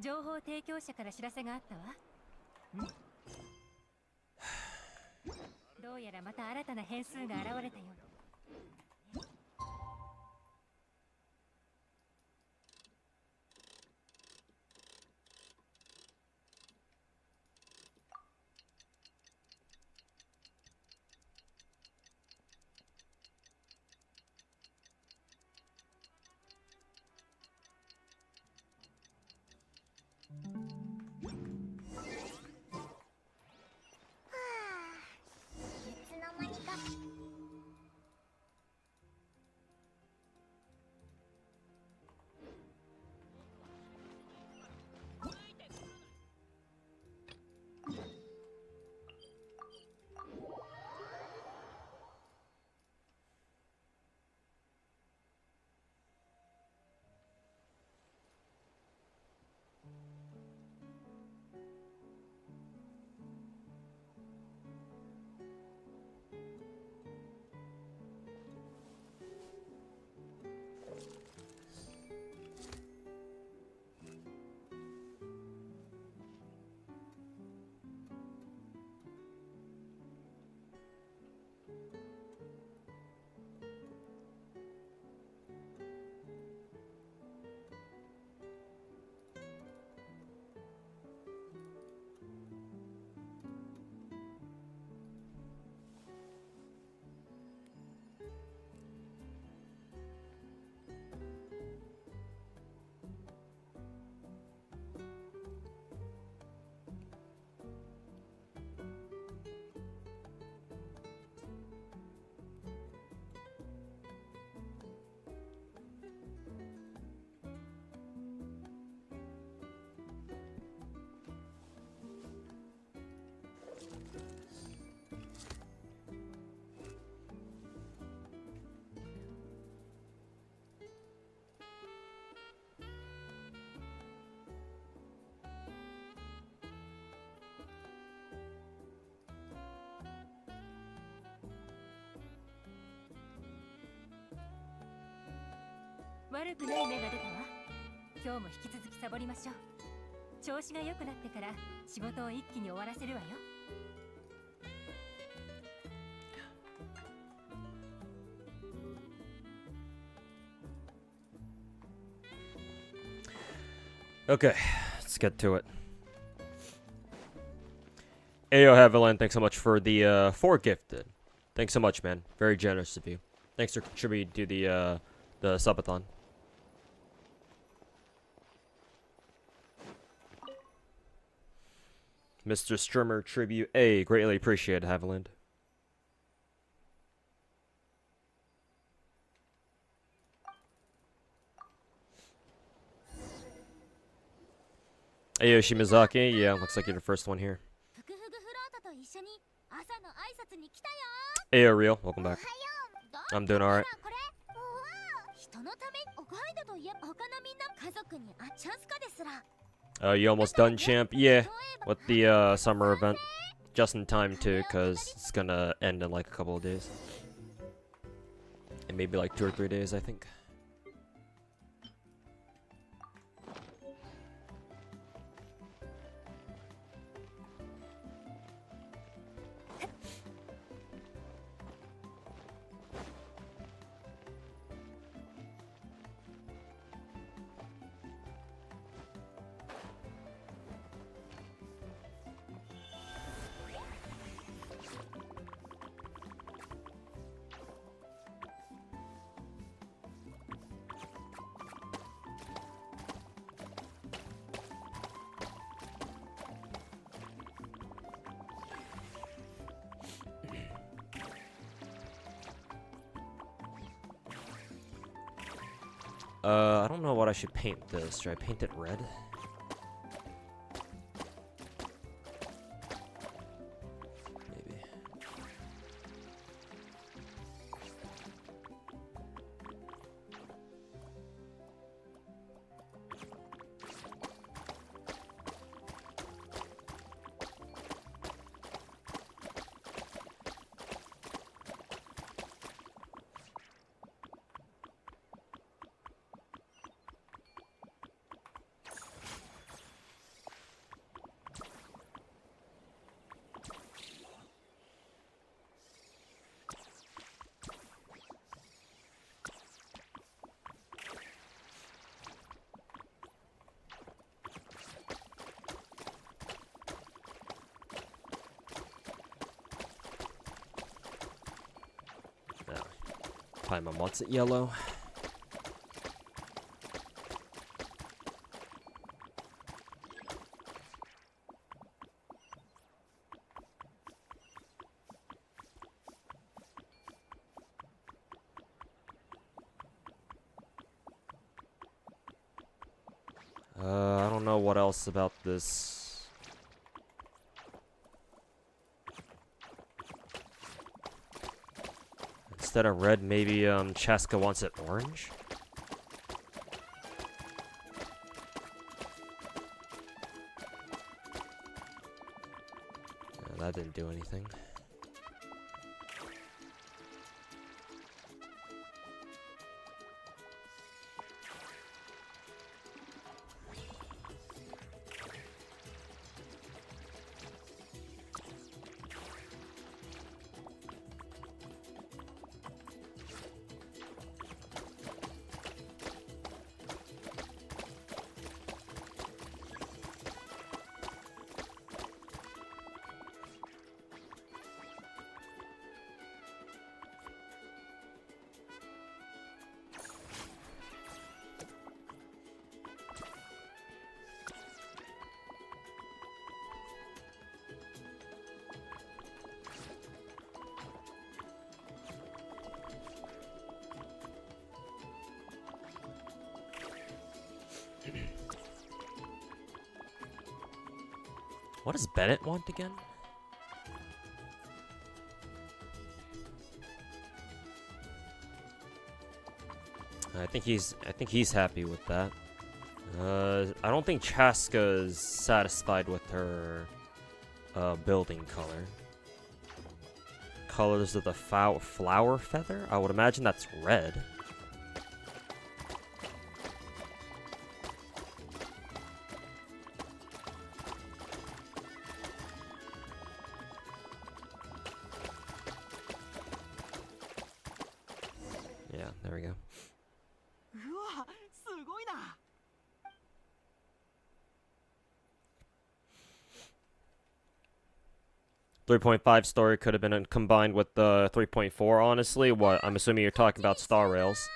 情報提供者から知らせがあったわ。どうやらまた新たな変数が現れたようだ。悪くない芽が出たわ。今日も引き続きサボりましょう。調子が良くなってから仕事を一気に終わらせるわよ。Okay, let's get to it. Ayo Haviland, thanks so much for the 4 gifted. Thanks so much, man. Very generous of you. Thanks for contributing to the subathon. Mr. Strimmer Tribute A, greatly appreciated, Haviland. Ayo Shimazaki, yeah, looks like you're the first one here. Ayo Real, welcome back. I'm doing alright. You almost done, champ? Yeah, with the summer event. Just in time, too, because it's gonna end in like a couple of days. And maybe like 2 or 3 days, I think. I don't know what I should paint this. Should I paint it red? Maybe. Paimon wants it yellow. I don't know what else about this. Instead of red, maybe Chaska wants it orange? Yeah, that didn't do anything. What does Bennett want again? I think he's happy with that. I don't think Chaska is satisfied with her building color. Colors of the flower feather? I would imagine that's red. Yeah, there we go. うわ、すごいな。 3.5 story could have been combined with the 3.4, honestly. What? I'm assuming you're talking about Star Rails.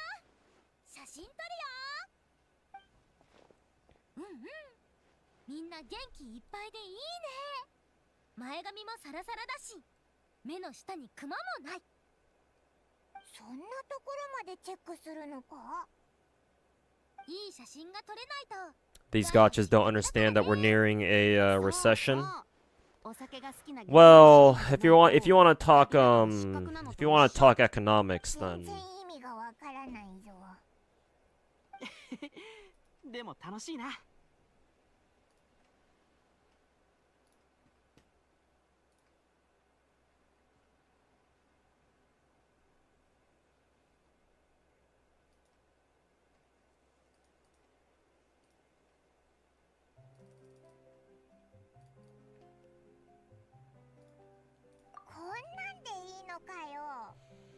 写真撮るよ。うんうん。みんな元気いっぱいでいいね。前髪もサラサラだし、目の下にクマもない。そんなところまでチェックするのか？いい写真が撮れないと。 These gachas don't understand that we're nearing a recession. Well, if you want to talk economics, then でも楽しいな。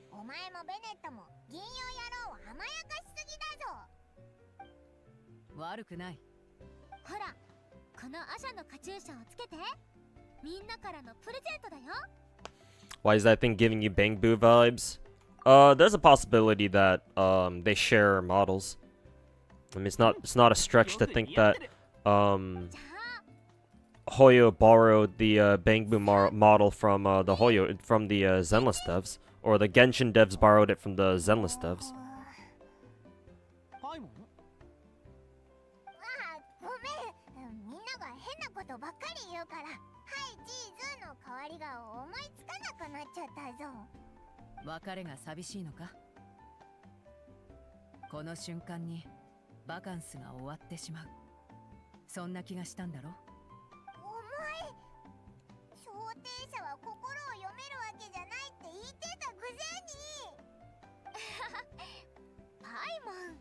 お前もベネットも銀曜野郎を甘やかしすぎだぞ。悪くない。ほら、このアシャのカチューシャをつけて。みんなからのプレゼントだよ。 why is that thing giving you Bang Boo vibes? There's a possibility that they share models. I mean, it's not a stretch to think that Hoyo borrowed the Bang Boo model from the Zenless devs. Or the Genshin devs borrowed it from the Zenless devs. パイモン？あ、ごめん。みんなが変なことばっかり言うから、はいチーズの代わりが思いつかなくなっちゃったぞ。別れが寂しいのか？この瞬間にバカンスが終わってしまう。そんな気がしたんだろ？お前、小艇者は心を読めるわけじゃないって言ってたくせに。パイモン。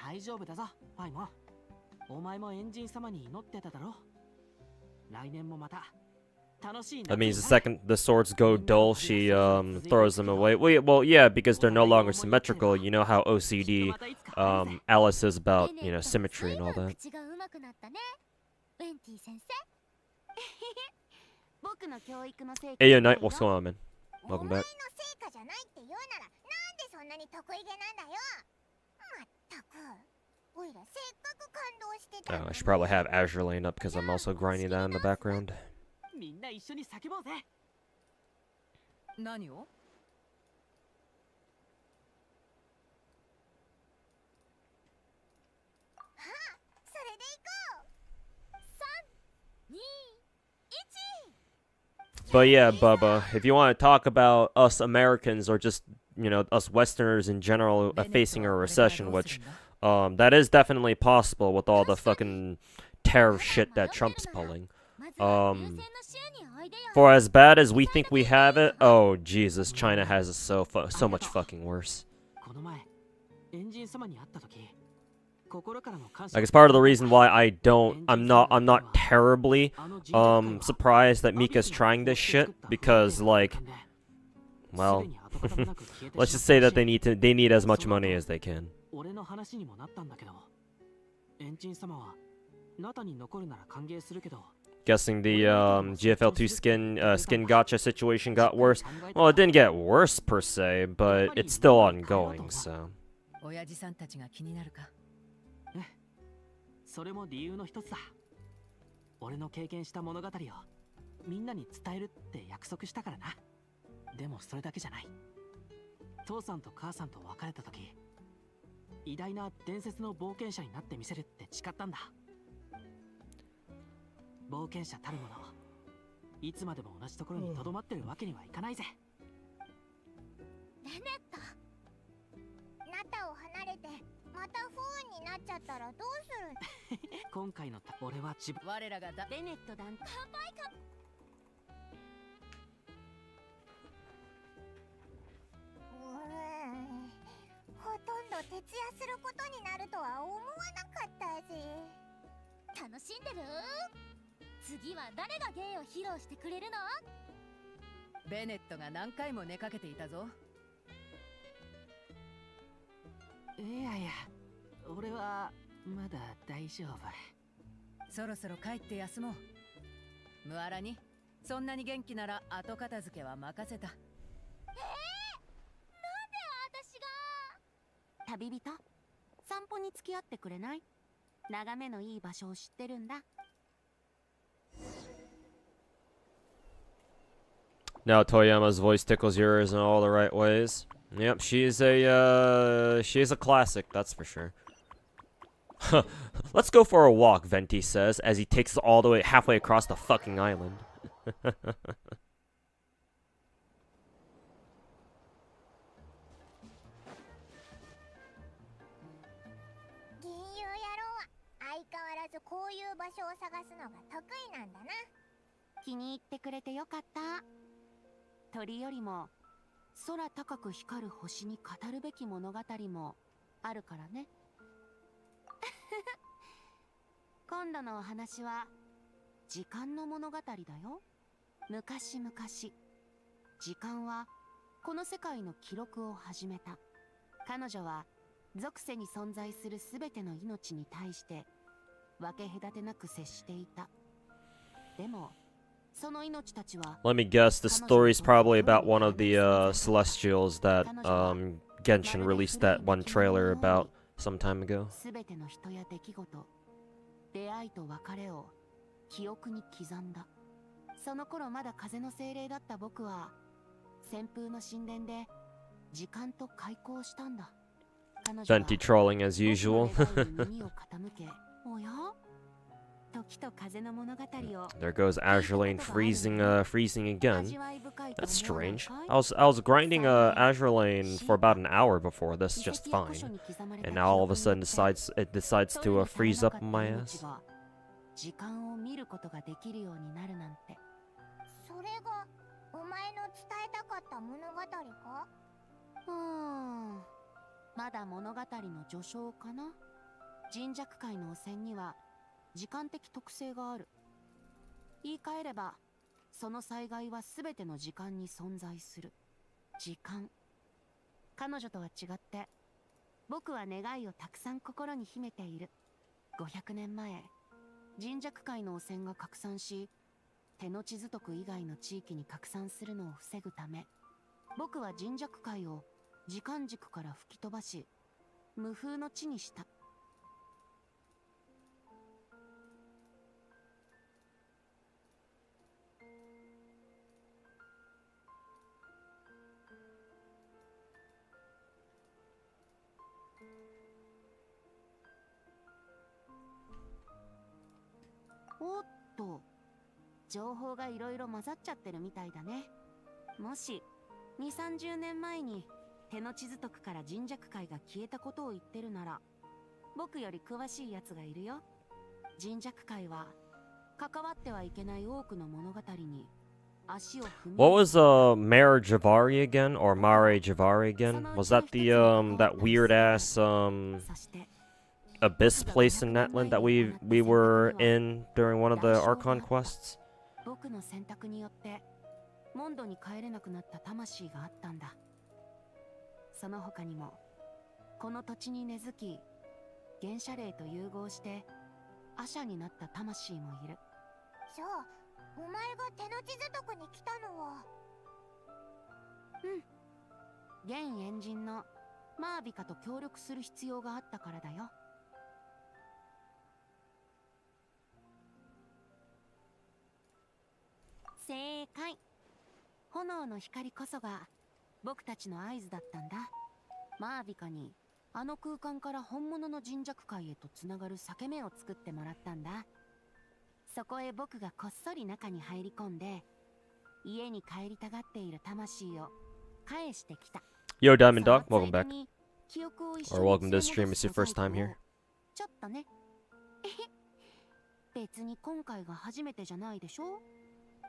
大丈夫だぞ、パイモン。お前もエンジン様に祈ってただろ。来年もまた楽しい。 That means the second the swords go dull, she throws them away. Well, yeah, because they're no longer symmetrical. You know how OCD Alice is about, you know, symmetry and all that. 口が上手くなったね。ベンティ先生。僕の教育の成果。 Hey, yo, Knight, what's going on, man? Welcome back. お前の成果じゃないって言うなら、なんでそんなに得意げなんだよ。まったく。おいらせっかく感動してた Oh, の I に。 should probably have Azure Lane up because I'm also grinding that in the background. みんな一緒に叫ぼうぜ。何を？それでいこう。3、2、1。 But yeah, Bubba, if you want to talk about us Americans or just, you know, us Westerners in general facing a recession, which that is definitely possible with all the fucking tariff shit that Trump's pulling. For as bad as we think we have it, oh Jesus, China has it so much fucking worse. この前エンジン様に会った時、心からの感謝。 Like it's part of the reason why I'm not terribly surprised that Mika's trying this shit, because like, well, let's just say that they need as much money as they can. 俺の話にもなったんだけど、エンジン様はナタに残るなら歓迎するけど。 Guessing the GFL2 skin gacha situation got worse. Well, it didn't get worse per se, but it's still ongoing, so. 親父さんたちが気になるか？それも理由の一つだ。俺の経験した物語をみんなに伝えるって約束したからな。でもそれだけじゃない。父さんと母さんと別れた時、偉大な伝説の冒険者になってみせるって誓ったんだ。冒険者たるもの、いつまでも同じところに留まってるわけにはいかないぜ。ベネット、ナタを離れてまた不運になっちゃったらどうする？今回の俺は自分。我らがだ。ベネット団乾杯か。ほとんど徹夜することになるとは思わなかったし。楽しんでる？次は誰が芸を披露してくれるの？ベネットが何回も寝かけていたぞ。いやいや、俺はまだ大丈夫。そろそろ帰って休もう。ムアラに、そんなに元気なら後片付けは任せた。なんで私が？旅人、散歩に付き合ってくれない？眺めのいい場所を知ってるんだ。Now Toyama's voice tickles yours in all the right ways. Yep, she's a classic, that's for sure. Let's go for a walk, Venti says, as he takes us all the way halfway across the fucking island. 銀融野郎は相変わらずこういう場所を探すのが得意なんだな。気に入ってくれてよかった。鳥よりも空高く光る星に語るべき物語もあるからね。今度のお話は時間の物語だよ。昔々、時間はこの世界の記録を始めた。彼女は属性に存在するすべての命に対して分け隔てなく接していた。でもその命たちは Let me guess, the story's probably about one of the Celestials that Genshin released that one trailer about some time ago. すべての人や出来事、出会いと別れを記憶に刻んだ。その頃まだ風の精霊だった僕は旋風の神殿で時間と開口したんだ。彼女は Venti trolling as usual. 僕の願いに耳を傾け、おや？時と風の物語を There goes Azure Lane freezing again. That's strange. I was grinding Azure Lane for about an hour before this just fine, and now all of a sudden it decides to freeze up my ass. 時間を見ることができるようになるなんて。それがお前の伝えたかった物語か？まだ物語の序章かな。人弱界の汚染には時間的特性がある。言い換えれば、その災害はすべての時間に存在する。時間。彼女とは違って、僕は願いをたくさん心に秘めている。500年前、人弱界の汚染が拡散し、手の地族以外の地域に拡散するのを防ぐため、僕は人弱界を時間軸から吹き飛ばし、無風の地にした。おっと、情報がいろいろ混ざっちゃってるみたいだね。もし2、30年前に手の地図徳から神弱界が消えたことを言ってるなら、僕より詳しいやつがいるよ。神弱界は関わってはいけない多くの物語に足を踏み。 What was Mare Javari again, or Mare Javari again? Was that the that weird ass そして abyss place in Natland that we were in during one of the Archon quests? 僕の選択によってモンドに帰れなくなった魂があったんだ。その他にもこの土地に根付き原始霊と融合してアシャになった魂もいる。じゃあお前が手の地図徳に来たのは。現エンジンのマービカと協力する必要があったからだよ。正解。炎の光こそが僕たちの合図だったんだ。マービカにあの空間から本物の神弱界へとつながる裂け目を作ってもらったんだ。そこへ僕がこっそり中に入り込んで家に帰りたがっている魂を返してきた。 Yo, Diamond Dog, welcome back. 記憶を一 Or 緒 welcome に to the stream. It's your first time here. ちょっとね。別に今回が初めてじゃないでしょ。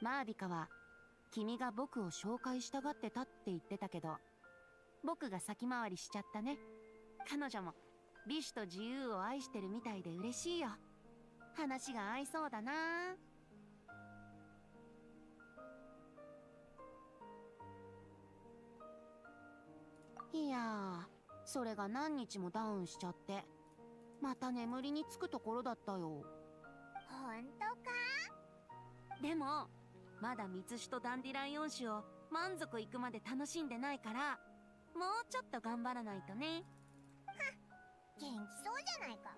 マービカは君が僕を紹介したがってたって言ってたけど、僕が先回りしちゃったね。彼女も美酒と自由を愛してるみたいで嬉しいよ。話が合いそうだな。いやー、それが何日もダウンしちゃってまた眠りにつくところだったよ。ほんとか？でもまだ蜜酒とダンディライオン酒を満足いくまで楽しんでないから、もうちょっと頑張らないとね。元気そうじゃないか。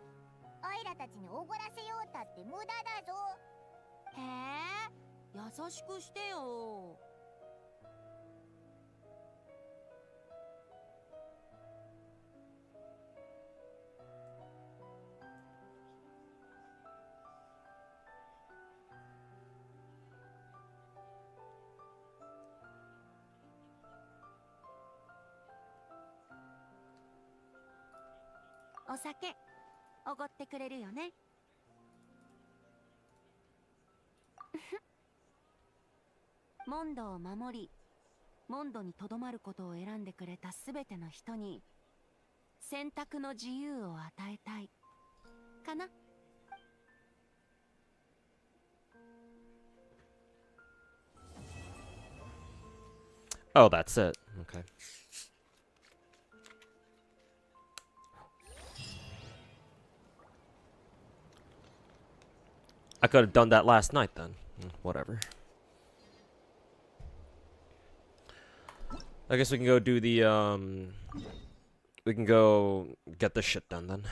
オイラたちにおごらせようたって無駄だぞ。へえ、優しくしてよ。お酒おごってくれるよね。モンドを守り、モンドにとどまることを選んでくれたすべての人に選択の自由を与えたいかな。Oh, that's it. Okay. I could have done that last night then. Whatever. I guess we can go do the, we can go get this shit done then.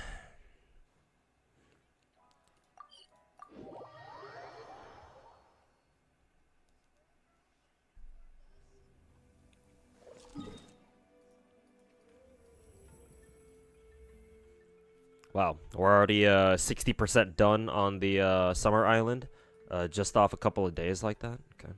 Wow, we're already 60% done on the summer island, just off a couple of days like that. Okay.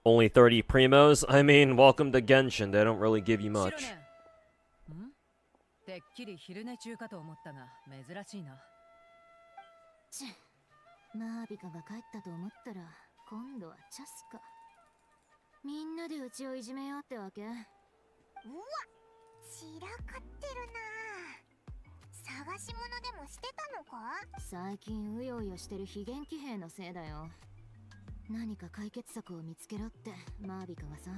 Only 30 primos? I mean, welcome to Genshin. They don't really give you much. てっきり昼寝中かと思ったが珍しいな。ちマービカが帰ったと思ったら今度はチャスか。みんなでうちをいじめようってわけ？うわ、散らかってるな。探し物でもしてたのか？最近うようよしてる非元気兵のせいだよ。何か解決策を見つけろってマービカがさ。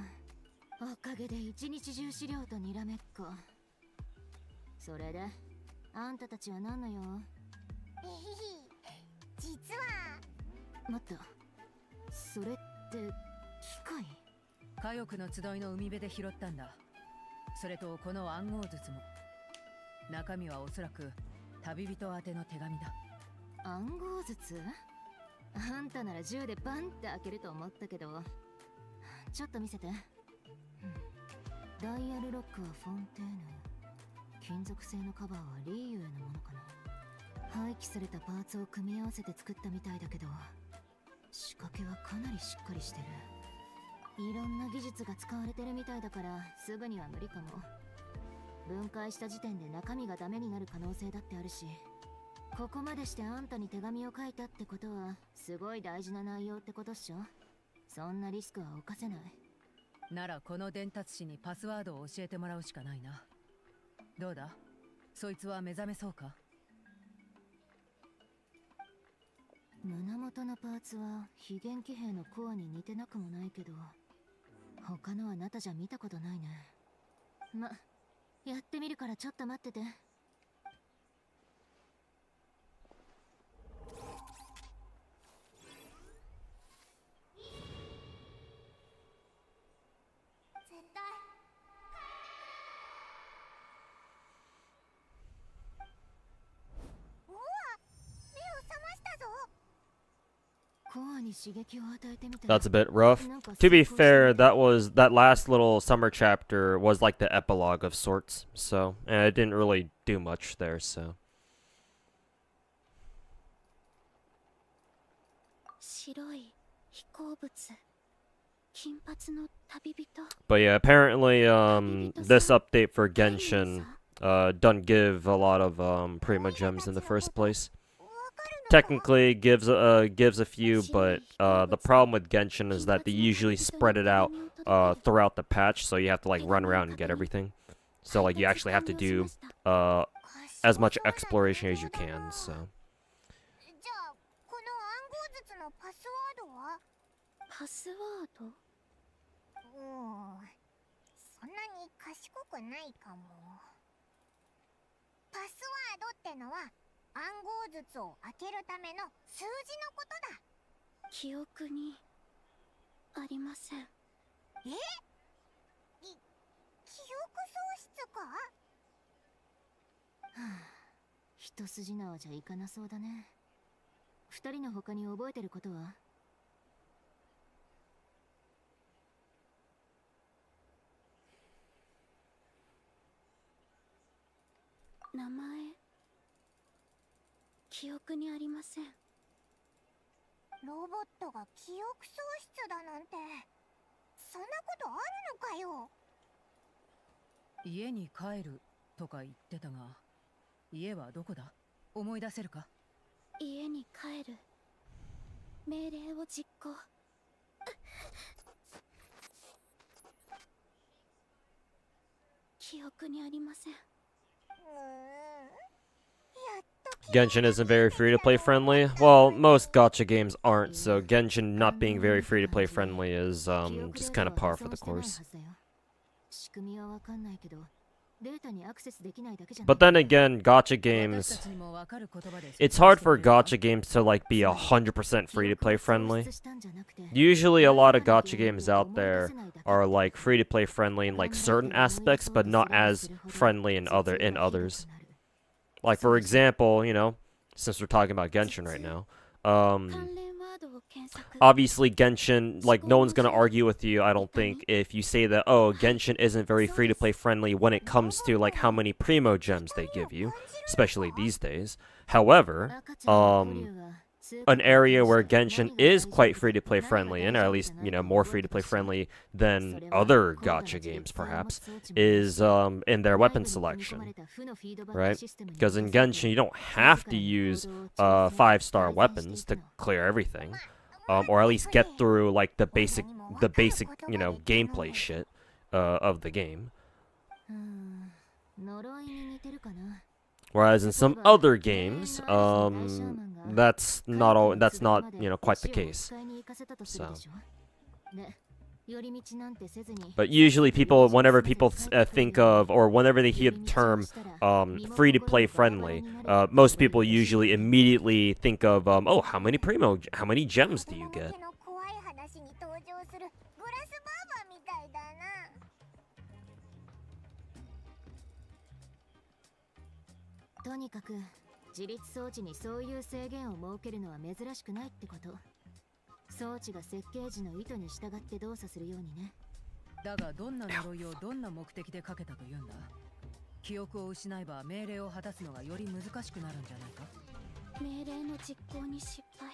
おかげで一日中資料とにらめっこ。それであんたたちは何の用？実は。待った、それって機械？火翼の集いの海辺で拾ったんだ。それとこの暗号筒も。中身はおそらく旅人宛ての手紙だ。暗号筒？あんたなら銃でバンって開けると思ったけど、ちょっと見せて。ダイヤルロックはフォンテーヌ、金属製のカバーはリーユへのものかな。廃棄されたパーツを組み合わせて作ったみたいだけど、仕掛けはかなりしっかりしてる。いろんな技術が使われてるみたいだからすぐには無理かも。分解した時点で中身がダメになる可能性だってあるし、ここまでしてあんたに手紙を書いたってことはすごい大事な内容ってことっしょ。そんなリスクは冒せない。ならこの伝達師にパスワードを教えてもらうしかないな。どうだ、そいつは目覚めそうか？胸元のパーツは非元気兵のコアに似てなくもないけど、他のあなたじゃ見たことないね。ま、やってみるからちょっと待ってて。絶対。うわ、目を覚ましたぞ。コアに刺激を与えてみた。 That's a bit rough. To be fair, that last little summer chapter was like the epilogue of sorts, so and it didn't really do much there, so. 白い飛行物、金髪の旅人。 But yeah, apparently this update for Genshin doesn't give a lot of primo gems in the first place. Technically gives a few, but the problem with Genshin is that they usually spread it out throughout the patch, so you have to like run around and get everything. So like you actually have to do as much exploration as you can. So じゃあこの暗号筒のパスワードは？パスワード？そんなに賢くないかも。パスワードってのは暗号筒を開けるための数字のことだ。記憶にありません。記憶喪失か？一筋縄じゃいかなそうだね。二人の他に覚えてることは？名前、記憶にありません。ロボットが記憶喪失だなんて、そんなことあるのかよ。家に帰るとか言ってたが、家はどこだ？思い出せるか？家に帰る。命令を実行。記憶にありません。Genshin isn't very free-to-play friendly. Well, most gacha games aren't, so Genshin not being very free-to-play friendly is just kind of par for the course. But then again, gacha games, it's hard for gacha games to like be 100% free-to-play friendly. Usually a lot of gacha games out there are like free-to-play friendly in like certain aspects, but not as friendly in others. Like for example, you know, since we're talking about Genshin right now, obviously Genshin, like no one's gonna argue with you, I don't think, if you say that, oh, Genshin isn't very free-to-play friendly when it comes to like how many primo gems they give you, especially these days. However, an area where Genshin is quite free-to-play friendly, and at least, you know, more free-to-play friendly than other gacha games, perhaps, is in their weapon selection, right? Because in Genshin, you don't have to use 5-star weapons to clear everything. or at least get through like the basic, you know, gameplay shit of the game. 呪いに似てるかな。 Whereas in some other games, that's not you know, quite the case. So. But usually people, whenever people think of, or whenever they hear the term free-to-play friendly, most people usually immediately think of, oh, how many gems do you get? とにかく自立装置にそういう制限を設けるのは珍しくないってこと。装置が設計時の意図に従って動作するようにね。だがどんな呪いをどんな目的でかけたというんだ。記憶を失えば命令を果たすのがより難しくなるんじゃないか。命令の実行に失敗。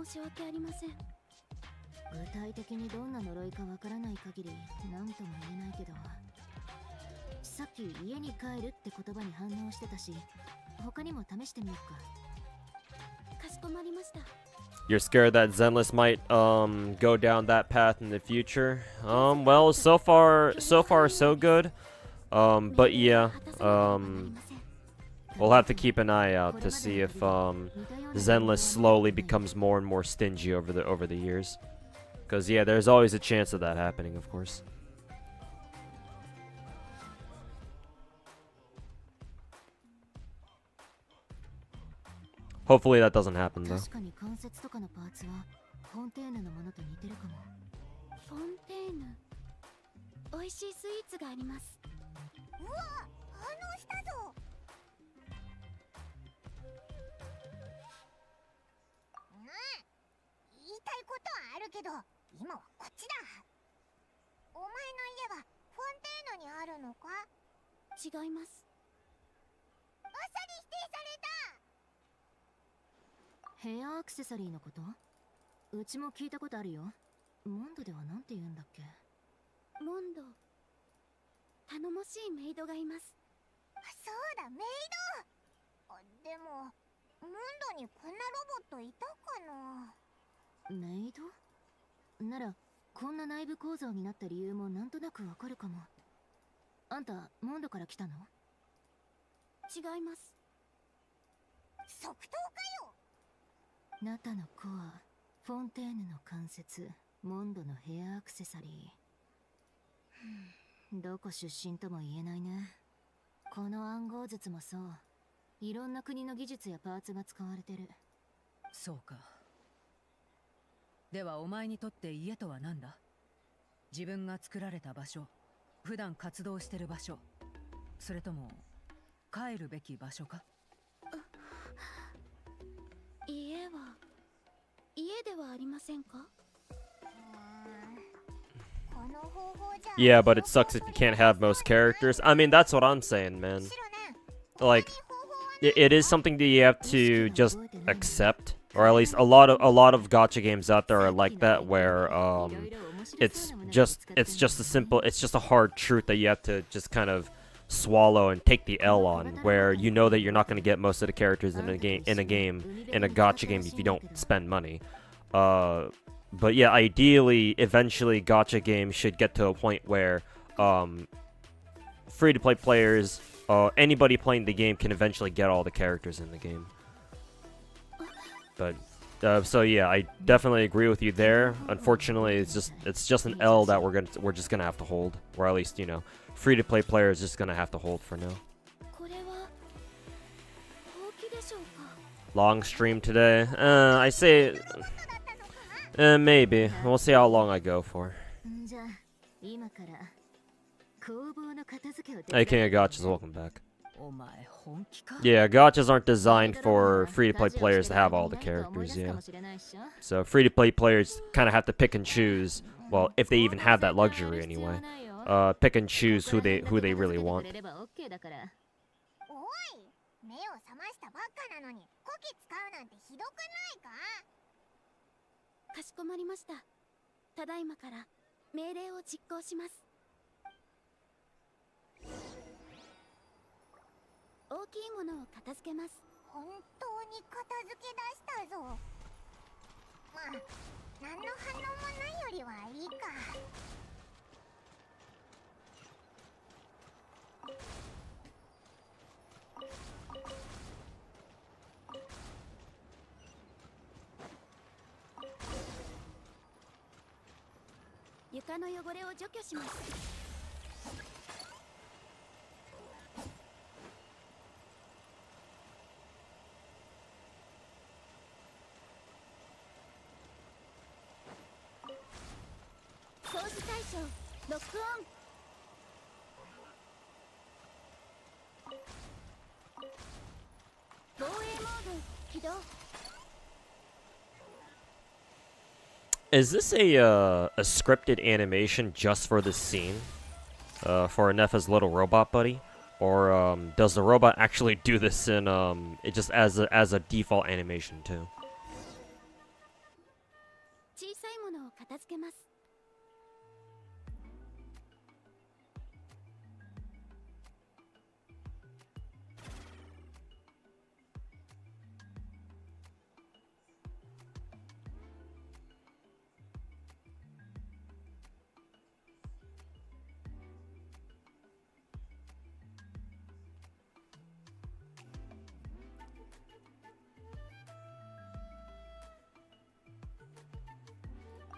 申し訳ありません。具体的にどんな呪いかわからない限り何とも言えないけど、さっき家に帰るって言葉に反応してたし、他にも試してみようか。かしこまりました。You're scared that Zenless might go down that path in the future? Well, so far so good. But yeah, we'll have to keep an eye out to see if Zenless slowly becomes more and more stingy over the years. Because yeah, there's always a chance of that happening, of course. Hopefully that doesn't happen though. 確かに関節とかのパーツはフォンテーヌのものと似てるかも。フォンテーヌ。美味しいスイーツがあります。うわ、反応したぞ。言いたいことはあるけど、今はこっちだ。お前の家はフォンテーヌにあるのか？違います。あっさり否定された。ヘアアクセサリーのこと？うちも聞いたことあるよ。モンドではなんて言うんだっけ？モンド。頼もしいメイドがいます。そうだ、メイド。でもモンドにこんなロボットいたかな？メイド？ならこんな内部構造になった理由もなんとなくわかるかも。あんたモンドから来たの？違います。即答かよ。ナタのコア、フォンテーヌの関節、モンドのヘアアクセサリー。どこ出身とも言えないね。この暗号術もそう。いろんな国の技術やパーツが使われてる。そうか。ではお前にとって家とは何だ？自分が作られた場所、普段活動してる場所、それとも帰るべき場所か？家ではありませんか？この方法じゃ。Yeah, but it sucks if you can't have most characters. I mean, that's what I'm saying, man. Like, it is something that you have to just accept, or at least a lot of gacha games out there are like that, where it's just a hard truth that you have to just kind of swallow and take the L on, where you know that you're not going to get most of the characters in a gacha game if you don't spend money. But yeah, ideally, eventually, gacha games should get to a point where free-to-play players, anybody playing the game can eventually get all the characters in the game. But so yeah, I definitely agree with you there. Unfortunately, it's just an L that we're just gonna have to hold, or at least, you know, free-to-play players just gonna have to hold for now. Long stream today. I say maybe. We'll see how long I go for. Hey, King of Gachas, welcome back. Yeah, gachas aren't designed for free-to-play players to have all the characters, yeah. So free-to-play players kind of have to pick and choose, well, if they even have that luxury anyway. Pick and choose who they really want. 目を覚ましたばっかなのにこき使うなんてひどくないか？かしこまりました。ただいまから命令を実行します。大きいものを片付けます。本当に片付け出したぞ。あ何の反応もないよりはいいか。床の汚れを除去します。掃除対象ロックオン。防衛モード起動。 Is this a scripted animation just for this scene? For Nefa's little robot buddy? Or does the robot actually do this in it just as a default animation too? 小さいものを片付けます。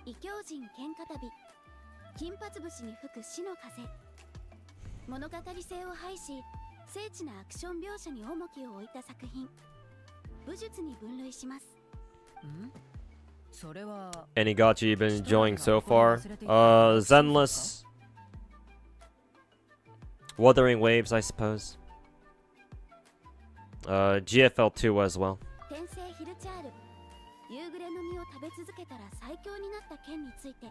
異教人喧嘩旅、金髪節に吹く死の風。物語性を排し、精緻なアクション描写に重きを置いた作品。武術に分類します。それは Any gacha you've been enjoying so far? Zenless. Wuthering Waves, I suppose. GFL2 as well. 転生ヒルチャール、夕暮れの実を食べ続けたら最強になった件について。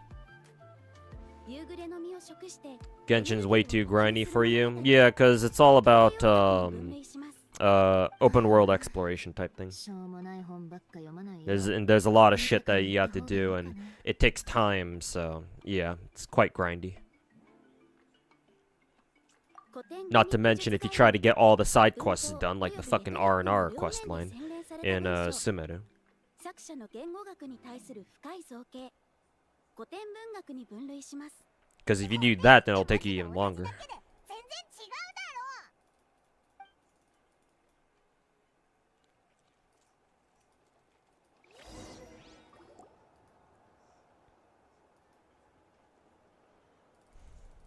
夕暮れの実を食して Genshin's way too grindy for you. Yeah, because it's all about open world exploration type thing. しょうもない本ばっか読まないよ。 There's a lot of shit that you have to do, and it takes time. So yeah, it's quite grindy. 古典 Not to mention if you try to get all the side quests done, like the fucking R&R quest line in Sumeru. 作者の言語学に対する深い造形、古典文学に分類します。 Because if you do that, then it'll take you even longer. 全然違うだろ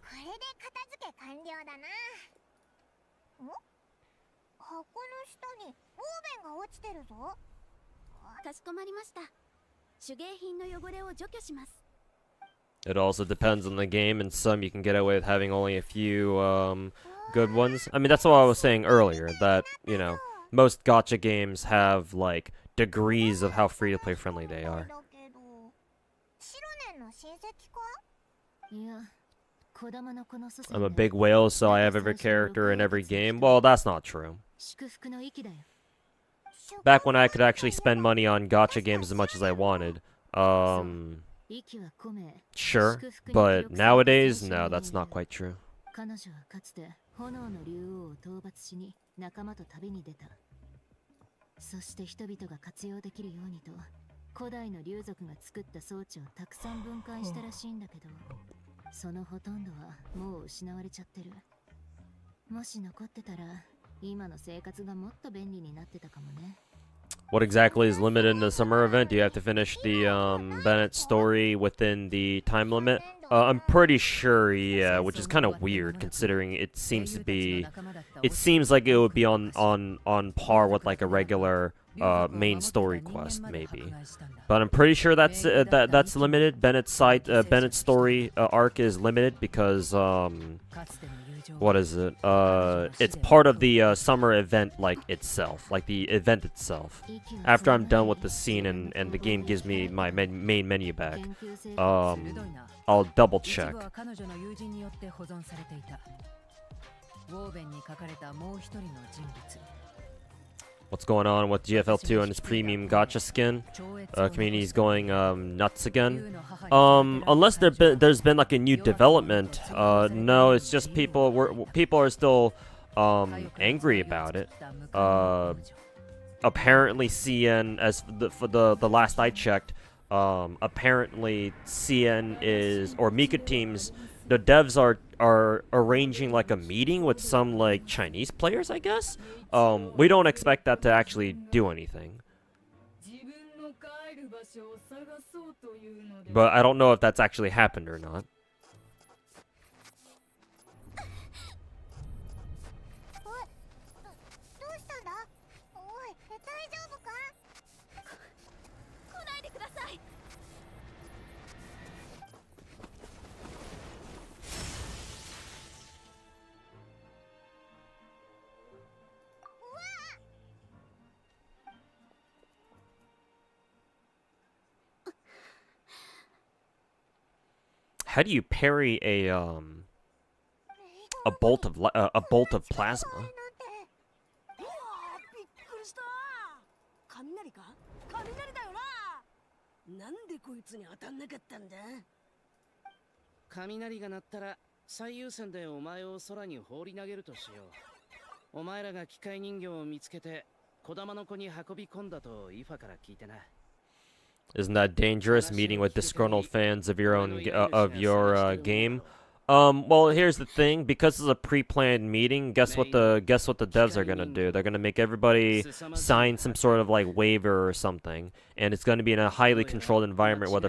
これで片付け完了だな。箱の下にオーベンが落ちてるぞ。かしこまりました。手芸品の汚れを除去します。 It also depends on the game, and some you can get away with having only a few good ones. I mean, that's what I was saying earlier, that, you know, most gacha games have, like, degrees of how free-to-play friendly they are. だけどシロネンの親戚か？いや、子供のこの祖先 I'm a big whale, so I have every character in every game. Well, that's not true. 祝福の息だよ。 Back when I could actually spend money on gacha games as much as I wanted, 息は込め sure, but nowadays, no, that's not quite true. 彼女はかつて炎の竜王を討伐しに仲間と旅に出た。そして人々が活用できるようにと古代の竜族が作った装置をたくさん分解したらしいんだけど、そのほとんどはもう失われちゃってる。もし残ってたら今の生活がもっと便利になってたかもね。 What exactly is limited in the summer event? Do you have to finish the Bennett story within the time limit? I'm pretty sure, yeah, which is kind of weird considering it seems to be. It seems like it would be on par with like a regular main story quest, maybe. But I'm pretty sure that's that's limited. Bennett's story arc is limited because what is it? It's part of the summer event, like itself, like the event itself. After I'm done with the scene and the game gives me my main menu back, I'll double check. 彼女の友人によって保存されていた。ウォーベンに書かれたもう一人の人物。 What's going on with GFL2 and its premium gacha skin? Community's going nuts again. Unless there's been like a new development. No, it's just people are still angry about it. Apparently CN, for the last I checked, apparently CN is, or Mika teams, the devs are arranging like a meeting with some like Chinese players, I guess. We don't expect that to actually do anything. But I don't know if that's actually happened or not. どうしたんだ？おい、大丈夫か？来ないでください。How do you parry a bolt of plasma? びっくりした。雷か？雷だよな。なんでこいつに当たんなかったんだ？雷が鳴ったら最優先でお前を空に放り投げるとしよう。お前らが機械人形を見つけて小玉の子に運び込んだとイファから聞いてな。 Isn't that dangerous, meeting with disgruntled fans of your own game? Well, here's the thing. Because it's a pre-planned meeting, guess what the devs are gonna do? They're gonna make everybody sign some sort of like waiver or something, and it's gonna be in a highly controlled environment where the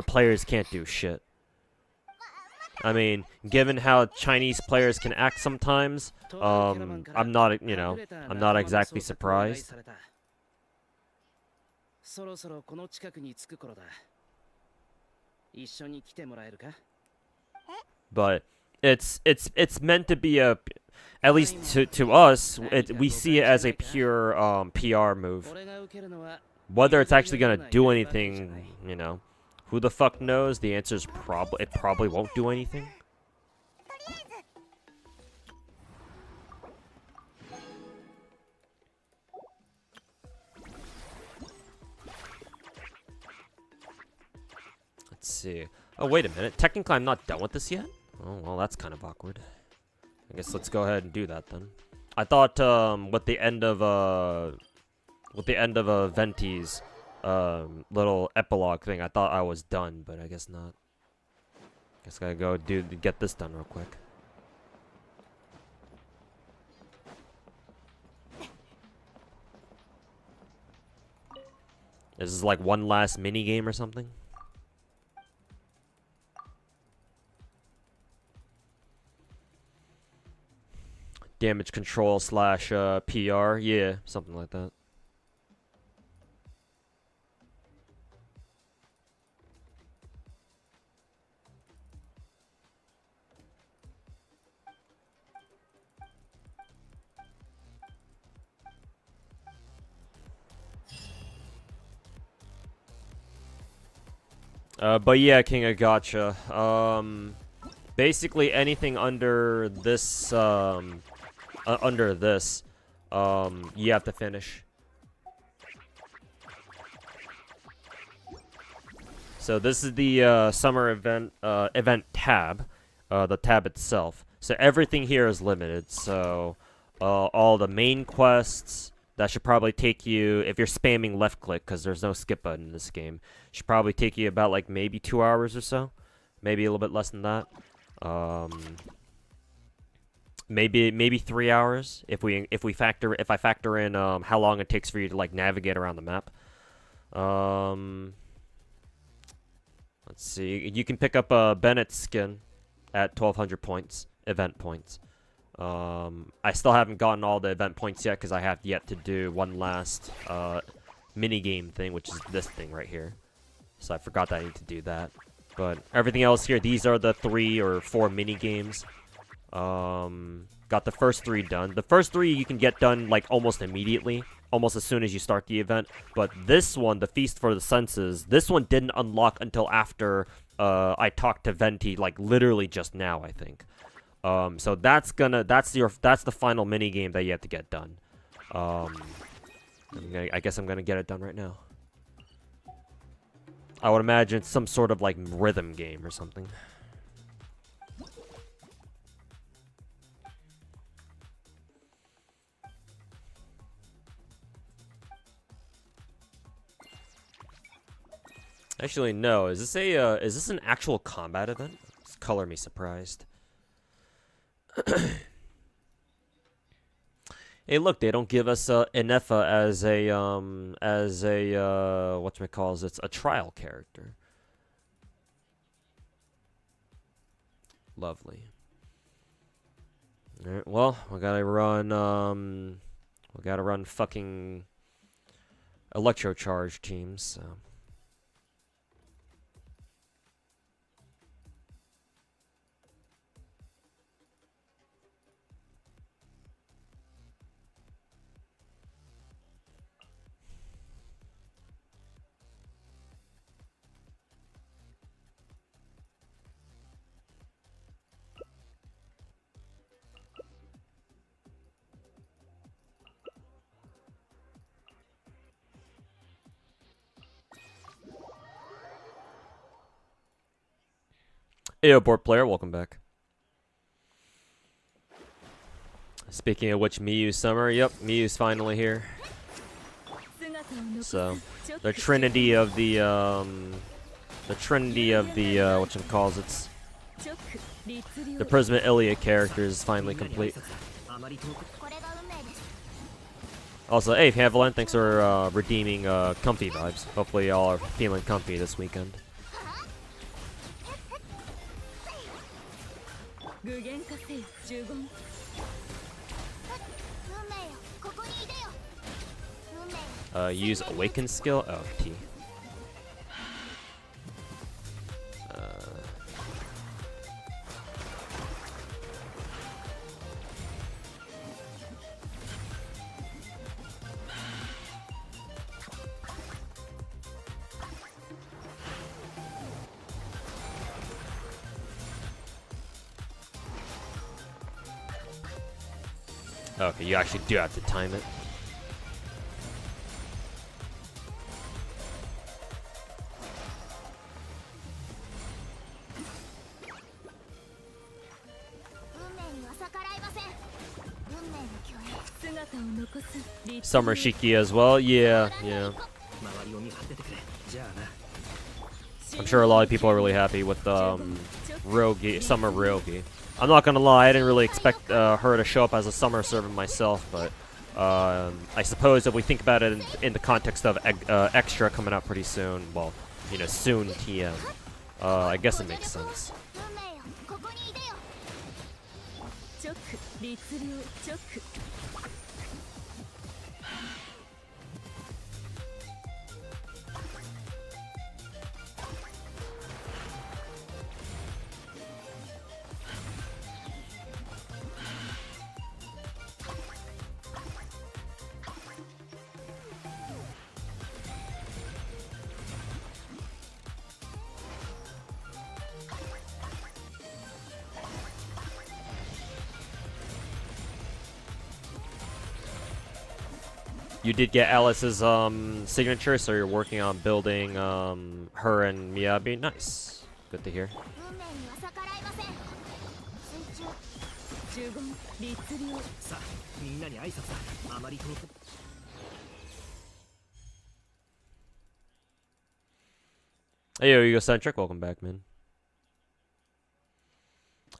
players can't do shit. I mean, given how Chinese players can act sometimes, I'm not exactly surprised. そろそろこの近くに着く頃だ。一緒に来てもらえるか? But it's meant to be at least to us, we see it as a pure PR move. Whether it's actually gonna do anything, you know, who the fuck knows? The answer is it probably won't do anything. Let's see. Oh, wait a minute. Technically, I'm not done with this yet? Oh, well, that's kind of awkward. I guess let's go ahead and do that then. I thought, with the end of Venti's, little epilogue thing, I thought I was done, but I guess not. Guess I gotta go get this done real quick. This is like one last mini game or something. Damage control / PR, yeah, something like that. But yeah, King of Gacha. Basically anything under this, you have to finish. So this is the summer event tab, the tab itself. So everything here is limited. So all the main quests that should probably take you, if you're spamming left click, because there's no skip button in this game, should probably take you about like maybe 2 hours or so, maybe a little bit less than that. Maybe 3 hours if I factor in how long it takes for you to like navigate around the map. Let's see. You can pick up a Bennett's skin at 1200 points, event points. I still haven't gotten all the event points yet because I have yet to do one last mini game thing, which is this thing right here. So I forgot that I need to do that. But everything else here, these are the 3 or 4 mini games. Got the first 3 done. The first 3 you can get done like almost immediately, almost as soon as you start the event. But this one, the Feast for the Senses, this one didn't unlock until after I talked to Venti, like literally just now, I think. So that's the final mini game that you have to get done. I guess I'm gonna get it done right now. I would imagine it's some sort of like rhythm game or something. Actually, no. Is this an actual combat event? Color me surprised. Hey, look, they don't give us Inefa as a whatchamacalls, it's a trial character. Lovely. Alright, well, we gotta run fucking electrocharge teams, so. Hey, board player, welcome back. Speaking of which, Miyu Summer, yep, Miyu's finally here. So, the trinity of the whatchamacalls, it's the Prisma Ilia character is finally complete. Also, hey, Haviland, thanks for redeeming comfy vibes. Hopefully y'all are feeling comfy this weekend. Use Awaken skill? Oh, T. Okay, you actually do have to time it. Summer Shiki as well, yeah. I'm sure a lot of people are really happy with Rogi, Summer Rogi. I'm not gonna lie, I didn't really expect her to show up as a summer servant myself, but I suppose if we think about it in the context of Extra coming out pretty soon, well, you know, soon TM, I guess it makes sense. You did get Alice's signature, so you're working on building her and Miyabi. Nice. Good to hear. Hey, yo, Egocentric. Welcome back, man.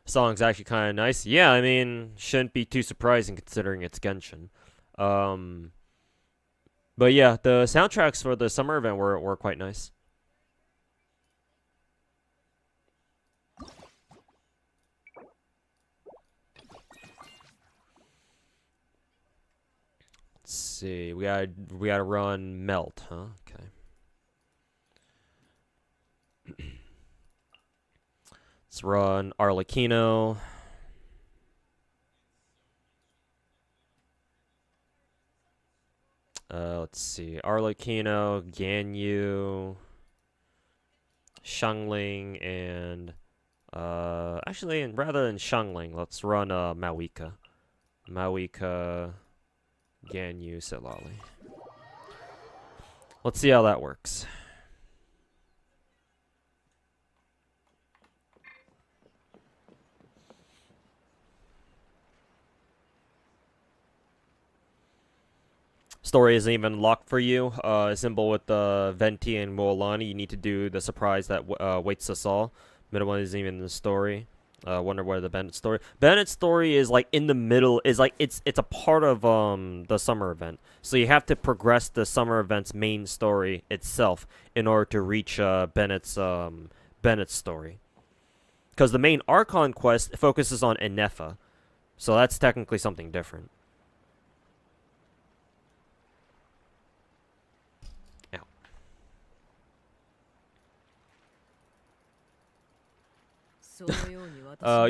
Song's actually kind of nice. Yeah, I mean, shouldn't be too surprising considering it's Genshin. But yeah, the soundtracks for the summer event were quite nice. Let's see. We gotta run Melt, huh? Okay. Let's run Arlecchino. Let's see. Arlecchino, Ganyu, Xiangling, and actually, rather than Xiangling, let's run Mawika. Mawika, Ganyu, Silali. Let's see how that works. story isn't even locked for you. Symbol with Venti and Moalani, you need to do the surprise that waits us all. Middle one isn't even in the story. Wonder where the Bennett story. Bennett's story is like in the middle. Is like it's a part of the summer event. So you have to progress the summer event's main story itself in order to reach Bennett's story. Because the main Archon quest focuses on Enefa, so that's technically something different.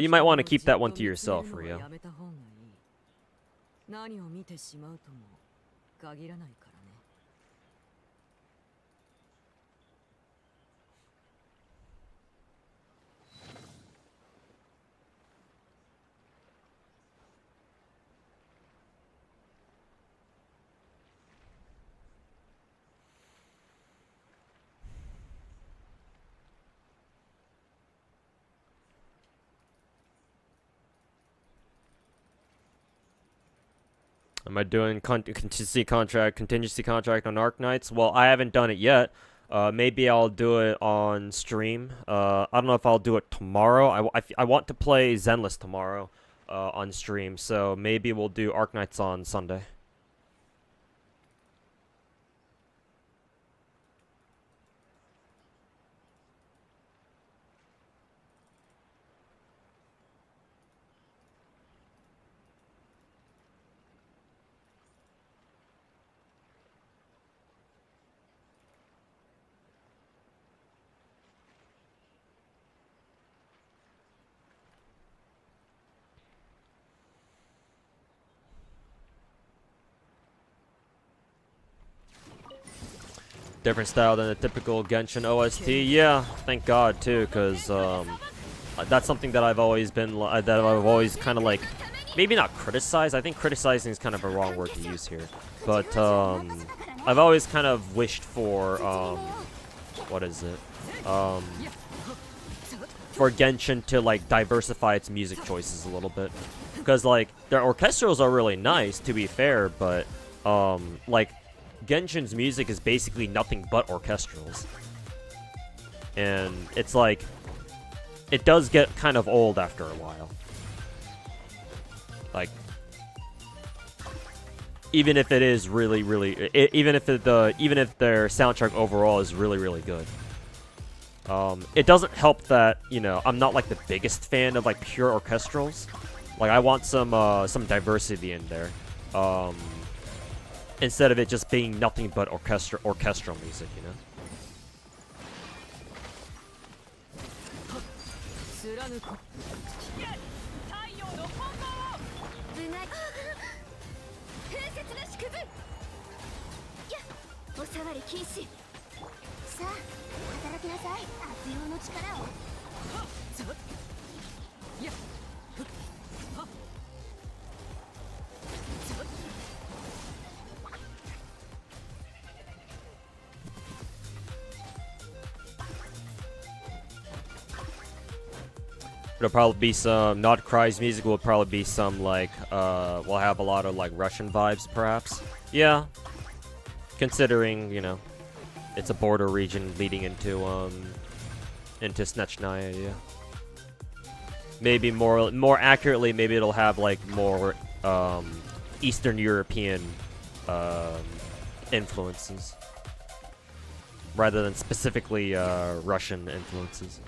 You might want to keep that one to yourself, Rio. 何を見てしまうとも限らないからね。Am I doing contingency contract on Arc Knights? Well, I haven't done it yet. Maybe I'll do it on stream. I don't know if I'll do it tomorrow. I want to play Zenless tomorrow on stream, so maybe we'll do Arc Knights on Sunday. Different style than the typical Genshin OST. Yeah, thank God too, because that's something that I've always been that I've always kind of like, maybe not criticized. I think criticizing is kind of a wrong word to use here, but I've always kind of wished for what is it? For Genshin to like diversify its music choices a little bit, because like their orchestrals are really nice, to be fair, but like Genshin's music is basically nothing but orchestrals. And it's like, it does get kind of old after a while. Like, even if it is really, even if their soundtrack overall is really, really good. It doesn't help that, you know, I'm not like the biggest fan of like pure orchestrals. Like, I want some diversity in there. Instead of it just being nothing but orchestral music, you know? It'll probably be some, not Cry's music will probably be some like, we'll have a lot of like Russian vibes perhaps. Yeah. Considering, you know, it's a border region leading into Snechnaya, yeah. Maybe more accurately, maybe it'll have like more, Eastern European, influences. Rather than specifically, Russian influences.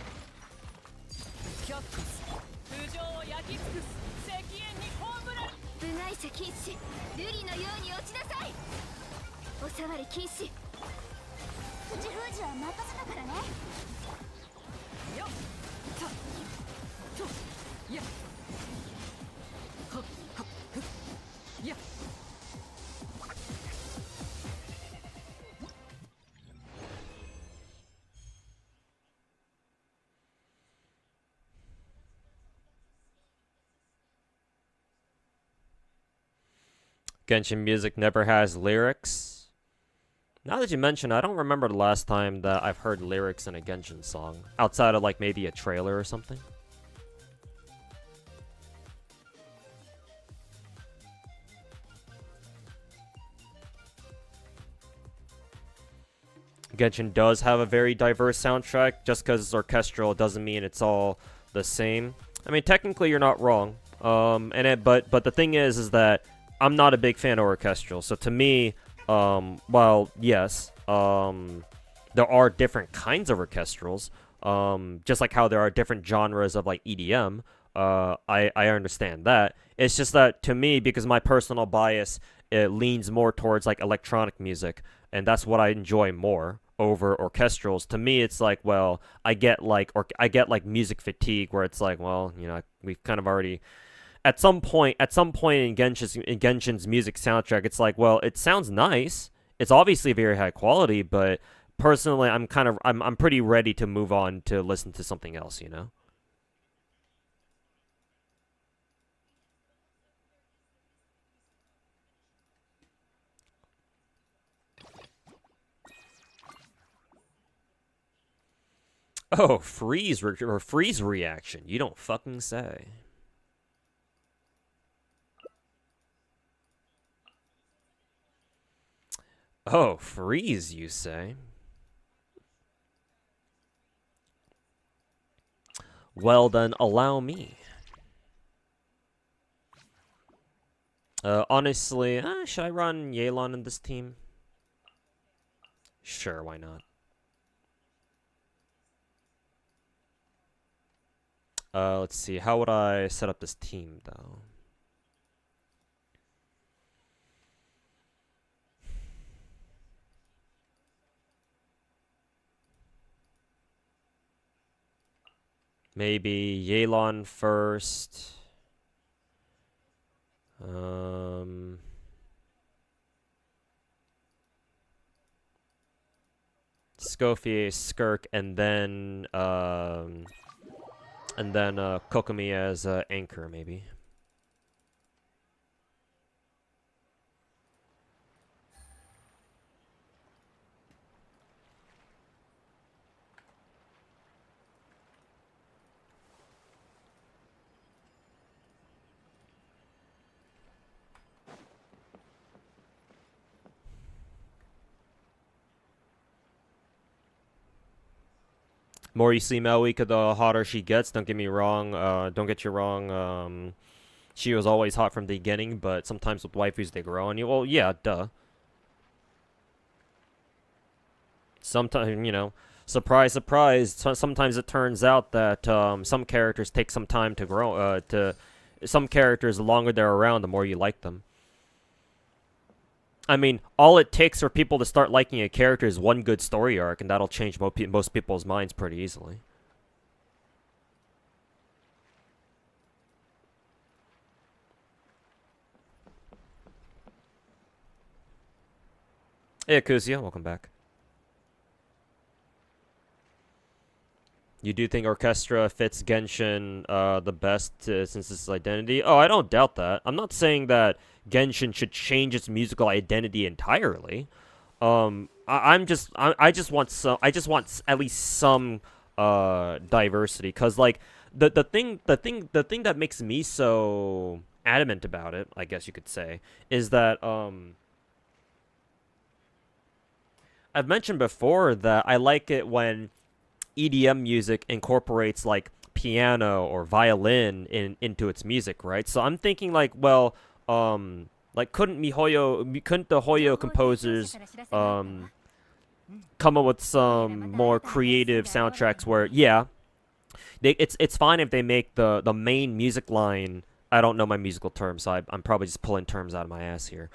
Genshin music never has lyrics. Now that you mention, I don't remember the last time that I've heard lyrics in a Genshin song. Outside of like maybe a trailer or something. Genshin does have a very diverse soundtrack. Just because it's orchestral doesn't mean it's all the same. I mean, technically you're not wrong. But the thing is that I'm not a big fan of orchestral. So to me, while yes, there are different kinds of orchestrals. Just like how there are different genres of like EDM. I understand that. It's just that to me, because my personal bias, it leans more towards like electronic music, and that's what I enjoy more over orchestrals. To me, it's like, well, I get like music fatigue, where it's like, well, you know, we've kind of already at some point in Genshin's music soundtrack, it's like, well, it sounds nice. It's obviously very high quality, but personally, I'm pretty ready to move on to listen to something else, you know? Oh, freeze reaction. You don't fucking say. Oh, freeze, you say? Well then, allow me. Honestly, should I run Yelan in this team? Sure, why not? Let's see. How would I set up this team, though? Maybe Yelan first. Scofier, Skirk, and then Kokomi as anchor, maybe. More you see Melwika, the hotter she gets. Don't get me wrong. Don't get you wrong. She was always hot from the beginning, but sometimes with waifus they grow on you. Well, yeah, duh. Sometimes, you know, surprise, surprise. Sometimes it turns out that some characters take some time to grow. Some characters, the longer they're around, the more you like them. I mean, all it takes for people to start liking a character is one good story arc, and that'll change most people's minds pretty easily. Hey, Akuzia, welcome back. You do think Orchestra fits Genshin the best since it's identity? Oh, I don't doubt that. I'm not saying that Genshin should change its musical identity entirely. I just want at least some diversity, cause like the thing that makes me so adamant about it, I guess you could say, is that I've mentioned before that I like it when EDM music incorporates like piano or violin into its music, right? So I'm thinking like, well, like couldn't the Hoyo composers come up with some more creative soundtracks where, yeah, it's fine if they make the main music line. I don't know my musical terms, so I'm probably just pulling terms out of my ass here.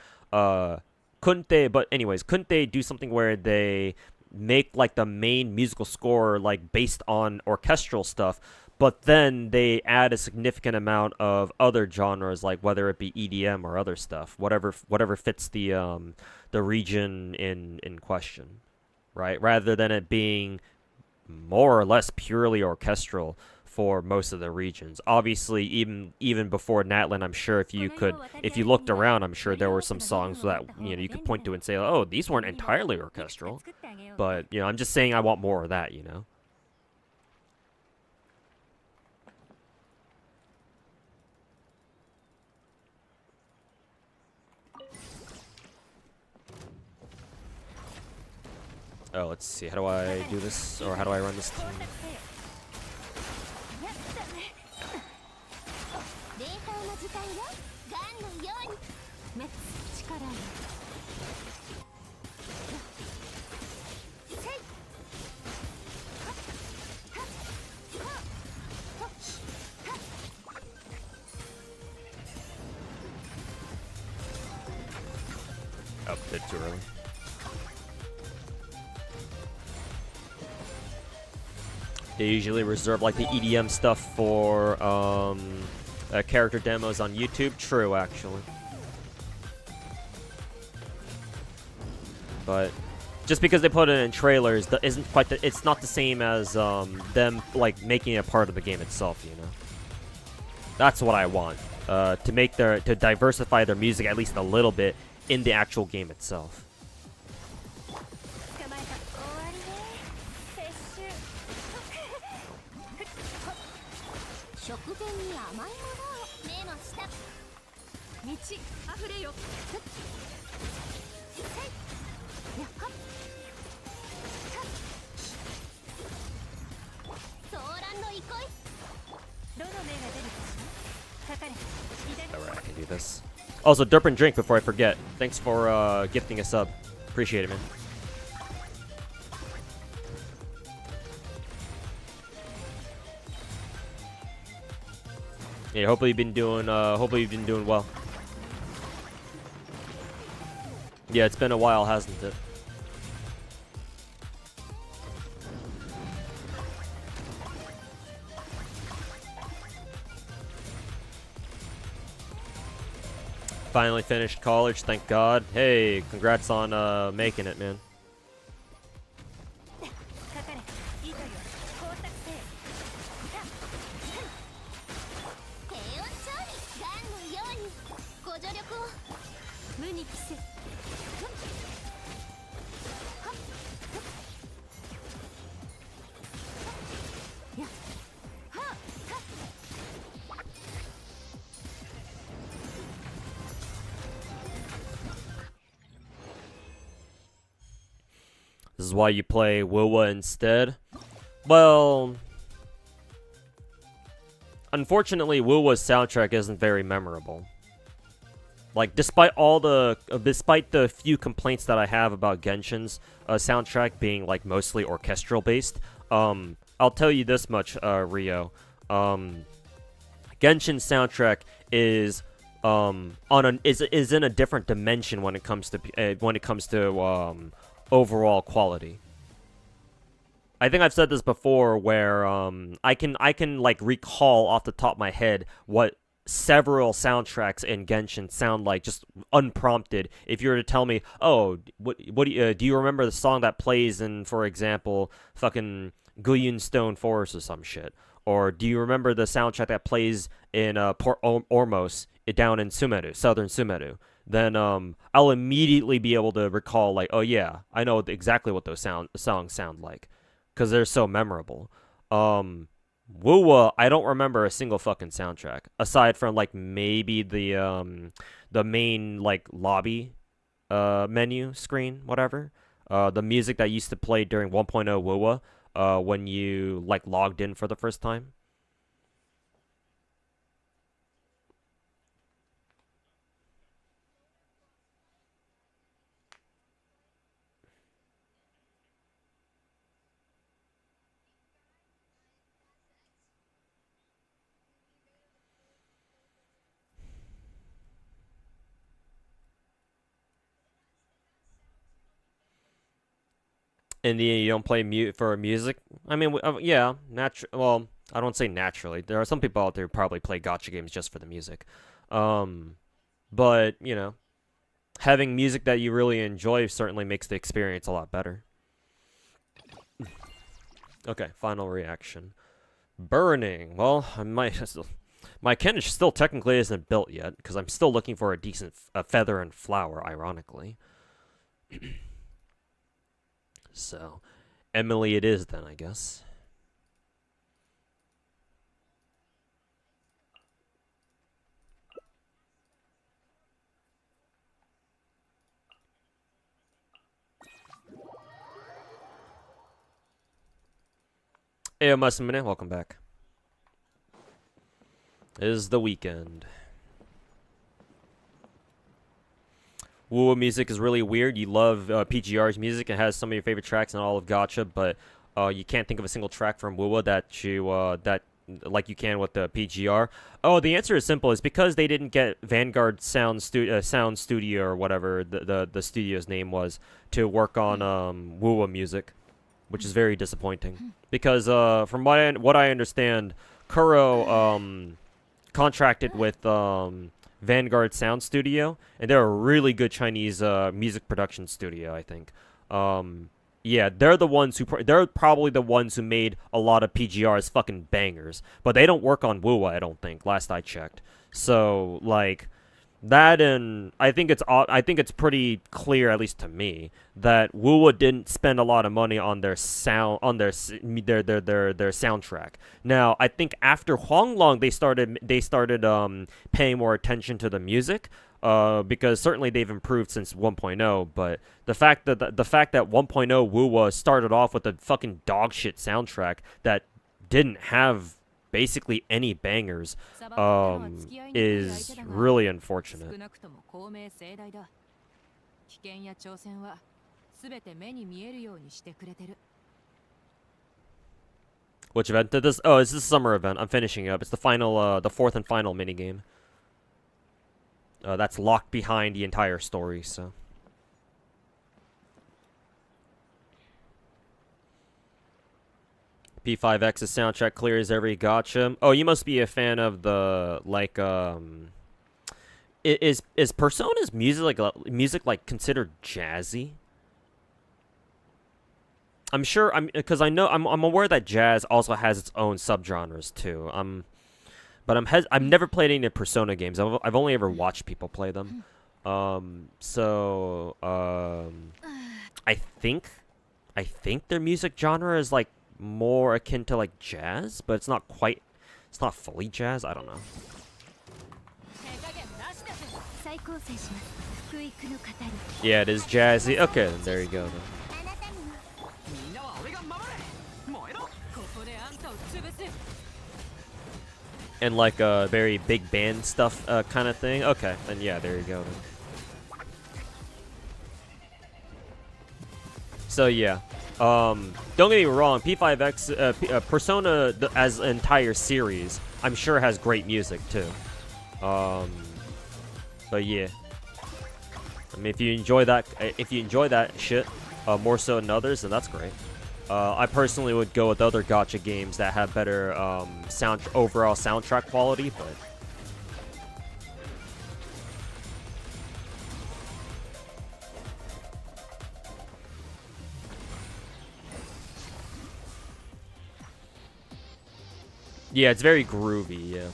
Couldn't they do something where they make like the main musical score like based on orchestral stuff, but then they add a significant amount of other genres, like whether it be EDM or other stuff, whatever fits the region in question, right? Rather than it being more or less purely orchestral for most of the regions. Obviously, even before Natlan, I'm sure if you looked around, I'm sure there were some songs that you could point to and say, oh, these weren't entirely orchestral. But I'm just saying I want more of that, Oh, let's see. How do I do this? Or how do I run this team? 冷凍の時間よ。ガンのように。滅力よ。せい。 Oh, a bit too early. They usually reserve like the EDM stuff for character demos on YouTube. True, actually. But just because they put it in trailers isn't quite it's not the same as them like making it part of the game itself, you know. That's what I want. To diversify their music at least a little bit in the actual game itself. 捕まえた。終わりね。撤収。食前に甘いものを。目の下。道あふれよ。せい。やっはっ。ソーランの憩い。どの目が出るかしら。かかれ。左。 Alright, I can do this. Also, derp and drink before I forget. Thanks for gifting a sub. Appreciate it, man. Yeah, hopefully you've been doing well. Yeah, it's been a while, hasn't it? Finally finished college, thank God. Hey, congrats on making it, man. かかれ。糸よ。工作せい。低温調理。ガンのように。ご助力を。無に着せ。やっ。はっ。 This is why you play Wuwa instead? Well, unfortunately, Wuwa's soundtrack isn't very memorable. Like, despite the few complaints that I have about Genshin's soundtrack being like mostly orchestral based, I'll tell you this much, Rio. Genshin's soundtrack is is in a different dimension when it comes to overall quality. I think I've said this before, where I can like recall off the top of my head what several soundtracks in Genshin sound like just unprompted. If you were to tell me, oh, what do you remember the song that plays in, for example, fucking Guyun Stone Forest or some shit? Or do you remember the soundtrack that plays in Port Ormos down in Sumeru, southern Sumeru? Then I'll immediately be able to recall, like, oh yeah, I know exactly what those songs sound like, because they're so memorable. Wuwa, I don't remember a single fucking soundtrack, aside from, like, maybe the main, like, lobby menu screen, whatever. The music that used to play during 1.0 Wuwa when you, like, logged in for the first time. And you don't play for music? I mean, yeah, well, I don't say naturally. There are some people out there who probably play gacha games just for the music. But, you know, having music that you really enjoy certainly makes the experience a lot better. Okay, final reaction. Burning. Well, my Kenish still technically isn't built yet, because I'm still looking for a decent feather and flower, ironically. So, Emily it is then, I guess. Hey, Masamune, welcome back. It is the weekend. Woo music is really weird. You love PGR's music. It has some of your favorite tracks in all of Gacha, but you can't think of a single track from Woo that you like you can with the PGR. Oh, the answer is simple. It's because they didn't get Vanguard Sound Studio or whatever the studio's name was to work on Woo music, which is very disappointing. Because from what I understand, Kuro contracted with Vanguard Sound Studio, and they're a really good Chinese music production studio, I think. Yeah, they're the ones who they're probably the ones who made a lot of PGR's fucking bangers, but they don't work on Woo, I don't think. Last I checked, so like that, and I think it's pretty clear, at least to me, that Woo didn't spend a lot of money on their sound their soundtrack. Now, I think after Huanglong they started paying more attention to the music. Because certainly they've improved since 1.0, but the fact that 1.0 Woo started off with a fucking dog shit soundtrack that didn't have basically any bangers is really unfortunate. Which event did this? Oh, it's the summer event. I'm finishing up. It's the final, the fourth and final minigame. That's locked behind the entire story, so. P5X's soundtrack clears every gacha. Oh, you must be a fan of the, like, Is Persona's music like considered jazzy? I'm sure, because I'm aware that jazz also has its own subgenres, too. But I've never played any Persona games. I've only ever watched people play them. I think their music genre is like more akin to like jazz, but it's not fully jazz. I don't know. Yeah, it is jazzy. Okay, then there you go then. And like a very big band stuff kind of thing. Okay, then yeah, there you go. So yeah, don't get me wrong. P5X, Persona as an entire series, I'm sure has great music too. But yeah, I mean, if you enjoy that shit more so than others, then that's great. I personally would go with other gacha games that have better overall soundtrack quality, but yeah, it's very groovy, yeah.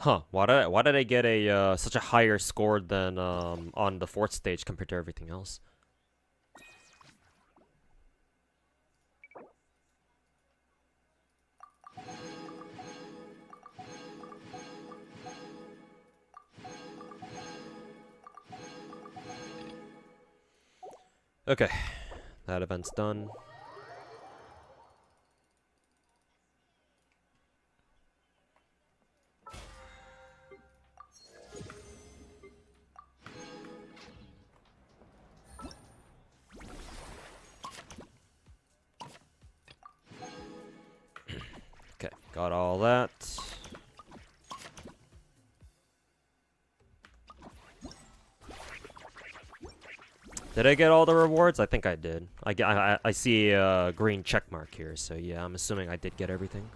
Huh, why did I get a such a higher score than on the 4th stage compared to everything else? Okay, that event's done. Okay, got all that. Did I get all the rewards? I think I did. I see a green check mark here, so yeah, I'm assuming I did get everything.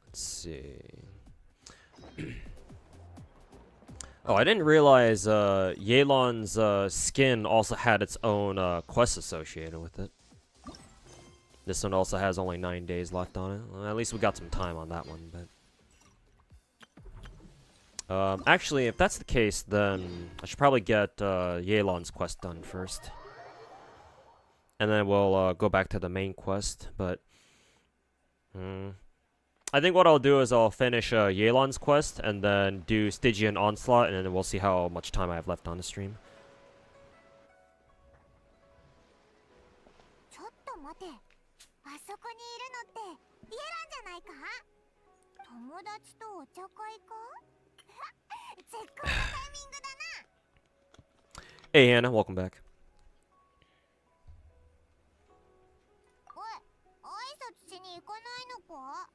Let's see. Oh, I didn't realize Yelan's skin also had its own quest associated with it. This one also has only 9 days left on it. Well, at least we got some time on that one, but... actually, if that's the case, then I should probably get Yelan's quest done first. And then we'll go back to the main quest, but... I think what I'll do is I'll finish Yelan's quest and then do Stygian Onslaught, and then we'll see how much time I have left on the stream. ちょっと待て。あそこにいるのってイエランじゃないか？友達とお茶会か？絶好のタイミングだな。Hey Hannah, welcome back. おい、挨拶しに行かないのか？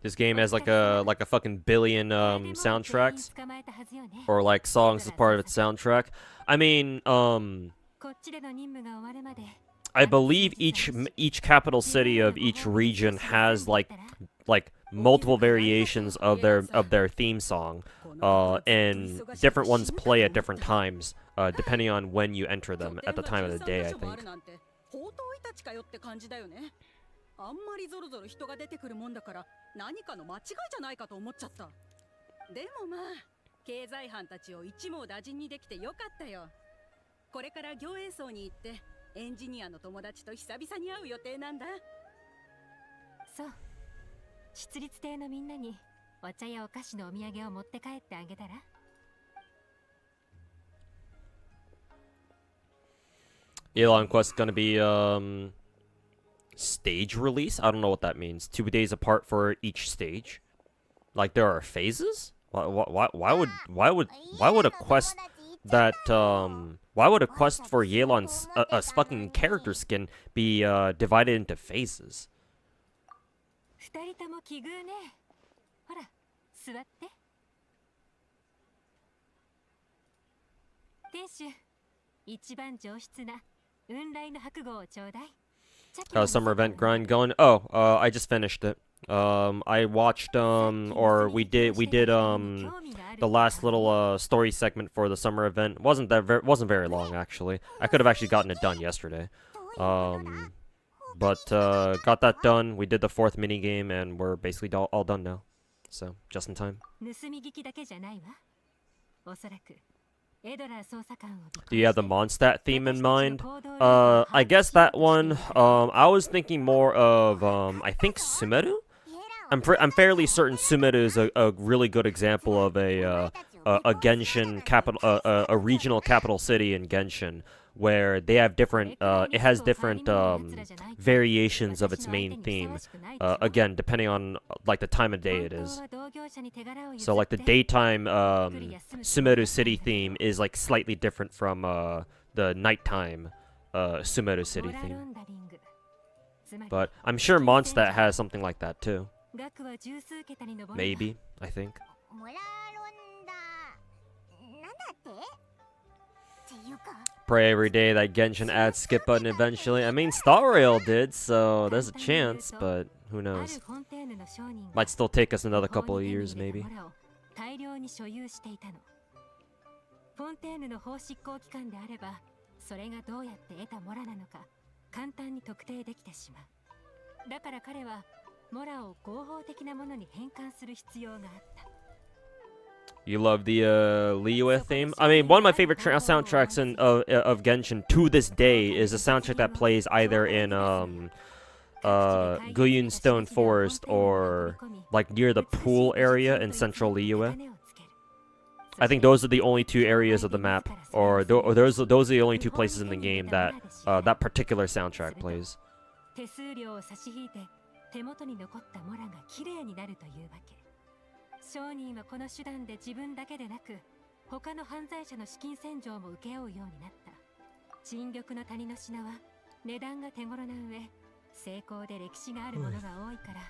This game has like a fucking billion soundtracks, or like songs as part of its soundtrack. I mean, I believe each capital city of each region has like multiple variations of their theme song, and different ones play at different times, depending on when you enter them at the time of the day, I think. あんまりゾロゾロ人が出てくるもんだから何かの間違いじゃないかと思っちゃった。でもまあ経済班たちを一網打尽にできてよかったよ。これから行演奏に行ってエンジニアの友達と久々に会う予定なんだ。そう、出立亭のみんなにお茶やお菓子のお土産を持って帰ってあげたら。Elon Quest gonna be stage release? I don't know what that means. 2 days apart for each stage? Like there are phases? Why would a quest that why would a quest for Yelan's a fucking character skin be divided into phases? 2人とも奇遇ね。ほら、座って。店主、一番上質な雲来の白号をちょうだい。Summer event grind going. Oh, I just finished it. I watched or we did the last little story segment for the summer event. Wasn't very long actually. I could have actually gotten it done yesterday. But got that done. We did the 4th mini game and we're basically all done now. So just in time. Do you have the Mondstadt theme in mind? I guess that one. I was thinking more of I think Sumeru. I'm fairly certain Sumeru is a really good example of a Genshin capital, a regional capital city in Genshin, where they have different. It has different variations of its main theme. Again, depending on like the time of day it is. So like the daytime Sumeru city theme is like slightly different from the nighttime Sumeru city theme. But I'm sure Mondstadt has something like that too. Maybe, I think. モラロンダなんだって？ Pray every day that Genshin adds skip button eventually. I mean, Star Rail did, so there's a chance, but who knows? Might still take us another couple of years, maybe. 大量に所有していたの。フォンテーヌの法執行機関であれば、それがどうやって得たモラなのか簡単に特定できてしまう。だから彼はモラを合法的なものに変換する必要があった。You love the Liyue theme? I mean, one of my favorite soundtracks of Genshin to this day is a soundtrack that plays either in Guyun Stone Forest or like near the pool area in central Liyue. I think those are the only two areas of the map, or those are the only two places in the game that that particular soundtrack plays. 手数料を差し引いて手元に残ったモラが綺麗になるというわけ。商人はこの手段で自分だけでなく他の犯罪者の資金洗浄も請け負うようになった。陳緑の谷の品は値段が手頃な上、成功で歴史があるものが多いから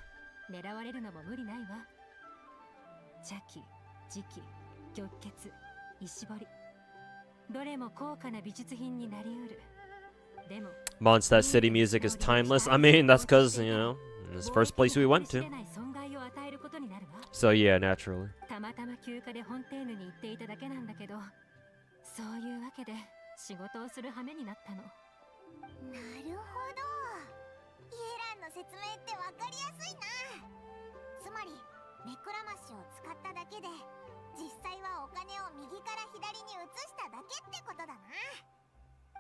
狙われるのも無理ないわ。茶器、磁器、玉血、石彫り、どれも高価な美術品になりうる。でも Mondstadt city music is timeless. I mean, that's because, you know, it's the first place we went to. So yeah, naturally. たまたま休暇でフォンテーヌに行っていただけなんだけど、そういうわけで仕事をする羽目になったの。なるほど。イエランの説明ってわかりやすいな。つまり目くらましを使っただけで実際はお金を右から左に移しただけってことだな。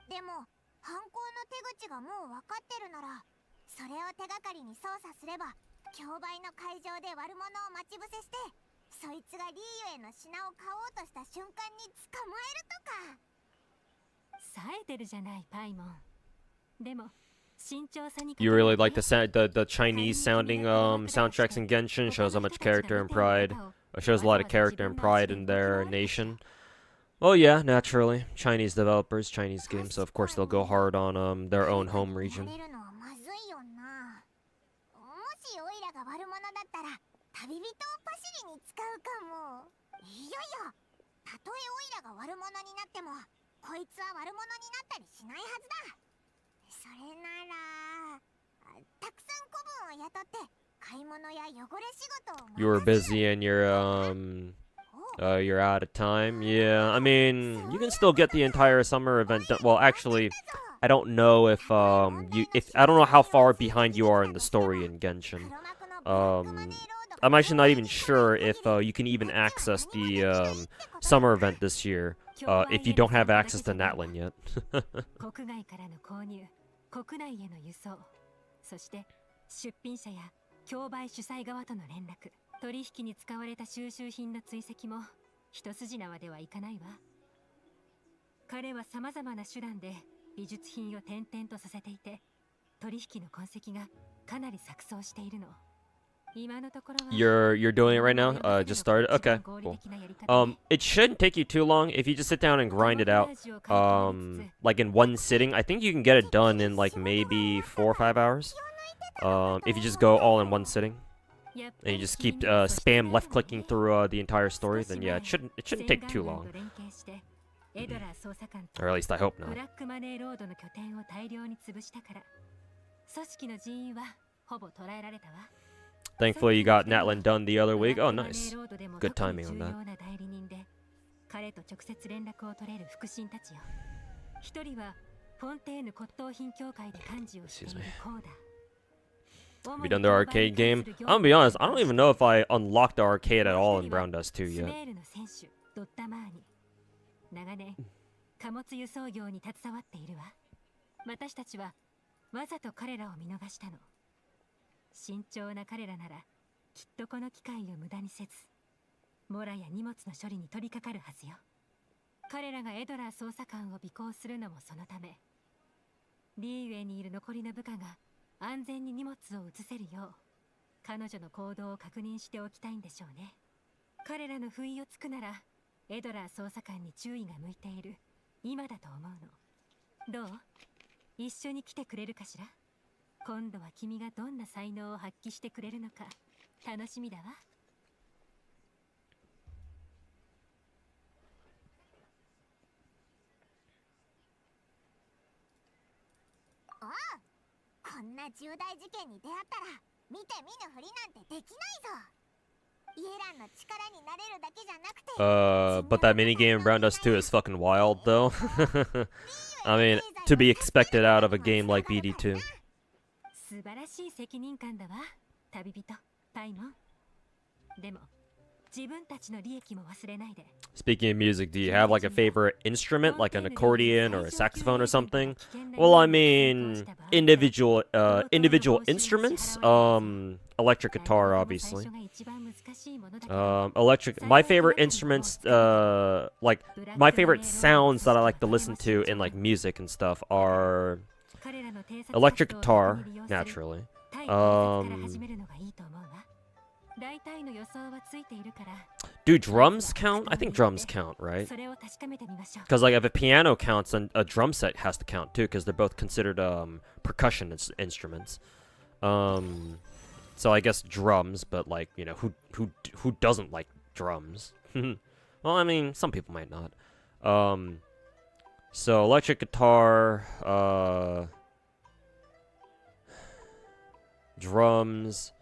でも犯行の手口がもう分かってるなら、それを手がかりに操作すれば競売の会場で悪者を待ち伏せして、そいつがリーユへの品を買おうとした瞬間に捕まえるとか。冴えてるじゃないパイモン。でも慎重さに You really like the Chinese sounding soundtracks in Genshin. Shows how much character and pride. Shows a lot of character and pride in their nation. Oh yeah, naturally. Chinese developers, Chinese games, so of course they'll go hard on their own home region. 悪者だったら旅人をパシリに使うかも。いやいや、たとえオイラが悪者になってもこいつは悪者になったりしないはずだ。それならたくさん子分を雇って買い物や汚れ仕事を。 You were busy and you're out of time. Yeah, I mean, you can still get the entire summer event done. Well, actually, I don't know if I don't know how far behind you are in the story in Genshin. I'm actually not even sure if you can even access the summer event this year if you don't have access to Natlin yet. 国外からの購入、国内への輸送、そして出品者や競売主催側との連絡、取引に使われた収集品の追跡も一筋縄ではいかないわ。彼は様々な手段で美術品を転々とさせていて、取引の痕跡がかなり錯綜しているの。You're doing it right now? Just started? Okay, cool. It shouldn't take you too long if you just sit down and grind it out. Like in one sitting. I think you can get it done in like maybe 4 or 5 hours. If you just go all in one sitting. And you just keep spam left clicking through the entire story, then yeah, it shouldn't take too long. Or at least I hope not. Thankfully, you got Natlin done the other week. Oh, nice. Good timing on that. 彼と直接連絡を取れる腹心たちよ。一人はフォンテーヌ骨董品協会で幹事をしているコーダ。Have you done the arcade game? I'm gonna be honest, I don't even know if I unlocked the arcade at all in Brown Dust 2 yet. 長年、貨物輸送業に携わっているわ。私たちはわざと彼らを見逃したの。慎重な彼らならきっとこの機会を無駄にせず、モラや荷物の処理に取り掛かるはずよ。彼らがエドラー捜査官を尾行するのもそのため。リーウェイにいる残りの部下が安全に荷物を移せるよう、彼女の行動を確認しておきたいんでしょうね。彼らの不意をつくなら、エドラー捜査官に注意が向いている今だと思うの。どう？一緒に来てくれるかしら？今度は君がどんな才能を発揮してくれるのか楽しみだわ。おう、こんな重大事件に出会ったら見て見ぬふりなんてできないぞ。イエランの力になれるだけじゃなくて、 But that minigame around us too is fucking wild, though. I mean, to be expected out of a game like BD2. 素晴らしい責任感だわ、旅人パイモン。でも自分たちの利益も忘れないで。 Speaking of music, do you have like a favorite instrument, like an accordion or a saxophone or something? Well, I mean, individual instruments. Electric guitar, obviously. My favorite instruments, like my favorite sounds that I like to listen to in like music and stuff are electric guitar, naturally. Do drums count? I think drums count, right? Because like if a piano counts, then a drum set has to count too, because they're both considered percussion instruments. So I guess drums, but like, you know, who doesn't like drums? Well, I mean, some people might not. So electric guitar, drums,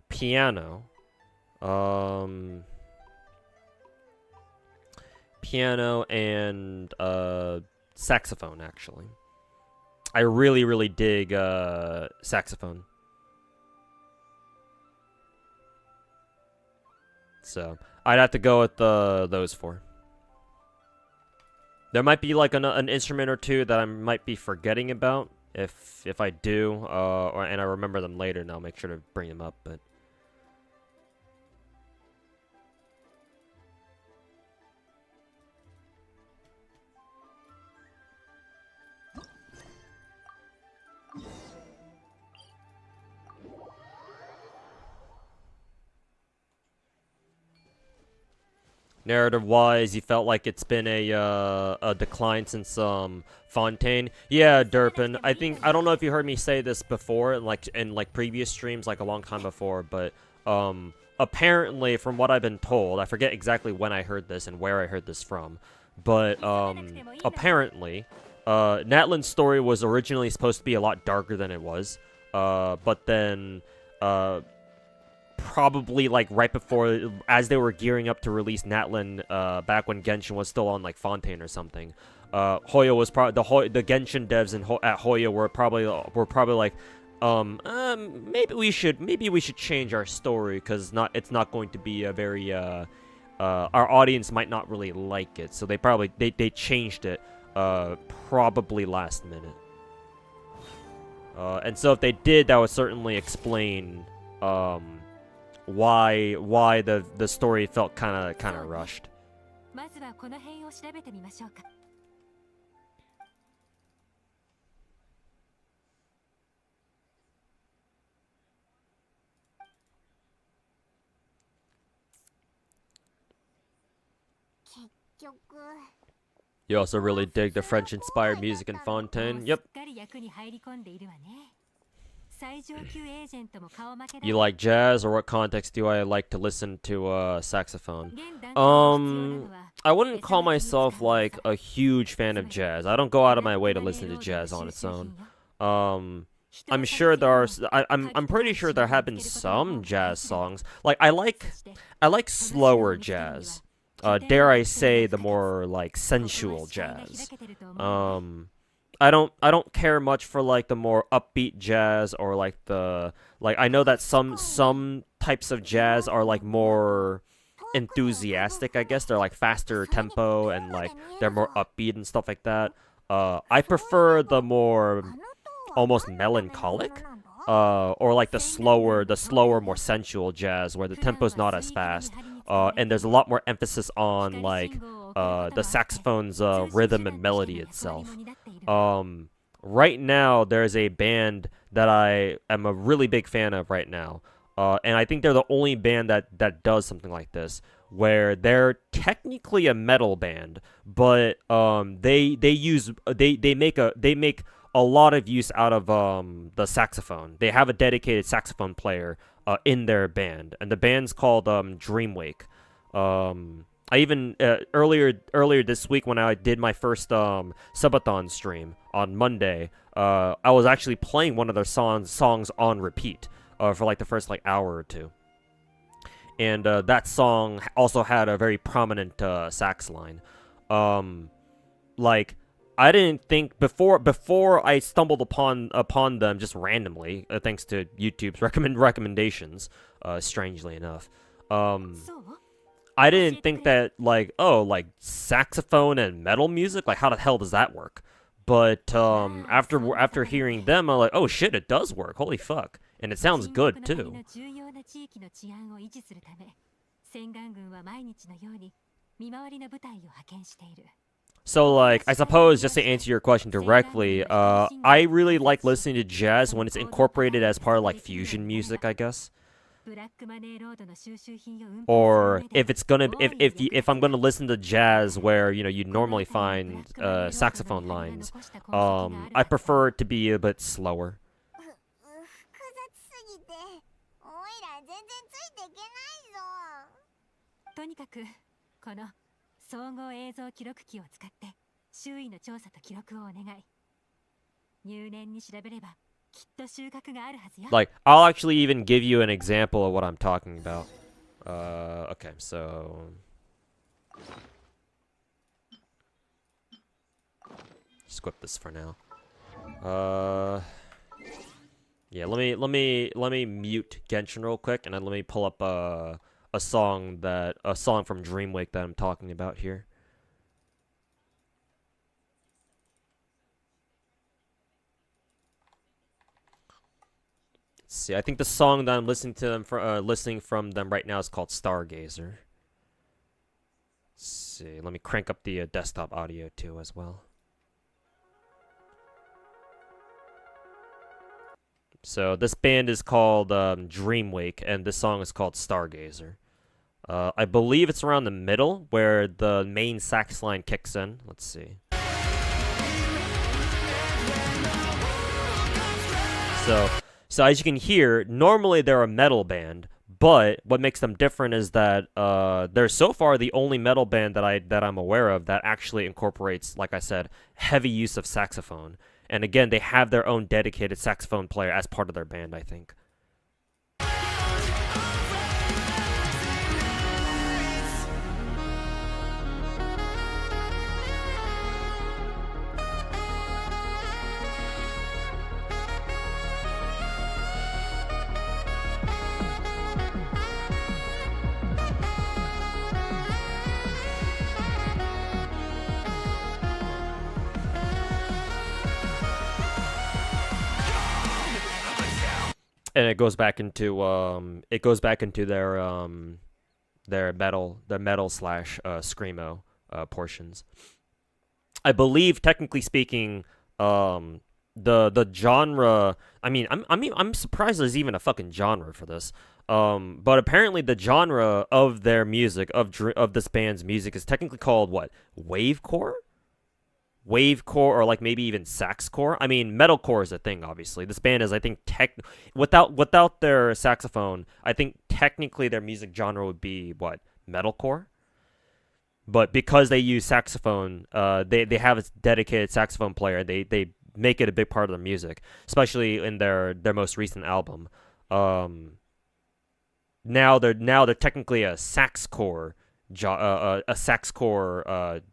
piano, piano and saxophone, actually. I really dig saxophone. So I'd have to go with those four. There might be like an instrument or two that I might be forgetting about. If I do, and I remember them later, and I'll make sure to bring them up. But narrative-wise, you felt like it's been a decline since Fontaine. Yeah, Durpin. I don't know if you heard me say this before, in previous streams, like a long time before, but apparently, from what I've been told, I forget exactly when I heard this and where I heard this from, but apparently, Natlan's story was originally supposed to be a lot darker than it was, but then probably like right before, as they were gearing up to release Natlan, back when Genshin was still on like Fontaine or something, Hoyo was probably the Genshin devs at Hoyo were probably like, maybe we should change our story, because it's not going to be a very our audience might not really like it, so they changed it probably last minute, and so if they did, that would certainly explain why the story felt kind of rushed. You also really dig the French-inspired music in Fontaine. Yep. You like jazz, or what context do I like to listen to saxophone? I wouldn't call myself like a huge fan of jazz. I don't go out of my way to listen to jazz on its own. I'm sure there are. I'm pretty sure there have been some jazz songs. Like I like slower jazz. Dare I say, the more like sensual jazz. I don't care much for like the more upbeat jazz, or like I know that some types of jazz are like more enthusiastic, I guess. They're like faster tempo, and like they're more upbeat and stuff like that. I prefer the more almost melancholic, or like the slower, more sensual jazz, where the tempo's not as fast, and there's a lot more emphasis on like the saxophone's rhythm and melody itself. Right now, there's a band that I am a really big fan of right now, and I think they're the only band that does something like this, where they're technically a metal band, but they make a lot of use out of the saxophone. They have a dedicated saxophone player in their band, and the band's called Dreamwake. I even earlier this week when I did my first subathon stream on Monday, I was actually playing one of their songs on repeat for like the first like hour or two. And that song also had a very prominent sax line. Like I didn't think before I stumbled upon them just randomly, thanks to YouTube's recommendations. Strangely enough, I didn't think that like saxophone and metal music, like how the hell does that work? But after hearing them, I'm like, oh shit, it does work. Holy fuck, and it sounds good too. So, like, I suppose, just to answer your question directly, I really like listening to jazz when it's incorporated as part of, like, fusion music, I guess. Or if I'm gonna listen to jazz where, you know, you normally find saxophone lines, I prefer it to be a bit slower. 複雑すぎておいら全然ついていけないぞ。とにかくこの総合映像記録機を使って周囲の調査と記録をお願い。入念に調べればきっと収穫があるはずよ。Like, I'll actually even give you an example of what I'm talking about. Okay, so skip this for now. Yeah, let me mute Genshin real quick, and then let me pull up a song from Dreamwake that I'm talking about here. Let's see, I think the song that I'm listening from them right now is called Stargazer. Let's see, let me crank up the desktop audio too as well. So this band is called Dreamwake, and this song is called Stargazer. I believe it's around the middle where the main sax line kicks in. Let's see. So as you can hear, normally they're a metal band, but what makes them different is that they're so far the only metal band that I'm aware of that actually incorporates, like I said, heavy use of saxophone. And again, they have their own dedicated saxophone player as part of their band, I think. And it goes back into their metal slash screamo portions. I believe, technically speaking, the genre. I'm surprised there's even a fucking genre for this. But apparently the genre of their music, of this band's music, is technically called what? Wavecore? Wavecore, or like maybe even saxcore. I mean, metalcore is a thing, obviously. This band is, I think, without their saxophone, I think technically their music genre would be what? Metalcore? But because they use saxophone, they have a dedicated saxophone player. They make it a big part of their music, especially in their most recent album. Now they're technically a saxcore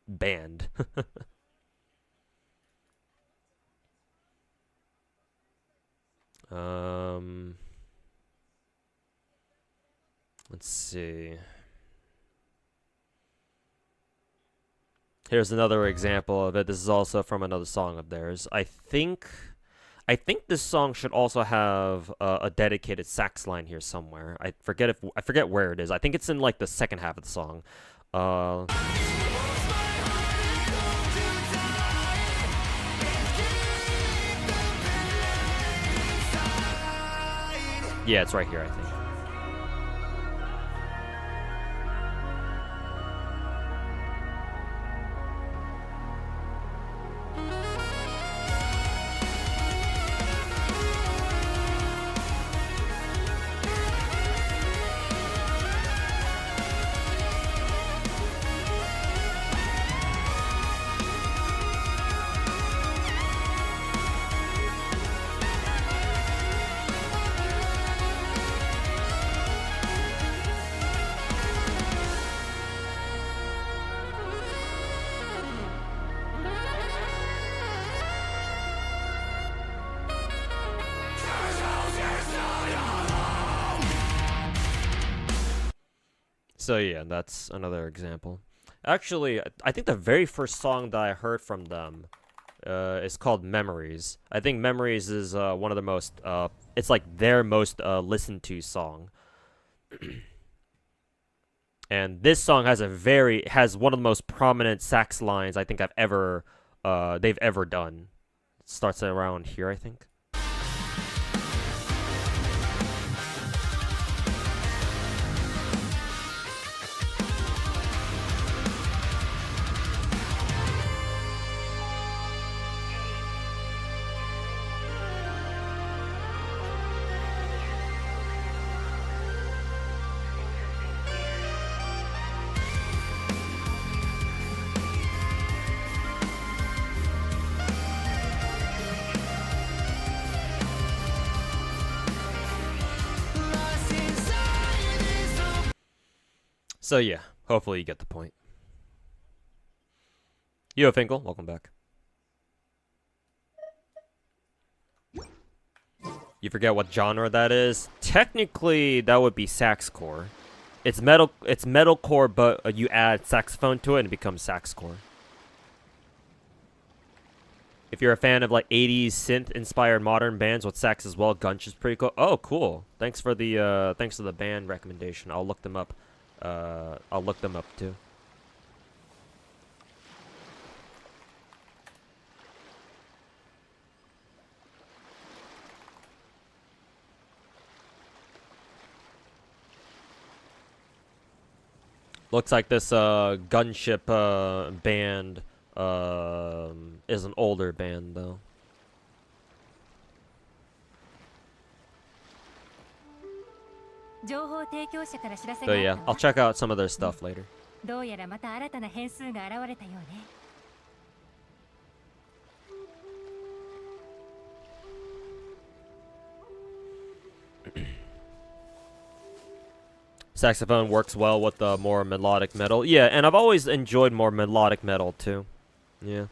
band. Let's see. Here's another example of it. This is also from another song of theirs. I think this song should also have a dedicated sax line here somewhere. I forget where it is. I think it's in like the second half of the song. Yeah, it's right here, I think. So yeah, that's another example. Actually, I think the very first song that I heard from them is called Memories. I think Memories is one of the most it's like their most listened to song. And this song has one of the most prominent sax lines I think they've ever done. It starts around here, I think. So yeah, hopefully you get the point. Yo, Finkel, welcome back. You forget what genre that is? Technically, that would be saxcore. It's metalcore, but you add saxophone to it and it becomes saxcore. If you're a fan of like 80s synth-inspired modern bands with sax as well, Gunch is pretty cool. Oh, cool. Thanks for the band recommendation. I'll look them up. I'll look them up too. Looks like this gunship band is an older band though. So yeah, I'll check out some of their stuff later. どうやらまた新たな変数が現れたようね。Saxophone works well with the more melodic metal. Yeah, and I've always enjoyed more melodic metal too. Yeah.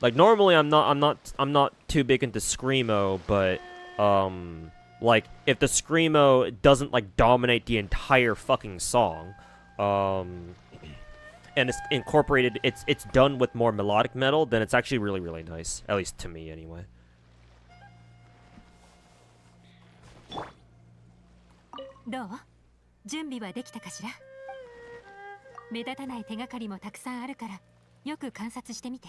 Like normally I'm not too big into screamo, but like if the screamo doesn't like dominate the entire fucking song, and it's incorporated, it's done with more melodic metal, then it's actually really, really nice. At least to me anyway. どう？準備はできたかしら？目立たない手がかりもたくさんあるから、よく観察してみて。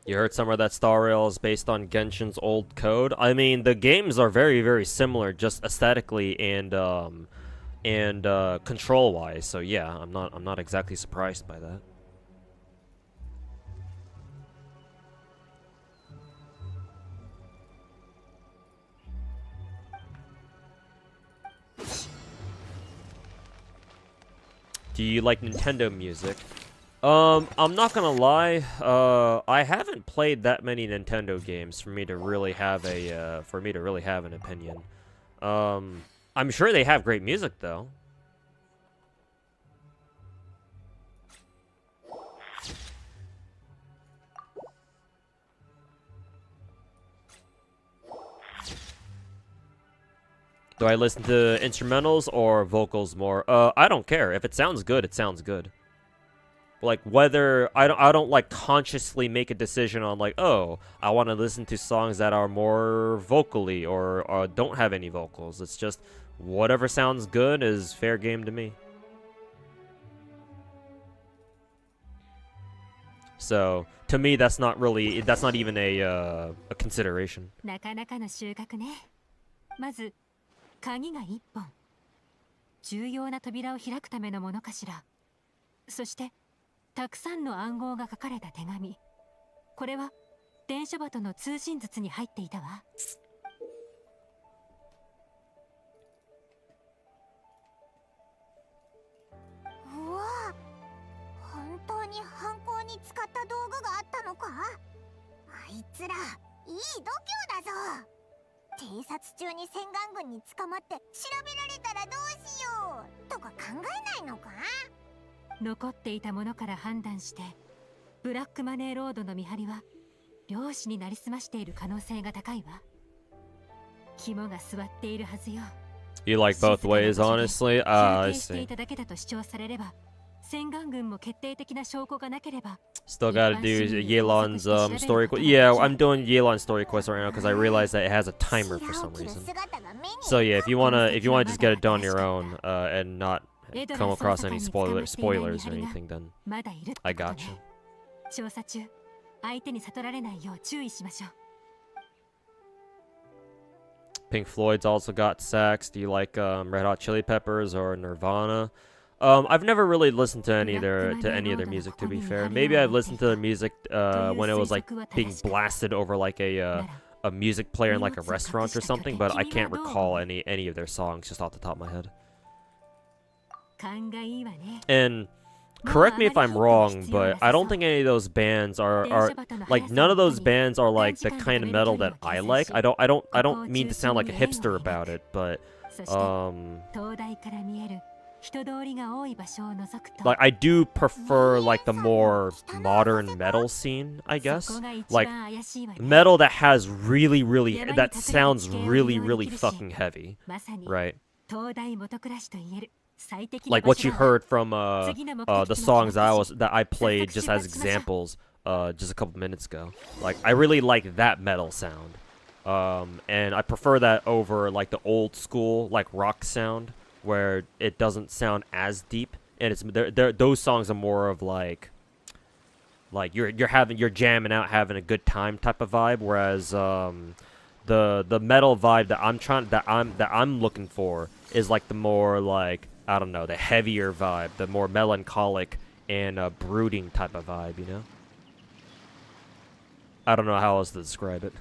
You heard somewhere that Star Rail is based on Genshin's old code? I mean, the games are very, very similar, just aesthetically and control-wise. So yeah, I'm not exactly surprised by that. Do you like Nintendo music? I'm not gonna lie. I haven't played that many Nintendo games for me to really have an opinion. I'm sure they have great music though. Do I listen to instrumentals or vocals more? I don't care. If it sounds good, it sounds good. Like whether I don't like consciously make a decision on like, oh, I want to listen to songs that are more vocally or don't have any vocals. It's just whatever sounds good is fair game to me. So to me, that's not even a consideration. なかなかの収穫ね。まず鍵が1本。重要な扉を開くためのものかしら。そしてたくさんの暗号が書かれた手紙。これは伝書鳩の通信筒に入っていたわ。うわあ、本当に犯行に使った道具があったのか？あいつらいい度胸だぞ。偵察中に洗顔軍に捕まって調べられたらどうしようとか考えないのか？残っていたものから判断してブラックマネーロードの見張りは漁師になりすましている可能性が高いわ。肝が据わっているはずよ。You like both ways, honestly? I see. Still gotta do Yelan's story quest. Yeah, I'm doing Yelan's story quest right now because I realized that it has a timer for some reason. So yeah, if you wanna just get it done on your own and not come across any spoilers or anything, then I gotcha. Pink Floyd's also got sax. Do you like Red Hot Chili Peppers or Nirvana? I've never really listened to any of their music, to be fair. Maybe I've listened to their music when it was like being blasted over like a music player in like a restaurant or something, but I can't recall any of their songs just off the top of my head. And correct me if I'm wrong, but I don't think any of those bands are like, none of those bands are like the kind of metal that I like. I don't mean to sound like a hipster about it, but like I do prefer like the more modern metal scene, I guess. Like metal that has that sounds really fucking heavy, right? Like what you heard from the songs that I played just as examples just a couple minutes ago. Like I really like that metal sound, and I prefer that over like the old school like rock sound where it doesn't sound as deep, and it's those songs are more of like you're jamming out, having a good time type of vibe, whereas the metal vibe that I'm looking for is like the more like, I don't know, the heavier vibe, the more melancholic and brooding type of vibe, you know? I don't know how else to describe it.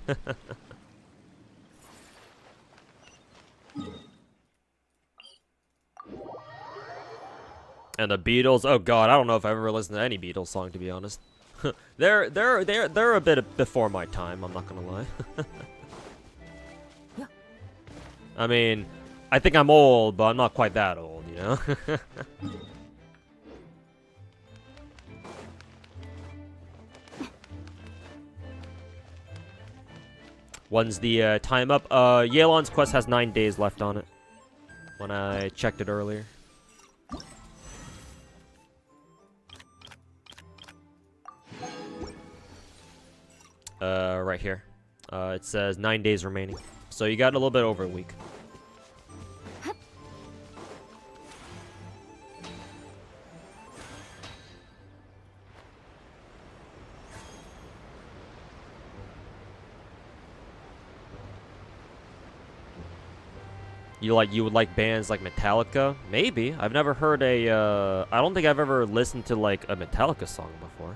And the Beatles, oh god, I don't know if I've ever listened to any Beatles song, to be honest. They're a bit before my time, I'm not gonna lie. I mean, I think I'm old, but I'm not quite that old, you know? When's the time up? Yelan's quest has 9 days left on it, when I checked it earlier. Right here. It says 9 days remaining. So you got a little bit over a week. You would like bands like Metallica? Maybe. I've never heard I don't think I've ever listened to like a Metallica song before.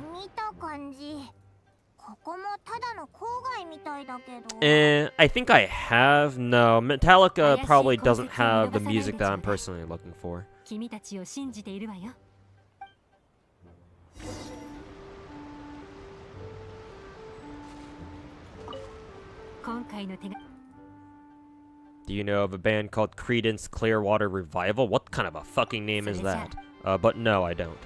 I think I have. No, Metallica probably doesn't have the music that I'm personally looking for. Do you know of a band called Creedence Clearwater Revival? What kind of a fucking name is that? But no, I don't.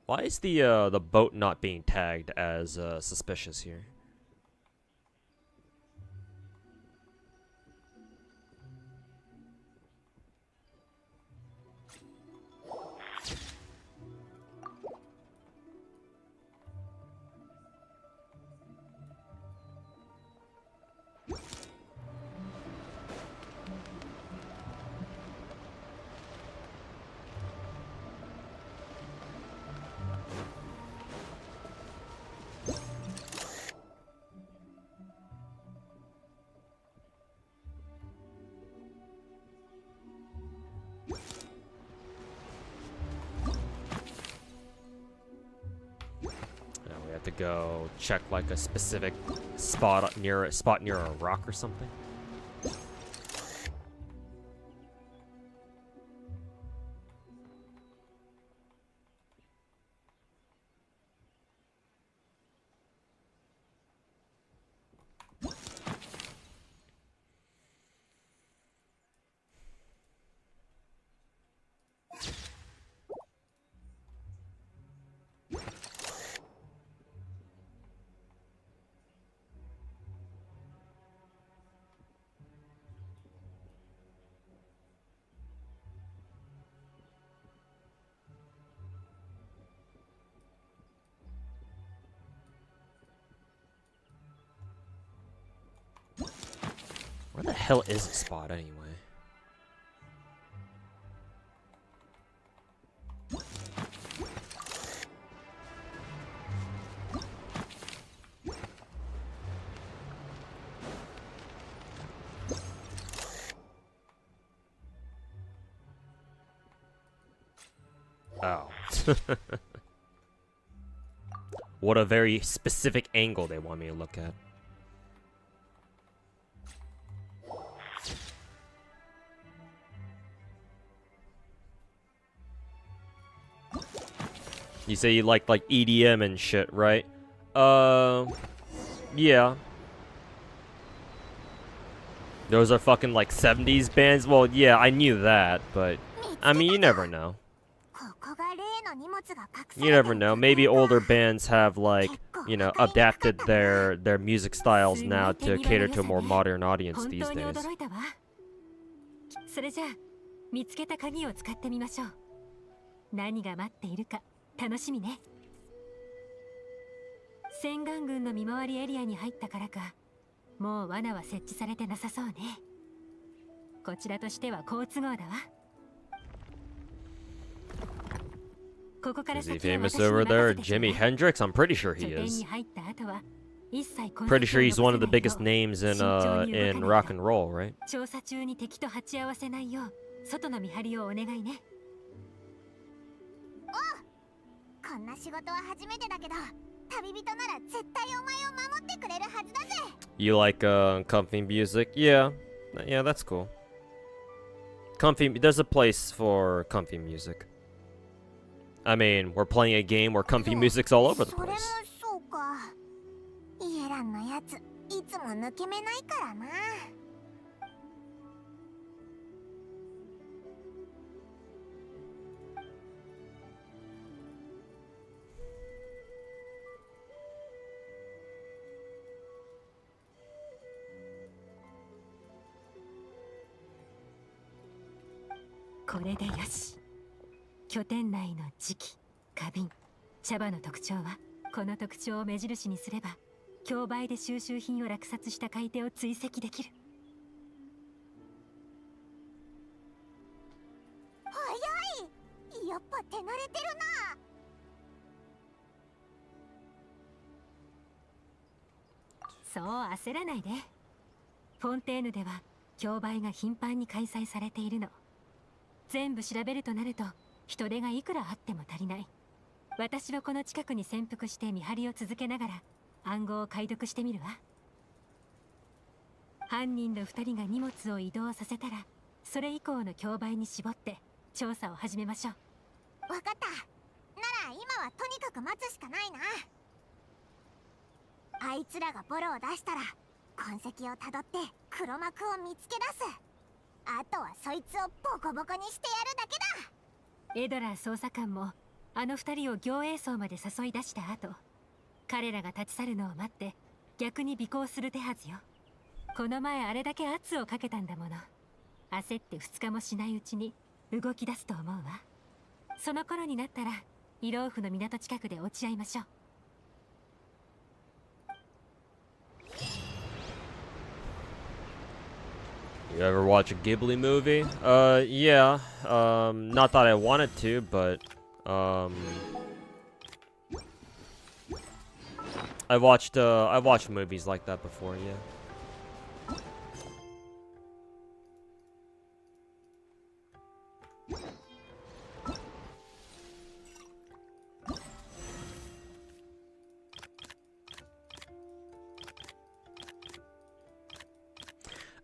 Why is the boat not being tagged as suspicious here? To go check like a specific spot near a rock or something. Where the hell is the spot anyway? Oh. What a very specific angle they want me to look at. You say you like EDM and shit, right? Yeah. Those are fucking like 70s bands? Well, yeah, I knew that, but I mean, you never know. You never know. Maybe older bands have like, you know, adapted their music styles now to cater to a more modern audience these days. それじゃあ見つけた鍵を使ってみましょう。何が待っているか楽しみね。洗顔群の見回りエリアに入ったからか、もう罠は設置されてなさそうね。こちらとしては好都合だわ。Is he famous over there? Jimi Hendrix? I'm pretty sure he is. Pretty sure he's one of the biggest names in rock and roll, right? 調査中に敵と鉢合わせないよう外の見張りをお願いね。こんな仕事は初めてだけど、旅人なら絶対お前を守ってくれるはずだぜ。You like comfy music? Yeah. Yeah, that's cool. Comfy, there's a place for comfy music. I mean, we're playing a game where comfy music's all over the place. そうか。イエランのやつ、いつも抜け目ないからな。これでよし。拠点内の磁気、花瓶、茶葉の特徴はこの特徴を目印にすれば競売で収集品を落札した買い手を追跡できる。早い。やっぱ手慣れてるな。そう焦らないで。フォンテーヌでは競売が頻繁に開催されているの。全部調べるとなると人手がいくらあっても足りない。私はこの近くに潜伏して見張りを続けながら暗号を解読してみるわ。犯人の2人が荷物を移動させたらそれ以降の競売に絞って調査を始めましょう。わかった。なら今はとにかく待つしかないな。あいつらがボロを出したら痕跡をたどって黒幕を見つけ出す。あとはそいつをボコボコにしてやるだけだ。エドラー捜査官もあの2人を行営層まで誘い出した後、彼らが立ち去るのを待って逆に尾行する手はずよ。この前あれだけ圧をかけたんだもの。焦って2日もしないうちに動き出すと思うわ。その頃になったらイローフの港近くで落ち合いましょう。You ever watch a Ghibli movie? Yeah. Not that I wanted to, but I've watched movies like that before, yeah.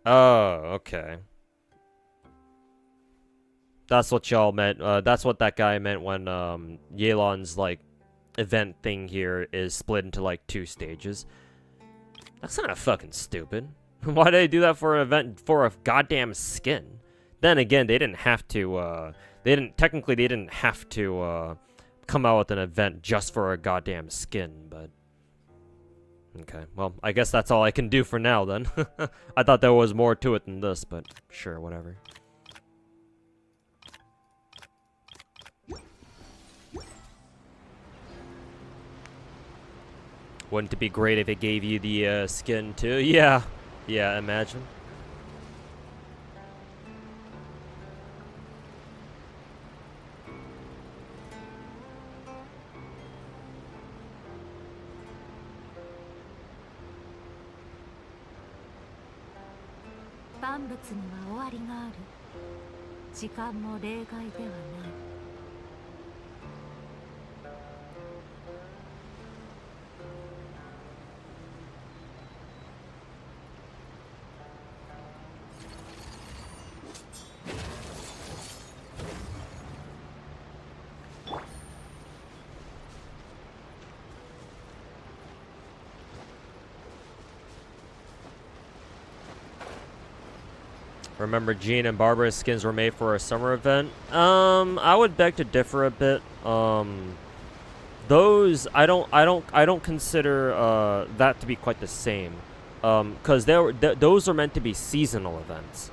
Oh, okay. That's what y'all meant. That's what that guy meant when Yelan's like event thing here is split into like 2 stages. That's kind of fucking stupid. Why did they do that for an event for a goddamn skin? Then again, they didn't have to. They didn't have to come out with an event just for a goddamn skin, but. Okay, well, I guess that's all I can do for now then. I thought there was more to it than this, but sure, whatever. Wouldn't it be great if it gave you the skin too? Yeah, imagine. 万物には終わりがある。時間も例外ではない。Remember, Jean and Barbara's skins were made for a summer event. I would beg to differ a bit. Those I don't consider that to be quite the same. Because those are meant to be seasonal events.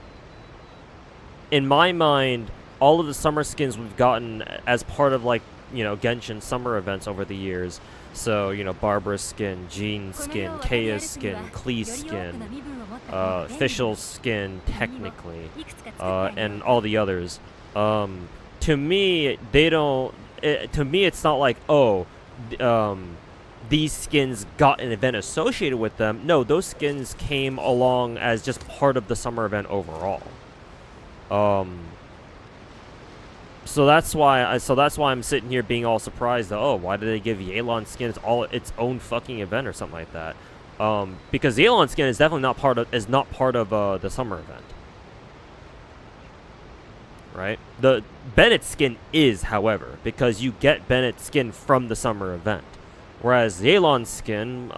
In my mind, all of the summer skins we've gotten as part of, like, you know, Genshin summer events over the years. So, you know, Barbara's skin, Jean's skin, Keia's skin, Klee's skin, Fischl's skin, technically, and all the others. To me, they don't. To me, it's not like, oh, these skins got an event associated with them. No, those skins came along as just part of the summer event overall. So that's why I'm sitting here being all surprised that, oh, why did they give Yelan's skin its own fucking event or something like that? Because Yelan's skin is definitely not part of the summer event. Right? The Bennett's skin is, however, because you get Bennett's skin from the summer event. Whereas Yelan's skin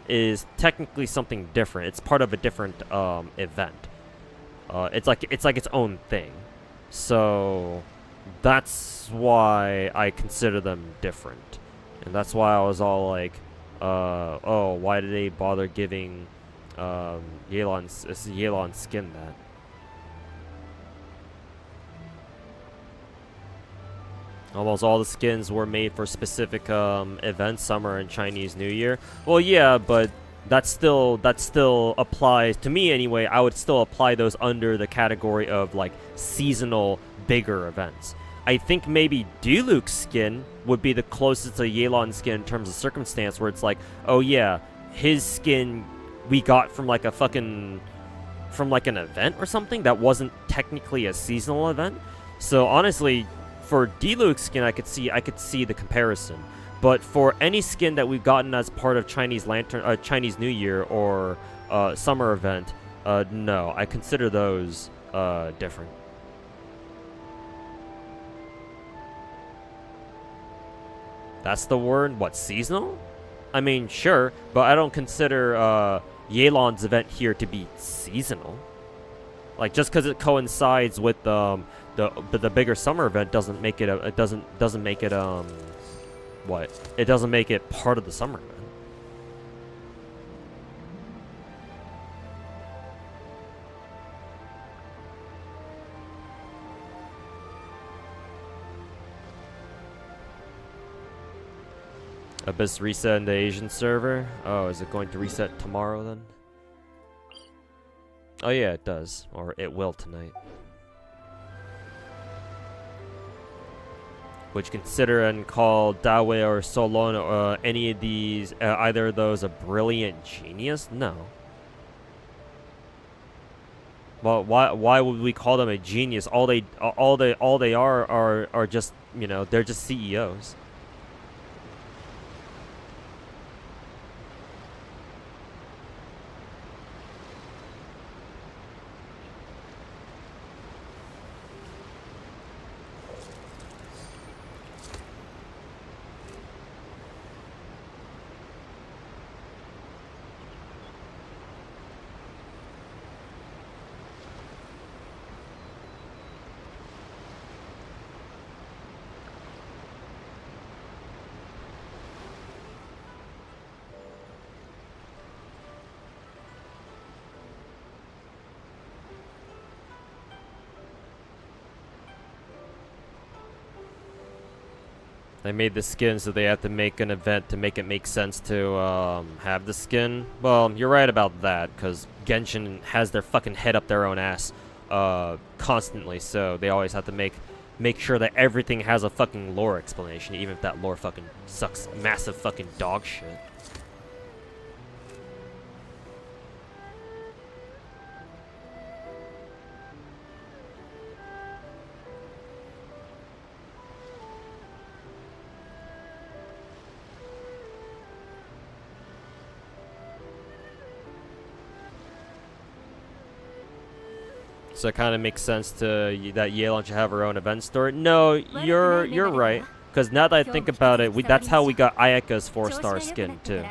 is technically something different. It's part of a different event. It's like its own thing. So that's why I consider them different. And that's why I was all like, oh, why did they bother giving Yelan's skin that? Almost all the skins were made for specific events, summer and Chinese New Year. Well, yeah, but that still applies to me anyway. I would still apply those under the category of, like, seasonal bigger events. I think maybe Diluc's skin would be the closest to Yelan's skin in terms of circumstance, where it's like, oh yeah, his skin we got from like an event or something that wasn't technically a seasonal event. So honestly, for Diluc's skin, I could see the comparison. But for any skin that we've gotten as part of Chinese New Year or summer event, no, I consider those different. That's the word? What, seasonal? I mean, sure, but I don't consider Yelan's event here to be seasonal. Like, just because it coincides with the bigger summer event doesn't make it it doesn't make it what? It doesn't make it part of the summer event. Abyss reset in the Asian server? Oh, is it going to reset tomorrow then? Oh yeah, it does. Or it will tonight. Would you consider and call Dawe or Solon or any of these, either of those, a brilliant genius? No. Well, why would we call them a genius? All they are just, you know, they're just CEOs. They made the skin, so they have to make an event to make it make sense to have the skin. Well, you're right about that, because Genshin has their fucking head up their own ass constantly, so they always have to make sure that everything has a fucking lore explanation, even if that lore fucking sucks massive fucking dog shit. So it kind of makes sense that Yelan should have her own event store. No, you're right. Because now that I think about it, that's how we got Ayaka's 4-star skin too.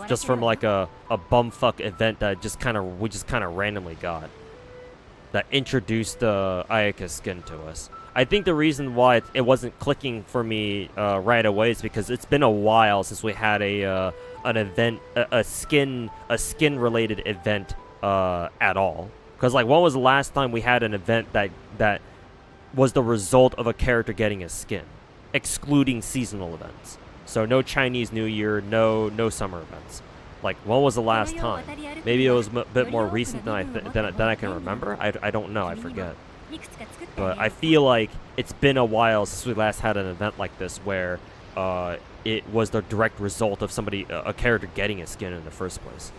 Just from like a bumfuck event that we just kind of randomly got. That introduced Ayaka's skin to us. I think the reason why it wasn't clicking for me right away is because it's been a while since we had an event, a skin related event at all. Because like, when was the last time we had an event that was the result of a character getting a skin, excluding seasonal events? So no Chinese New Year, no summer events. Like, when was the last time? Maybe it was a bit more recent than I can remember. I don't know. I forget. But I feel like it's been a while since we last had an event like this where it was the direct result of a character getting a skin in the first place.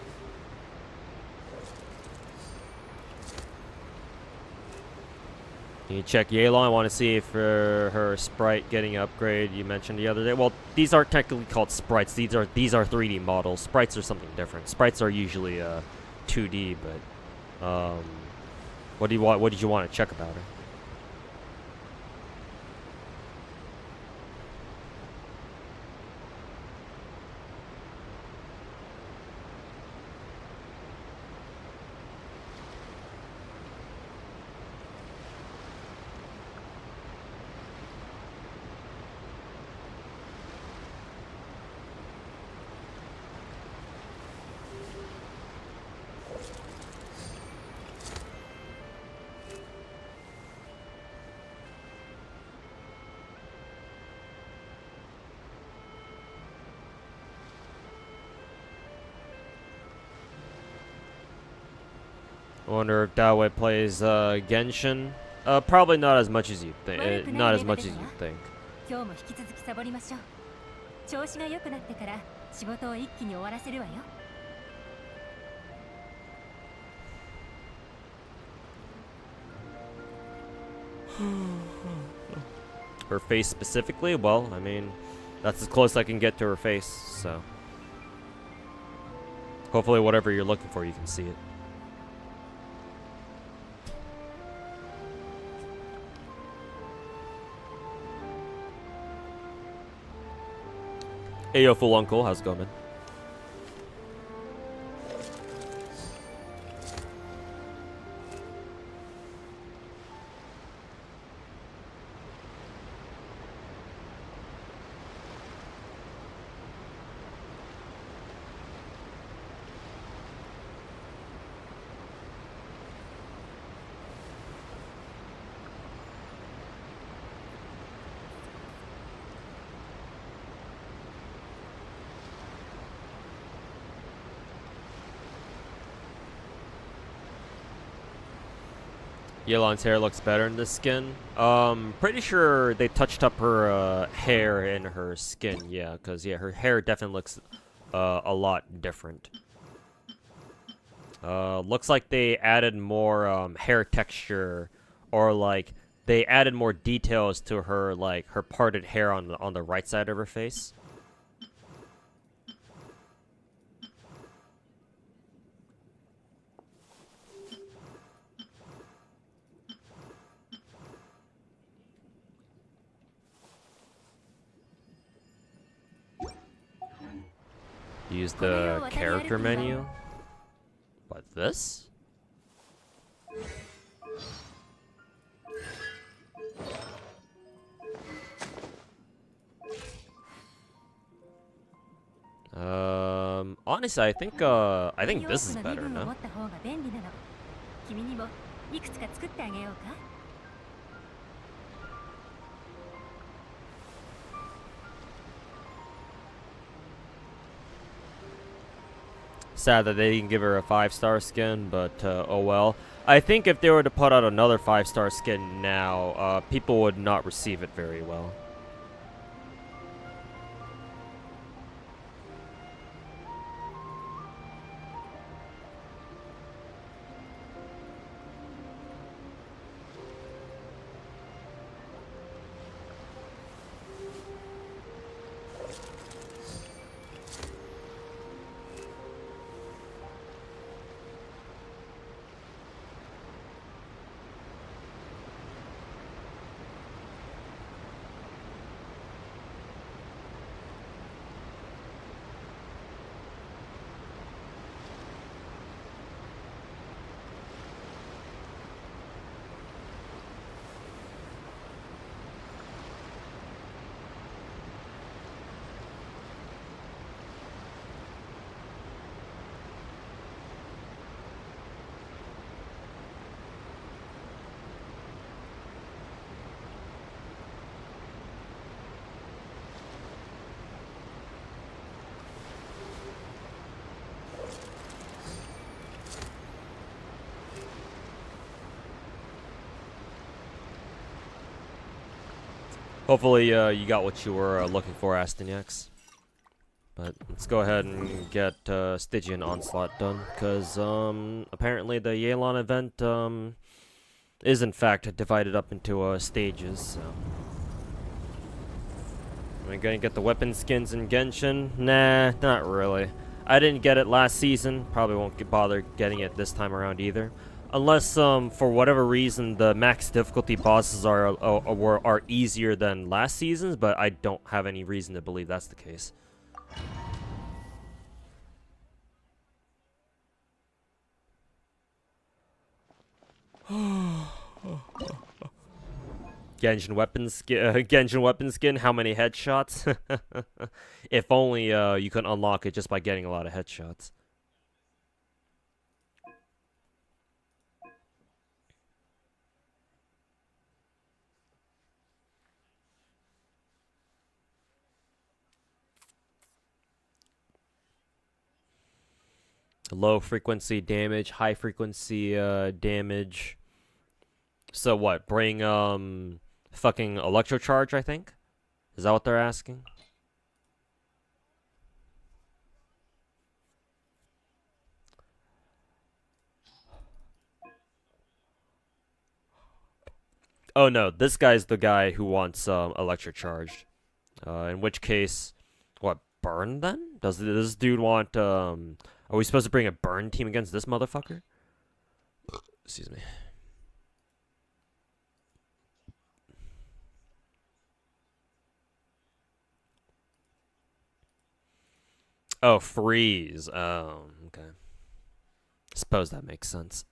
Can you check Yelan? I want to see if her sprite getting an upgrade you mentioned the other day. Well, these aren't technically called sprites. These are 3D models. Sprites are something different. Sprites are usually 2D, but what did you want to check about her? I wonder if Dawei plays Genshin. Probably not as much as you think. Not as much as you think. 今日も引き続きサボりましょう。調子が良くなってから仕事を一気に終わらせるわよ。Her face specifically? Well, I mean, that's as close I can get to her face, so. Hopefully whatever you're looking for, you can see it. Hey yo, Full Uncle, how's it going, man? Yelan's hair looks better in this skin. Pretty sure they touched up her hair in her skin. Yeah, because her hair definitely looks a lot different. Looks like they added more hair texture, or like they added more details to her, like her parted hair on the right side of her face. Use the character menu. What, this? Honestly, I think this is better, no? Sad that they didn't give her a 5-star skin, but oh well. I think if they were to put out another 5-star skin now, people would not receive it very well. Hopefully, you got what you were looking for, Astiniax. But let's go ahead and get Stygian Onslaught done, because apparently the Yelan event is in fact divided up into stages. So. Am I gonna get the weapon skins in Genshin? Nah, not really. I didn't get it last season. Probably won't bother getting it this time around either. Unless, for whatever reason, the max difficulty bosses are easier than last season's, but I don't have any reason to believe that's the case. Genshin weapon skin. How many headshots? If only you could unlock it just by getting a lot of headshots. Low frequency damage, high frequency damage. So what? Bring fucking electrocharge, I think? Is that what they're asking? Oh no, this guy's the guy who wants electrocharged. In which case, what, burn then? Does this dude want are we supposed to bring a burn team against this motherfucker? Excuse me. Oh, freeze. Oh, okay. Suppose that makes sense.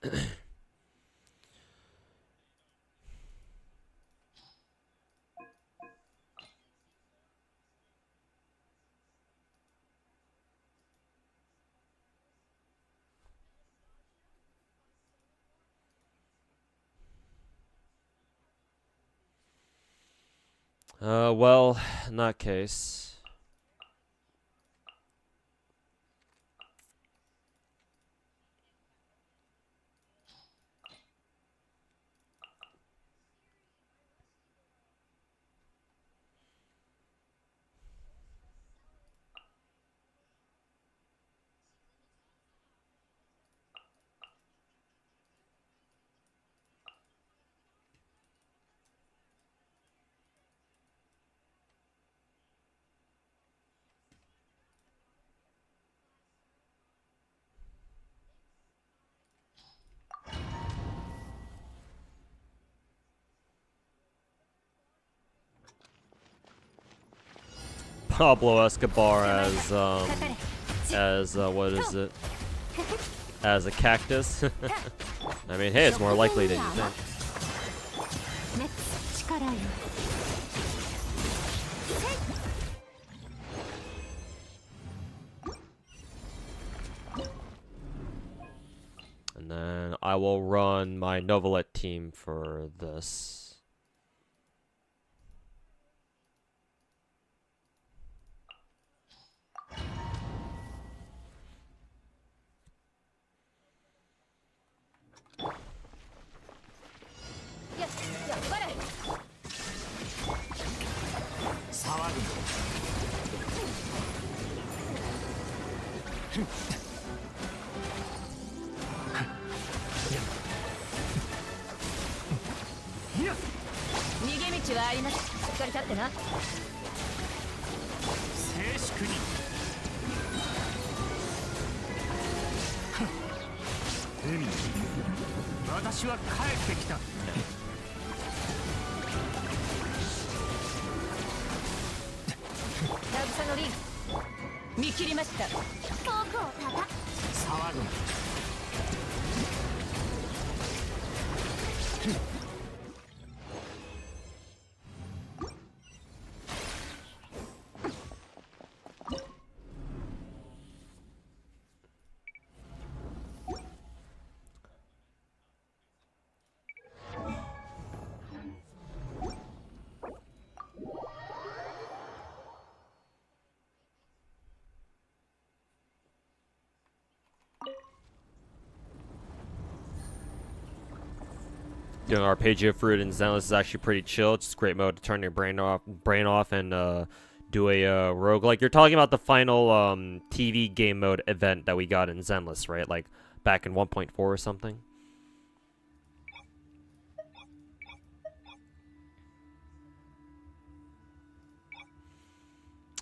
Well, in that case... Pablo Escobar as what is it? As a cactus. I mean, hey, it's more likely than you think. And then I will run my Novelet team for this. Doing arpeggio fruit and Zenless is actually pretty chill. It's just a great mode to turn your brain off and do a roguelike. You're talking about the final TV game mode event that we got in Zenless, right? Like back in 1.4 or something.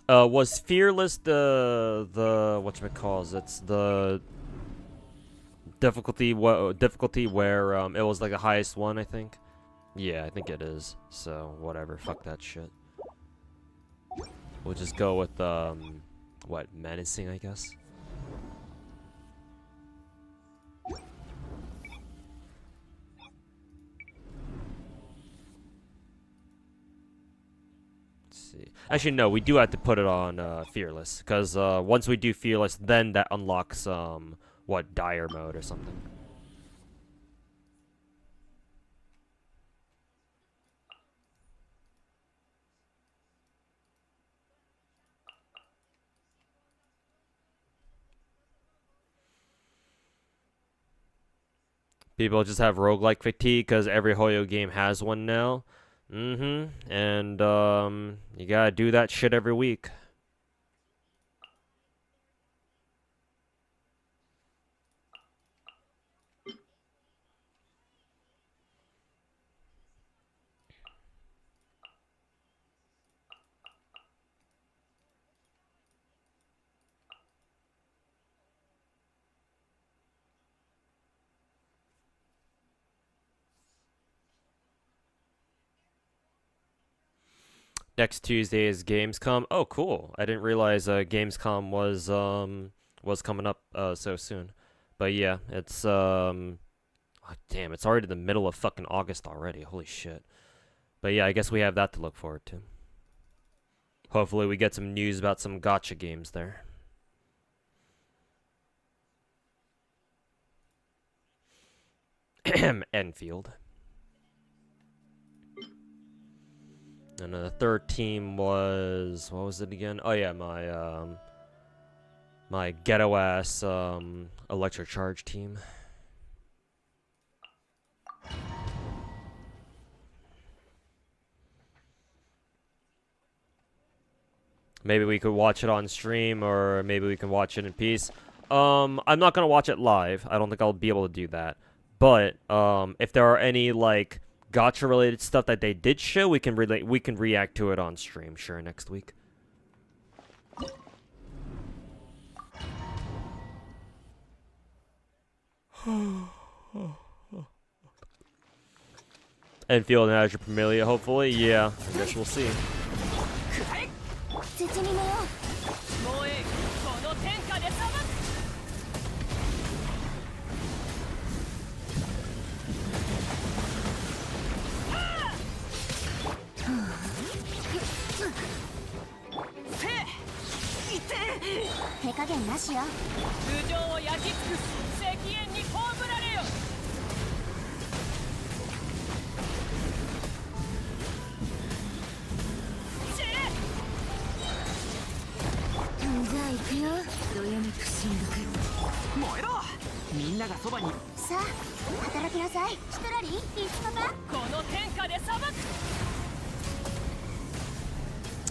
Was Fearless the whatchamacalls? It's the difficulty where it was like the highest one, I think. Yeah, I think it is. So whatever, fuck that shit. We'll just go with what, menacing, I guess. See. Actually, no, we do have to put it on Fearless, because once we do Fearless, then that unlocks what, Dire mode or something. People just have roguelike fatigue because every Hoyo game has one now. And you gotta do that shit every week. Next Tuesday is Gamescom. Oh, cool! I didn't realize Gamescom was coming up so soon. But yeah, it's oh, damn, it's already the middle of fucking August already. Holy shit! But yeah, I guess we have that to look forward to. Hopefully, we get some news about some gacha games there. Enfield. And then the third team was, what was it again? Oh yeah, my ghetto ass electric charge team. Maybe we could watch it on stream, or maybe we can watch it in peace. I'm not gonna watch it live. I don't think I'll be able to do that. But if there are any like gacha related stuff that they did show, we can react to it on stream, sure, next week. Enfield and Azure Familia, hopefully. Yeah, I guess we'll see.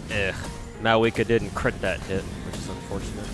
Ugh, Maoika didn't crit that hit, which is unfortunate.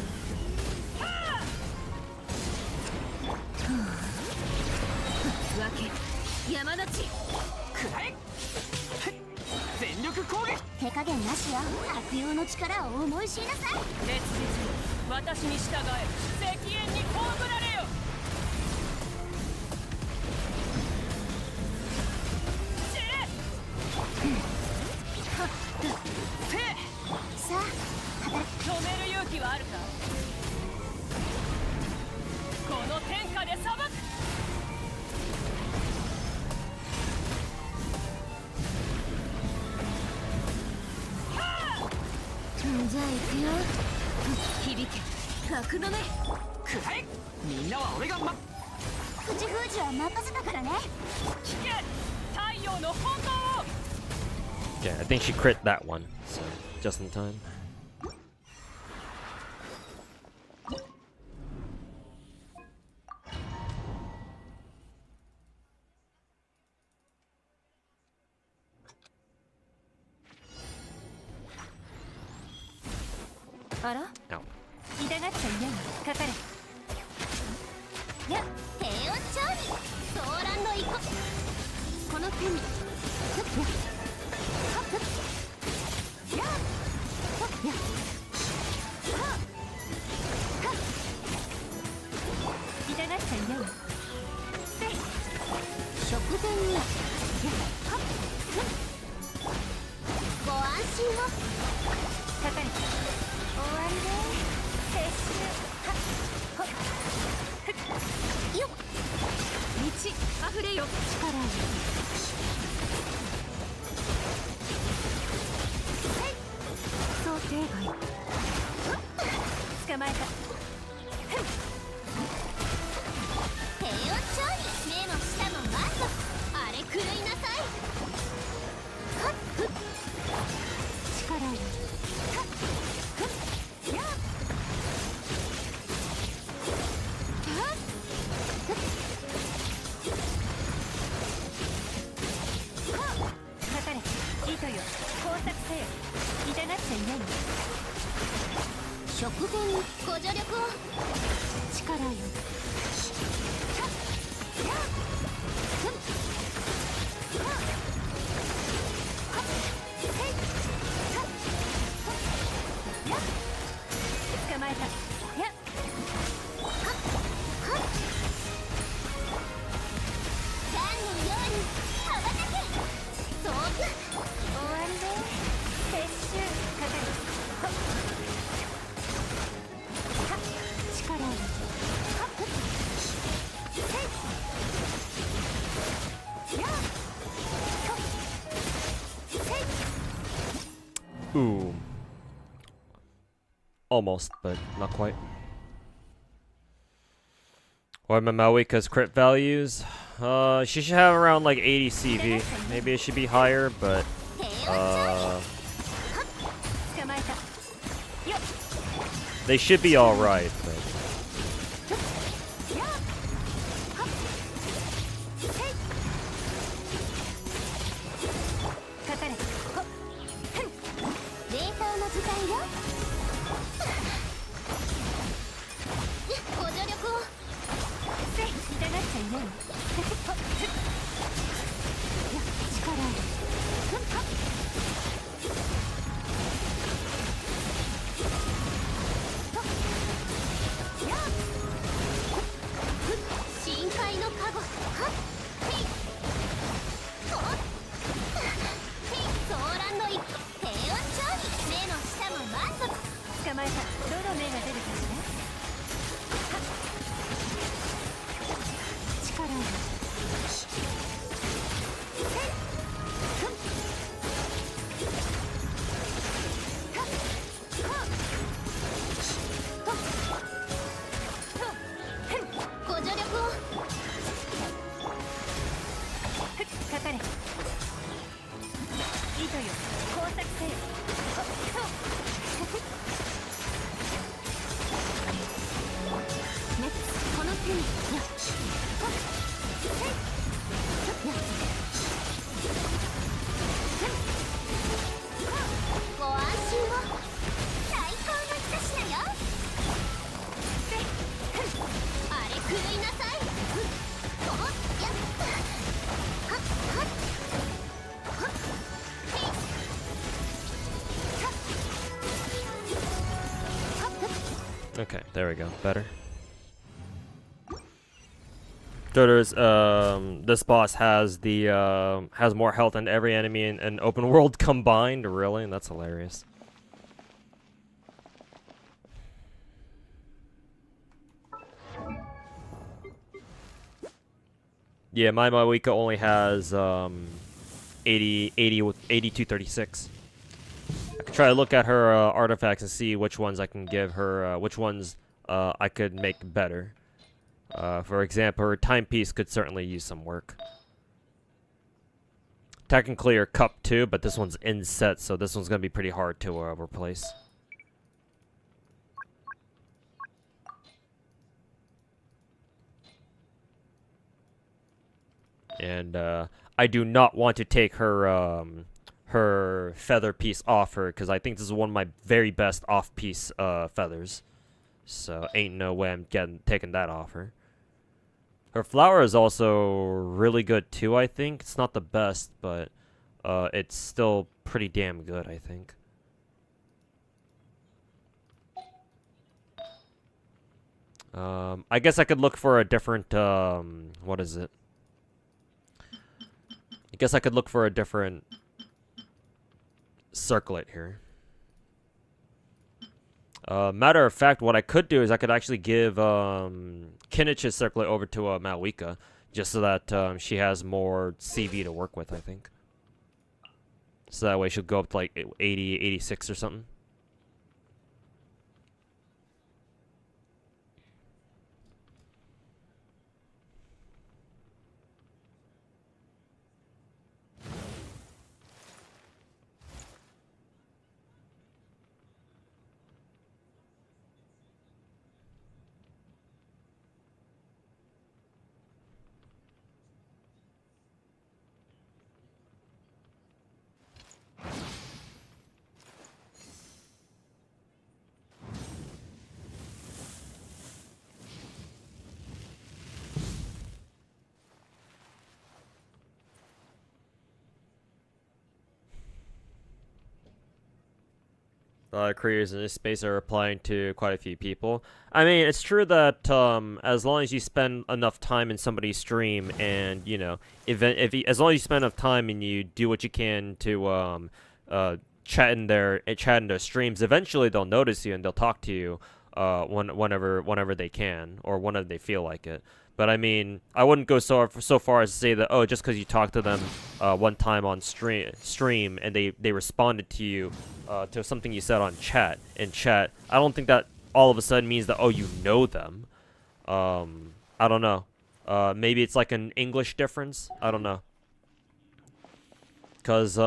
Yeah, I think she crit that one, so just in time. あら Ow. 痛がっちゃいないわかかれや低温調理ソーランド一個この手に痛がっちゃいないわ食前にご安心をかかれ終わりね撤収よっ道あふれよ力想定外捕まえた低温調理目の下の満足あれ狂いなさい力をかかれ糸よ工作せよ痛がっちゃいないわ食前にご助力を力よ捕まえたやランのように羽ばたけそう終わりね撤収かかれ力をOoh. Almost, but not quite. What are my Mawika's crit values? She should have around like 80 CV. Maybe it should be higher, but 捕まえたよっ they should be alright. But かかれほっ冷凍の時間よご助力をせい痛がっちゃいないわほっ力を深海のカゴはっへいほっへいソーランド一個低温調理目の下も満足捕まえたどの目が出るかしら力をご助力をかかれ糸よ工作せよほっねこの手によしほっせいよご安心を最高の一品よせいあれ狂いなさいほっやっはっはっはっへいはっはっ okay, there we go. Better. Jodo's, this boss has the, has more health than every enemy in open world combined. Really? That's hilarious. Yeah, my Mawika only has, 8236. I could try to look at her, artifacts and see which ones I can give her, which ones, I could make better. For example, her timepiece could certainly use some work. Technically, her cup too, but this one's inset, so this one's gonna be pretty hard to replace. And I do not want to take her her feather piece off her, because I think this is one of my very best off-piece feathers. So ain't no way I'm taking that off her. Her flower is also really good too, I think. It's not the best, but it's still pretty damn good, I think. I guess I could look for a different, what is it? I guess I could look for a different circlet here. Matter of fact, what I could do is I could actually give Kinnich's circlet over to Malwika, just so that she has more CV to work with, I think. So that way she'll go up to like 80, 86 or something. Careers in this space are applying to quite a few people. I mean, it's true that as long as you spend enough time in somebody's stream, and you know, as long as you spend enough time and you do what you can to chat in their streams, eventually they'll notice you and they'll talk to you whenever they can or whenever they feel like it. But I mean, I wouldn't go so far as to say that, oh, just because you talked to them one time on stream and they responded to you to something you said on chat, I don't think that all of a sudden means that, oh, you know them. I don't know. Maybe it's like an English difference. I don't know. Because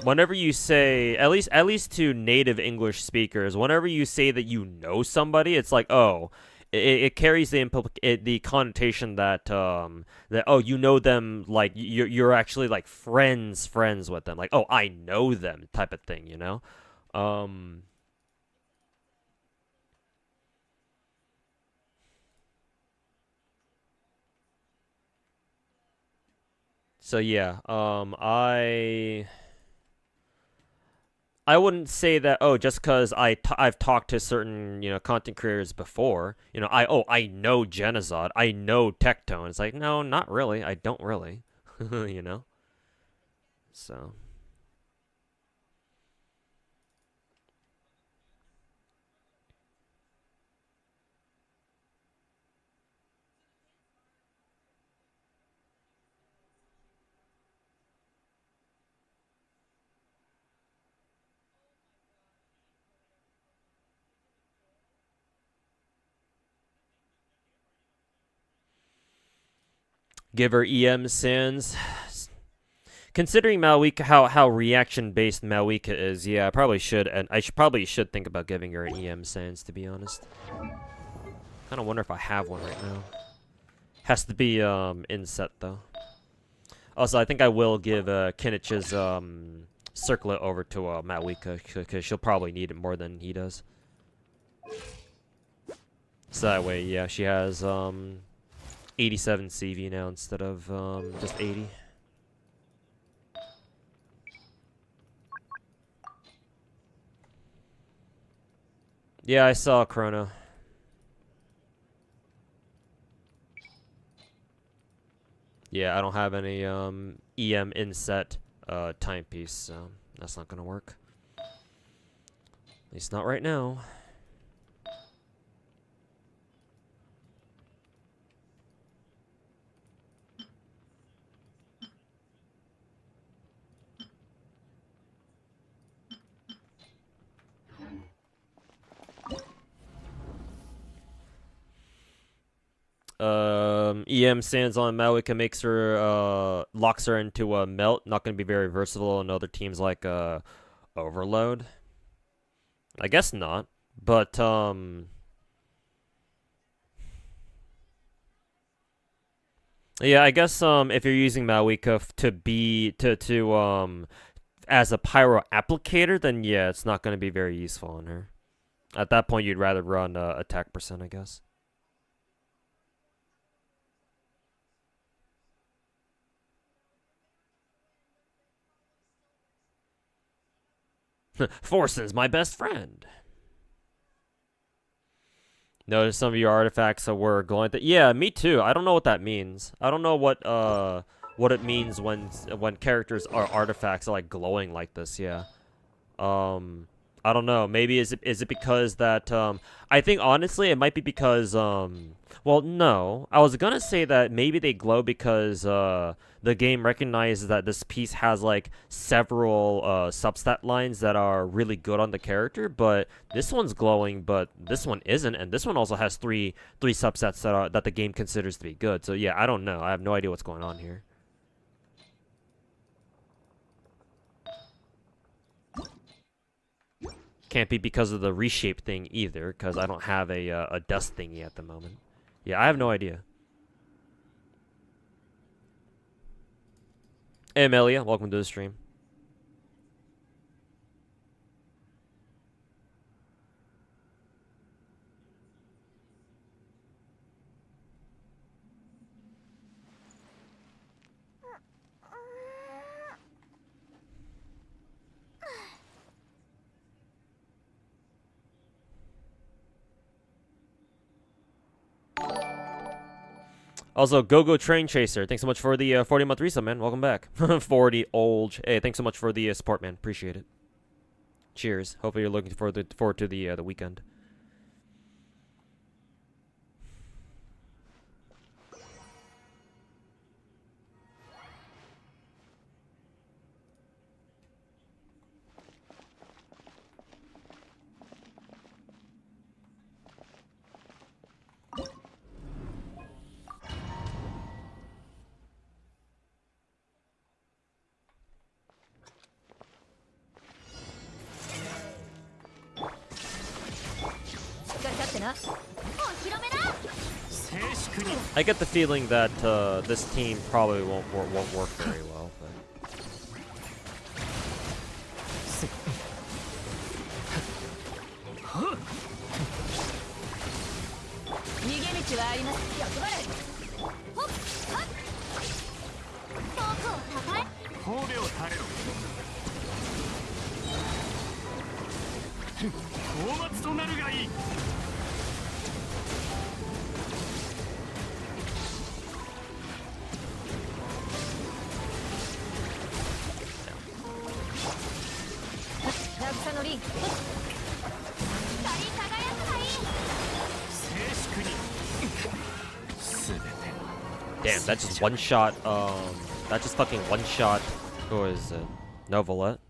whenever you say, at least to native English speakers, whenever you say that you know somebody, it's like, oh, it carries the connotation that that, oh, you know them, like you're actually like friends with them, like, oh, I know them type of thing, you know. So yeah, I wouldn't say that, oh, just because I've talked to certain, you know, content creators before, you know, I know Genazod, I know Tectone. It's like, no, not really. I don't really, you know. So. Give her EM sins. Considering Malwika, how reaction based Malwika is, yeah, I probably should, and probably should think about giving her an EM sans, to be honest. Kind of wonder if I have one right now. Has to be in set though. Also, I think I will give Kinnich's circlet over to Malwika, because she'll probably need it more than he does. So that way, yeah, she has 87 CV now instead of just 80. Yeah, I saw Chrono. Yeah, I don't have any EM inset timepiece, so that's not gonna work. At least not right now. EM stands on Malwika, makes her locks her into a melt. Not gonna be very versatile in other teams like Overload. I guess not, but yeah, I guess if you're using Malwika as a pyro applicator, then yeah, it's not going to be very useful on her. At that point, you'd rather run attack percent, I guess. Forsen's my best friend. Notice some of your artifacts were glowing. Yeah, me too. I don't know what that means. I don't know what it means when characters or artifacts are like glowing like this. Yeah. I don't know. Maybe is it because that I think honestly it might be because well, no. I was gonna say that maybe they glow because the game recognizes that this piece has like several substat lines that are really good on the character, but this one's glowing, but this one isn't, and this one also has three subsets that the game considers to be good. So yeah, I don't know. I have no idea what's going on here. Can't be because of the reshape thing either, because I don't have a dust thingy at the moment. Yeah, I have no idea. Hey, Amelia, welcome to the stream. Also, Go Train Chaser, thanks so much for the 40-month resub, man. Welcome back. 40 old. Hey, thanks so much for the support, man. Appreciate it. Cheers. Hopefully you're looking forward to the weekend. I get the feeling that this team probably won't work very well. Damn, that just one shot. That just fucking one shot. Who is it? Novelette.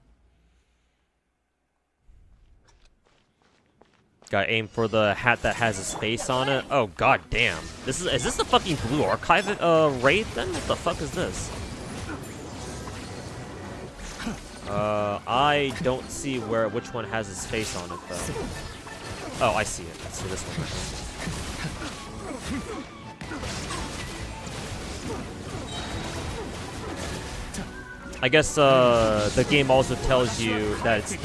Got aim for the hat that has his face on it. Oh god damn. Is this the fucking Blue Archive raid then? What the fuck is this? I don't see which one has his face on it though. Oh, I see it. Let's see this one. I guess the game also tells you that it's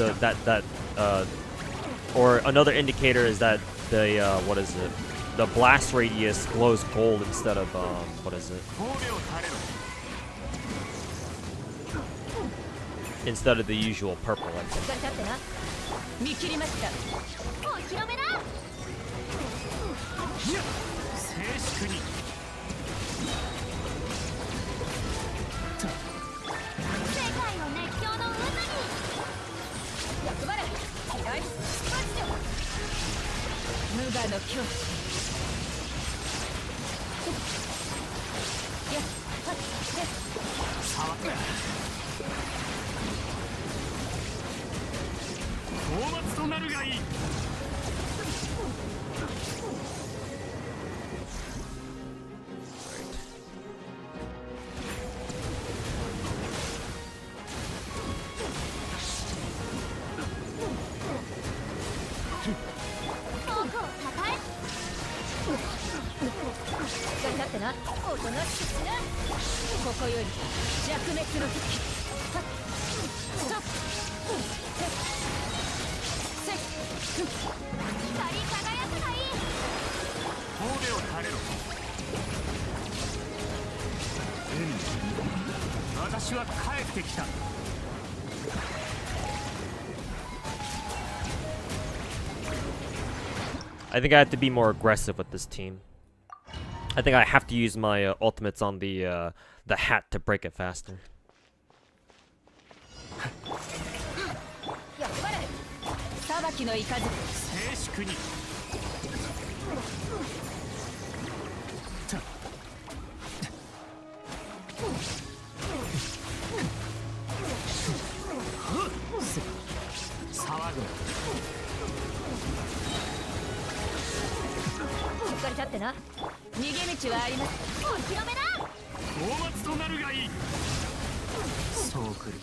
or another indicator is that the what is it? The blast radius glows gold instead of what is it? Instead of the usual purple, I think. I think I have to be more aggressive with this team. I think I have to use my ultimates on the hat to break it faster. 裁きの雷静粛に騒ぐしっかり立ってな逃げ道はありますお披露目だ大松となるがいいそう来る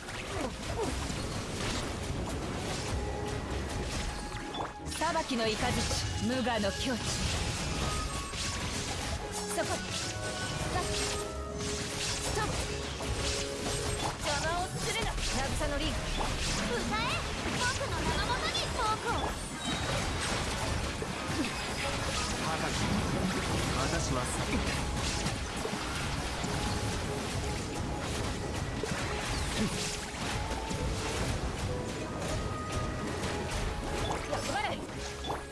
裁きの雷無我の境地そこ邪魔をするな渚のリング歌え僕の名のもとにトークを高き私は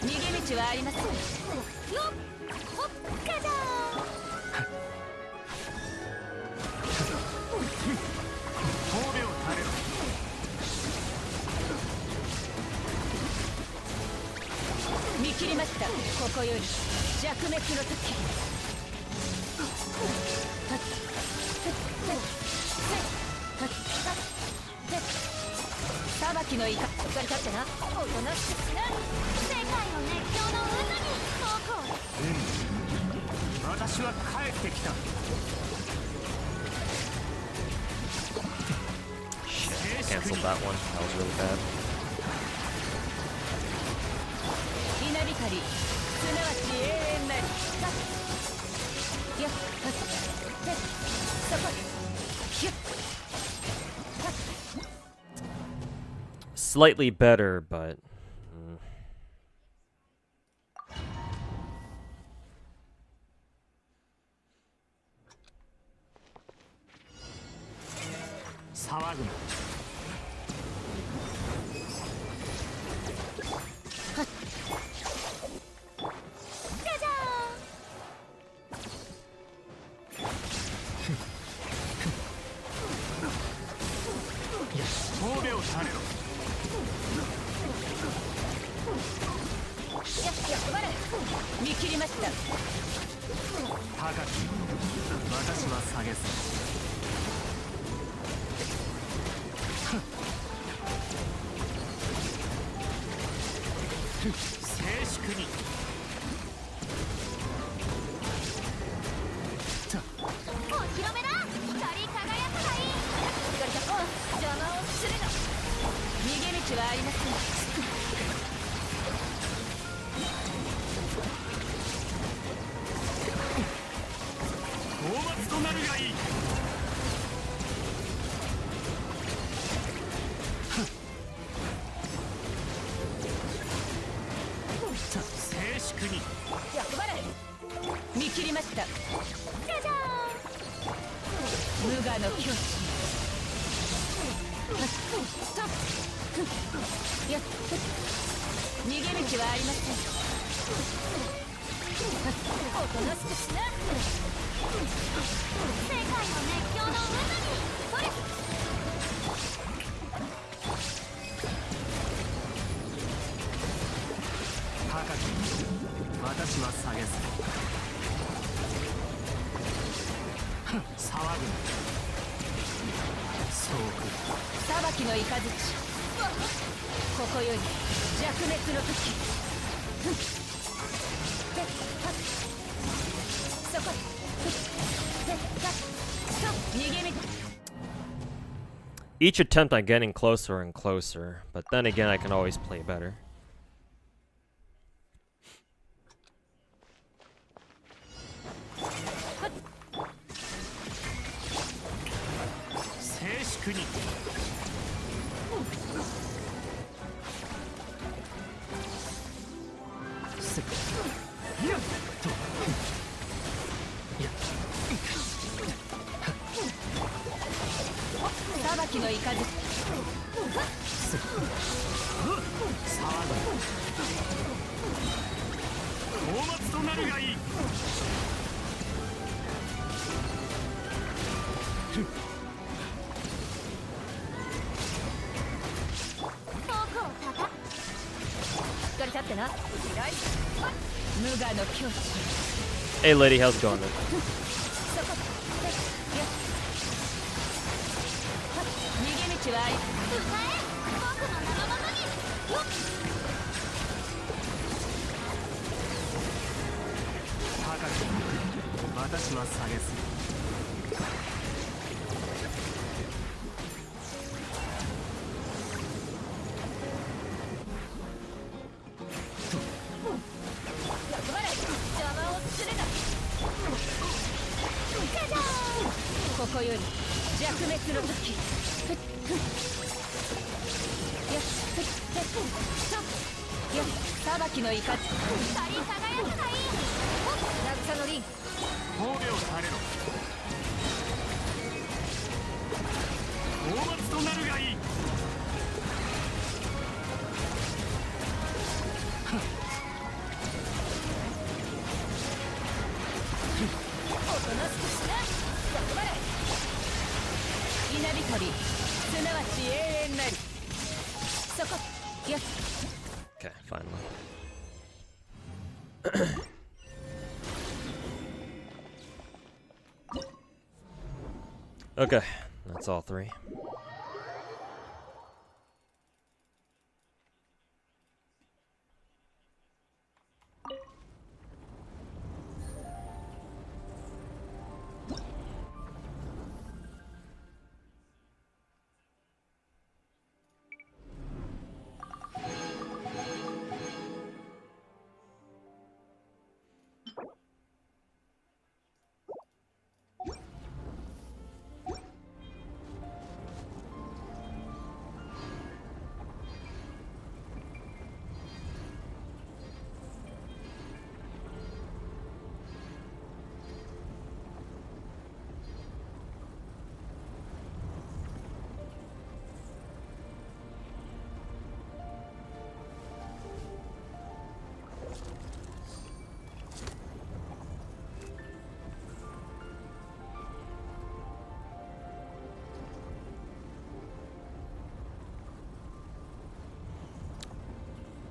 逃げ道はありますよっほっかじゃ神戸を垂れろ見切りましたここより弱滅の時裁きのイカしっかり立ってなおとなしくしな世界の熱狂の渦に遠くを私は帰ってきた Canceled that one. That was really bad. 稲光すなわち永遠なりやっでそこひゅっ Slightly better, but騒ぐな神戸を垂れろ見切りました高き私は下げず静粛にお披露目だ光り輝くがいい邪魔をするな逃げ道はありません大松となるがいい静粛に見切りましたじゃじゃーん無我の境地やっ逃げ道はありませんおとなしくしな世界の熱狂の渦にそれ高き私は下げず騒ぐそうく裁きの雷ここより弱滅の時そこ逃げ道 each attempt I'm getting closer and closer, but then again I can always play better. 至ってな。無我の境地。 Hey lady, how's it going, man? 逃げ道はあり。僕の仲間に高く私は下げすぎ。ここより弱滅の時。裁きの怒り。光り輝くがいい。渚の輪。褒美をされろ。討伐となるがいい。おとなしくしな。頑張れ。稲光、すなわち永遠なり。そこ。よし。 Okay, finally. Okay, that's all three.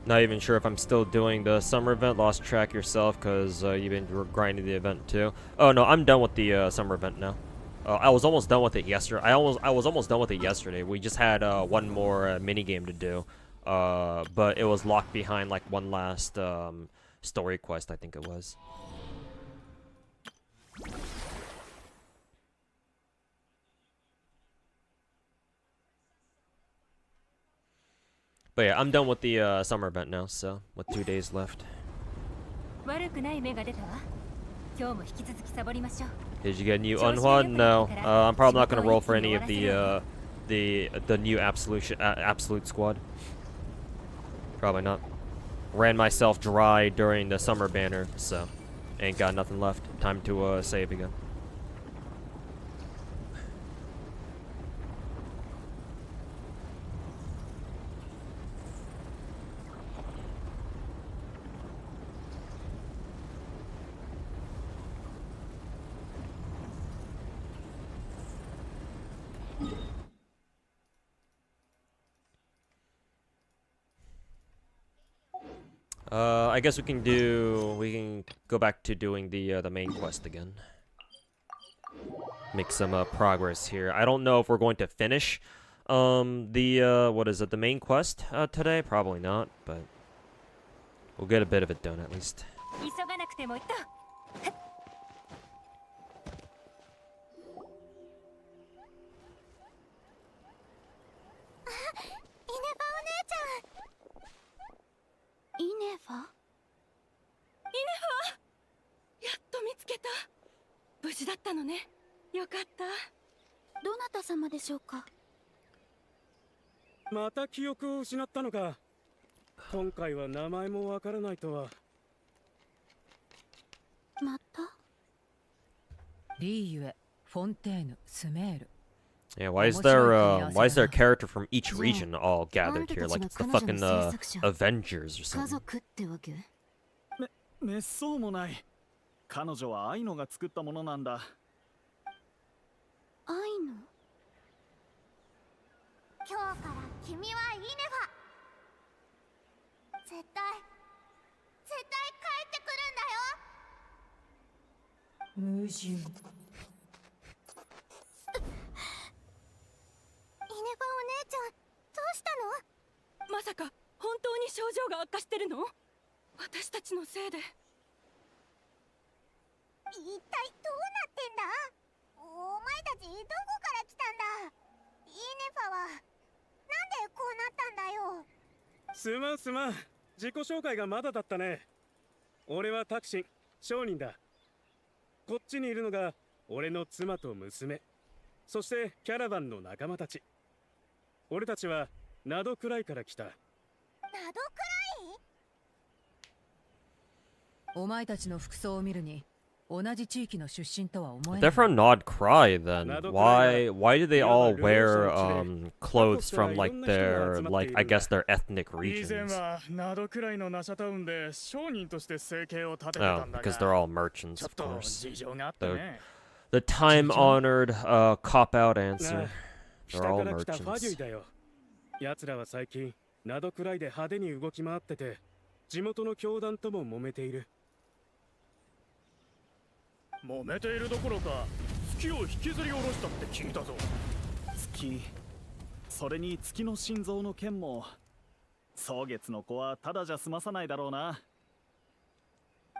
Not even sure if I'm still doing the summer event. Lost track yourself because you've been grinding the event too. Oh no, I'm done with the summer event now. I was almost done with it yesterday. I was almost done with it yesterday. We just had one more mini game to do, but it was locked behind like one last story quest, I think it was. But yeah, I'm done with the summer event now, so with 2 days left. 悪くない芽が出たわ。今日も引き続きサボりましょう。 Did you get a new Unhua? No. I'm probably not gonna roll for any of the new absolute squad. Probably not. Ran myself dry during the summer banner, so ain't got nothing left. Time to save again. I guess we can go back to doing the main quest again. Make some progress here. I don't know if we're going to finish what is it, the main quest today? Probably not, but we'll get a bit of it done at least. 急がなくてもいいと。イネファやっと見つけた。無事だったのね。よかった。どなた様でしょうか。また記憶を失ったのか。今回は名前もわからないとは。またリーユエ、フォンテーヌ、スメール。 Yeah, why is there a character from each region all gathered here like it's the fucking Avengers or 家 something? 族ってわけ。めっそうもない。彼女は愛のが作ったものなんだ。愛の今日から君はイネファ。絶対帰ってくるんだよ。矛盾。イネファお姉ちゃん、どうしたの？まさか本当に症状が悪化してるの？私たちのせいで。一体どうなってんだ？お前たちどこから来たんだ？イネファはなんでこうなったんだよ。すまん。自己紹介がまだだったね。俺はタクシン、商人だ。こっちにいるのが俺の妻と娘、そしてキャラバンの仲間たち。俺たちはナドくらいから来た。ナドくらい？お前たちの服装を見るに同じ地域の出身とは思え They're ない。 from Nod Cry then. Why do they all wear clothes from like their I guess their ethnic 以前 regions? はナドくらいのナシャタウンで商人として生計を立てて Oh, たんだ because が they're all merchants, ちょっ of と course. 事情があってね。 The time-honored cop-out answer. 北 They're all から来たファデュイ merchants. だよ。奴らは最近ナドくらいで派手に動き回ってて、地元の教団とも揉めている。揉めているどころか月を引きずり下ろしたって聞いたぞ。月、それに月の心臓の件も蒼月の子はただじゃ済まさないだろうな。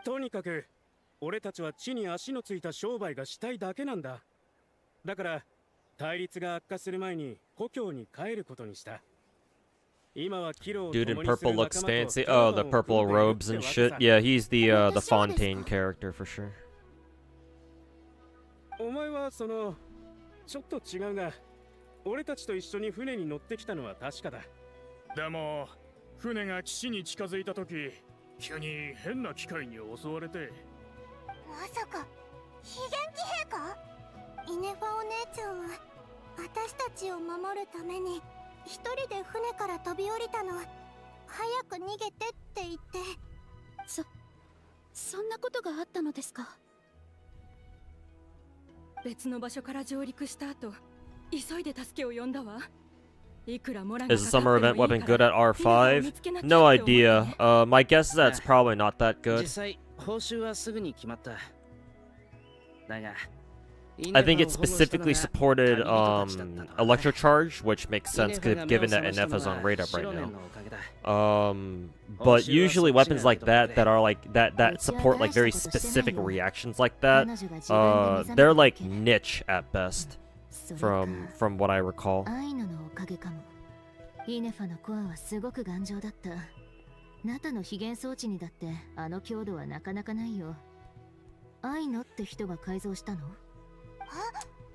とにかく俺たちは地に足のついた商売がしたいだけなんだ。だから対立が悪化する前に故郷に帰ることにした。今はキロを Dude in 共にする purple 仲 looks 間と fancy. キャラ Oh, バ the ンを purple 組んでいる robes って and わけ shit. さ。 Yeah, he's the Fontaine character for sure. お前はちょっと違うが、俺たちと一緒に船に乗ってきたのは確かだ。でも船が岸に近づいた時、急に変な機械に襲われて。まさか非元気兵か？イネファお姉ちゃんは私たちを守るために一人で船から飛び降りたの。早く逃げてって言って。そんなことがあったのですか？別の場所から上陸した後、急いで助けを呼んだわ。いくらモラ Is the summer event weapon good at R5? No idea. My guess is that it's probably not that 実 good. 際報酬はすぐに決まった。だが I think it specifically supported electrocharge, which makes sense given that NF is on radar right now. But usually weapons like that are like that support like very specific reactions like that, they're like niche at best from what I recall. アイノのおかげかも。イネファのコアはすごく頑丈だった。ナタの非現装置にだってあの強度はなかなかないよ。アイノって人が改造したの？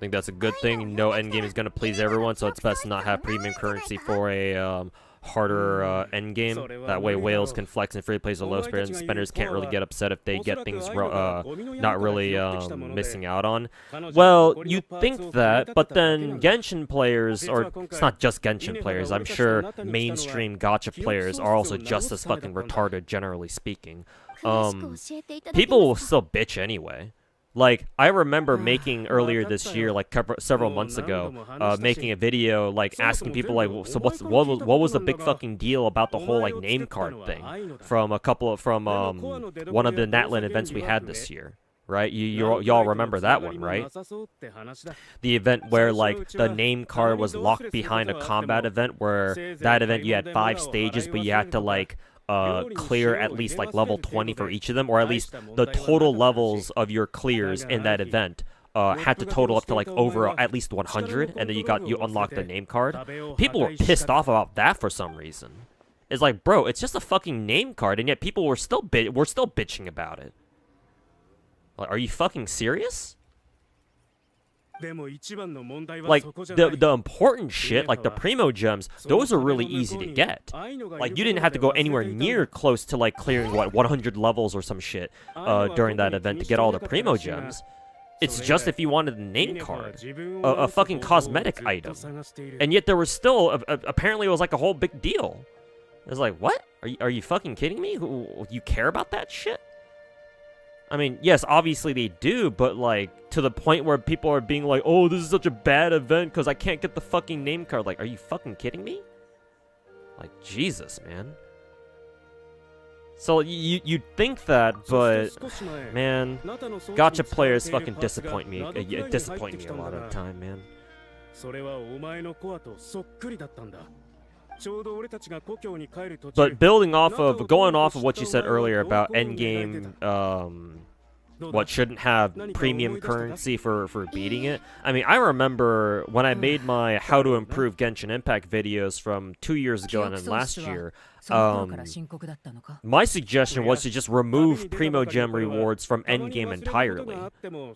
I think that's a good thing. No endgame is gonna please everyone, so it's best to not have premium currency for a harder endgame. That way whales can flex and free plays with low spenders, and spenders can't really get upset if they get things not really missing out on. Well, you think that, but then Genshin players, or it's not just Genshin players, I'm sure mainstream gacha players are also just as fucking retarded, generally speaking. People will still bitch anyway. Like, I remember making earlier this year, like several months ago, making a video, like, asking people, like, so what was the big fucking deal about the whole, like, name card thing from one of the Natlan events we had this year, right? Y'all remember that one, right? The event where, like, the name card was locked behind a combat event, where that event you had 5 stages, but you had to, like, clear at least like level 20 for each of them, or at least the total levels of your clears in that event had to total up to like over at least 100, and then you unlock the name card. People were pissed off about that for some reason. It's like, bro, it's just a fucking name card, and yet people were still bitching about it. Like, are you fucking serious? Like, the important shit, like the primo gems, those are really easy to get. Like, you didn't have to go anywhere near close to, like, clearing, what, 100 levels or some shit during that event to get all the primo gems. It's just if you wanted the name card, a fucking cosmetic item. And yet there was still, apparently it was like a whole big deal. It was like, what? Are you fucking kidding me? You care about that shit? I mean, yes, obviously they do, but, like, to the point where people are being like, oh, this is such a bad event because I can't get the fucking name card. Like, are you fucking kidding me? Like, Jesus, man. So you'd think that, but man, gacha players fucking disappoint me. Disappoint me a lot of the time, man. それはお前のコアとそっくりだったんだ。ちょうど俺たちが故郷に帰る途中。 But going off of what you said earlier about endgame, what shouldn't have premium currency for beating it. I mean, I remember when I made my how to improve Genshin Impact videos from 2 years ago and then last year. My suggestion was to just remove Primo Gem rewards from endgame entirely.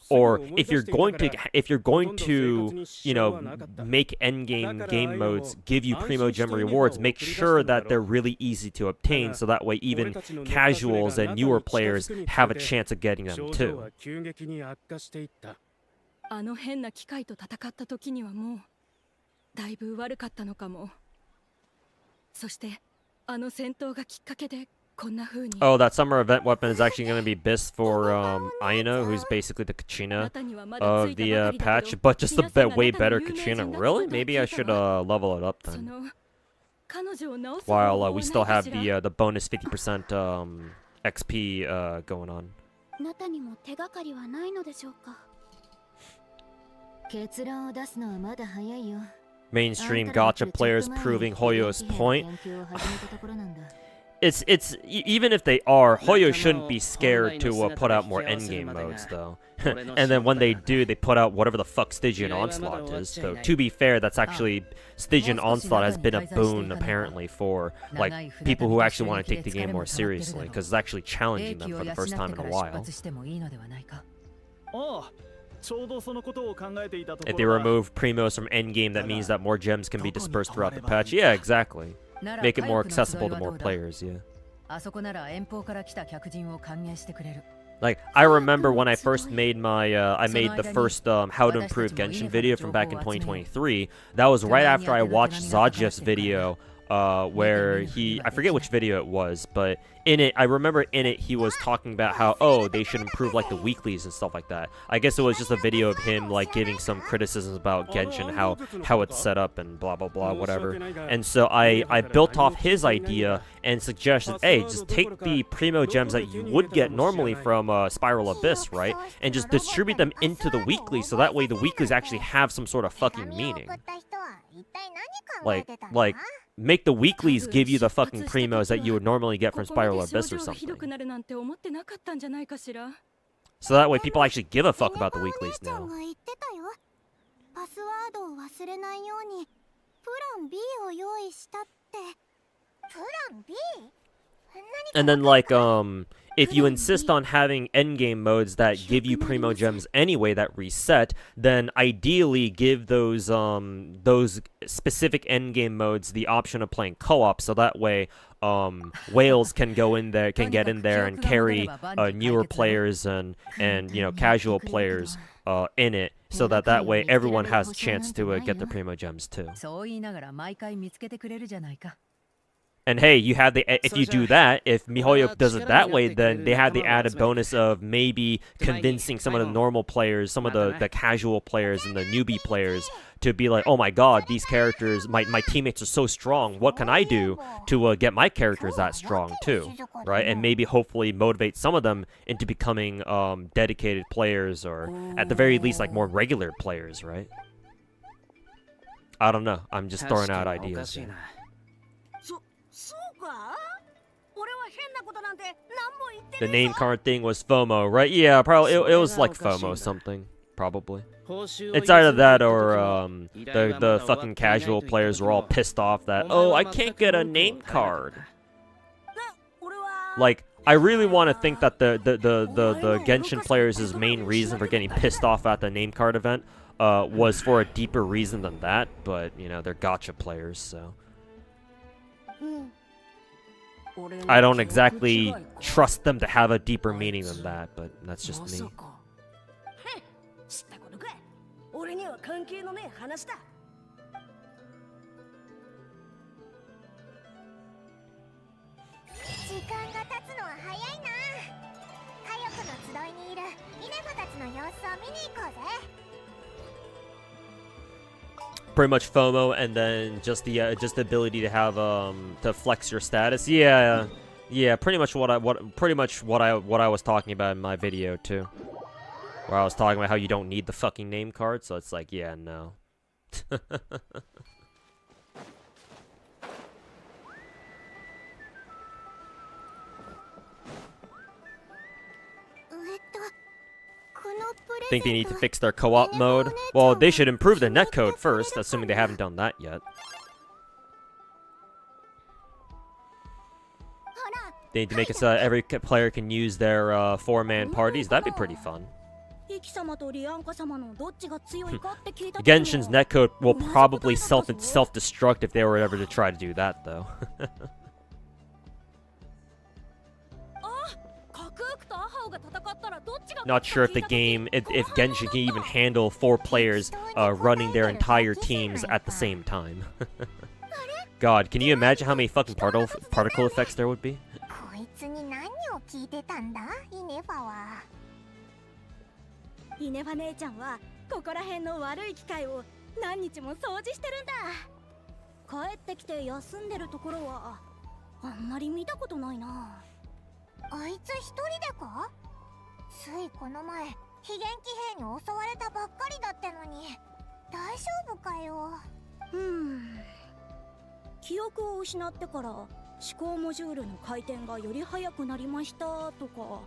Or if you're going to, you know, make endgame game modes give you Primo Gem rewards, make sure that they're really easy to obtain, so that way even casuals and newer players have a chance of getting them too. あの変な機械と戦った時にはもうだいぶ悪かったのかも。そしてあの戦闘がきっかけでこんな風に。 Oh, that summer event weapon is actually going to be BIS for Aino, who's basically the Kachina of the patch, but just a way better Kachina. Really? Maybe I should level it up then. While we still have the bonus 50% XP going on. あなたにも手がかりはないのでしょうか。結論を出すのはまだ早いよ。 Mainstream gacha players proving Hoyo's point. It's even if they are, Hoyo shouldn't be scared to put out more endgame modes though. And then when they do, they put out whatever the fuck Stygian Onslaught is. So to be fair, that's actually Stygian Onslaught has been a boon apparently for like people who actually want to take the game more seriously, because it's actually challenging them for the first time in a while. If they remove Primos from endgame, that means that more gems can be dispersed throughout the patch. Yeah, exactly. Make it more accessible to more players, yeah. Like, I remember when I first made my, I made the first How to Improve Genshin video from back in 2023. That was right after I watched Zajeff's video, where I forget which video it was, but in it, I remember in it, he was talking about how, oh, they should improve, like, the weeklies and stuff like that. I guess it was just a video of him, like, giving some criticisms about Genshin, how it's set up and blah, blah, blah, whatever. And so I built off his idea and suggested, hey, just take the Primo Gems that you would get normally from Spiral Abyss, right? And just distribute them into the weeklies, so that way the weeklies actually have some sort of fucking meaning. Like, make the weeklies give you the fucking primos that you would normally get from Spiral Abyss or something. So that way people actually give a fuck about the weeklies now. And then like, if you insist on having endgame modes that give you Primo Gems anyway that reset, then ideally give those specific endgame modes the option of playing co-op, so that way whales can go in there, can get in there and carry newer players and you know, casual players in it, so that way everyone has a chance to get the Primo Gems too. And hey, you have if you do that, if MiHoYo does it that way, then they have the added bonus of maybe convincing some of the normal players, some of the casual players and the newbie players to be like, oh my god, these characters, my teammates are so strong, what can I do to get my characters that strong too, right? And maybe hopefully motivate some of them into becoming dedicated players, or at the very least like more regular players, right? I don't know, I'm just throwing out ideas. The name card thing was FOMO, right? Yeah, probably it was like FOMO something, probably. It's either that or the fucking casual players were all pissed off that, oh, I can't get a name card. Like, I really want to think that the Genshin players' main reason for getting pissed off at the name card event was for a deeper reason than that, but you know, they're gacha players, so. I don't exactly trust them to have a deeper meaning than that, but that's just me. Pretty much FOMO, and then just the ability to have to flex your status. Yeah, Yeah, pretty much what I was talking about in my video too. Where I was talking about how you don't need the fucking name card, so it's like, yeah, no. Think they need to fix their co-op mode? Well, they should improve their netcode first, assuming they haven't done that yet. They need to make it so that every player can use their 4-man parties. That'd be pretty fun. Genshin's netcode will probably self-destruct if they were ever to try to do that, though. Not sure if the game, if Genshin can even handle 4 players running their entire teams at the same time. God, can you imagine how many fucking particle effects there would be? こいつに何を聞いてたんだイネファは。イネファ姉ちゃんはここら辺の悪い機械を何日も掃除してるんだ。帰ってきて休んでるところはあんまり見たことないな。あいつ一人でか？ついこの前非元気兵に襲われたばっかりだってのに大丈夫かよ。記憶を失ってから思考モジュールの回転がより速くなりましたとか、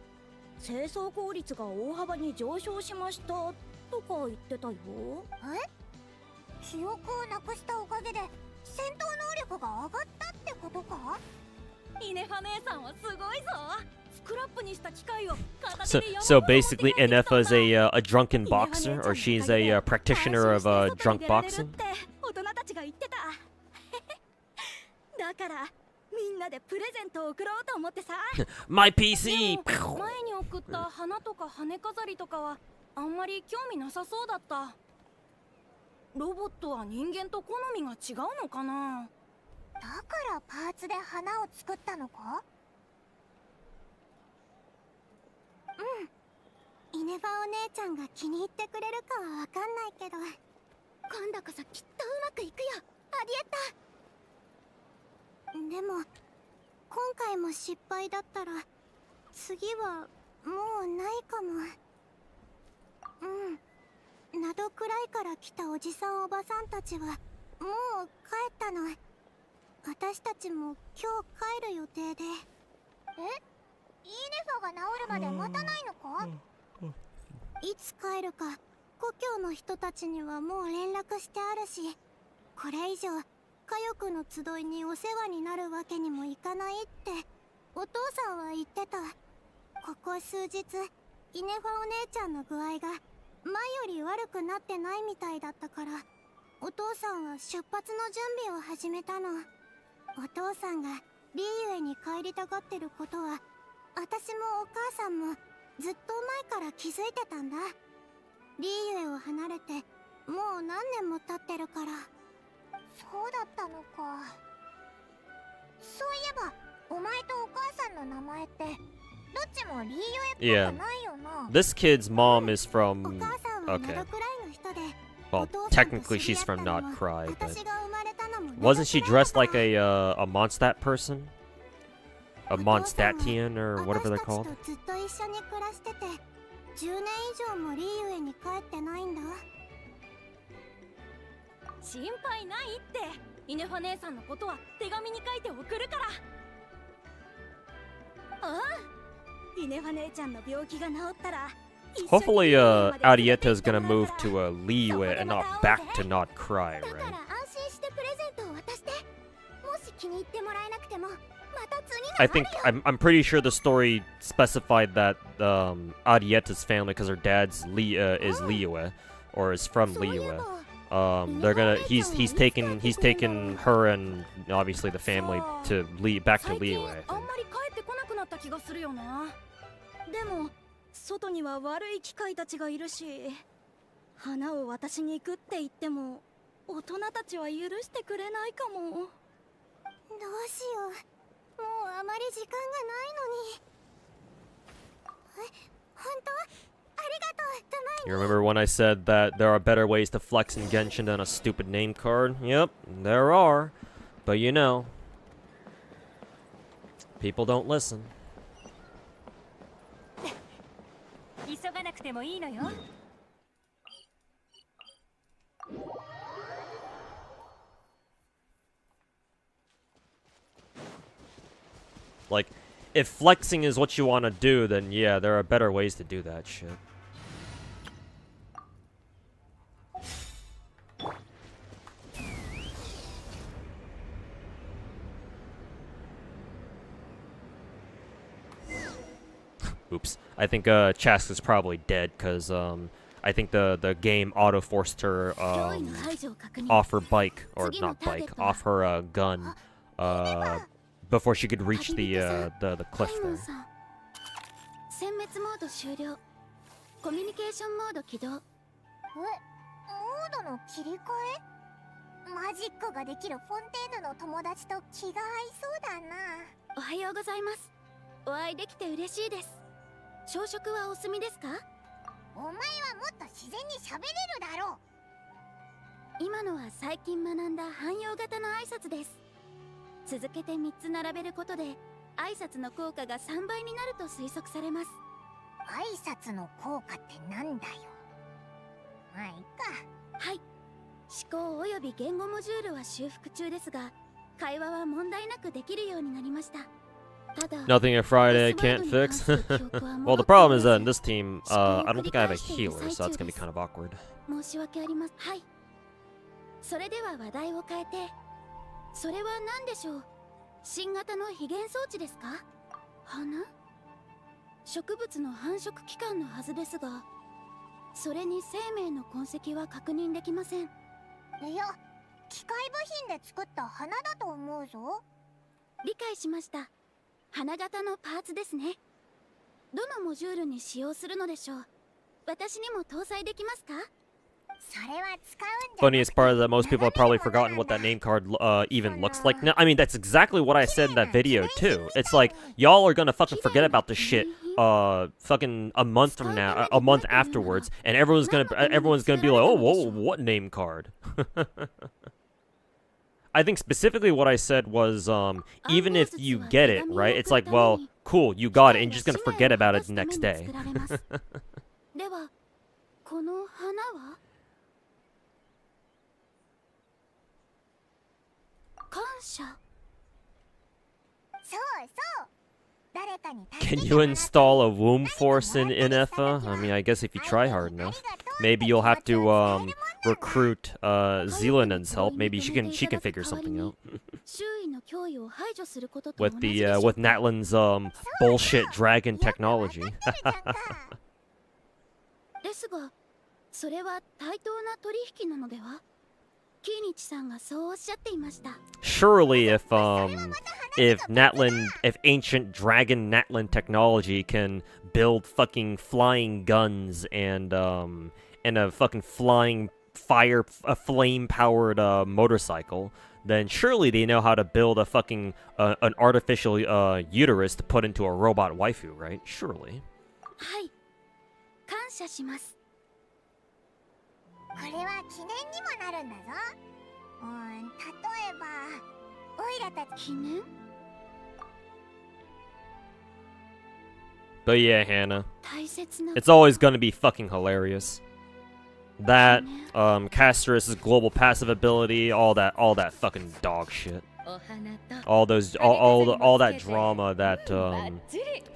清掃効率が大幅に上昇しましたとか言ってたよ。え？記憶をなくしたおかげで戦闘能力が上がったってことか？イネファ姉さんはすごいぞ。スクラップにした機械を片 So, 手で so basically, Inefa is a drunken boxer, or she's a practitioner of drunk boxing. 大人たちが言ってた。だからみんなでプレゼントを送ろうと思ってさ。My PC! 前に送った花とか羽飾りとかはあんまり興味なさそうだった。ロボットは人間と好みが違うのかな。だからパーツで花を作ったのか？イネファお姉ちゃんが気に入ってくれるかはわかんないけど、今度こそきっとうまくいくよ、アリエッタ。でも今回も失敗だったら次はもうないかも。窓くらいから来たおじさんおばさんたちはもう帰ったの。私たちも今日帰る予定で。え？イーネファが治るまで待たないのか？いつ帰るか故郷の人たちにはもう連絡してあるし、これ以上家族の集いにお世話になるわけにもいかないってお父さんは言ってた。ここ数日イネファお姉ちゃんの具合が前より悪くなってないみたいだったから、お父さんは出発の準備を始めたの。お父さんがリーユエに帰りたがってることは私もお母さんもずっと前から気づいてたんだ。リーユエを離れてもう何年も経ってるから。そうだったのか。そういえばお前とお母さんの名前ってどっちもリーユエっぽくないよな。This kid's mom is from... お母さんはOkay. 窓くらいの人で、 Well, technically she's from Not Cry, but... Wasn't she dressed like a Mondstadt person? A Mondstadtian, or whatever they're called? ずっと一緒に暮らしてて10年以上もリーユエに帰ってないんだ。心配ないって。イネファ姉さんのことは手紙に書いて送るから。ああ、イネファ姉ちゃんの病気が治ったら Hopefully, Arietta is gonna move to Liyue and not back to Not Cry, だから right? 安心してプレゼントを渡して。もし気に入ってもらえなくてもまた次があ I るよ。 think I'm pretty sure the story specified that Arietta's family, because her dad's is Liyue, or is from そういえ Liyue. ば They're gonna he's taken her and obviously the family to back to 最近 Liyue. I あん think. まり帰ってこなくなった気がするよな。でも外には悪い機械たちがいるし、花を渡しに行くって言っても大人たちは許してくれないかも。どうしよう、もうあまり時間がないのに。え、本当？ありがとう、たま You remember when I said that there are better ways to flex in Genshin than a stupid name card? Yep, there are. But you know, People don't listen. 急がなくてもいいのよ。 Like, if flexing is what you want to do, then yeah, there are better ways to do that shit. Oops. I think Chask is probably dead because I think the game auto forced her off her bike, or not bike, off her gun before she could reach the cliff there. 殲滅モード終了。コミュニケーションモード起動。モードの切り替え？マジックができるフォンテーヌの友達と気が合いそうだな。おはようございます。お会いできて嬉しいです。朝食はお済みですか？お前はもっと自然に喋れるだろう。今のは最近学んだ汎用型の挨拶です。続けて3つ並べることで挨拶の効果が3倍になると推測されます。挨拶の効果ってなんだよ。まあいいか。はい。思考および言語モジュールは修復中ですが、会話は問題なくできるようになりました。Nothing a Friday can't fix. Well, the problem is that in this team, I don't think I have a healer, so that's gonna be kind of awkward. 申し訳ありません。はい。それでは話題を変えて、それは何でしょう？新型の非現装置ですか？花？植物の繁殖期間のはずですが、それに生命の痕跡は確認できません。いや、機械部品で作った花だと思うぞ。理解しました。花形のパーツですね。どのモジュールに使用するのでしょう？私にも搭載できますか？ Funniest part is that most people have probably forgotten what that name card even looks like. No, I mean, that's exactly what I said in that video, too. It's like, y'all are gonna fucking forget about this shit, fucking a month from now, a month afterwards, and everyone's gonna be like, oh, whoa, what name card? I think specifically what I said was, even if you get it, right, it's like, well, cool, you got it, and you're just gonna forget about it the next day. では、この花は？感謝。そうそう。誰かに Can you install a womb force in NFA? I mean, I guess if you try hard enough. Maybe you'll have to recruit Zealand's help. Maybe she can figure something out. with Natlan's bullshit dragon technology. ですが、それは対等な取引なのでは？キーニチさんがそうおっしゃっていました。 Surely if ancient dragon Natlan technology can build fucking flying guns and a fucking flying flame powered motorcycle, then surely they know how to build a fucking an artificial uterus to put into a robot waifu, right? Surely. はい。感謝します。これは記念にもなるんだぞ。例えば、オイラたち。記念？ But yeah, Hannah, it's always gonna be fucking hilarious. That, Casterus' global passive ability, all that fucking dog shit. All that drama that,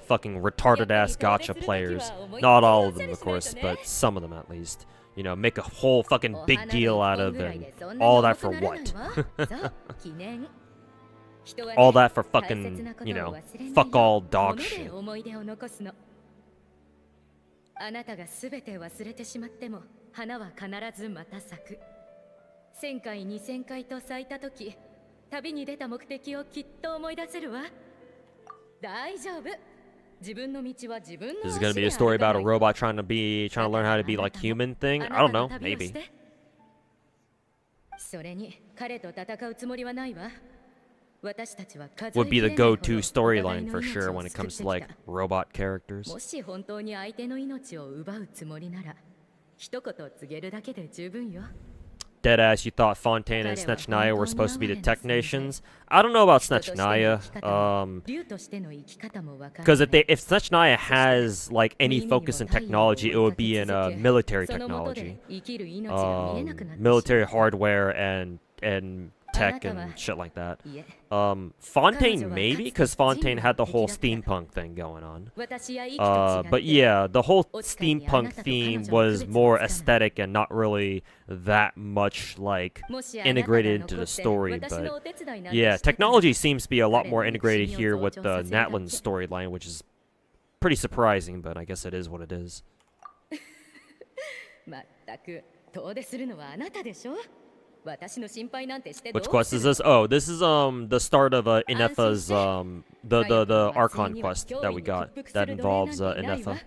fucking retarded ass gacha players, not all of them of course, but some of them at least, you know, make a whole fucking big deal out of, and all that for what? All that for fucking, you know, fuck all dog shit. あなたが全て忘れてしまっても花は必ずまた咲く。1000回2000回と咲いた時、旅に出た目的をきっと思い出せるわ。大丈夫。自分の道は自分の。 This is gonna be a story about a robot trying to learn how to be like human thing. I don't know, maybe. それに彼と戦うつもりはないわ。 Would be the go-to storyline for sure when it comes to like robot characters. もし本当に相手の命を奪うつもりなら、一言告げるだけで十分よ。deadass, you thought Fontaine and Snechnaya were supposed to be the tech nations. I don't know about Snechnaya. Because if Snechnaya has like any focus in technology, it would be in military technology, military hardware and tech and shit like that. Fontaine maybe, because Fontaine had the whole steampunk thing going on. But yeah, the whole steampunk theme was more aesthetic and not really that much like integrated into the story. But yeah, technology seems to be a lot more integrated here with the Natlan storyline, which is pretty surprising, but I guess it is what it is. Which quest is this? Oh, this is the start of Inefa's the Archon quest that we got that involves Inefa.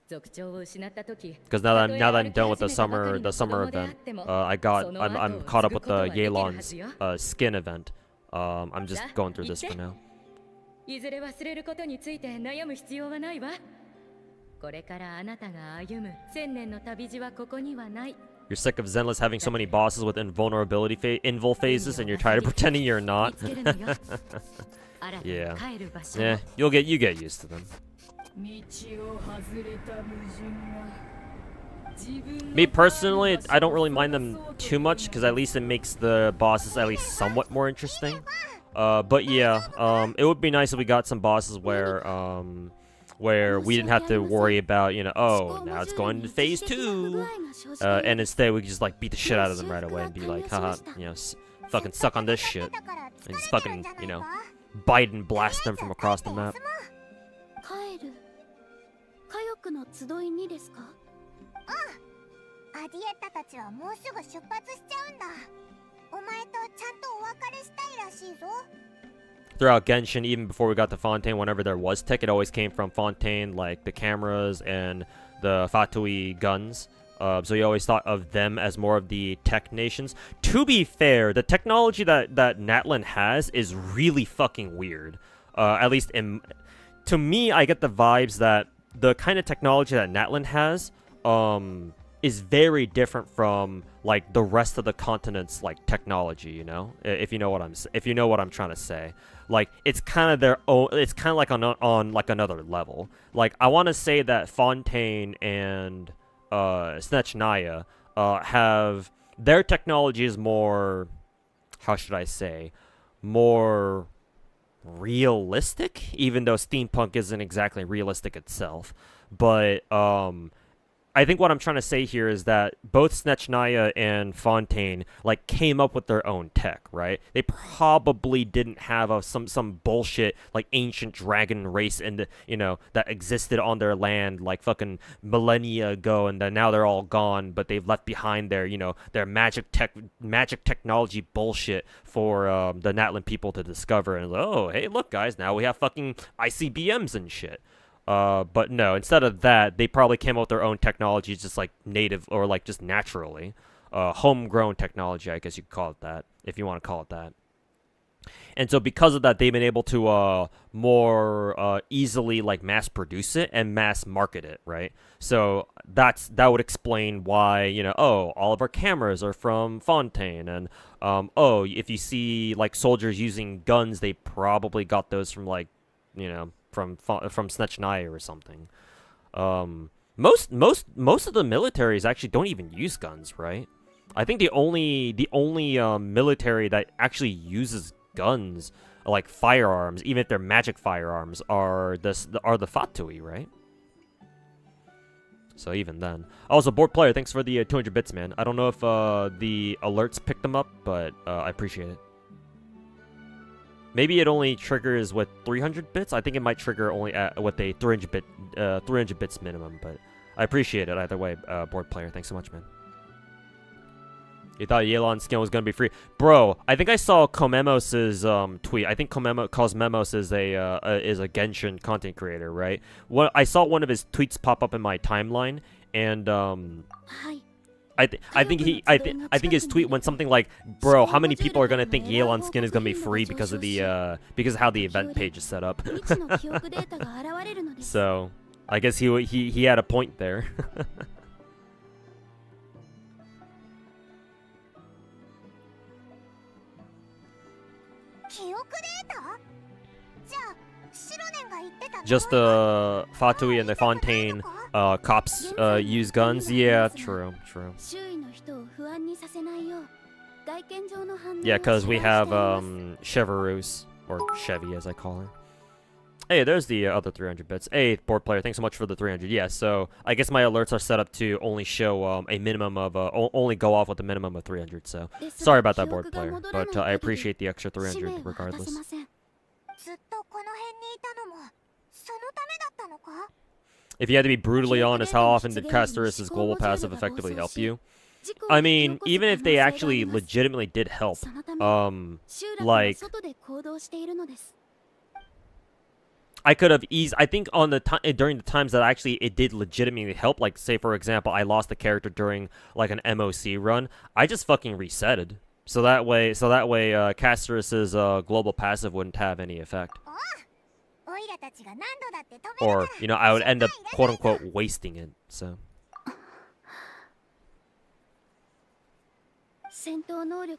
Because now that I'm done with the summer event, I'm caught up with the Yelan's skin event. I'm just going through this for now. You're sick of Zenless having so many bosses with invulnerability invul phases, and you're tired of pretending you're not. Yeah. Yeah, you get used to them. Me personally, I don't really mind them too much because at least it makes the bosses at least somewhat more interesting. But yeah, it would be nice if we got some bosses where we didn't have to worry about, you know, oh, now it's going to phase 2, and instead we could just like beat the shit out of them right away and be like, haha, you know, fucking suck on this shit, and just fucking, you know, bite and blast them from across the map. Throughout Genshin, even before we got to Fontaine, whenever there was tech, it always came from Fontaine, like the cameras and the Fatui guns. So you always thought of them as more of the tech nations. To be fair, the technology that Natlan has is really fucking weird. At least to me, I get the vibes that the kind of technology that Natlan has is very different from like the rest of the continent's like technology, you know? If you know what I'm trying to say. Like it's kind of their own, it's kind of like on like another level. Like I want to say that Fontaine and Snechnaya have their technology is more, how should I say, more realistic, even though steampunk isn't exactly realistic itself. But I think what I'm trying to say here is that both Snechnaya and Fontaine like came up with their own tech, right? They probably didn't have some bullshit like ancient dragon race and you know that existed on their land like fucking millennia ago, and then now they're all gone, but they've left behind their, you know, their magic technology bullshit for the Natlan people to discover. And oh, hey, look guys, now we have fucking ICBMs and shit. But no, instead of that, they probably came up with their own technologies just like native or like just naturally. Homegrown technology, I guess you could call it that, if you want to call it that. And so because of that, they've been able to more easily like mass produce it and mass market it, right? So that would explain why, you know, oh, all of our cameras are from Fontaine, and oh, if you see like soldiers using guns, they probably got those from like, you know, from Snechnaya or something. Most of the militaries actually don't even use guns, right? I think the only military that actually uses guns, like firearms, even if they're magic firearms, are the Fatui, right? So even then. Also, board player, thanks for the 200 bits, man. I don't know if the alerts picked them up, but I appreciate it. Maybe it only triggers with 300 bits. I think it might trigger only with a 300 bits minimum, but I appreciate it either way, board player. Thanks so much, man. You thought Yelan's skin was gonna be free, bro? I think I saw Komemos's tweet. I think Cosmemos is a Genshin content creator, right? I saw one of his tweets pop up in my timeline, and I think his tweet went something like, "Bro, how many people are gonna think Yelan's skin is gonna be free because of how the event page is set up?" So I guess he had a point there. Just the Fatui and the Fontaine cops use guns. Yeah, true. Yeah, because we have Cheverus, or Chevy as I call her. Hey, there's the other 300 bits. Hey, board player, thanks so much for the 300. Yeah, so I guess my alerts are set up to only show a minimum of only go off with a minimum of 300. So sorry about that, board player, but I appreciate the extra 300 regardless. If you had to be brutally honest, how often did Castorus' global passive effectively help you? I mean, even if they actually legitimately did help, like, I could have I think on the during the times that actually it did legitimately help, like say for example, I lost a character during like an MOC run, I just fucking resetted. So that way, Castorus' global passive wouldn't have any effect. Or, you know, I would end up quote unquote wasting it. So.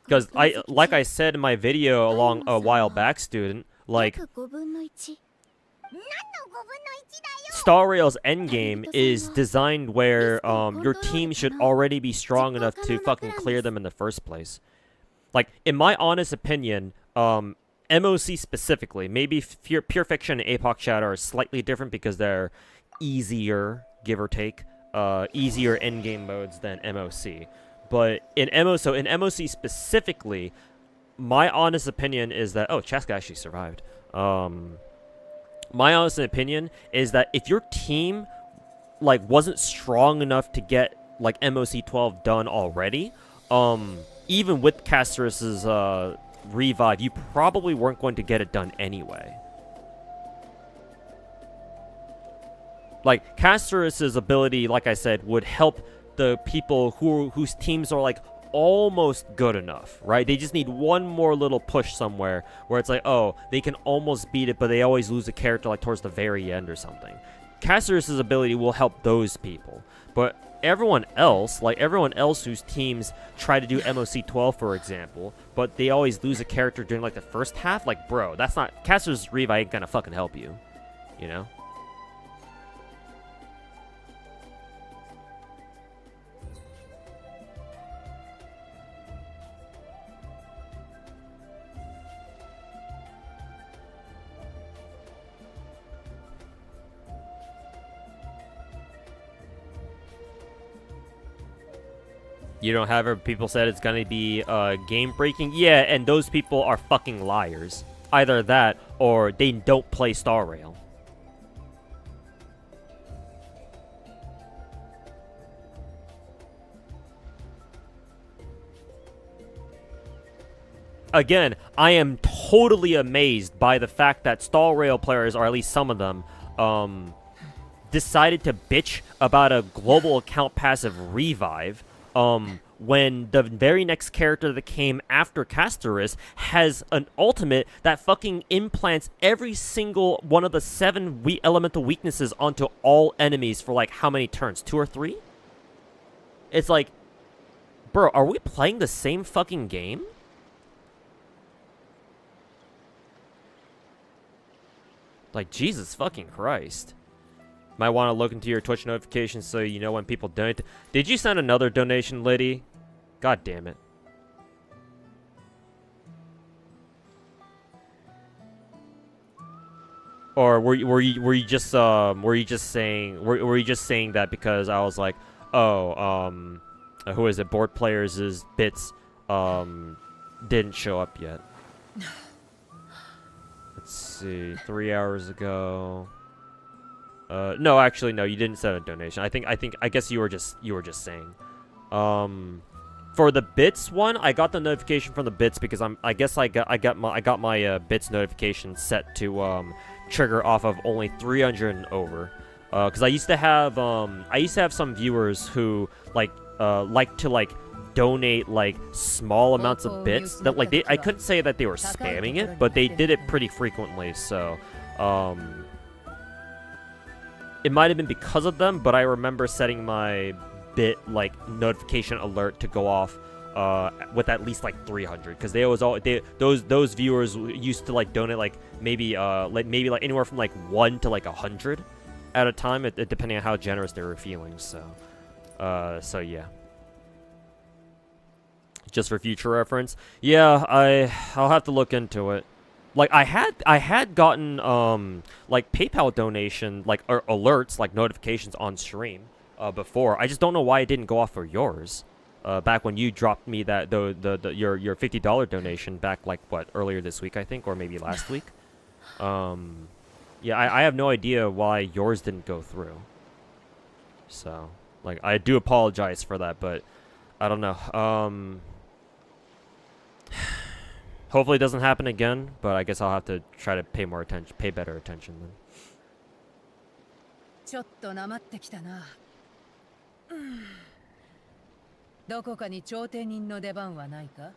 Because like I said in my video a while back, student, like Star Rail's endgame is designed where your team should already be strong enough to fucking clear them in the first place. Like, in my honest opinion, MOC specifically, maybe Pure Fiction and Apoc Shadow are slightly different because they're easier, give or take, easier endgame modes than MOC. But in MOC specifically, my honest opinion is that Chaska actually survived. My honest opinion is that if your team like wasn't strong enough to get like MOC 12 done already, even with Castorus' revive, you probably weren't going to get it done anyway. Like Castorus' ability, like I said, would help the people whose teams are like almost good enough, right? They just need one more little push somewhere where it's like, oh, they can almost beat it, but they always lose a character like towards the very end or something. Castorus' ability will help those people, but everyone else whose teams try to do MOC 12, for example, but they always lose a character during like the first half, like, bro, that's not Castorus' revive ain't gonna fucking help you, you know? You don't have it. People said it's gonna be game breaking. Yeah, and those people are fucking liars. Either that, or they don't play Star Rail. Again, I am totally amazed by the fact that Star Rail players, or at least some of them, decided to bitch about a global account passive revive. When the very next character that came after Castorus has an ultimate that fucking implants every single one of the 7 elemental weaknesses onto all enemies for like how many turns? 2 or 3? It's like, bro, are we playing the same fucking game? Like, Jesus fucking Christ. Might want to look into your Twitch notifications so you know when people donate. Did you send another donation, Liddy? God damn it. Or were you just saying that because I was like, oh, who is it? Board players' bits didn't show up yet. Let's see, 3 hours ago. No, actually, no, you didn't send a donation. I guess you were just saying. For the bits one, I got the notification from the bits because I got my bits notification set to trigger off of only 300 and over. Because I used to have some viewers who like to donate like small amounts of bits that like I couldn't say that they were spamming it, but they did it pretty frequently. So it might have been because of them, but I remember setting my bit like notification alert to go off with at least like 300, because those viewers used to like donate like maybe like anywhere from like 1 to like 100 at a time, depending on how generous they were feeling. So yeah. Just for future reference, yeah, I'll have to look into it. Like I had gotten like PayPal donation like alerts, like notifications on stream before. I just don't know why it didn't go off for yours. Back when you dropped me that your $50 donation back like what, earlier this week I think, or maybe last week. Yeah, I have no idea why yours didn't go through. So like I do apologize for that, but I don't know. Hopefully it doesn't happen again, but I guess I'll have to try to pay better attention then. ちょっとなまってきたな。どこかに調停人の出番はないか?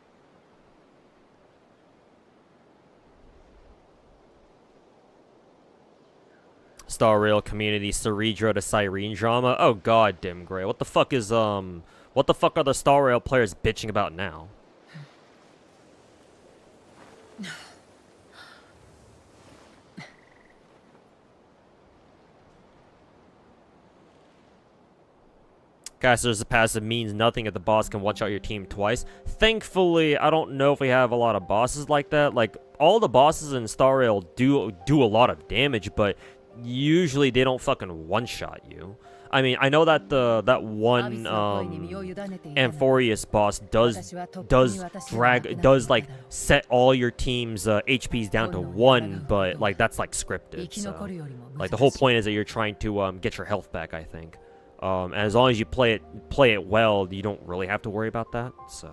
Star Rail community Cerebro to Cyrene drama. Oh god, Dim Gray. What the fuck are the Star Rail players bitching about now? Casters passive means nothing if the boss can one-shot your team twice. Thankfully, I don't know if we have a lot of bosses like that. Like, all the bosses in Star Rail do a lot of damage, but usually they don't fucking one-shot you. I mean, I know that that one Amphorius boss does like set all your team's HPs down to 1, but like that's like scripted. So like the whole point is that you're trying to get your health back, I think. And as long as you play it well, you don't really have to worry about that. So.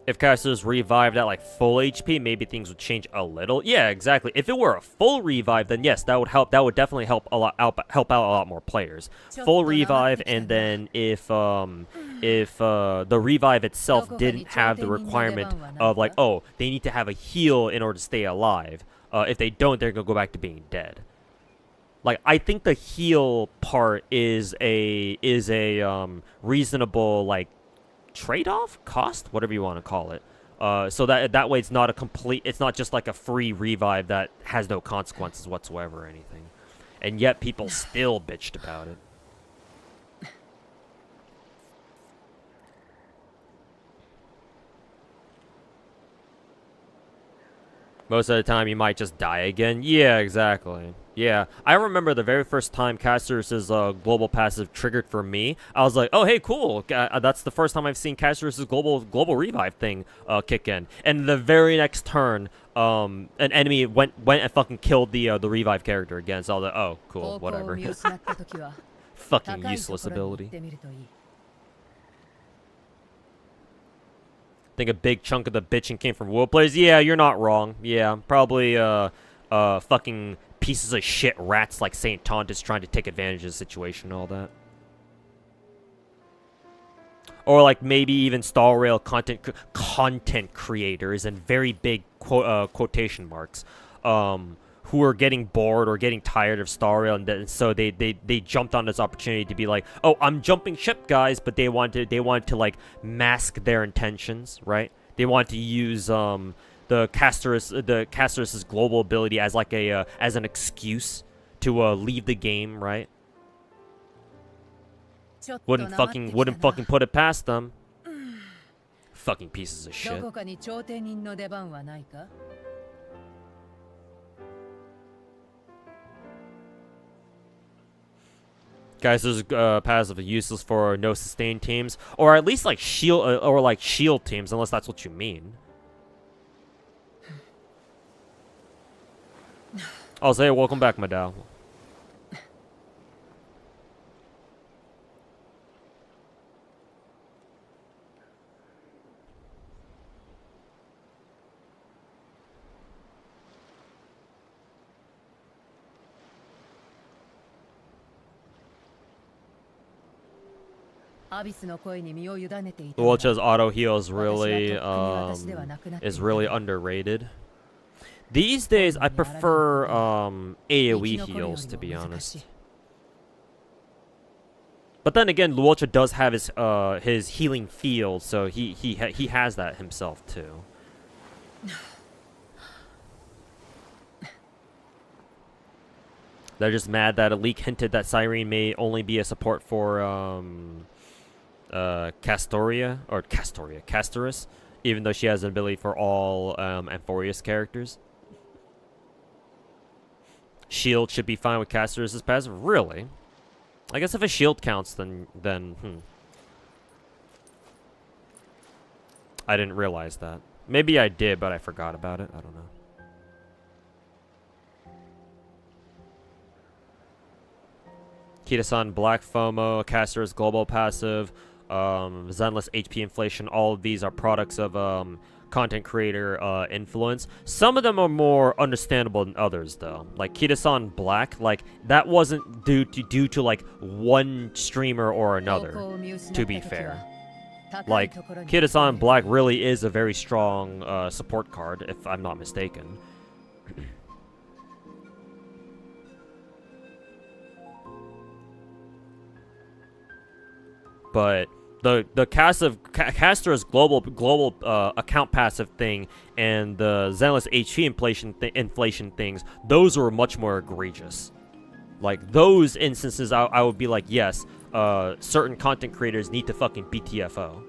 If casters revived at like full HP, maybe things would change a little. Yeah, exactly. If it were a full revive, then yes, that would help. That would definitely help out a lot more players. Full revive, and then if the revive itself didn't have the requirement of like, oh, they need to have a heal in order to stay alive. If they don't, they're gonna go back to being dead. Like, I think the heal part is a reasonable like trade-off, cost, whatever you want to call it, so that way it's not just like a free revive that has no consequences whatsoever or anything, and yet people still bitched about it. Most of the time you might just die again. Yeah, exactly. Yeah, I remember the very first time Casterus' global passive triggered for me. I was like, "Oh, hey, cool! That's the first time I've seen Casterus' global revive thing kick in." And the very next turn, an enemy went and fucking killed the revive character again. So I was like, "Oh, cool, whatever." Fucking useless ability. Think a big chunk of the bitching came from WoW players. Yeah, you're not wrong. Yeah, probably fucking pieces of shit rats like Saint Tontus trying to take advantage of the situation and all that. Or like maybe even Star Rail content creators and very big quotation marks who are getting bored or getting tired of Star Rail, and so they jumped on this opportunity to be like, oh, I'm jumping ship, guys, but they wanted to like mask their intentions, right? They want to use the Casterus' global ability as like as an excuse to leave the game, right? Wouldn't fucking put it past them. Fucking pieces of shit. Guys, there's passive useless for no sustain teams, or at least like shield teams, unless that's what you mean. I'll say welcome back, Madao. Luocha's auto heal is really underrated. These days, I prefer AoE heals, to be honest. But then again, Luocha does have his healing field, so he has that himself too. They're just mad that a leak hinted that Cyrene may only be a support for Castorus, even though she has an ability for all Amphorius characters. Shield should be fine with Castorus' passive. Really? I guess if a shield counts, then I didn't realize that. Maybe I did, but I forgot about it. I don't know. Kita-san, Black FOMO, Castor's global passive, Zenless HP inflation. All of these are products of content creator influence. Some of them are more understandable than others, though. Like Kita-san Black, like that wasn't due to like one streamer or another. To be fair, like Kita-san Black really is a very strong support card, if I'm not mistaken. But the Castor's global account passive thing and the Zenless HP inflation things, those were much more egregious. Like those instances, I would be like, yes, certain content creators need to fucking BTFO.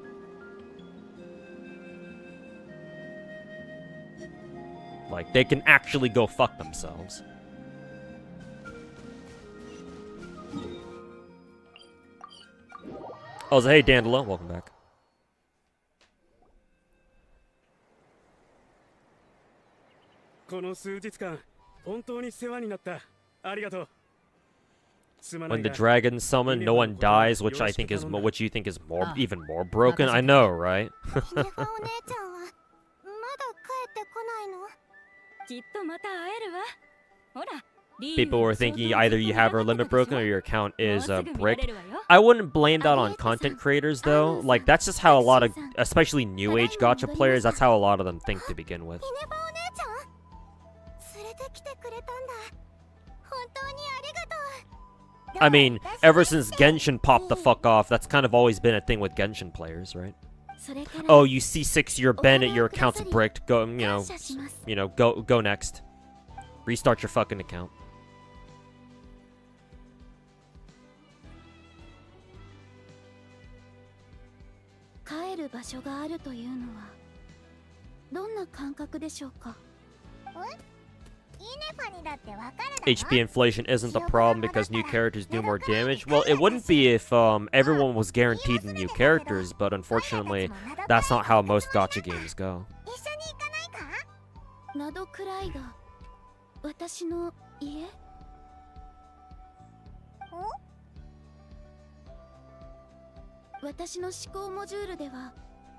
Like they can actually go fuck themselves. Oh, so hey, Dandela, welcome back. この数日間、本当に世話になった。ありがとう。 When the dragons summon, no one dies, which I think is which you think is more even more broken. I know, right? People were thinking either you have her limit broken or your account is bricked. I wouldn't blame that on content creators though. Like that's just how a lot of, especially new age gacha players, that's how a lot of them think to begin with. I mean, ever since Genshin popped the fuck off, that's kind of always been a thing with Genshin players, right? Oh, you C6 your Bennett, your account's bricked. Go, go next. Restart your fucking account. HP inflation isn't the problem because new characters do more damage. Well, it wouldn't be if everyone was guaranteed new characters, but unfortunately, that's not how most gacha games go. 私の思考モジュールでは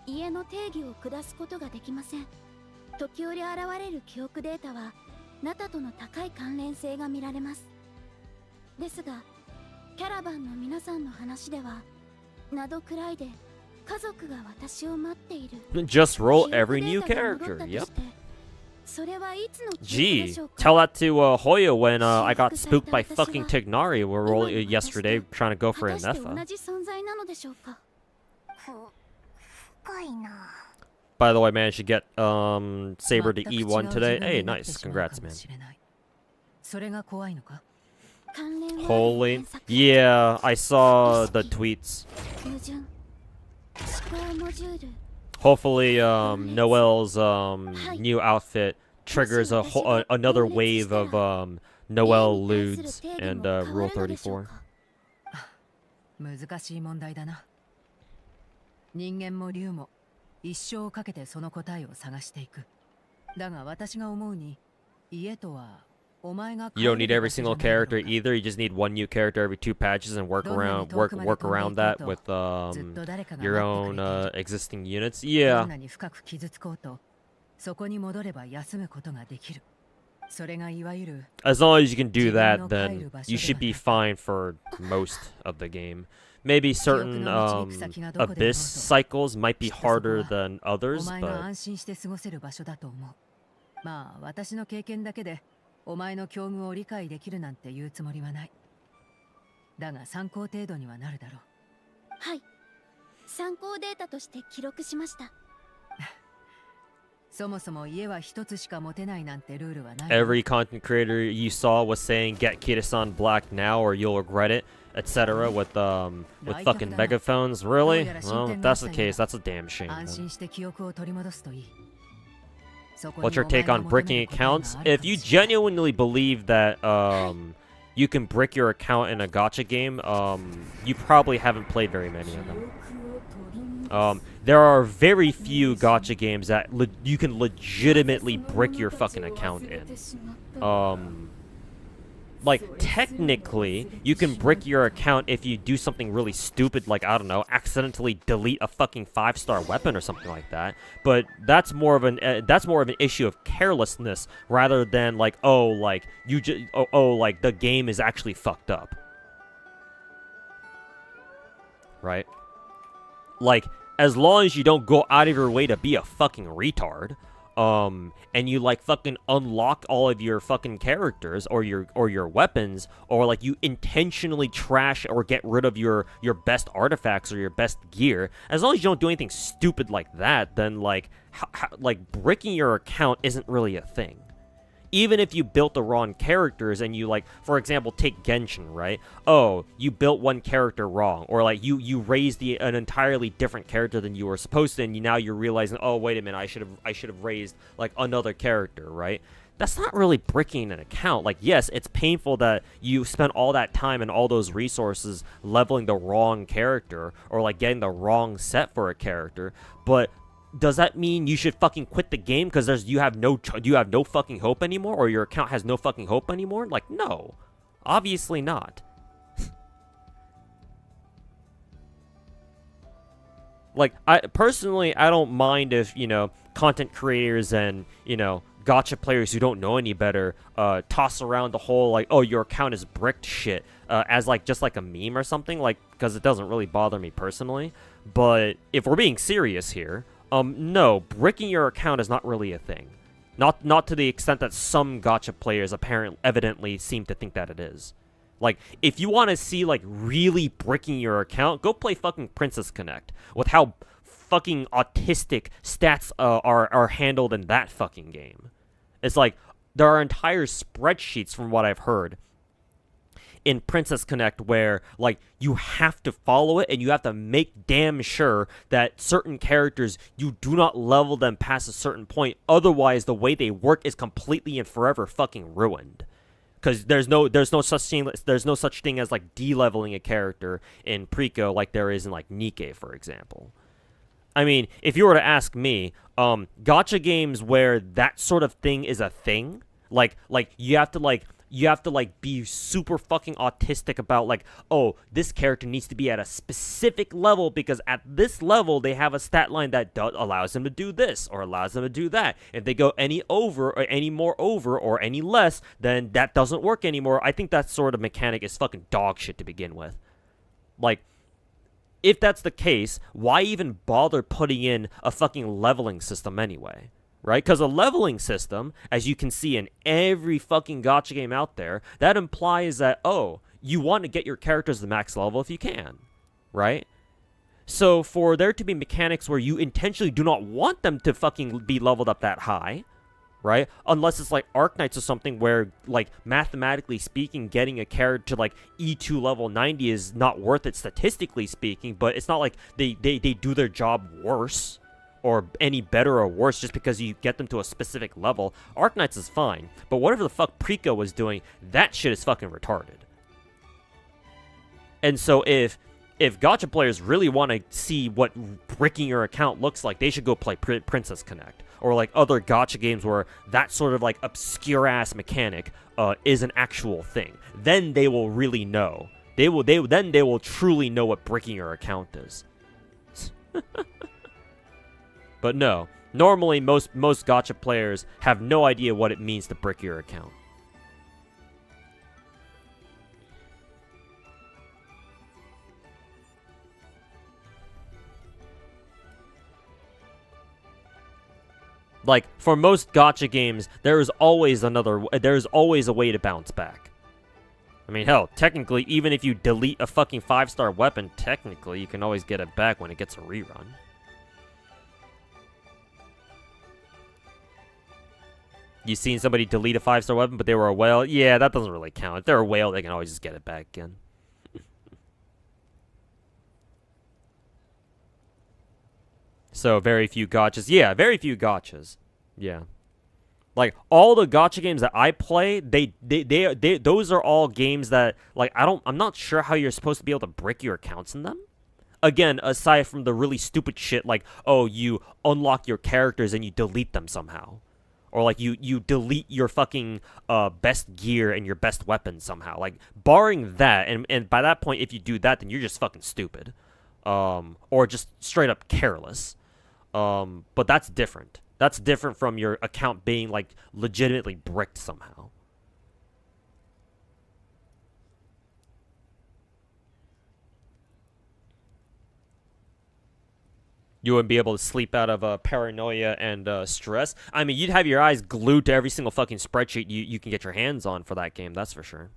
家の定義を下すことができません。時折現れる記憶データはナタとの高い関連性が見られます。ですが、キャラバンの皆さんの話ではなどくらいで家族が私を待っている。Just roll every new character. Yep. Gee, tell that to Hoya when I got spooked by fucking Tignari yesterday trying to go for a Nepha. By the way, managed to get Saber to E1 today. Hey, nice. Congrats, man. Holy. Yeah, I saw the tweets. Hopefully, Noel's new outfit triggers another wave of Noel Ludes and Rule 34. 難しい問題だな。人間も竜も一生をかけてその答えを探していく。だが私が思うに家とはお前が You don't need every single character either. You just need one new character every 2 patches and work around that with your own existing units. Yeah. どんなに深く傷つこうとそこに戻れば休むことができる。それがいわゆる As long as you can do that, then you should be fine for most of the game. Maybe certain abyss cycles might be harder than お others, 前が but 安心して過ごせる場所だと思う。まあ私の経験だけでお前の境遇を理解できるなんて言うつもりはない。だが参考程度にはなるだろう。はい、参考データとして記録しました。そもそも家は一つしか持てないなんてルールはない。 every content creator you saw was saying get Kitasan black now or you'll regret it, etc. with fucking megaphones. Really? Well, if that's the case, that's a damn shame. 安 Then. 心して記憶を取り戻すといい。 What's your take on bricking accounts? If you genuinely believe that you can brick your account in a gacha game, you probably haven't played very many of them. There are very few gacha games that you can legitimately brick your fucking account in. Like, technically, you can brick your account if you do something really stupid, like, I don't know, accidentally delete a fucking 5-star weapon or something like that. But that's more of an issue of carelessness rather than like, oh, like you just like the game is actually fucked up, right? Like, as long as you don't go out of your way to be a fucking retard. And you like fucking unlock all of your fucking characters or your weapons, or like you intentionally trash or get rid of your best artifacts or your best gear, as long as you don't do anything stupid like that, then like like bricking your account isn't really a thing. Even if you built the wrong characters and you, like, for example, take Genshin, right? Oh, you built one character wrong, or like you raised an entirely different character than you were supposed to, and now you're realizing, oh, wait a minute, I should have raised like another character, right? That's not really bricking an account. Like, yes, it's painful that you spent all that time and all those resources leveling the wrong character or like getting the wrong set for a character, but does that mean you should fucking quit the game because you have no fucking hope anymore, or your account has no fucking hope anymore? Like, no, obviously not. Like, I don't mind if, you know, content creators and, you know, gacha players who don't know any better toss around the whole like, oh, your account is bricked shit as like just like a meme or something, like, because it doesn't really bother me personally. But if we're being serious here, no, bricking your account is not really a thing. Not to the extent that some gacha players evidently seem to think that it is. Like, if you want to see, like, really bricking your account, go play fucking Princess Connect. With how fucking autistic stats are handled in that fucking game. It's like, there are entire spreadsheets from what I've heard in Princess Connect where, like, you have to follow it and you have to make damn sure that certain characters, you do not level them past a certain point. Otherwise, the way they work is completely and forever fucking ruined. Because there's no such thing as like de-leveling a character in Preco like there is in like Nikke, for example. I mean, if you were to ask me, gacha games where that sort of thing is a thing, like you have to be super fucking autistic about like, oh, this character needs to be at a specific level because at this level they have a stat line that allows them to do this or allows them to do that. If they go any over or any more over or any less, then that doesn't work anymore. I think that sort of mechanic is fucking dog shit to begin with. Like, if that's the case, why even bother putting in a fucking leveling system anyway? Right? Because a leveling system, as you can see in every fucking gacha game out there, that implies that, oh, you want to get your characters to the max level if you can. Right? So for there to be mechanics where you intentionally do not want them to fucking be leveled up that high, right? Unless it's like Arknights or something where, like, mathematically speaking, getting a character to, like, E2 level 90 is not worth it statistically speaking, but it's not like they do their job worse or any better or worse just because you get them to a specific level. Arknights is fine, but whatever the fuck Preco was doing, that shit is fucking retarded. And so if gacha players really want to see what bricking your account looks like, they should go play Princess Connect. Or like other gacha games where that sort of like obscure ass mechanic is an actual thing. Then they will really know. Then they will truly know what bricking your account is. But no, Normally, most gacha players have no idea what it means to brick your account. Like, for most gacha games, there is always a way to bounce back. I mean, hell, technically, even if you delete a fucking 5-star weapon, technically, you can always get it back when it gets a rerun. You seen somebody delete a 5-star weapon, but they were a whale? Yeah, that doesn't really count. If they're a whale, they can always just get it back again. So, very few gachas. Yeah, very few gachas. Yeah. Like, all the gacha games that I play, those are all games that, like, I'm not sure how you're supposed to be able to brick your accounts in them. Again, aside from the really stupid shit like, oh, you unlock your characters and you delete them somehow. Or, like, you delete your fucking best gear and your best weapon somehow. Like, barring that, and by that point, if you do that, then you're just fucking stupid. Or just straight up careless. But that's different. That's different from your account being, like, legitimately bricked somehow. You wouldn't be able to sleep out of paranoia and stress. I mean, you'd have your eyes glued to every single fucking spreadsheet you can get your hands on for that game, that's for sure.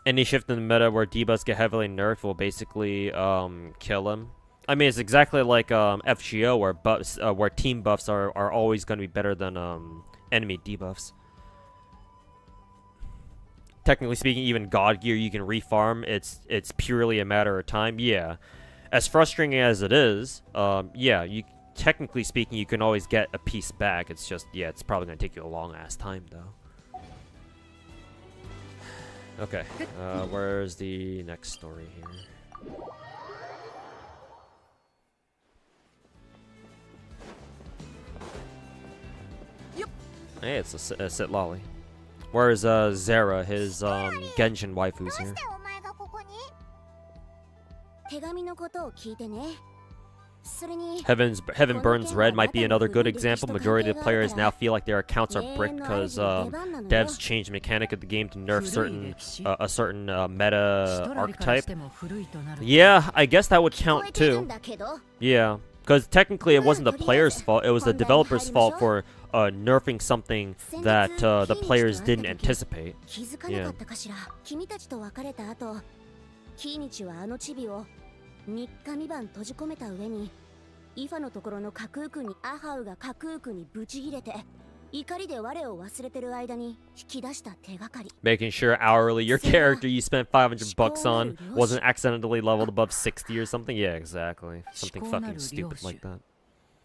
Any shift in the meta where debuffs get heavily nerfed will basically kill him. I mean, it's exactly like FGO where team buffs are always going to be better than enemy debuffs. Technically speaking, even God gear you can refarm. It's purely a matter of time. Yeah, as frustrating as it is, yeah, technically speaking, you can always get a piece back. It's just, yeah, it's probably going to take you a long ass time though. Okay, where's the next story here? Yep. Hey, it's a sit lolly. Where's Zara, his Genshin waifus here? 手紙のことを聞いてね。 Heaven Burns Red might be another good example. Majority of players now feel like their accounts are bricked because devs changed the mechanic of the game to nerf a certain meta archetype. Yeah, I guess that would count too. Yeah, because technically it wasn't the player's fault, it was the developer's fault for nerfing something that the players didn't anticipate. Yeah. 3日3晩閉じ込めた上にイファのところの架空区にアハウが架空区にブチ切れて怒りで我を忘れてる間に引き出した手がかり Making sure hourly your character you spent $500 on wasn't accidentally leveled above 60 or something. Yeah, exactly. Something fucking stupid like that.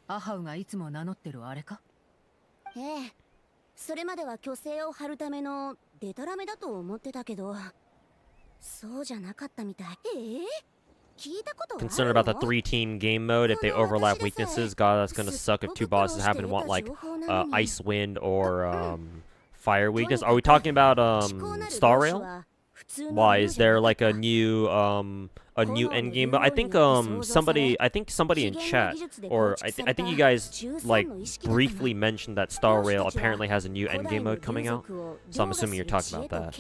アハウがいつも名乗ってるあれか？ええ、それまでは虚勢を張るためのデタラメだと思ってたけどそうじゃなかったみたい。Concerned about the 3-team game mode if they overlap weaknesses. God, that's gonna suck if two bosses happen to want like ice, wind, or fire weakness. Are we talking about Star Rail? Why is there like a new endgame? But I think somebody in chat, or I think you guys like briefly mentioned that Star Rail apparently has a new endgame mode coming out. So I'm assuming you're talking about that.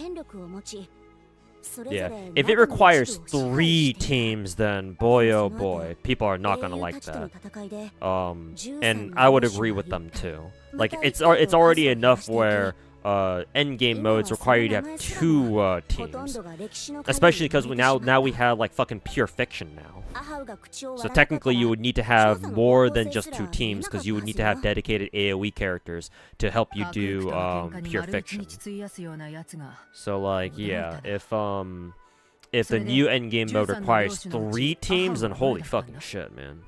Yeah, if it requires 3 teams, then boy oh boy, people are not gonna like that. And I would agree with them too. Like it's already enough where endgame modes require you to have 2 teams, especially because now we have like fucking pure fiction now. So technically you would need to have more than just 2 teams because you would need to have dedicated AoE characters to help you do pure fiction. So like yeah, if the new endgame mode requires 3 teams, then holy fucking shit, man.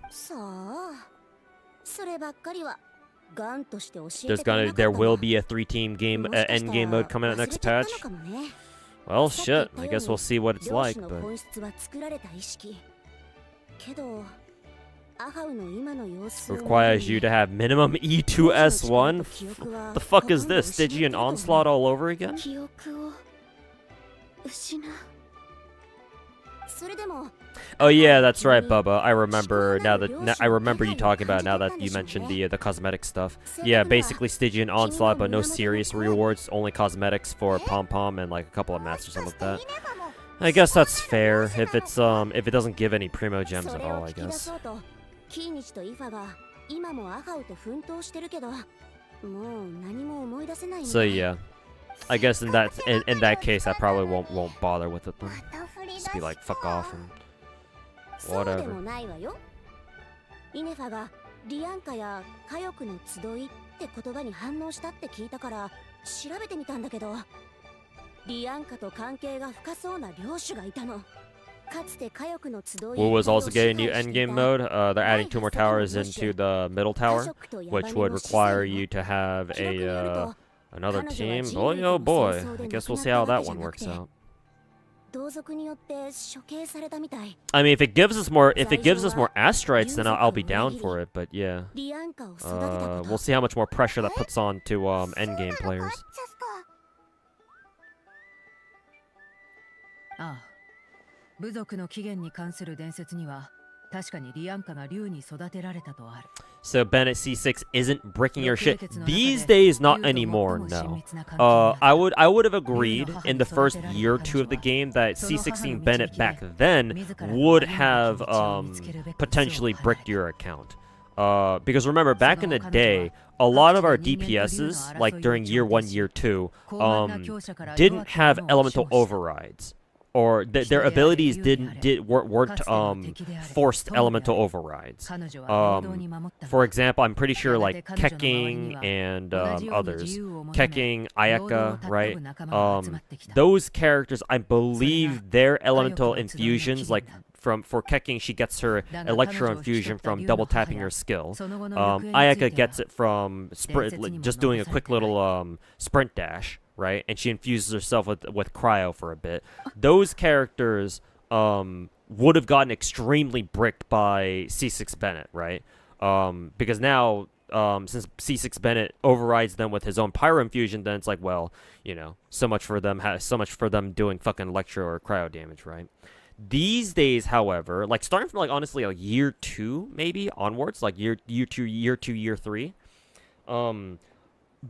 There will be a 3-team game endgame mode coming out next patch. Well, shit. I guess we'll see what it's like, but Requires you to have minimum E2S1? The fuck is this? Stygian Onslaught all over again? Oh yeah, that's right, Bubba. I remember now that I remember you talking about it now that you mentioned the cosmetic stuff. Yeah, basically Stygian Onslaught, but no serious rewards, only cosmetics for Pom Pom and like a couple of masters, something like that. I guess that's fair if it doesn't give any primo gems at all, I guess. So yeah, I guess in that case, I probably won't bother with it then. Just be like, fuck off and whatever. イネファがリアンカやカヨクの集いって言葉に反応したって聞いたから調べてみたんだけど、リアンカと関係が深そうな領主がいたの。 Wu was also getting new endgame mode. They're adding 2 more towers into the middle tower, which would require you to have a another team. Boy, oh boy, I guess we'll see how that one works out. I mean, if it gives us more asteroids, then I'll be down for it. But yeah, we'll see how much more pressure that puts on to endgame players. Ah. 部族の起源に関する伝説には確かにリアンカが竜に育てられたとある。 So Bennett C6 isn't bricking your shit these days, not anymore. No. I would have agreed in the first year or 2 of the game that C16 Bennett back then would have potentially bricked your account. Because remember, back in the day, a lot of our DPSs, like during year 1, year 2, didn't have elemental overrides. Or their abilities weren't forced elemental overrides. For example, I'm pretty sure like Keking and others, Keking, Ayaka, right? Those characters, I believe their elemental infusions, like for Keking, she gets her electro infusion from double tapping her skill. Ayaka gets it from just doing a quick little sprint dash. Right, and she infuses herself with cryo for a bit. Those characters would have gotten extremely bricked by C6 Bennett, right? Because now since C6 Bennett overrides them with his own pyro infusion, then it's like, well, you know, so much for them doing fucking electro or cryo damage, right? These days, however, like starting from like honestly like year 2 maybe onwards, like year 2, year 3,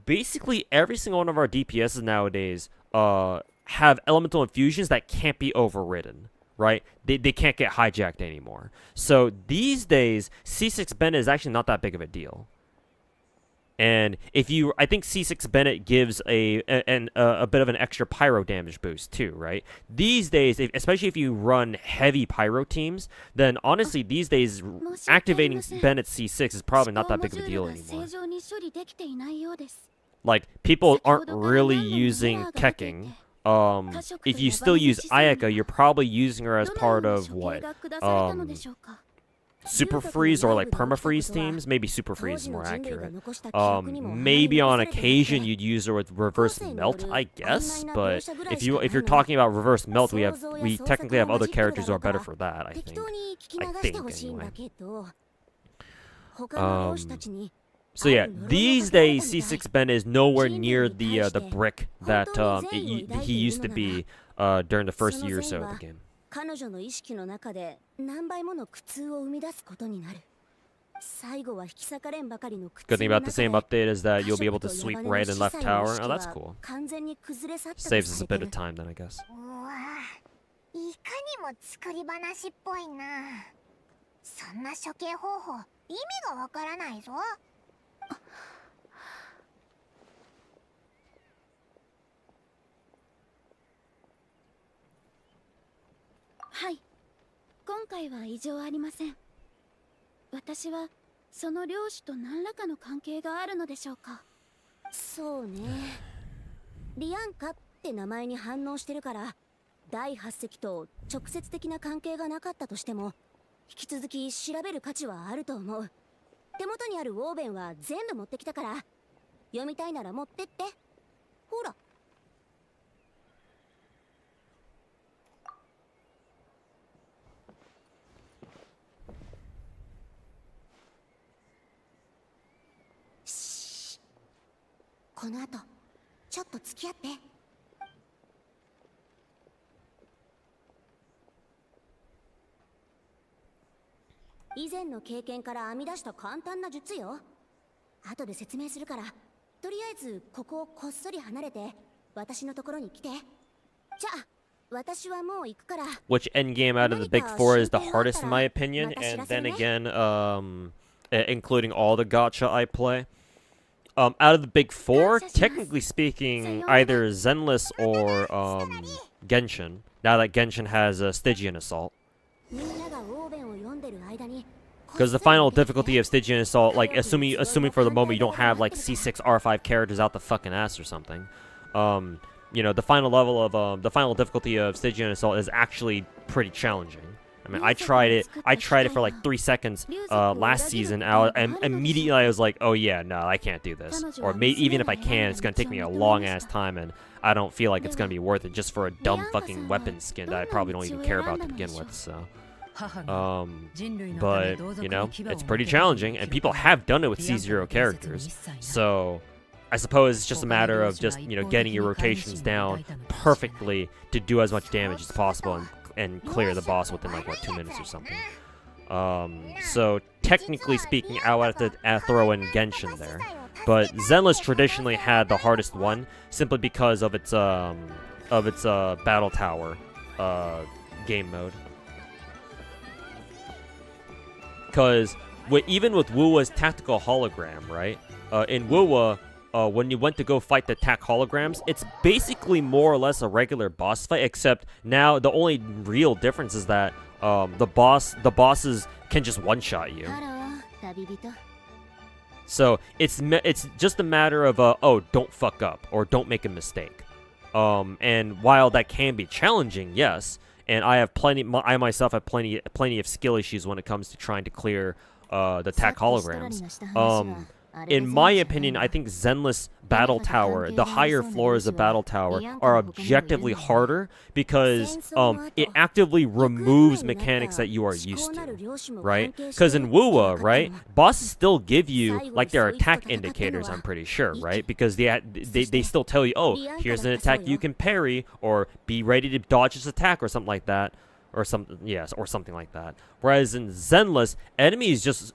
basically every single one of our DPSs nowadays have elemental infusions that can't be overridden, right? They can't get hijacked anymore. So these days, C6 Bennett is actually not that big of a deal. And I think C6 Bennett gives a bit of an extra pyro damage boost too, right? These days, especially if you run heavy pyro teams, then honestly, these days, activating Bennett C6 is probably not that big of a deal anymore. Like, people aren't really using Keking. If you still use Ayaka, you're probably using her as part of what? Super Freeze or like Permafreeze teams? Maybe Super Freeze is more accurate. Maybe on occasion you'd use her with Reverse Melt, I guess. But if you're talking about Reverse Melt, we technically have other characters who are better for that, I think. Anyway. So yeah, these days C6 Bennett is nowhere near the brick that he used to be during the first year or so of the game. 彼女の意識の中で何倍もの苦痛を生み出すことになる。最後は引き裂かれんばかりの苦痛 Good thing about the same update is that you'll be able to sweep right and left tower. Oh, that's cool. Saves us a bit of time then, I guess. いかにも作り話っぽいな。そんな処刑方法、意味がわからないぞ。はい、今回は異常ありません。私はその領主と何らかの関係があるのでしょうか。そうね。リアンカって名前に反応してるから、第8隻と直接的な関係がなかったとしても、引き続き調べる価値はあると思う。手元にあるウォーベンは全部持ってきたから、読みたいなら持ってって。ほら。この後ちょっと付き合って。以前の経験から編み出した簡単な術よ。後で説明するから、とりあえずここをこっそり離れて私のところに来て。じゃあ私はもう行くから。 Which endgame out of the big four is the hardest in my opinion, and then again, including all the gacha I play. Out of the big four, technically speaking, either Zenless or Genshin. Now that Genshin has Stygian Assault. Because the final difficulty of Stygian Assault, like assuming for the moment you don't have like C6 R5 characters out the fucking ass or something, you know, the final level of the final difficulty of Stygian Assault is actually pretty challenging. I mean, I tried it for like 3 seconds last season, and immediately I was like, oh yeah, no, I can't do this. Or even if I can, it's gonna take me a long ass time, and I don't feel like it's gonna be worth it just for a dumb fucking weapon skin that I probably don't even care about to begin with. So, but you know, it's pretty challenging, and people have done it with C0 characters. So I suppose it's just a matter of just, you know, getting your rotations down perfectly to do as much damage as possible and clear the boss within like what, 2 minutes or something. So technically speaking, I would have to throw in Genshin there, but Zenless traditionally had the hardest one simply because of its battle tower game mode. Because even with Wuwa's tactical hologram, right? In Wuwa, when you went to go fight the attack holograms, it's basically more or less a regular boss fight, except now the only real difference is that the bosses can just one-shot you. So it's just a matter of oh, don't fuck up or don't make a mistake. And while that can be challenging, yes, and I myself have plenty of skill issues when it comes to trying to clear the attack holograms. In my opinion, I think Zenless Battle Tower, the higher floors of Battle Tower, are objectively harder because it actively removes mechanics that you are used to, right? Because in Wuwa, right, bosses still give you like their attack indicators, I'm pretty sure, right? Because they still tell you, oh, here's an attack you can parry, or be ready to dodge this attack, or something like that. Or something like that. Whereas in Zenless, enemies just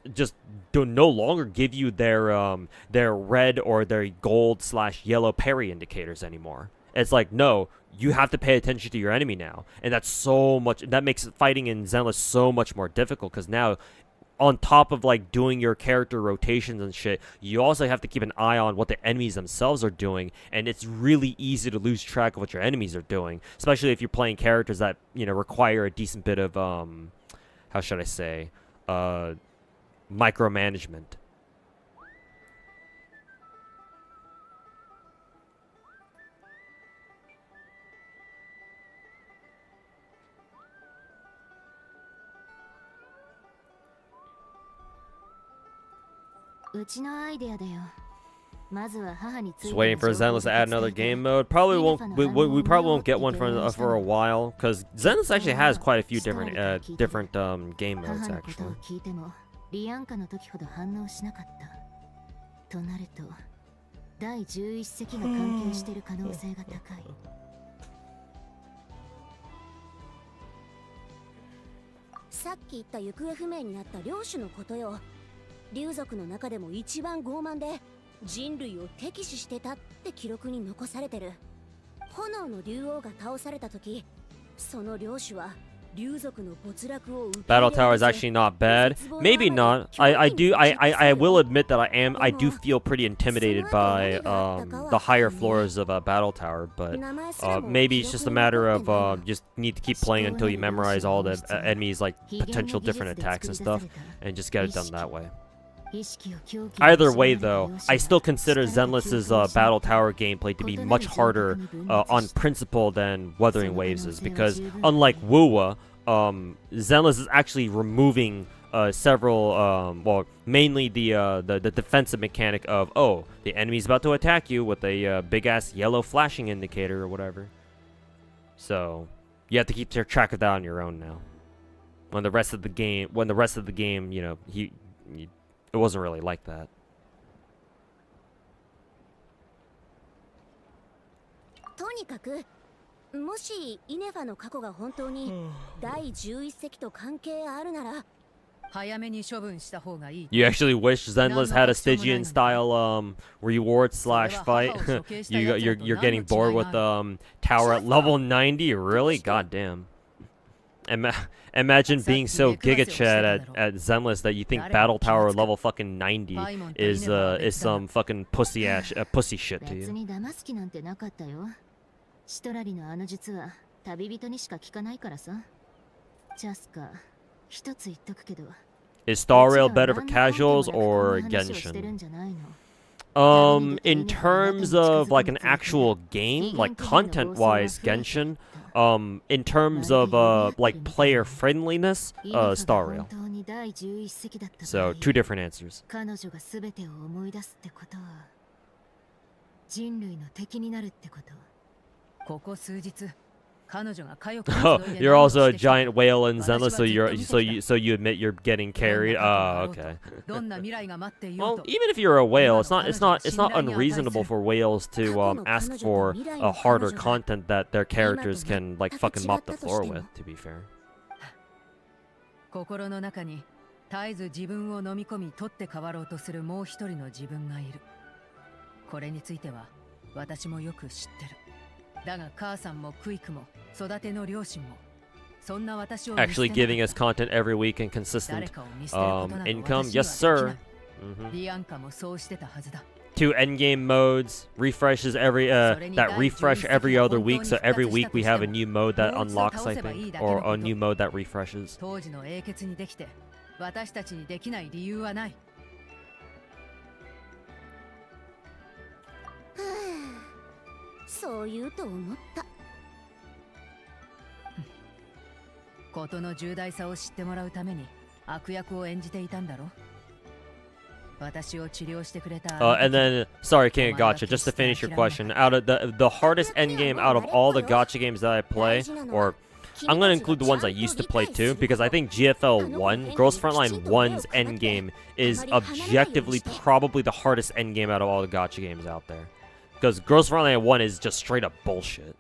do no longer give you their red or their gold/yellow parry indicators anymore. It's like, no, you have to pay attention to your enemy now, and that makes fighting in Zenless so much more difficult, because now, on top of like doing your character rotations and shit, you also have to keep an eye on what the enemies themselves are doing, and it's really easy to lose track of what your enemies are doing, especially if you're playing characters that, you know, require a decent bit of how should I say, micromanagement. Just waiting for Zenless to add another game mode. Probably won't. We probably won't get one for a while, because Zenless actually has quite a few different game modes actually. Saki 言った行方不明になった領主のことよ。竜族の中でも一番傲慢で人類を敵視してたって記録に残されてる。炎の竜王が倒された時、その領主は竜族の没落を受け入れ Battle Tower is actually not bad. Maybe not. I will admit that I do feel pretty intimidated by the higher floors of Battle Tower, but maybe it's just a matter of just need to keep playing until you memorize all the enemies, like potential different attacks and stuff, and just get it done that way. Either way, though, I still consider Zenless's Battle Tower gameplay to be much harder on principle than Wuthering Waves is, because unlike Wuwa, Zenless is actually removing several, well, mainly the defensive mechanic of, oh, the enemy's about to attack you with a big-ass yellow flashing indicator or whatever. So, you have to keep track of that on your own now. When the rest of the game, you know, it wasn't really like that. とにかくもしイネファの過去が本当に第11隻と関係あるなら 早めに処分した方がいい。 You actually wish Zenless had a Stygian style reward slash fight? You're getting bored with tower at level 90? Really? God damn. Imagine being so GigaChad at Zenless that you think Battle Tower level fucking 90 is some fucking pussy shit to 別 you. に騙す気なんてなかったよ。シトラリのあの術は旅人にしか聞かないからさ。ジャスカ、一つ言っとくけど。 Is Star Rail better for casuals or Genshin? In terms of like an actual game, like content-wise, Genshin. In terms of like player friendliness, Star Rail. So 2 different answers. 彼女が全てを思い出すってことは人類の敵になるってこと。ここ数日、彼女が Oh, you're also a giant whale in Zenless, so you admit you're getting carried. Oh, okay. Well, even if you're a whale, it's not unreasonable for whales to ask for a harder content that their characters can like fucking mop the floor with. To be fair. 心の中に絶えず自分を飲み込み取って代わろうとするもう一人の自分がいる。これについては私もよく知ってる。だが母さんもクイクも育ての両親もそんな私を Actually giving us content every week and consistent income. Yes, sir. リアンカもそうしてたはずだ。 2 endgame modes, refreshes every that refresh every other week, so every week we have a new mode that unlocks, I think, or a new mode that refreshes. 当時の英傑にできて私たちにできない理由はない。そう言うと思った。ことの重大さを知ってもらうために悪役を演じていたんだろ。私を治療してくれた。 And then, sorry, King of Gacha, just to finish your question, out of the hardest endgame out of all the gacha games that I play, or I'm gonna include the ones I used to play too, because I think GFL 1, Girls Frontline 1's endgame is objectively probably the hardest endgame out of all the gacha games out there. Because Girls Frontline 1 is just straight up bullshit.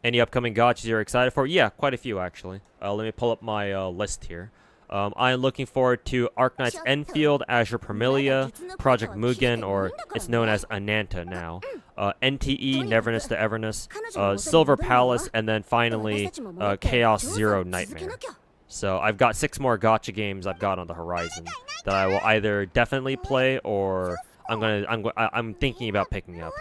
Any upcoming gachas you're excited for? Yeah, quite a few actually. Let me pull up my list here. I am looking forward to Arknight's Enfield, Azure Permilia, Project Mugen, or it's known as Ananta now, NTE, Neverness to Everness, Silver Palace, and then finally Chaos Zero Nightmare. So I've got 6 more gacha games I've got on the horizon that I will either definitely play or I'm thinking about picking up.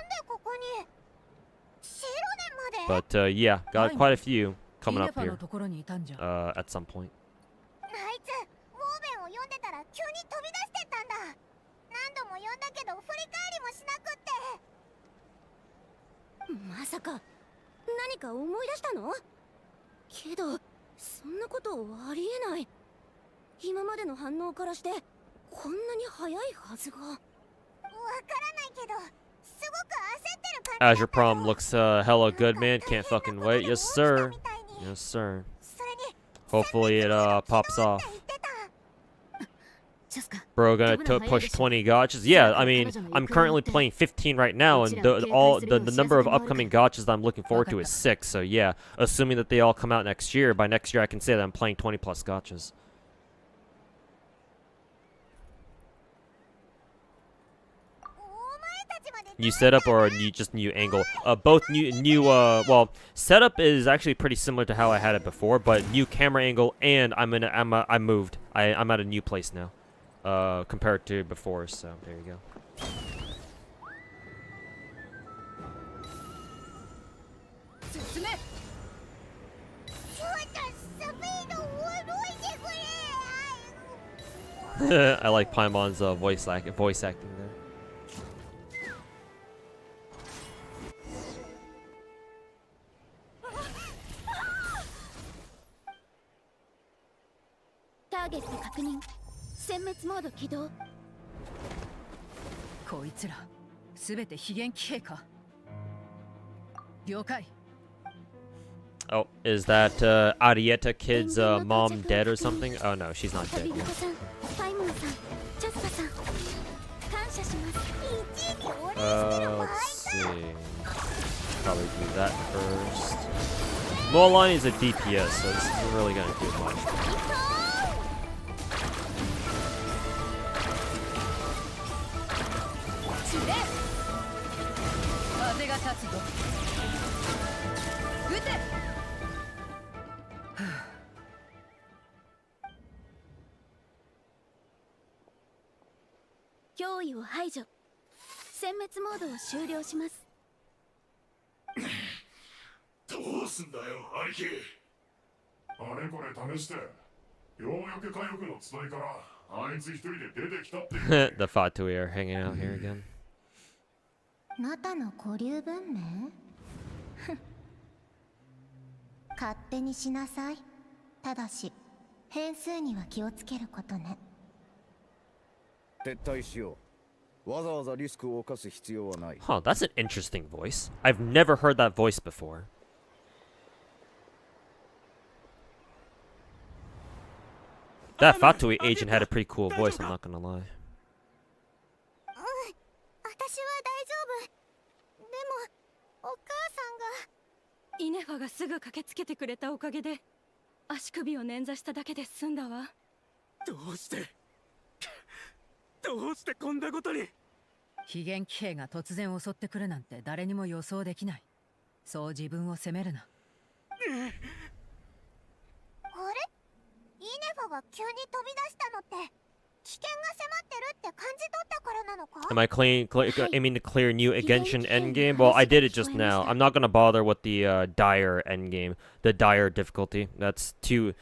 But yeah, got quite a few coming up here at some point. あいつウォーベンを読んでたら急に飛び出してったんだ。何度も読んだけど振り返りもしなくって。まさか何か思い出したの？けどそんなことありえない。今までの反応からしてこんなに早いはずが。わからないけどすごく焦ってる感じ。 Azure Prom looks hella good, man. Can't fucking wait. Yes, sir. Yes, sir. Hopefully it pops off. Bro, gonna push 20 gachas? Yeah, I mean, I'm currently playing 15 right now, and the number of upcoming gachas that I'm looking forward to is 6. So yeah, assuming that they all come out next year, by next year I can say that I'm playing 20 plus gachas. New setup or just new angle? Both new. Well, setup is actually pretty similar to how I had it before, but new camera angle, and I moved. I'm at a new place now, compared to before. So there you go. I like Paimon's voice acting there. Target 確認。殲滅モード起動。こいつらすべて非元気兵か。了解。 Oh, is that Arietta kid's mom dead or something? Oh no, she's not dead yet. Let's see. Probably do that first. Lowline is a DPS, so this isn't really gonna do much. 風が立つぞ。撃て。脅威を排除。殲滅モードを終了します。どうすんだよ、兄貴。あれこれ試して、ようやく火力の伝えからあいつ一人で出てきたって。The Fatui are hanging out here again. ナタの古流文明勝手にしなさい。ただし変数には気をつけることね。撤退しよう。わざわざリスクを冒す必要はない。Huh, that's an interesting voice. I've never heard that voice before. That Fatui agent had a pretty cool voice, I'm not gonna lie. 私は大丈夫。でもお母さんが。イネファがすぐ駆けつけてくれたおかげで足首を捻挫しただけで済んだわ。どうしてこんなことに。非元気兵が突然襲ってくるなんて誰にも予想できない。そう自分を責めるな。あれ？イネファが急に飛び出したのって危険が迫ってるって感じ取ったからなのか？ Am I aiming to clear new Genshin endgame? Well, I did it just now. I'm not gonna bother with the dire endgame, the dire difficulty. It's too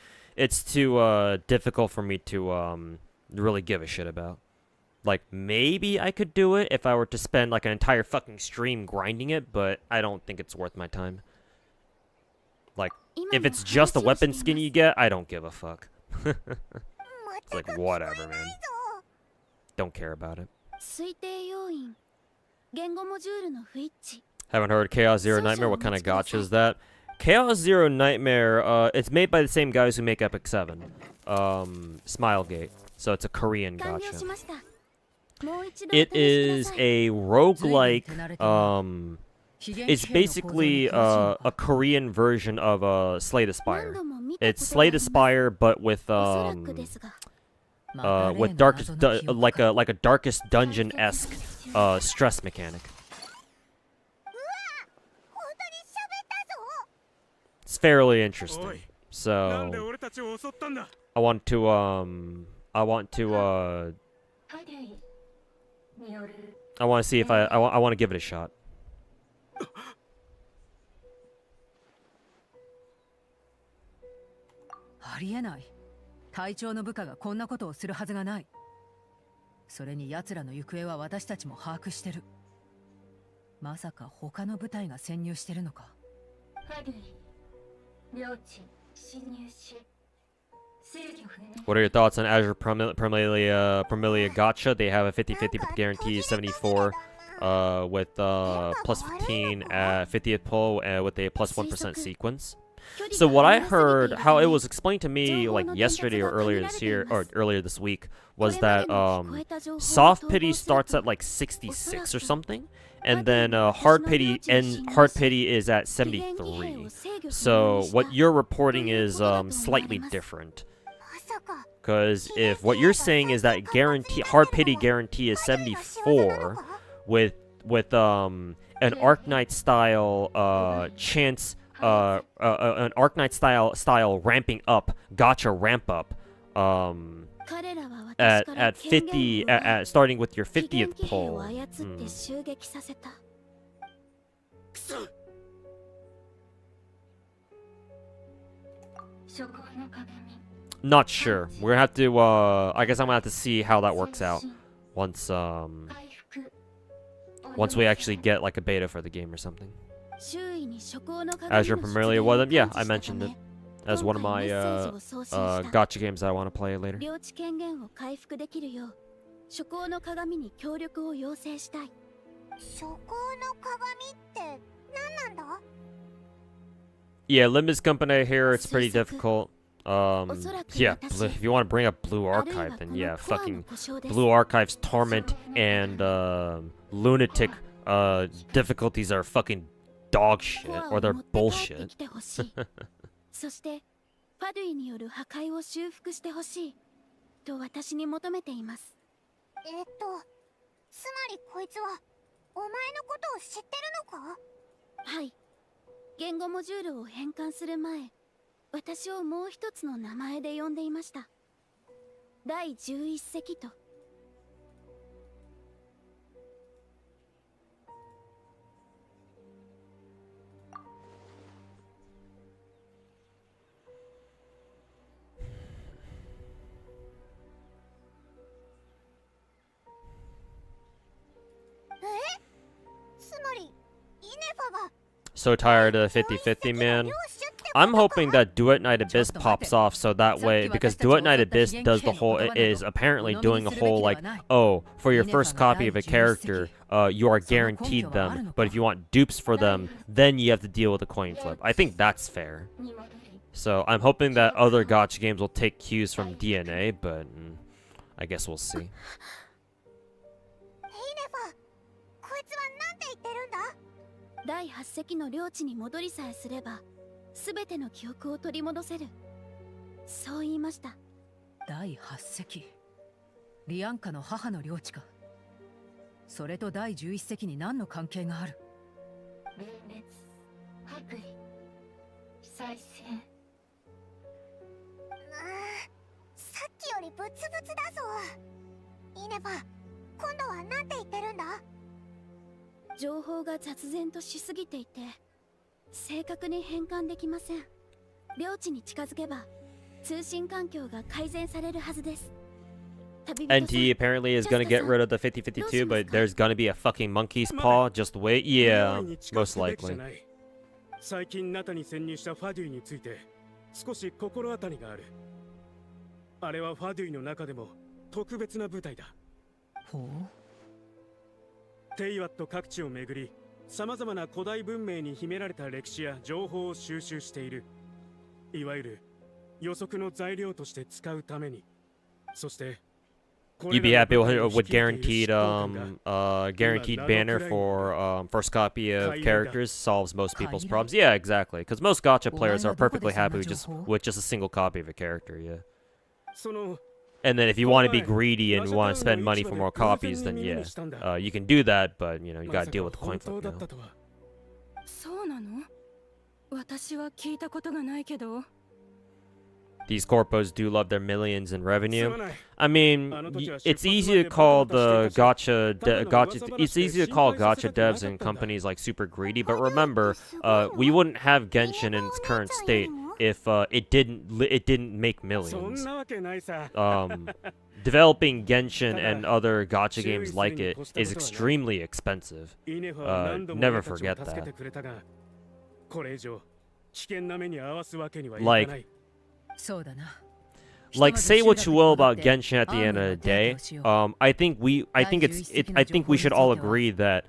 difficult for me to really give a shit about. Like, maybe I could do it if I were to spend like an entire fucking stream grinding it, but I don't think it's worth my time. Like, if it's just a weapon skin you get, I don't give a fuck. It's like, whatever, man. Don't care about it. Haven't heard Chaos Zero Nightmare. What kind of gacha is that? Chaos Zero Nightmare, it's made by the same guys who make Epic 7. Smilegate. So it's a Korean gacha. It is a roguelike, it's basically a Korean version of Slay the Spire. It's Slay the Spire, but with darkest like a Darkest Dungeon-esque stress mechanic. It's fairly interesting. So I want to see if I want to give it a shot. ありえない。隊長の部下がこんなことをするはずがない。それに奴らの行方は私たちも把握してる。まさか他の部隊が潜入してるのか。What are your thoughts on Azure Primalia Gacha? They have a 50-50 but guarantee 74 with plus 15 at 50th pull with a plus 1% sequence. So what I heard, how it was explained to me like yesterday or earlier this year or earlier this week, was that soft pity starts at like 66 or something, and then hard pity is at 73. So what you're reporting is slightly different. Because if what you're saying is that hard pity guarantee is 74 with an Arknight style chance an Arknight style ramping up, gacha ramp up at 50 starting with your 50th pull. Not sure. We're gonna have to I guess I'm gonna have to see how that works out once we actually get like a beta for the game or something. Azure Primalia was yeah, I mentioned it as one of my gacha games that I want to play later. Yeah, Limbus Company here, it's pretty difficult. Yeah, if you want to bring up Blue Archive, then yeah, fucking Blue Archive's torment and lunatic difficulties are fucking dog shit, or they're bullshit. そしてファドゥイによる破壊を修復してほしいと私に求めています。つまりこいつはお前のことを知ってるのか？はい。言語モジュールを変換する前、私をもう一つの名前で呼んでいました。第11隻と。So tired of 50-50, man. I'm hoping that Duet Night Abyss pops off so that way, because Duet Night Abyss does the whole, is apparently doing a whole like, oh, for your first copy of a character, you are guaranteed them, but if you want dupes for them, then you have to deal with a coin flip. I think that's fair. So I'm hoping that other gacha games will take cues from DNA, but I guess we'll see. 第8隻の領地に戻りさえすれば、すべての記憶を取り戻せる。そう言いました。第8隻。リアンカの母の領地か。それと第11隻に何の関係がある？分裂、剥離、再生。さっきよりブツブツだぞ。イネバ、今度は何て言ってるんだ？情報が雑然としすぎていて正確に変換できません。領地に近づけば通信環境が改善されるはずです。 NT apparently is gonna get rid of the 50-52, but there's gonna be a fucking monkey's paw. Just wait. Yeah, most likely. 最近ナタに潜入したファデュイについて少し心当たりがある。あれはファデュイの中でも特別な部隊だ。ほう。テイワット各地を巡り、さまざまな古代文明に秘められた歴史や情報を収集している。いわゆる予測の材料として使うために。そして、You'd be happy with guaranteed guaranteed banner for first copy of characters solves most people's problems. Yeah, exactly. Because most gacha players are perfectly happy with just a single copy of a character. Yeah. And then if you want to be greedy and want to spend money for more copies, then yeah, you can do that, but you know, you gotta deal with the coin flip now. そうなの？私は聞いたことがないけど。 These corpos do love their millions in revenue. I mean, it's easy to call the it's easy to call gacha devs and companies like super greedy, but remember, we wouldn't have Genshin in its current state if it didn't make millions. Developing Genshin and other gacha games like it is extremely expensive. Never forget that. Like say what you will about Genshin at the end of the day, I think we should all agree that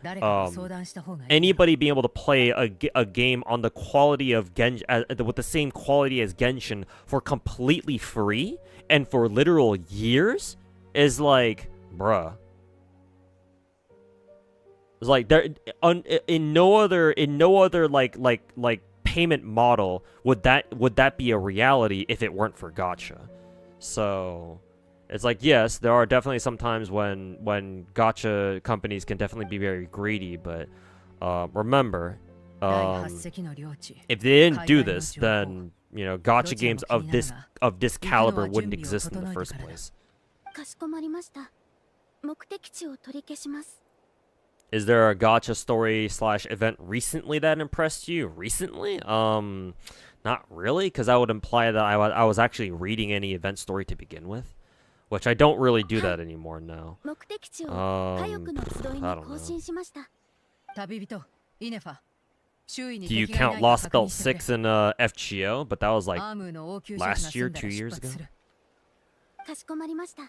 anybody being able to play a game on the quality of Genshin with the same quality as Genshin for completely free and for literal years is like, bruh. It's like there in no other like payment model would that be a reality if it weren't for gacha. So it's like, yes, there are definitely some times when gacha companies can definitely be very greedy, but remember, if they didn't do this, then you know, gacha games of this caliber wouldn't exist in the first place. かしこまりました。目的地を取り消します。 Is there a gacha story / event recently that impressed you? Recently? Not really, because that would imply that I was actually reading any event story to begin with, which I don't really do that anymore now. I don't know. Do you count Lost Belt 6 in FGO? But that was like last year, 2 years ago.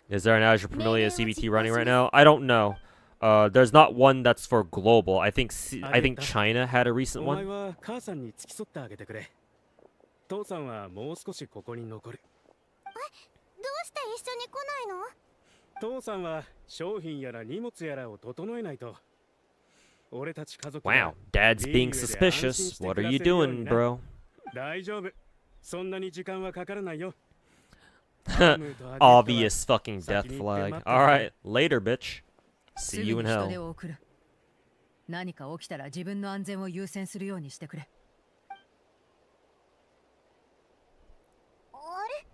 Is there an Azure Familia CBT running right now? I don't know. There's not one that's for global. I think China had a recent one. 父さんはもう少しここに残る。どうして一緒に来ないの？父さんは商品やら荷物やらを整えないと。俺たち家族 Wow, Dad's being suspicious. What are you doing, bro? 大丈夫。そんなに時間はかからないよ。Obvious fucking death flag. Alright, later, bitch. See you in すぐに人手 hell. を送る。何か起きたら自分の安全を優先するようにしてくれ。あれ？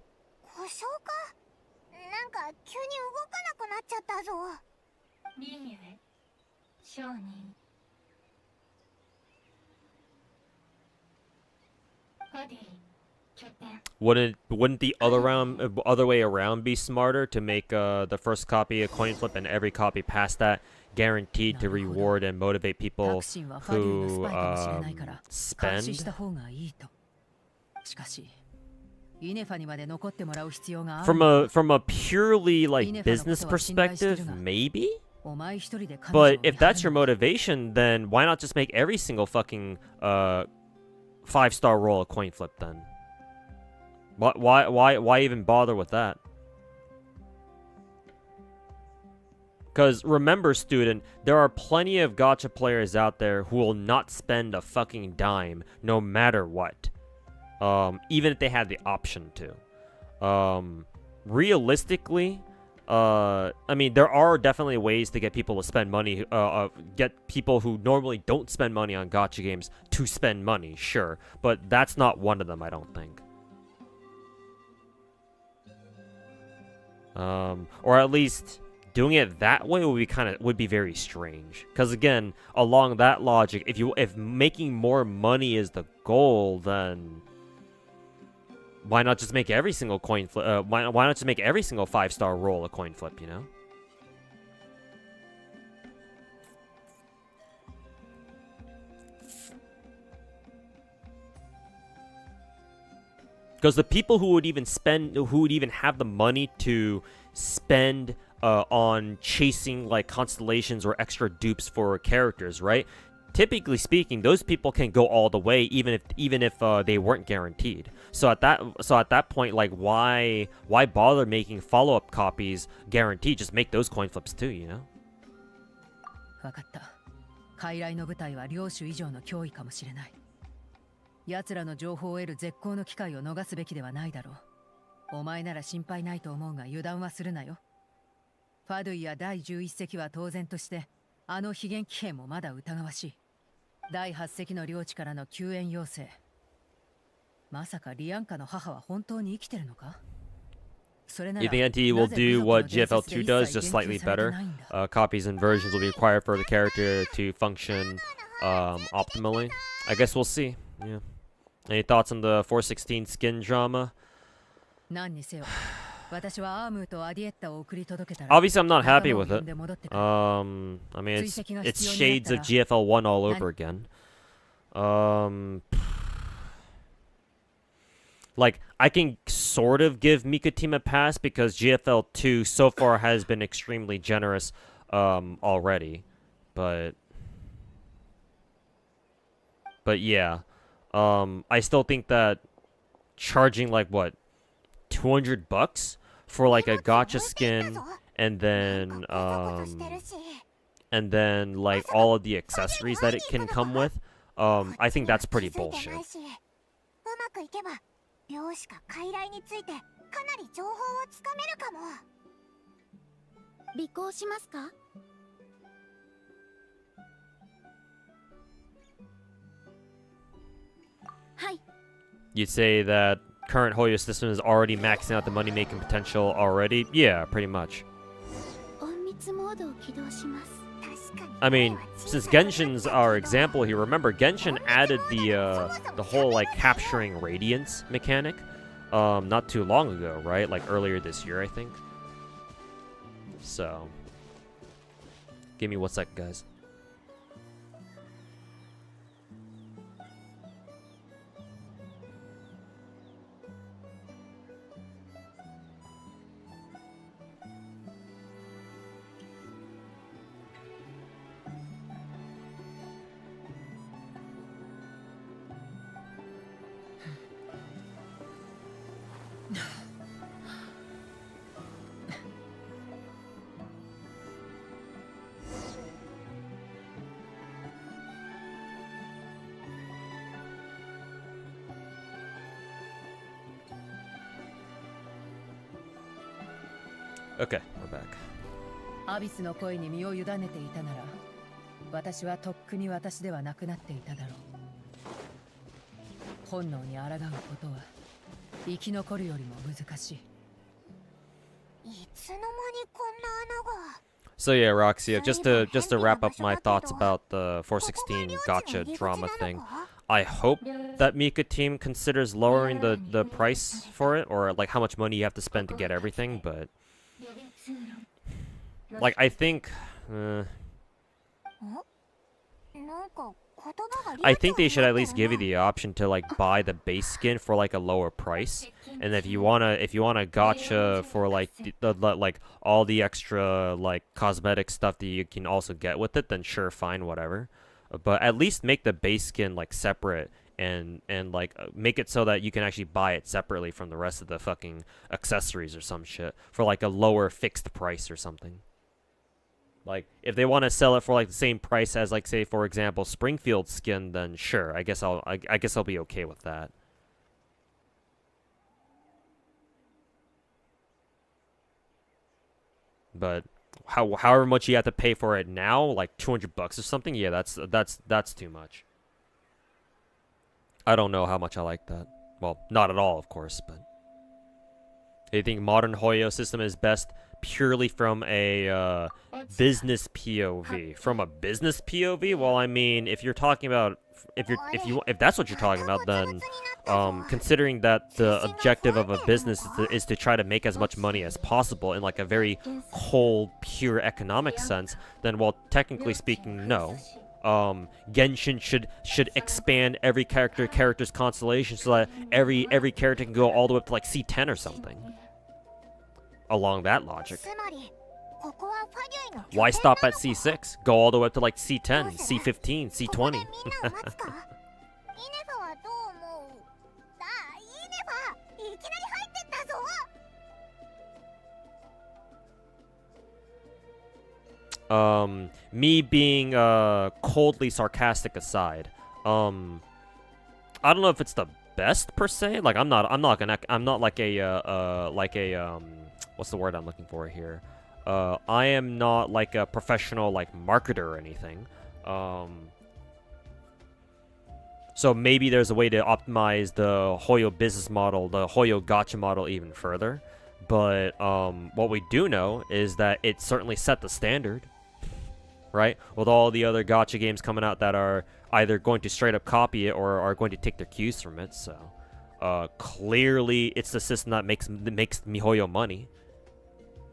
故障か？なんか急に動かなくなっちゃったぞ。リーユエ、商人。コディ、拠点。Wouldn't the other way around be smarter to make the first copy a coin flip and every copy past that guaranteed to reward and motivate people who spend? しかし、イネファにまで残ってもらう必要がある。From a purely like business perspective, maybe? But if that's your motivation, then why not just make every single fucking 5-star roll a coin flip then? Why even bother with that? Because remember, student, there are plenty of gacha players out there who will not spend a fucking dime no matter what. Even if they had the option to. Realistically, I mean, there are definitely ways to get people to spend money, get people who normally don't spend money on gacha games to spend money, sure. But that's not one of them, I don't think. Or at least doing it that way would be very strange. Because again, along that logic, if making more money is the goal, then why not just make every single coin flip? Why not just make every single 5-star roll a coin flip? You know. Because the people who would even have the money to spend on chasing like constellations or extra dupes for characters, right? Typically speaking, those people can go all the way, even if they weren't guaranteed. So at that point, like why bother making follow-up copies guaranteed? Just make those coin flips too, you know. わかった。傀儡の部隊は領主以上の脅威かもしれない。奴らの情報を得る絶好の機会を逃すべきではないだろう。お前なら心配ないと思うが油断はするなよ。ファドゥイや第11隻は当然として、あの非言騎兵もまだ疑わしい。第8隻の領地からの救援要請。まさかリアンカの母は本当に生きてるのか？ You think NT will do what GFL2 does, just slightly better? Copies and versions will be required for the character to function optimally. I guess we'll see. Yeah. Any thoughts on the 416 skin drama? Obviously, I'm not happy with it. I mean, it's shades of GFL1 all over again. Like, I can sort of give Mika Team a pass because GFL2 so far has been extremely generous already. But yeah. I still think that charging like what, $200 for like a gacha skin and then like all of the accessories that it can come with, I think that's pretty bullshit. 領主か傀儡についてかなり情報をつかめるかも。尾行しますか？はい。 You'd say that current Hoyo system is already maxing out the money-making potential already? Yeah, pretty much. 隠密モードを起動します。 I mean, since Genshin's our example here, remember Genshin added the whole like capturing radiance mechanic not too long ago, right? Like earlier this year, I think. So, give me 1 second, guys. Okay, we're back. アビスの声に身を委ねていたなら、私はとっくに私ではなくなっていただろう。本能に抗うことは生き残るよりも難しい。いつの間にこんな穴が。 So yeah, Roxy, just to wrap up my thoughts about the 416 gacha drama thing. I hope that Mika team considers lowering the price for it, or like how much money you have to spend to get everything, but like I think I think they should at least give you the option to like buy the base skin for like a lower price, and if you wanna gacha for like the like all the extra like cosmetic stuff that you can also get with it, then sure, fine, whatever. But at least make the base skin like separate and like make it so that you can actually buy it separately from the rest of the fucking accessories or some shit for like a lower fixed price or something. Like, if they want to sell it for like the same price as, like, say, for example, Springfield skin, then sure, I guess I'll be okay with that. But however much you have to pay for it now, like $200 or something, yeah, that's too much. I don't know how much I like that. Well, not at all, of course, but do you think modern Hoyo system is best purely from a business POV? From a business POV? Well, I mean, if you're talking about if that's what you're talking about, then considering that the objective of a business is to try to make as much money as possible in like a very cold, pure economic sense, then, well, technically speaking, no. Genshin should expand every character's constellation so that every character can go all the way up to like C10 or something. Along that logic. Why stop at C6? Go all the way up to like C10, C15, C20. Me being coldly sarcastic aside, I don't know if it's the best per se. Like I'm not like a what's the word I'm looking for here? I am not like a professional like marketer or anything. So maybe there's a way to optimize the Hoyo business model, the Hoyo gacha model even further. But what we do know is that it certainly set the standard, right? With all the other gacha games coming out that are either going to straight up copy it or are going to take their cues from it. So clearly it's the system that makes MiHoYo money.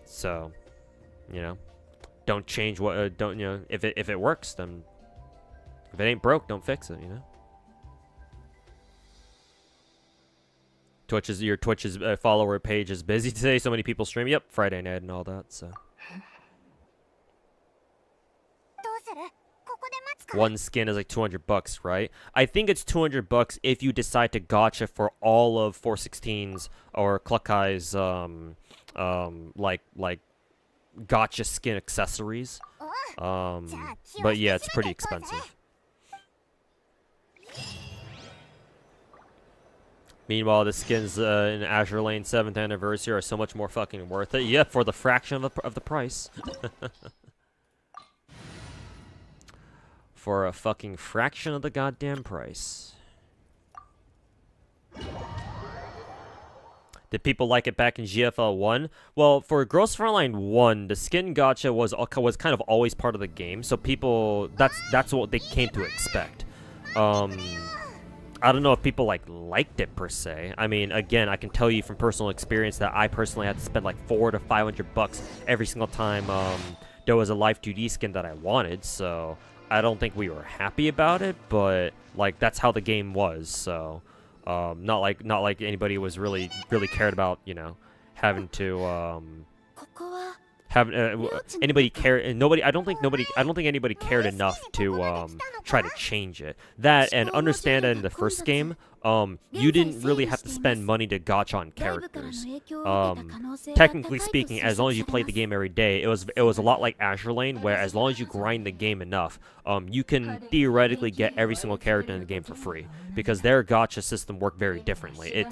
So, you know, don't change what don't, you know, if it works, then if it ain't broke, don't fix it, you know. Your Twitch's follower page is busy today. So many people stream. Yep, Friday night and all that. So one skin is like $200, right? I think it's $200 if you decide to gacha for all of 416's or Cluckai's like gacha skin accessories. But yeah, it's pretty expensive. Meanwhile, the skins in Azure Lane 7th anniversary are so much more fucking worth it. Yeah, for the fraction of the price. For a fucking fraction of the goddamn price. Did people like it back in GFL 1? Well, for Gross Frontline 1, the skin gacha was kind of always part of the game, so people that's what they came to expect. I don't know if people liked it per se. I mean, again, I can tell you from personal experience that I personally had to spend like $400 to $500 every single time there was a Life 2D skin that I wanted. So I don't think we were happy about it, but like that's how the game was. So not like anybody was really cared about, you know, having to anybody care. Nobody. I don't think anybody cared enough to try to change it. That and understand that in the first game, you didn't really have to spend money to gacha on characters. Technically speaking, as long as you played the game every day, it was a lot like Azure Lane, where as long as you grind the game enough, you can theoretically get every single character in the game for free, because their gacha system worked very differently.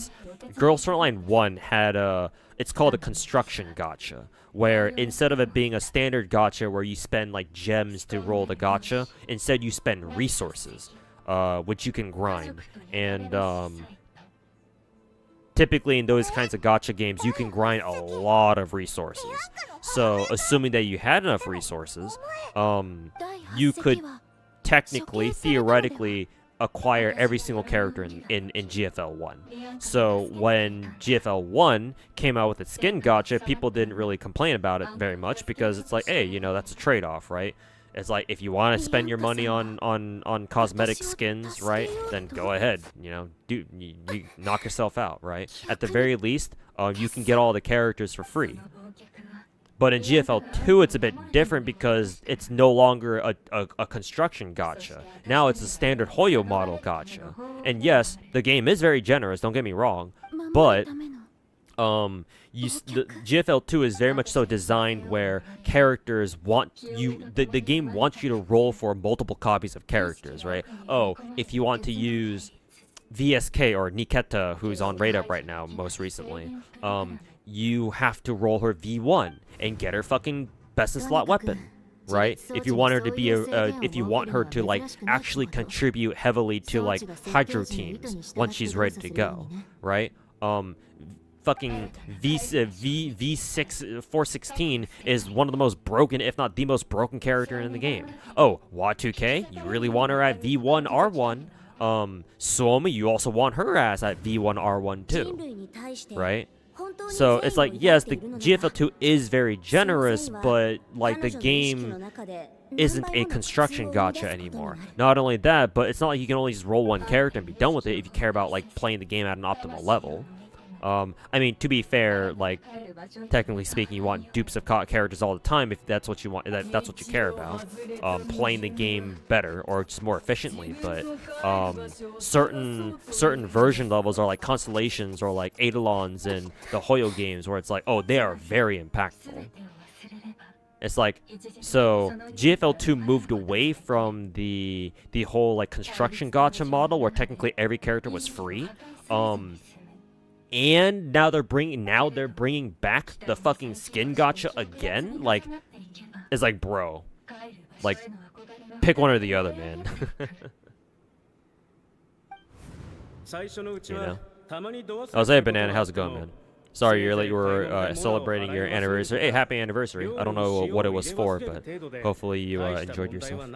Girls Frontline 1 had it's called a construction gacha, where instead of it being a standard gacha where you spend like gems to roll the gacha, instead you spend resources, which you can grind. And typically in those kinds of gacha games, you can grind a lot of resources. So assuming that you had enough resources, you could technically, theoretically, acquire every single character in GFL 1. So when GFL 1 came out with its skin gacha, people didn't really complain about it very much, because it's like, hey, you know, that's a trade-off, right? It's like, if you want to spend your money on cosmetic skins, right, then go ahead, you know, you knock yourself out, right? At the very least, you can get all the characters for free. But in GFL 2, it's a bit different, because it's no longer a construction gacha. Now it's a standard Hoyo model gacha. And yes, the game is very generous, don't get me wrong, but the GFL 2 is very much so designed where characters want you, the game wants you to roll for multiple copies of characters, right? Oh, if you want to use VSK or Niketa, who's on Raid Up right now most recently, you have to roll her V1 and get her fucking best in slot weapon, right? If you want her to be if you want her to like actually contribute heavily to like hydro teams once she's ready to go, right? Fucking V6 416 is one of the most broken, if not the most broken character in the game. Oh, Wa2K, you really want her at V1 R1. Soma, you also want her ass at V1 R1 too, right? So it's like, yes, the GFL 2 is very generous, but like the game isn't a construction gacha anymore. Not only that, but it's not like you can only just roll one character and be done with it if you care about like playing the game at an optimal level. I mean, to be fair, like, technically speaking, you want dupes of characters all the time if that's what you want, that's what you care about. Playing the game better or just more efficiently, but certain version levels are like Constellations or like Eidolons in the Hoyo games, where it's like, oh, they are very impactful. It's like, so GFL 2 moved away from the whole like construction gacha model where technically every character was free. And now they're bringing back the fucking skin gacha again. Like, it's like, bro, like, pick one or the other, man. You know? Oh, hey, Banana, how's it going, man? Sorry, you were celebrating your anniversary. Hey, happy anniversary! I don't know what it was for, but hopefully you enjoyed yourself.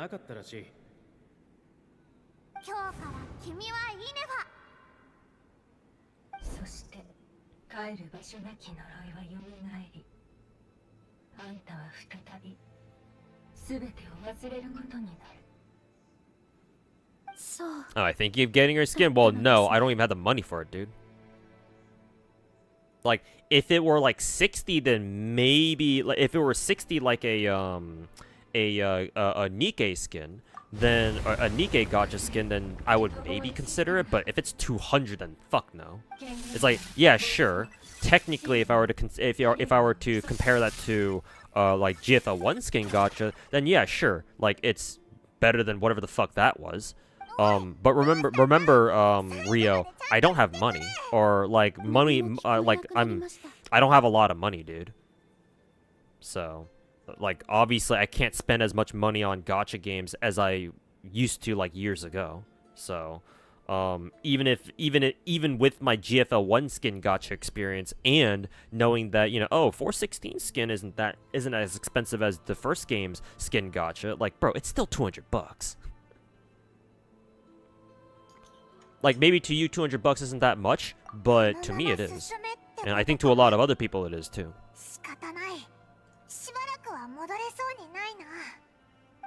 Oh, I think you're getting your skin. Well, no, I don't even have the money for it, dude. Like, if it were like 60, then maybe. Like, if it were 60, like a Nikkei skin, then a Nikkei gacha skin, then I would maybe consider it. But if it's 200, then fuck no. It's like, yeah, sure. Technically, if I were to compare that to like GFL 1 skin gacha, then yeah, sure. Like, it's better than whatever the fuck that was. But remember, Rio, I don't have money, or like money, like I don't have a lot of money, dude. So, like, obviously I can't spend as much money on gacha games as I used to like years ago. So, even with my GFL 1 skin gacha experience and knowing that, you know, oh, 416 skin isn't as expensive as the first game's skin gacha, like, bro, it's still $200. Like, maybe to you, $200 isn't that much, but to me it is. And I think to a lot of other people it is, too.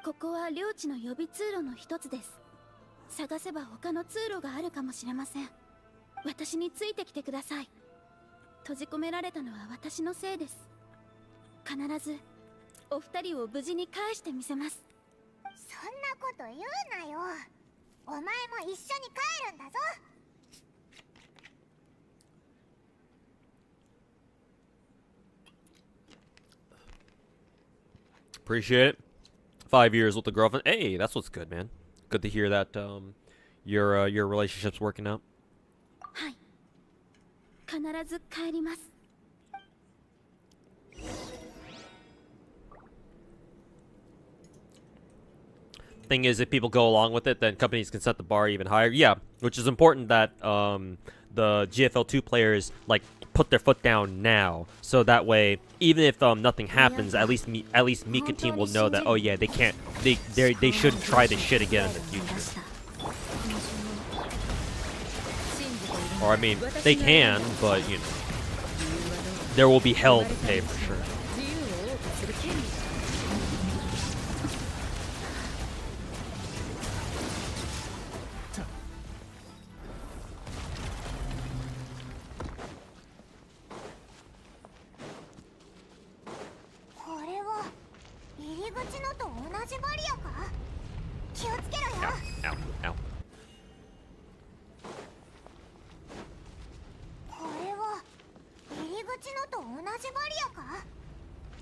ここは領地の予備通路の一つです。探せば他の通路があるかもしれません。私についてきてください。閉じ込められたのは私のせいです。必ずお二人を無事に返してみせます。そんなこと言うなよ。お前も一緒に帰るんだぞ。Appreciate it. 5 years with the girlfriend. Hey, that's what's good, man. Good to hear that your relationship's working out. はい。必ず帰ります。 Thing is, if people go along with it, then companies can set the bar even higher. Yeah, which is important that the GFL2 players like put their foot down now, so that way, even if nothing happens, at least Mika team will know that, oh yeah, they can't, they shouldn't try this shit again in the future. Or I mean, they can, but you know, there will be hell to pay for sure.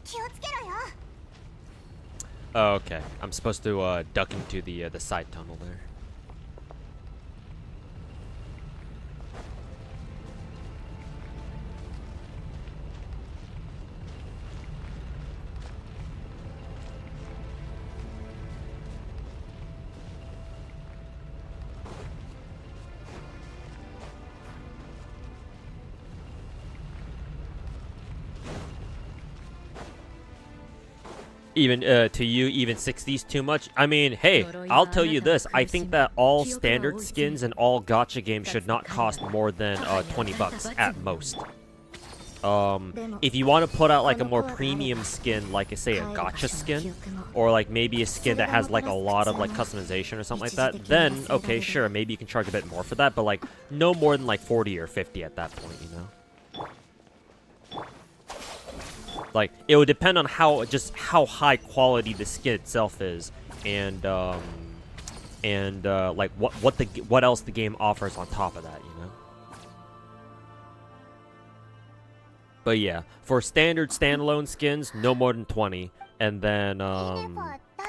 気をつけろよ。 Oh, okay. I'm supposed to duck into the side tunnel there. Even to you, even 60's too much. I mean, hey, I'll tell you this. I think that all standard skins and all gacha games should not cost more than 20 bucks at most. If you want to put out like a more premium skin, like say a gacha skin, or like maybe a skin that has like a lot of like customization or something like that, then okay, sure, maybe you can charge a bit more for that, but like no more than like 40 or 50 at that point, you know? Like, it would depend on how high quality the skin itself is, and like what else the game offers on top of that, you know. But yeah, for standard standalone skins, no more than 20, and then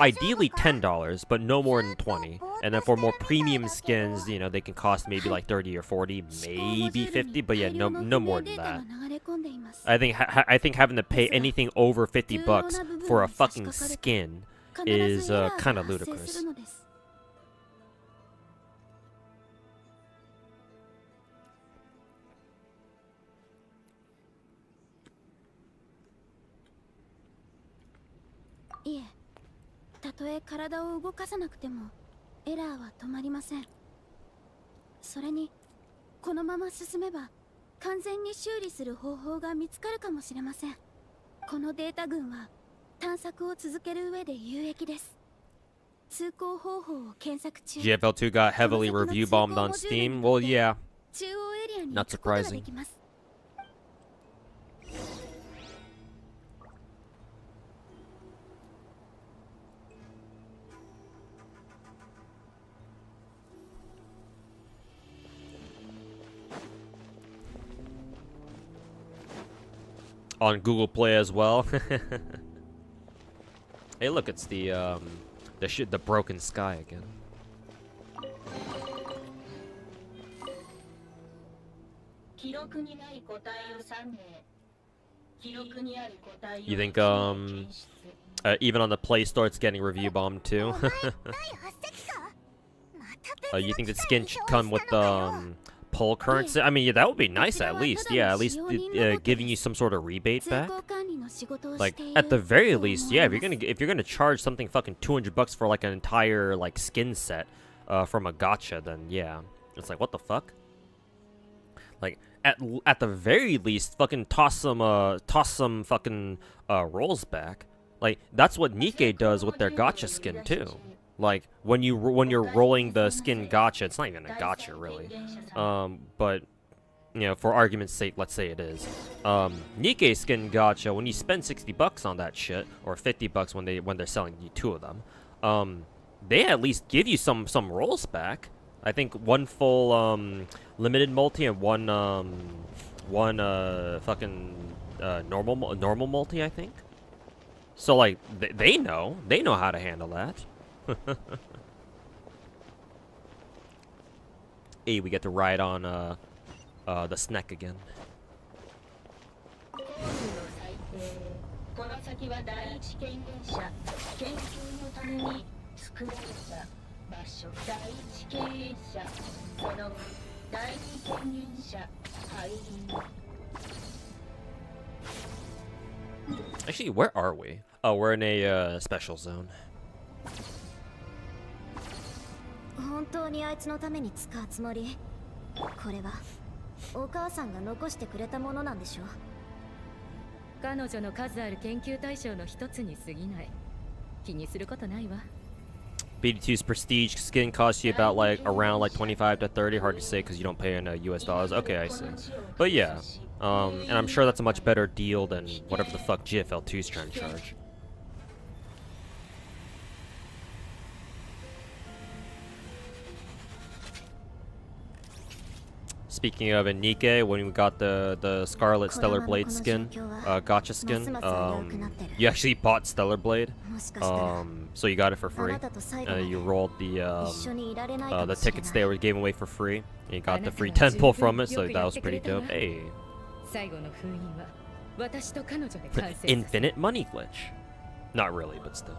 ideally $10, but no more than 20. And then for more premium skins, you know, they can cost maybe like 30 or 40, maybe 50, but yeah, no more than that. I think having to pay anything over 50 bucks for a fucking skin is kind of ludicrous. Yeah. たとえ体を動かさなくてもエラーは止まりません。それにこのまま進めば完全に修理する方法が見つかるかもしれません。このデータ群は探索を続ける上で有益です。通行方法を検索中。GFL2 got heavily review bombed on Steam. Well, yeah. 中央エリアに Not 行くことがで surprising. きます。 On Google Play as well. Hey, look, it's the broken sky again. You think even on the Play Store it's getting review bombed too? You think that skin should come with pull currency? I mean, yeah, that would be nice at least. Yeah, at least giving you some sort of rebate back. Like at the very least, yeah. If you're gonna charge something fucking 200 bucks for like an entire like skin set from a gacha, then yeah, it's like what the fuck. Like at the very least, fucking toss some fucking rolls back. Like that's what Nikkei does with their gacha skin too. Like when you're rolling the skin gacha, it's not even a gacha really. But you know, for argument's sake, let's say it is. Nikkei skin gacha, when you spend 60 bucks on that shit, or 50 bucks when they're selling you two of them, they at least give you some rolls back. I think one full limited multi and one fucking normal multi, I think. So like they know how to handle that. Hey, we get to ride on the snack again. この先は第一権限者研究のために作られた場所第一経営者その後第二権限者配臨 Actually, where are we? Oh, we're in a special zone. 本当にあいつのために使うつもり？これはお母さんが残してくれたものなんでしょ？彼女の数ある研究対象の一つに過ぎない。気にすることないわ。BD2's prestige skin costs you about like around like 25 to 30. Hard to say because you don't pay in US dollars. Okay, I see. But yeah, and I'm sure that's a much better deal than whatever the fuck GFL2's trying to charge. Speaking of in Nikkei, when we got the Scarlet Stellar Blade skin, gacha skin, you actually bought Stellar Blade, so you got it for free. You rolled the tickets they were giving away for free, and you got the free temple from it, so that was pretty dope. Hey, infinite money glitch. Not really, but still.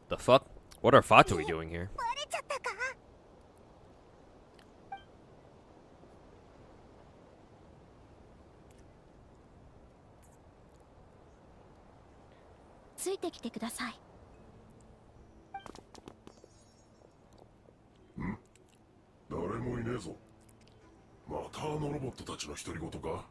The fuck? What are Fatui doing here? ついてきてください。誰もいねえぞ。またあのロボットたちの独り言か。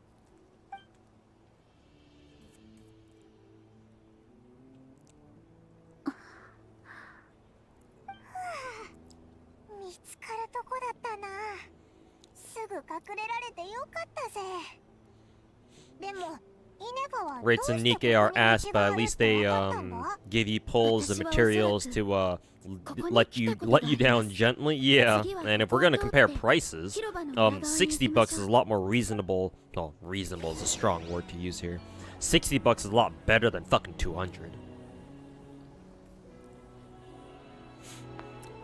見つかるとこだったな。すぐ隠れられてよかったぜ。でも Rates in Nikkei are ass, but at least they give you pulls and materials to let you down gently. Yeah, and if we're gonna compare prices, 60 bucks is a lot more reasonable. Well, reasonable is a strong word to use here. 60 bucks is a lot better than fucking 200.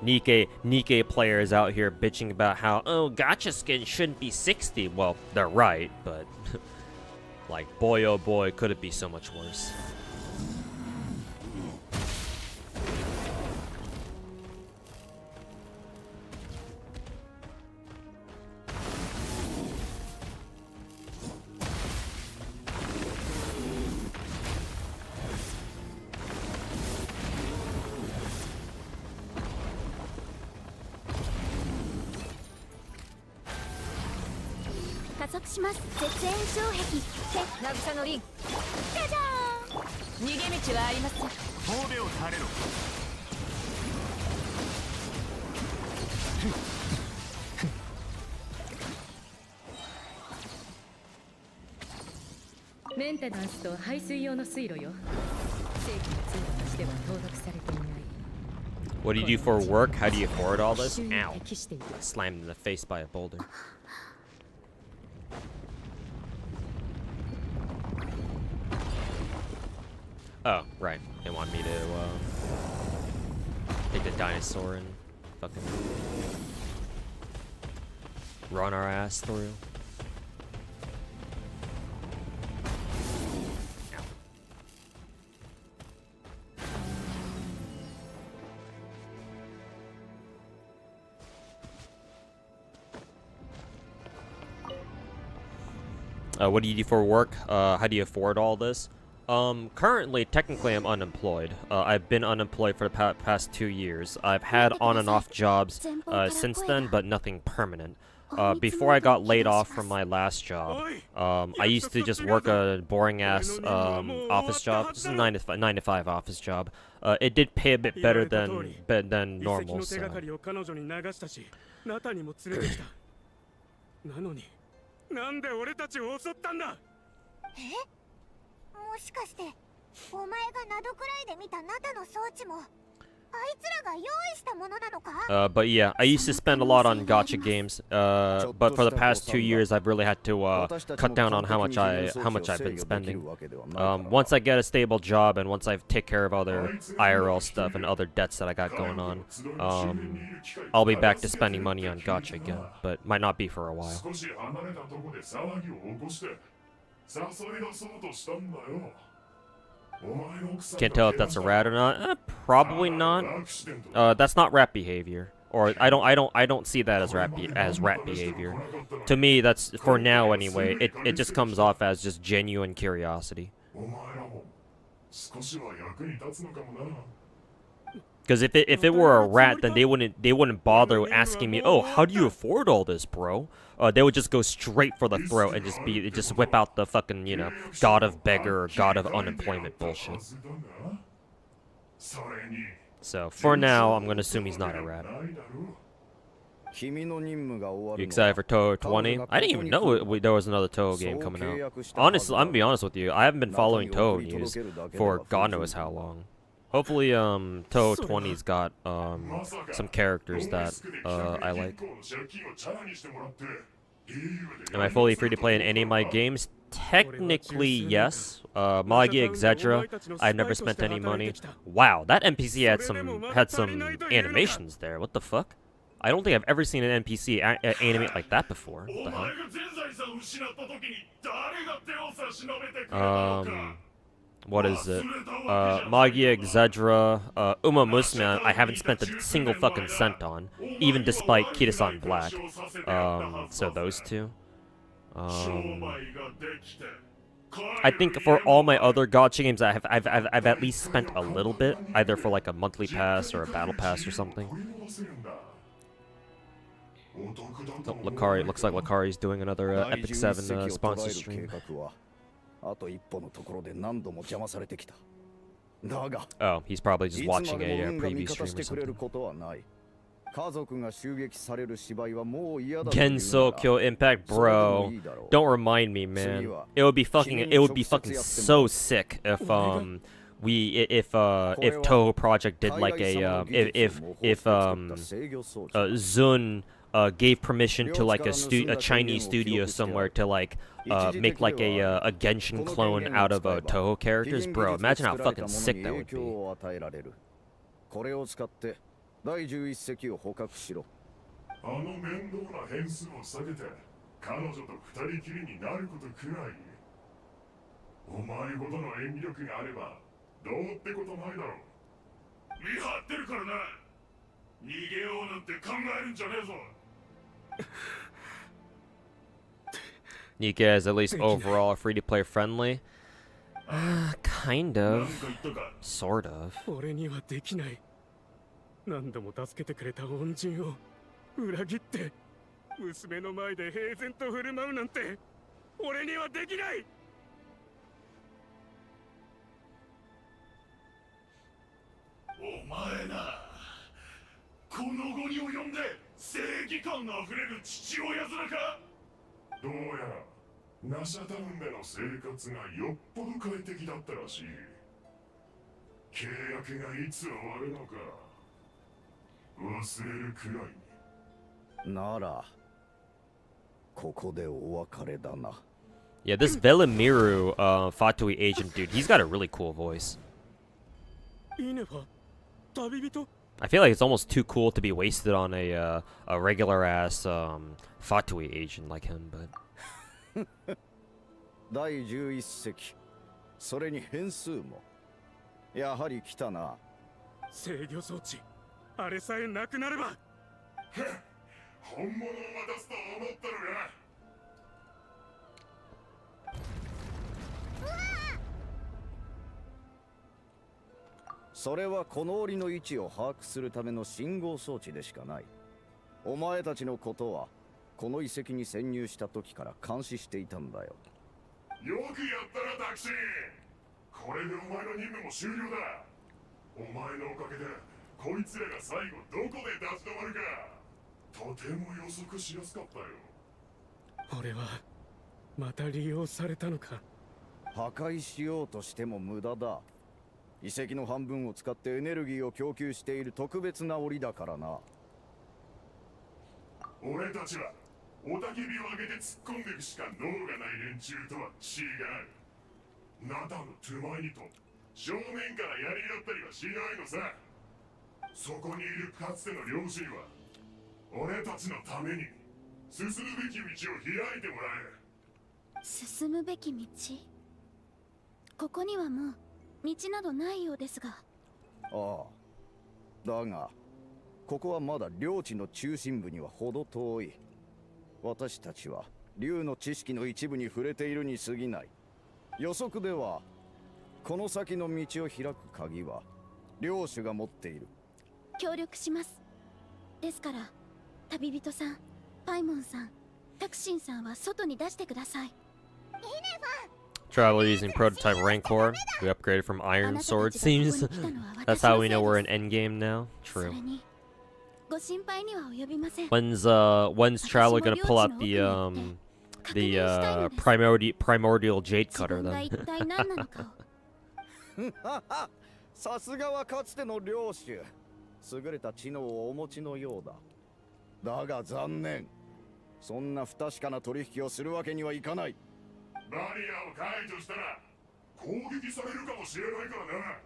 Nikkei players out here bitching about how, oh, gacha skin shouldn't be 60. Well, they're right, but like, boy oh boy, could it be so much worse. What do you do for work? How do you afford all this? Ow. Slammed in the face by a boulder. Oh, right. They want me to take the dinosaur and fucking run our ass through. What do you do for work? How do you afford all this? Currently, technically, I'm unemployed. I've been unemployed for the past 2 years. I've had on and off jobs since then, but nothing permanent. before I got laid off from my last job, I used to just work a boring ass office job. Just a 9 to 5 office job. It did pay a bit better than normal. So. なのに、なんで俺たちを襲ったんだ。え？もしかして、お前がナドくらいで見たナタの装置も、あいつらが用意したものなのか？ But yeah, I used to spend a lot on gacha games. But for the past 2 years, I've really had to cut down on how much I've been spending. Once I get a stable job and once I take care of other IRL stuff and other debts that I got going on, I'll be back to spending money on gacha again. But might not be for a while. Can't tell if that's a rat or not. Probably not. That's not rat behavior, or I don't see that as rat behavior. To me, that's for now anyway. It just comes off as just genuine curiosity. Because if it were a rat, then they wouldn't bother asking me, oh, how do you afford all this, bro? They would just go straight for the throat and just whip out the fucking, you know, god of beggar or god of unemployment bullshit. So for now, I'm gonna assume he's not a rat. You excited for Toho 20? I didn't even know there was another Toho game coming out. Honestly, I'm gonna be honest with you. I haven't been following Toho news for God knows how long. Hopefully, Toho 20's got, some characters that, I like. Am I fully free to play in any of my games? Technically, yes. Magia Exedra, I've never spent any money. Wow, that NPC had some animations there. What the fuck? I don't think I've ever seen an NPC animate like that before. What the hell? What is it? Magia Exedra, Uma Musume, I haven't spent a single fucking cent on, even despite Kira-san Black. So those two. I think for all my other gacha games, I've at least spent a little bit, either for like a monthly pass or a battle pass or something. Oh, Lakari, looks like Lakari's doing another Epic 7 sponsor stream. Oh, he's probably just watching a preview stream or something. Genshin Kyo Impact, bro. Don't remind me, man. It would be fucking so sick if Toho Project did like a if Zun gave permission to like a Chinese studio somewhere to like make like a Genshin clone out of Toho characters, bro. Imagine how fucking sick that would be. 第11隻を捕獲しろ。あの面倒な変数を避けて彼女と二人きりになることくらい。お前ほどの演技力があればどうってことないだろう。見張ってるからな。逃げようなんて考えるんじゃねえぞ。Nika is at least overall free-to-play friendly. Kind of. Sort of. 俺にはできない。何度も助けてくれた恩人を裏切って娘の前で平然と振る舞うなんて俺にはできない。お前な、この後に及んで正義感あふれる父親面か。どうやらナシャタウンでの生活がよっぽど快適だったらしい。契約がいつ終わるのか忘れるくらいに。ならここでお別れだな。Yeah, this Velimiru Fatui agent dude, he's got a really cool voice. I feel like it's almost too cool to be wasted on a regular ass Fatui agent like him, but 第11隻、それに変数もやはり来たな。制御装置、あれさえなくなれば。本物を渡すと思ったのか。それはこの檻の位置を把握するための信号装置でしかない。お前たちのことはこの遺跡に潜入した時から監視していたんだよ。よくやったなタクシー。これでお前の任務も終了だ。お前のおかげでこいつらが最後どこで立ち止まるかとても予測しやすかったよ。俺はまた利用されたのか。破壊しようとしても無駄だ。遺跡の半分を使ってエネルギーを供給している特別な檻だからな。俺たちは雄たけびを上げて突っ込んでいくしか能がない連中とは違う。ナタの手前にと正面からやり合ったりはしないのさ。そこにいるかつての領主には俺たちのために進むべき道を開いてもらえ。進むべき道。ここにはもう道などないようですが。ああ、だがここはまだ領地の中心部には程遠い。私たちは竜の知識の一部に触れているに過ぎない。予測ではこの先の道を開く鍵は領主が持っている。協力します。ですから旅人さん、パイモンさん、タクシンさんは外に出してください。 Traveler using prototype Rancor. We upgraded from Iron Sword. Seems that's how we know we're in endgame now. True. ご心配には及びません。 When's Traveler gonna pull out the primordial jade cutter 自分が then? 一体何なのかを。さすがはかつての領主。優れた知能をお持ちのようだ。だが残念。そんな不確かな取引をするわけにはいかない。バリアを解除したら攻撃されるかもしれないからな。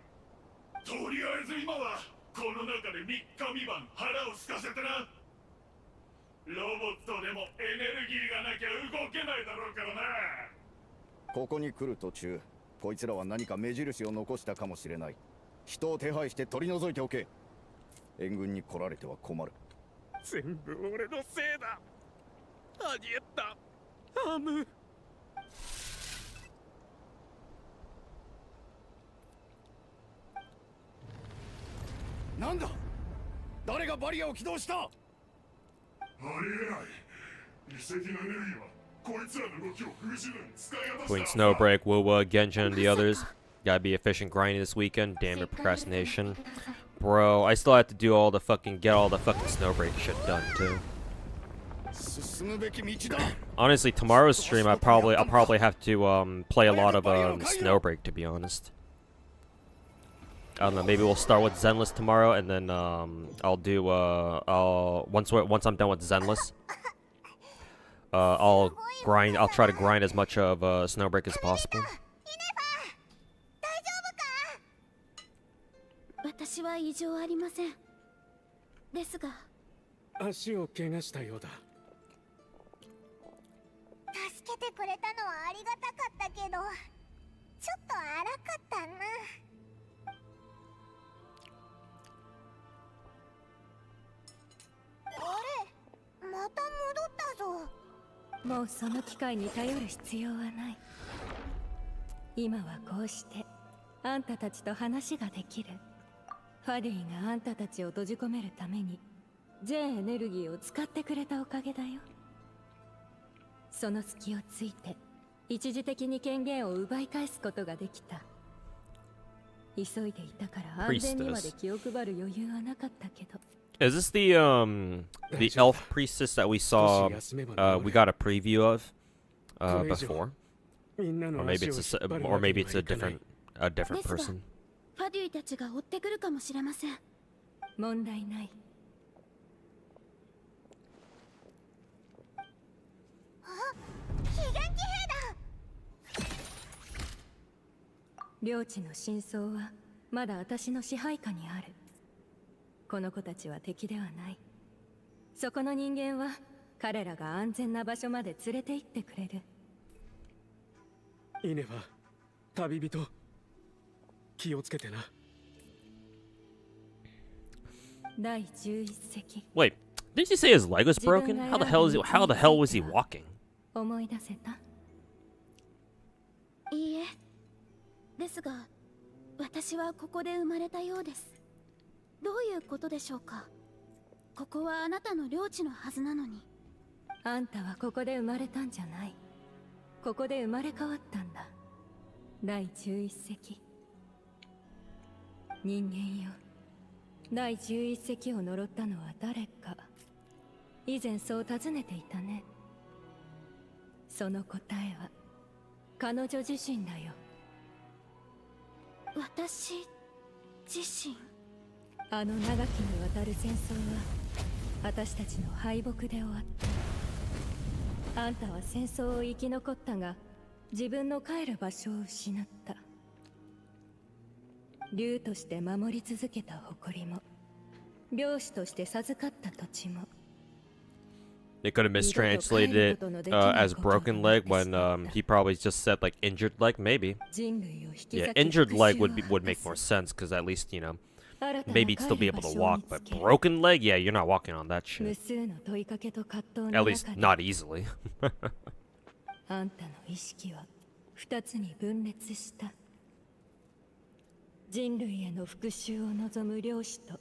とりあえず今はこの中で3日3晩腹を空かせてな。ロボットでもエネルギーがなきゃ動けないだろうからな。ここに来る途中、こいつらは何か目印を残したかもしれない。人を手配して取り除いておけ。援軍に来られては困る。全部俺のせいだ。アニエッタ、アム。なんだ、誰がバリアを起動した。ありえない。遺跡のエネルギーはこいつらの動きを封じるのに使い果たした。 Between Snowbreak, Wuwa, Genshin, and the others. Gotta be efficient grinding this weekend. Damn it, procrastination. Bro, I still have to do all the fucking, get all the fucking Snowbreak shit done too. Honestly, tomorrow's stream, I'll probably have to play a lot of Snowbreak, to be honest. I don't know, maybe we'll start with Zenless tomorrow, and then I'll do once I'm done with Zenless, I'll try to grind as much of Snowbreak as possible. 私は異常ありません。ですが足を怪我したようだ。助けてくれたのはありがたかったけど、ちょっと荒かったな。あれ、また戻ったぞ。もうその機会に頼る必要はない。今はこうしてあんたたちと話ができる。ファディがあんたたちを閉じ込めるために全エネルギーを使ってくれたおかげだよ。その隙をついて一時的に権限を奪い返すことができた。急いでいたから安全にまで気を配る余裕はなかったけど。Is this the elf priestess that we saw? We got a preview of before, or maybe it's a different person. ファデュイたちが追ってくるかもしれません。問題ない。あ、非元気兵だ。領地の真相はまだ私の支配下にある。この子たちは敵ではない。そこの人間は彼らが安全な場所まで連れて行ってくれる。イネは旅人、気をつけてな。第11隻。 Wait, didn't you say his leg was broken? How the hell was he walking? 思い出せた？いいえ。ですが、私はここで生まれたようです。どういうことでしょうか。ここはあなたの領地のはずなのに。あんたはここで生まれたんじゃない。ここで生まれ変わったんだ。第11隻。人間よ。第11隻を呪ったのは誰か。以前そう尋ねていたね。その答えは彼女自身だよ。私自身。あの長きにわたる戦争は私たちの敗北で終わった。あんたは戦争を生き残ったが、自分の帰る場所を失った。竜として守り続けた誇りも、領主として授かった土地も。They could have mistranslated it as broken leg when he probably just said like injured leg, maybe. Yeah, injured leg would make more sense because at least, you know, maybe he'd still be able to walk, but broken leg, yeah, you're not walking on that shit. At least not easily. あんたの意識は二つに分裂した。人類への復讐を望む領主と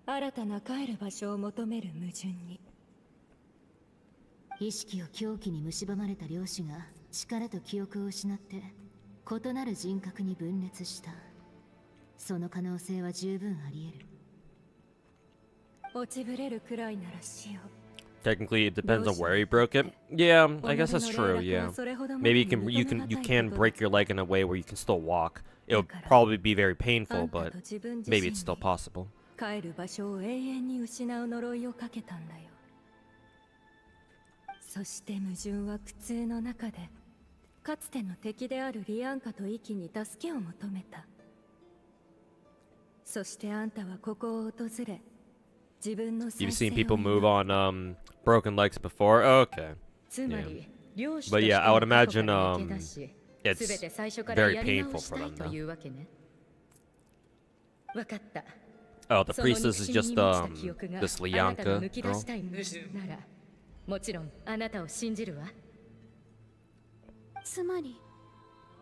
新たな帰る場所を求める矛盾に。意識を狂気に蝕まれた領主が力と記憶を失って異なる人格に分裂した。その可能性は十分あり得る。落ちぶれるくらいならしよう。Technically, it depends on where he broke it. Yeah, I guess that's true. Yeah, maybe you can break your leg in a way where you can still walk. It would probably be very painful, but maybe it's still possible. 帰る場所を永遠に失う呪いをかけたんだよ。そして矛盾は苦痛の中で、かつての敵であるリアンカとイキに助けを求めた。そしてあんたはここを訪れ、自分の You've seen people move on broken legs before? Okay. Yeah. But yeah, I would imagine it's very painful for them though. Oh, the priestess is just this Lianka girl? もちろんあなたを信じるわ。つまり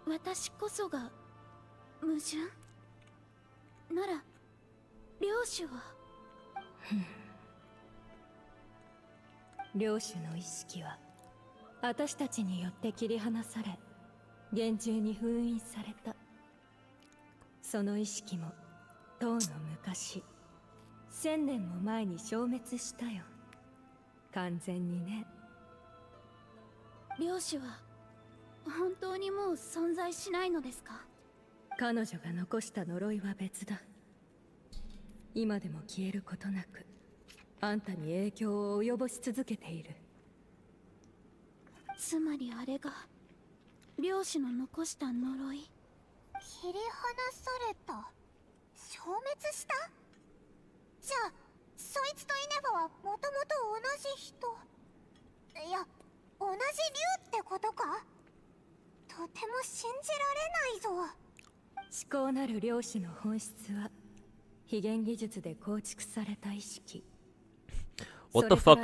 私こそが矛盾なら領主は領主の意識は私たちによって切り離され、厳重に封印された。その意識もとうの昔、1000年も前に消滅したよ。完全にね。領主は本当にもう存在しないのですか？彼女が残した呪いは別だ。今でも消えることなく、あんたに影響を及ぼし続けている。つまりあれが領主の残した呪い。切り離された、消滅した？じゃあそいつとイネバはもともと同じ人、いや同じ竜ってことか？とても信じられないぞ。至高なる領主の本質は非現技術で構築された意識。What the fuck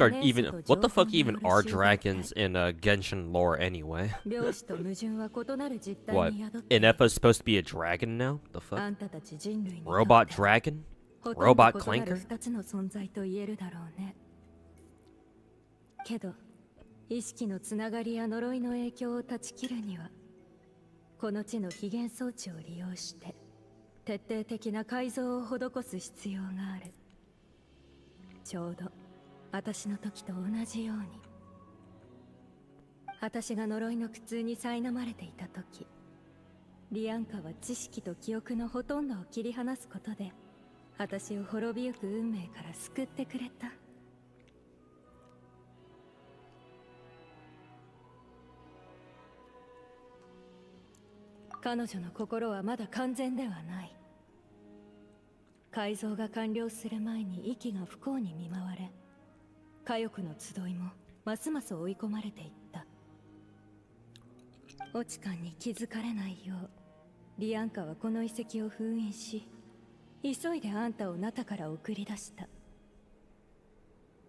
even are dragons in Genshin lore anyway? What? Inepa's supposed to be a dragon now? The fuck? Robot dragon? Robot clanker? けど、意識のつながりや呪いの影響を断ち切るには、この地の非現装置を利用して徹底的な改造を施す必要がある。ちょうど私の時と同じように。私が呪いの苦痛に苛まれていた時、リアンカは知識と記憶のほとんどを切り離すことで、私を滅びゆく運命から救ってくれた。彼女の心はまだ完全ではない。改造が完了する前に息が不幸に見舞われ、火翼の集いもますます追い込まれていった。落ち感に気づかれないよう、リアンカはこの遺跡を封印し、急いであんたをナタから送り出した。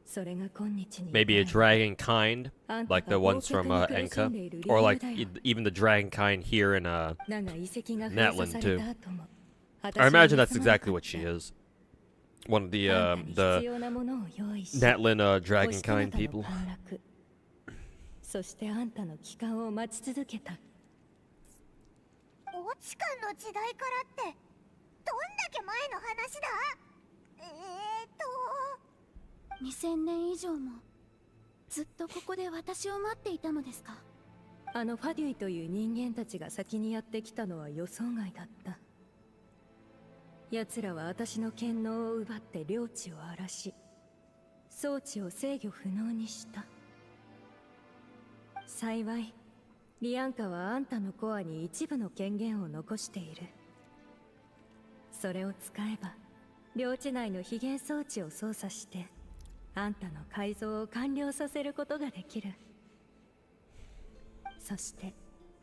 それが今日に。Maybe a dragon kind, like the ones from Enka, or like even the dragon kind here in Natland too. I imagine that's exactly what she is. One of the 必要なものを用意し Natlin 星 Dragonkind 彼方の people. 陥落そしてあんたの帰還を待ち続けた。オチカの時代からってどんだけ前の話だ。2000年以上もずっとここで私を待っていたのですか。あのファデュイという人間たちが先にやってきたのは予想外だった。奴らは私の権能を奪って領地を荒らし、装置を制御不能にした。幸いリアンカはあんたのコアに一部の権限を残している。それを使えば領地内の非現装置を操作してあんたの改造を完了させることができる。そして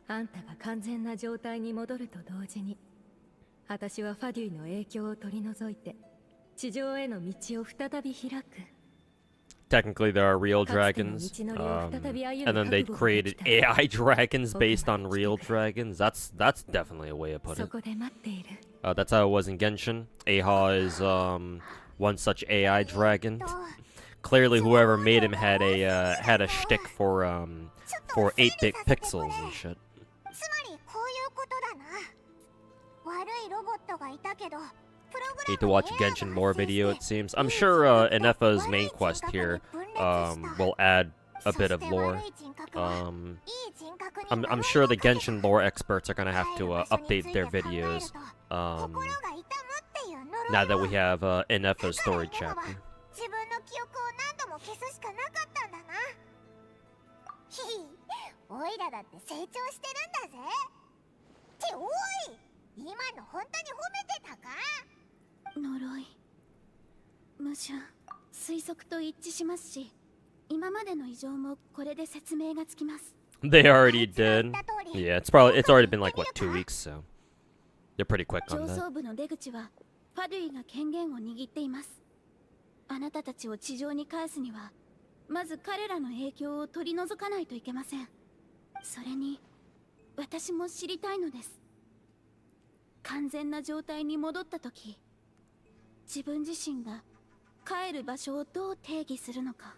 あんたが完全な状態に戻ると同時に私はファデュイの影響を取り除いて地上への道を再び開く。 Technically, there are real dragons, and then they created AI dragons based on real dragons. That's definitely a way to put it. そこで待っている。That's how it was in Genshin. Aha is one such AI dragon. Clearly, whoever made him had a shtick for 8-bit pixels and shit. つまりこういうことだな。悪いロボットがいたけど Need to watch Genshin more video, it seems. I'm sure Inefa's main quest here will add a bit of lore. I'm sure the Genshin lore experts are gonna have to update their videos now that we have Inefa's story chapter. 自分の記憶を何度も消すしかなかったんだな。ひひ、おいらだって成長してるんだぜ。っておい、今の本当に褒めてたか？呪い、矛盾、推測と一致しますし、今までの異常もこれで説明がつきます。 They already did. Yeah, it's already been like what 2 weeks, so they're pretty quick on 上 that. 層部の出口はファデュイが権限を握っています。あなたたちを地上に返すにはまず彼らの影響を取り除かないといけません。それに私も知りたいのです。完全な状態に戻った時、自分自身が帰る場所をどう定義するのか。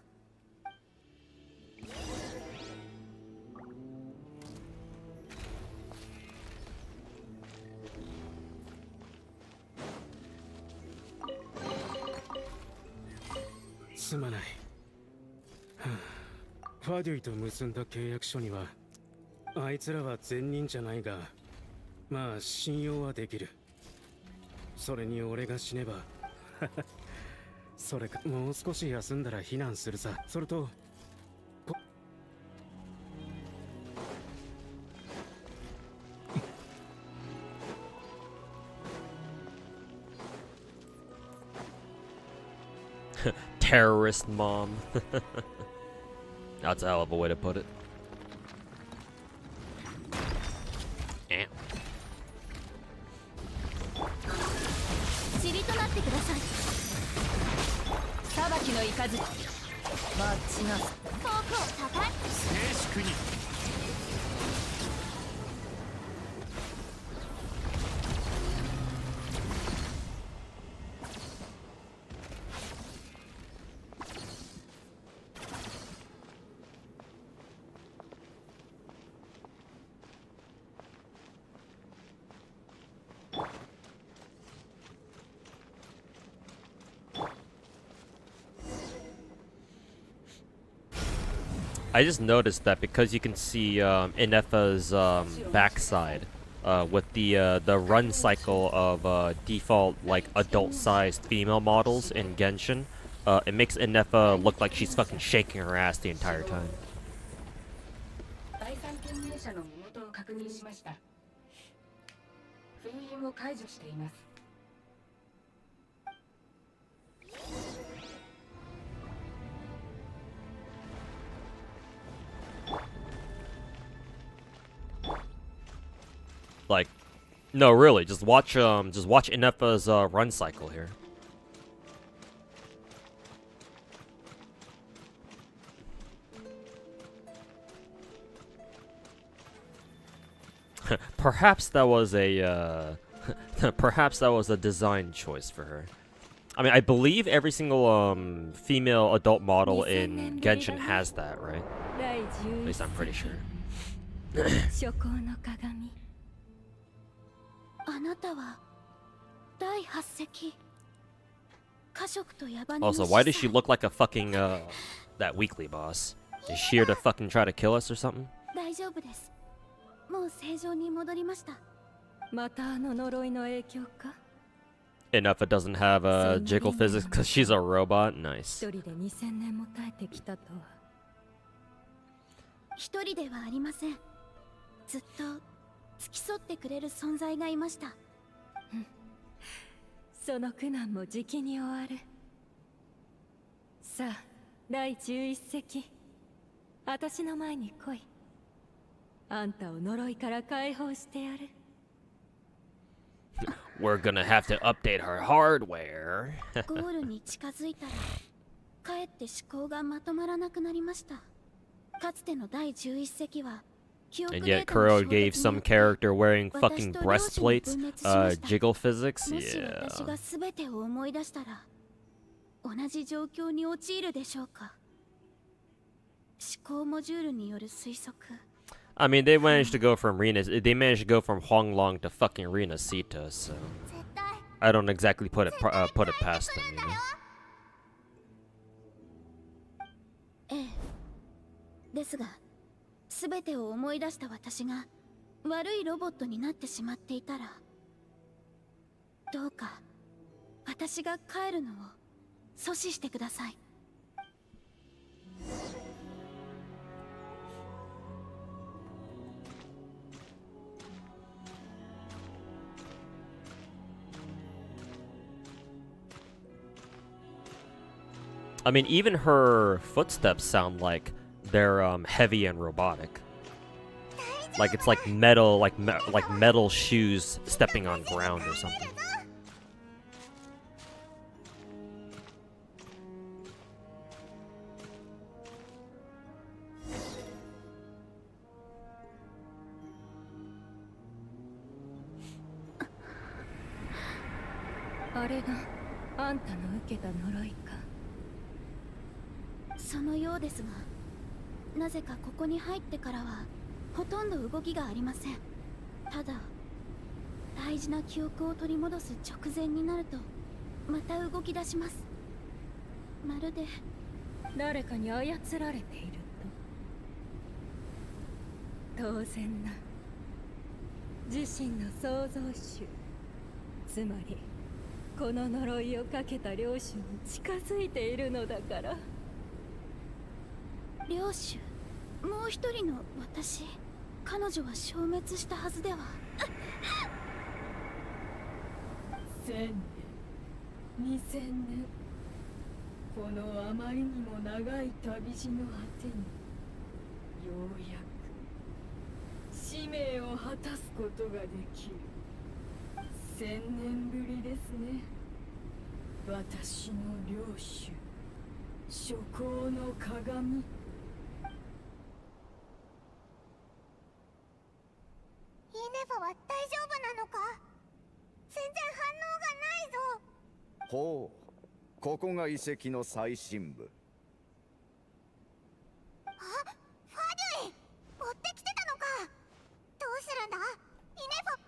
すまない、はあ、ファデュイと結んだ契約書にはあいつらは善人じゃないが、まあ信用はできる。それに俺が死ねばそれかもう少し休んだら避難するさ。それとTerrorist mom. That's a hell of a way to put it. Eh. 塵となってください。裁きの雷。待ちなさい。遠くを高い。静粛に。I just noticed that because you can see Inefa's backside with the run cycle of default like adult-sized female models in Genshin, it makes Inefa look like she's fucking shaking her ass the entire time. 第三権限者の身元を確認しました。封印を解除しています。Like, no, really, just watch Inefa's run cycle here. Perhaps that was a perhaps that was a design choice for her. I mean, I believe every single female adult model in Genshin has that, right? At least I'm pretty sure. 初行の鏡。あなたは第8隻。家食と野蛮の Also, why does she look like a fucking that weekly boss? Is she here to fucking try to kill us or something? 大丈夫です。もう正常に戻りました。またあの呪いの影響か Enough it doesn't have jiggle physics because she's a robot. Nice. 一人で2000年も耐えてきたとは。一人ではありません。ずっと付き添ってくれる存在がいました。その苦難もじきに終わる。さあ、第11隻。私の前に来い。あんたを呪いから解放してやる。We're gonna have to update her hardware. ゴールに近づいたら、かえって思考がまとまらなくなりました。かつての第11隻は、And yet Kuro gave some character wearing fucking breastplates jiggle physics? もし Yeah. 私が全てを思い出したら、同じ状況に陥るでしょうか。思考モジュールによる推測。I mean, they managed to go from they managed to go from Huanglong to fucking Rina Sita, so I don't exactly put it past them, you know. ええ。ですが、全てを思い出した私が悪いロボットになってしまっていたら、どうか私が帰るのを阻止してください。I mean, even her footsteps sound like they're heavy and robotic. Like it's like metal, like metal shoes stepping on ground or something. あれがあんたの受けた呪いか。そのようですが、なぜかここに入ってからはほとんど動きがありません。ただ大事な記憶を取り戻す直前になるとまた動き出します。まるで誰かに操られていると。当然な。自身の創造主、つまりこの呪いをかけた領主に近づいているのだから。領主、もう一人の私、彼女は消滅したはずでは。1000年、2000年、このあまりにも長い旅路の果てにようやく使命を果たすことができる。1000年ぶりですね。私の領主、諸行の鏡。イネファは大丈夫なのか？全然反応がないぞ。ほう、ここが遺跡の最深部。あ、ファデュイ、追ってきてたのか。どうするんだ、イネファ。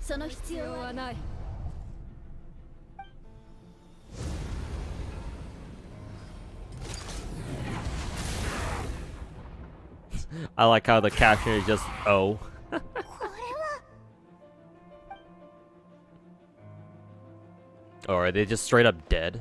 その必要はない。I like how the caption is just oh. Or are they just straight up dead?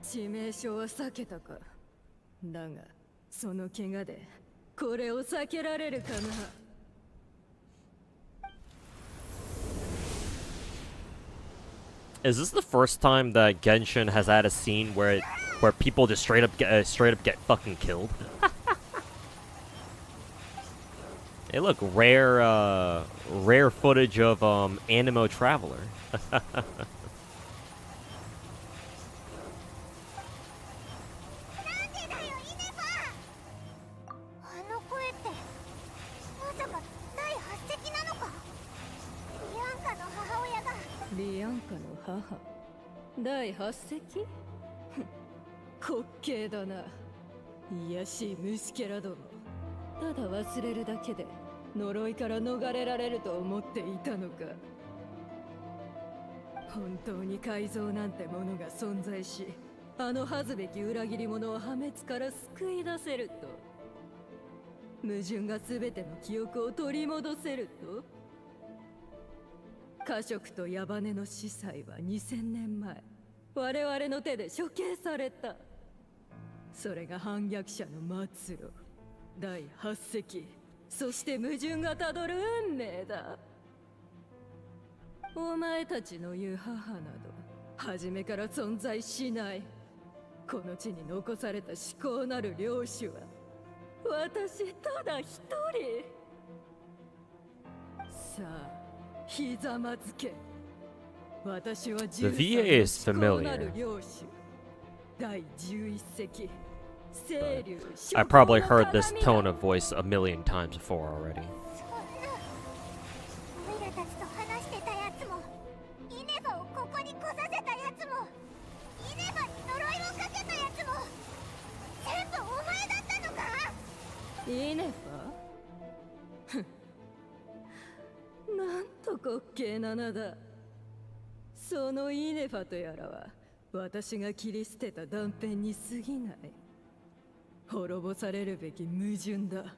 致命傷は避けたか。だがその怪我でこれを避けられるかな。Is this the first time that Genshin has had a scene where people just straight up get fucking killed? Hey, look, rare footage of Animo Traveler. リアンカの母第8席滑稽だな。いやしい虫けらども。ただ忘れるだけで呪いから逃れられると思っていたのか。本当に改造なんてものが存在し、あの恥ずべき裏切り者を破滅から救い出せると、矛盾が全ての記憶を取り戻せると。家職と矢羽の司祭は2000年前我々の手で処刑された。それが反逆者の末路、第8席、そして矛盾がたどる運命だ。お前たちの言う母など初めから存在しない。この地に残された至高なる領主は私ただ一人。さあひざまずけ。私は The VA is familiar. 領主第11席清流。 I probably heard this tone of voice a million times before already. オイラたちと話してたやつも、イネバをここに来させたやつも、イネバに呪いをかけたやつも、全部お前だったのか。イネファなんと滑稽な名だ。そのイネファとやらは私が切り捨てた断片に過ぎない。滅ぼされるべき矛盾だ。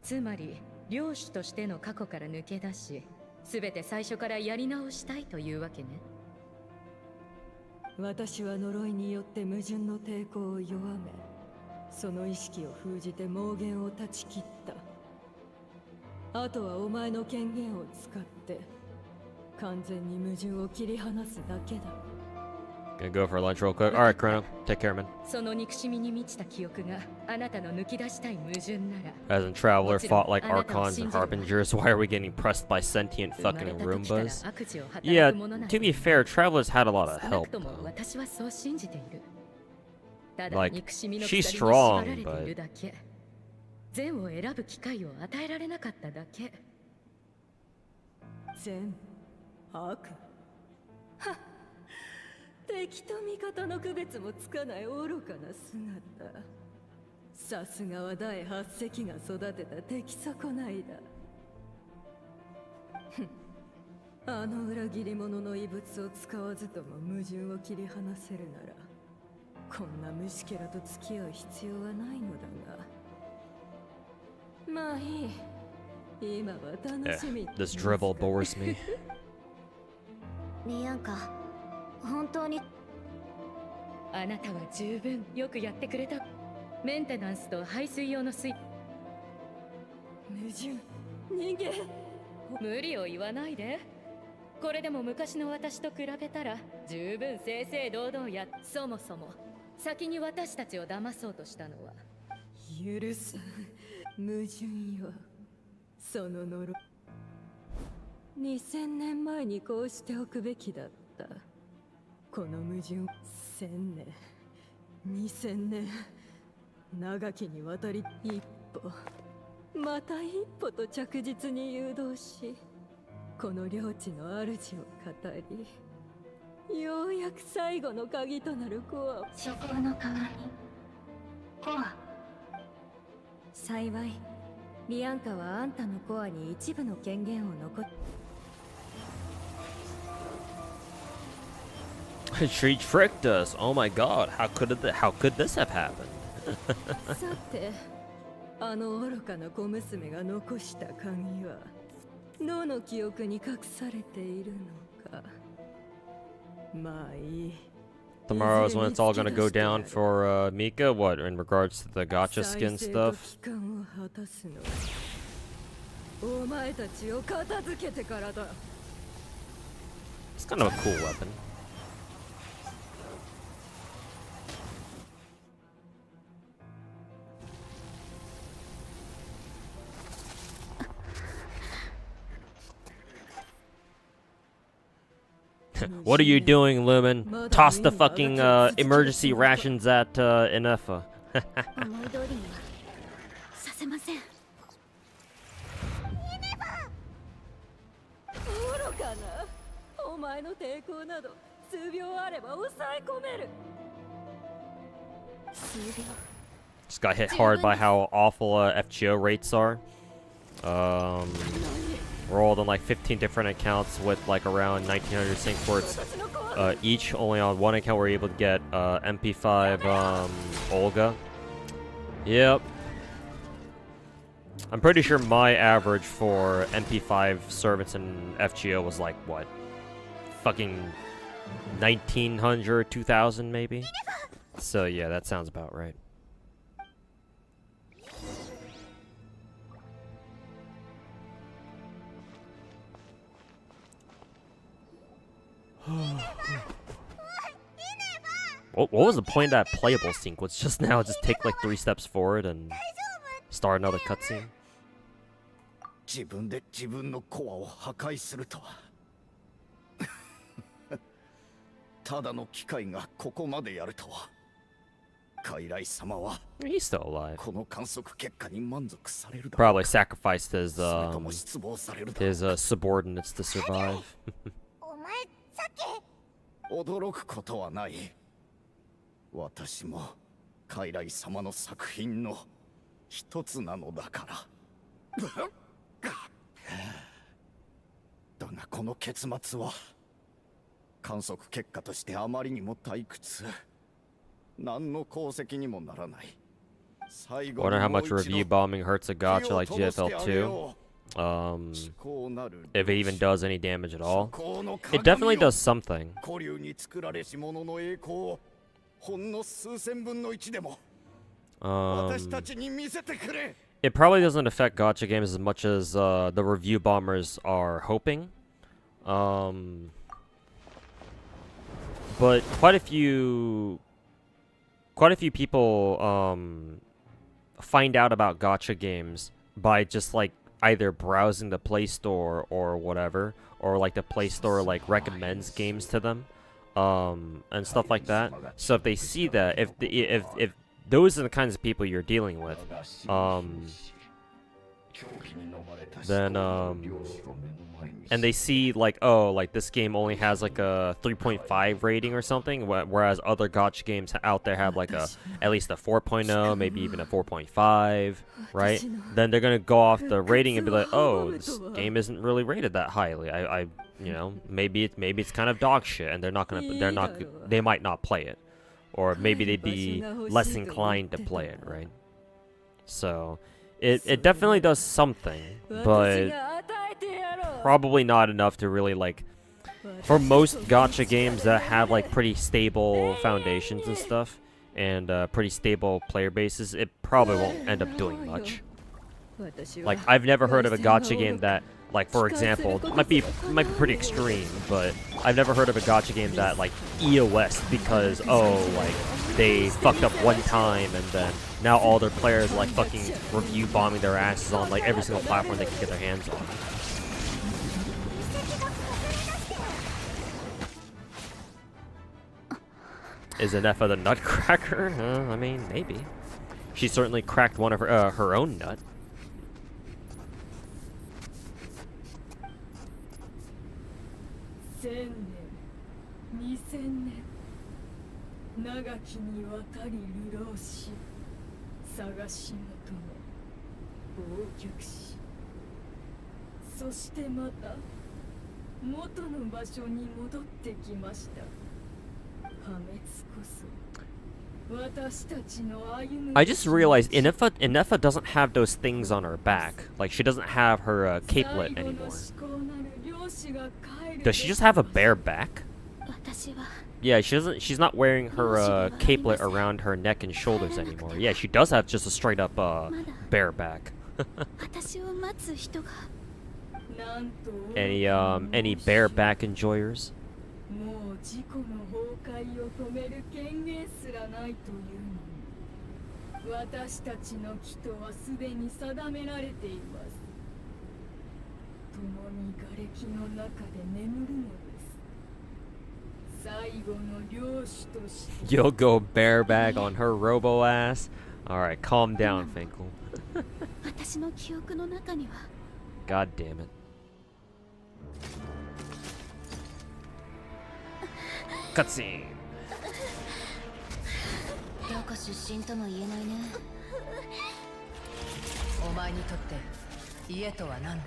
つまり領主としての過去から抜け出し、全て最初からやり直したいというわけね。私は呪いによって矛盾の抵抗を弱め、その意識を封じて妄言を断ち切った。あとはお前の権限を使って完全に矛盾を切り離すだけだ。 Gonna go for lunch real quick. Alright, Chrono. Take care, man. その憎しみに満ちた記憶があなたの抜き出したい矛盾なら、 Hasn't Traveler fought like Archons and Harbingers? Why are we getting pressed by sentient fucking Roombas? Yeah, to be fair, Traveler's had a lot of help, though. 私はそう信じている。ただ Like, 憎しみの she's 鎖に縛ら strong, れてい but るだけ。善を選ぶ機会を与えられなかっただけ。善悪はっ、敵と味方の区別もつかない愚かな姿。さすがは第8席が育てた出来損ないだ。ふん、あの裏切り者の遺物を使わずとも矛盾を切り離せるなら、こんな虫けらと付き合う必要はないのだが。まあいい。今は楽しみ。This dribble bores me. リアンカ、本当にあなたは十分よくやってくれた。メンテナンスと排水用の水。矛盾、人間。無理を言わないで。これでも昔の私と比べたら十分正々堂々や。そもそも先に私たちを騙そうとしたのは。許さん、矛盾よ。その呪い、2000年前にこうしておくべきだった。この矛盾、1000年、2000年、長きにわたり一歩また一歩と着実に誘導し、この領地の主を語り、ようやく最後の鍵となるコアを。処方の代わりコア。幸いリアンカはあんたのコアに一部の権限を残っ。 She tricked us. Oh my god. How could this have happened? さて、あの愚かな小娘が残した鍵はどの記憶に隠されているのか。まあいい。 Tomorrow is when it's all gonna go down for Mika. What, in regards to the gacha skin stuff? お前たちを片付けてからだ。 It's kind of a cool weapon. What are you doing, Lumen? Toss the fucking emergency rations at Inefa. 思い通りにはさせません。前の抵抗など数秒あれば抑え込める。数秒。 Just got hit hard by how awful FGO rates are. Rolled on like 15 different accounts with like around 1900 sync ports each. Only on one account were able to get MP5 Olga. Yep. I'm pretty sure my average for MP5 servants in FGO was like what? Fucking 1900, 2000 maybe? So yeah, that sounds about right. What was the point of that playable sequence just now? Just take like 3 steps forward and start another cutscene? 自分で自分のコアを破壊するとは。ただの機械がここまでやるとは。傀儡様は He's still alive. この観測結果に満足されるだ Probably sacrificed his それとも失望されるだ his subordinates to survive. お前さっき驚くことはない。私も傀儡様の作品の一つなのだから。だがこの結末は観測結果としてあまりにも退屈。何の功績にもならない。 Wonder how much review bombing hurts a gacha like GFL2. If it even does any damage at all. It definitely does something. 古流に作られし者の栄光をほんの数千分の1でも私たちに見せてくれ。 It probably doesn't affect gacha games as much as the review bombers are hoping. But quite a few people find out about gacha games by just like either browsing the Play Store or whatever, or like the Play Store like recommends games to them, and stuff like that. So if they see that, if those are the kinds of people you're dealing with, then and they see like, oh, like this game only has like a 3.5 rating or something, whereas other gacha games out there have like at least a 4.0, maybe even a 4.5, right? Then they're gonna go off the rating and be like, oh, this game isn't really rated that highly. You know, maybe it's kind of dog shit, and they might not play it, or maybe they'd be less inclined to play it, right? So it definitely does something, but probably not enough to really like, for most gacha games that have like pretty stable foundations and stuff, and pretty stable player bases, it probably won't end up doing much. Like, I've never heard of a gacha game that, like, for example, might be pretty extreme, but I've never heard of a gacha game that like EOS because, oh, like they fucked up one time and then now all their players are like fucking review bombing their asses on like every single platform they can get their hands on. Is Anefa the nutcracker? I mean, maybe. She certainly cracked one of her own nut. 1000年、2000年、長きにわたり流浪し、探し求め、忘却し、そしてまた元の場所に戻ってきました。破滅こそ。 I just realized Inefa doesn't have those things on her back. Like, she doesn't have her capelet anymore. Does she just have a bare back? Yeah, she's not wearing her capelet around her neck and shoulders anymore. Yeah, she does have just a straight up bare back. Any bareback enjoyers? もう自己の崩壊を止める権限すらないというのに、私たちの帰途はすでに定められています。共に瓦礫の中で眠るのです。最後の領主として。 You'll go bareback on her robo ass. All right, calm down, Finkel. 私の記憶の中には。 God damn it. Cutscene. どこ出身とも言えないね。お前にとって家とは何だ。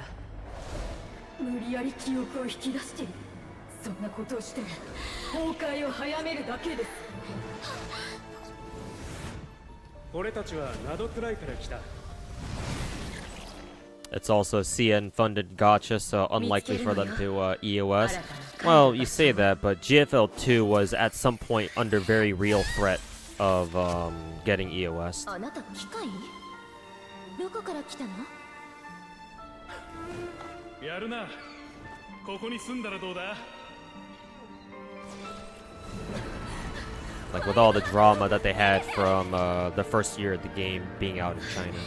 無理やり記憶を引き出している。そんなことをして崩壊を早めるだけです。俺たちはナくらいから来た。 It's also CN funded gacha, so unlikely for them to EOS. Well, you say that, but GFL 2 was at some point under very real threat of getting EOS. あなた機械？どこから来たの？やるな。ここに住んだらどうだ? Like with all the drama that they had from the first year of the game being out in China.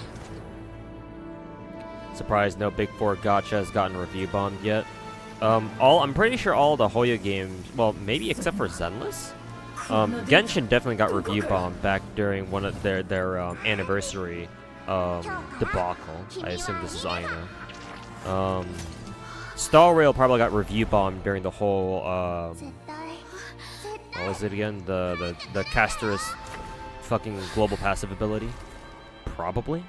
Surprised no Big 4 gacha has gotten review bombed yet. I'm pretty sure all the Hoyo games, well, maybe except for Zenless. Genshin definitely got review bombed back during one of their anniversary debacle. I assume this is Aina. Star Rail probably got review bombed during the whole what was it again? The caster's fucking global passive ability. Probably.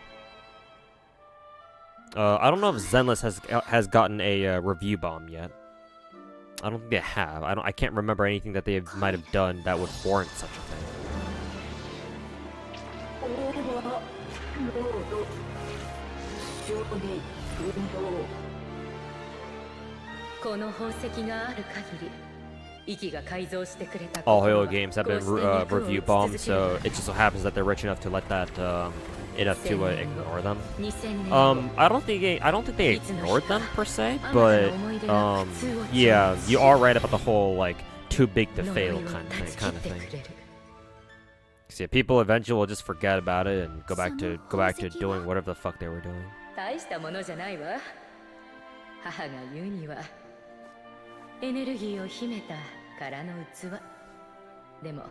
I don't know if Zenless has gotten a review bomb yet. I don't think they have. I can't remember anything that they might have done that would warrant such a thing. この宝石がある限り、息が改造してくれた All Hoyo games have been review bombed, so it just so happens that they're rich enough to let that enough to ignore them. I don't think they ignored them per se, but yeah, you are right about the whole like too big to fail kind of thing. So yeah, people eventually will just forget about it and go back to doing whatever the fuck they were doing. 大したものじゃないわ。母が言うにはエネルギーを秘めた空の器。でも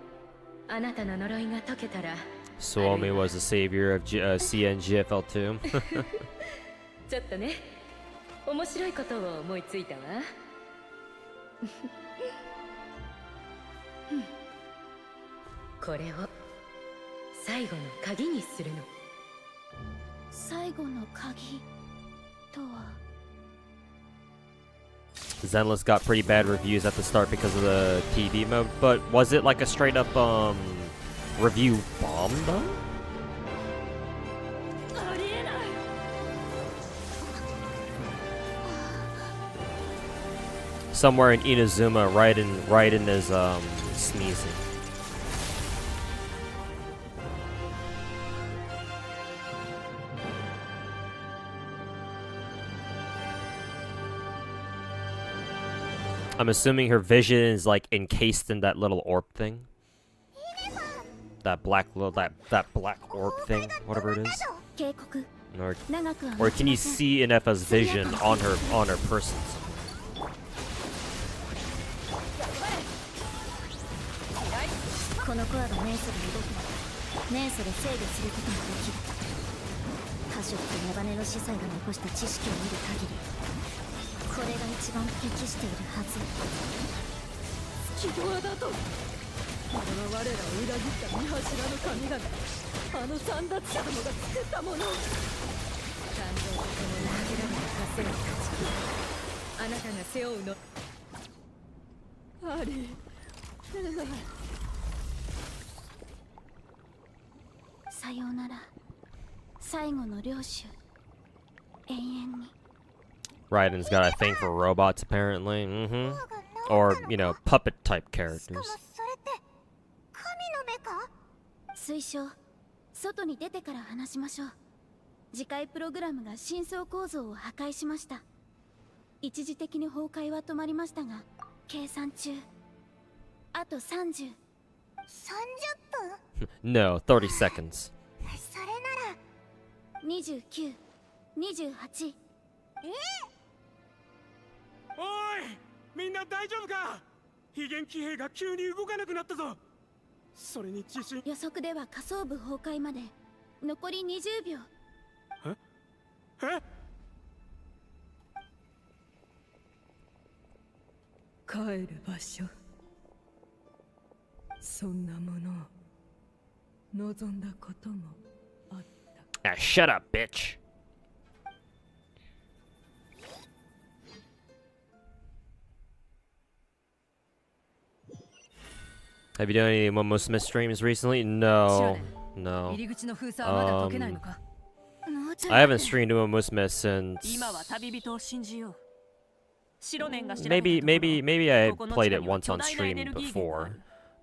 あなたの呪いが解けたら。 Suomi was the savior of CNGFL2. ちょっとね、面白いことを思いついたわ。これを最後の鍵にするの。最後の鍵とは。 Zenless got pretty bad reviews at the start because of the TV mode, but was it like a straight up review bomb though? Somewhere in Inazuma, Raiden is sneezing. I'm assuming her vision is like encased in that little orb thing. That black orb thing, whatever it is. Or can you see Inefa's vision on her person? このコアがメンソで動くのメンソで制御することもできるカショとネバネの司祭が残した知識を見る限りこれが一番適しているはずスキドアだとこの我らを裏切った見柱の神々あの三奪者どもが作ったもの感情とともにかけられた枷を断ち切りあなたが背負うのありさようなら最後の領主永遠に Raiden's got a thing for robots apparently. Or, you know, puppet type characters. 推奨外に出てから話しましょう次回プログラムが深層構造を破壊しました一時的に崩壊は止まりましたが計算中あと30分 No, 30 seconds. それなら29、28おいみんな大丈夫か非元気兵が急に動かなくなったぞそれに地震予測では下層部崩壊まで残り20秒え帰る場所そんなものを望んだこともあった。Ah, shut up, bitch. Have you done any Momo Smith streams recently? No. No. I haven't streamed Momo Smith since... Maybe I played it once on stream before.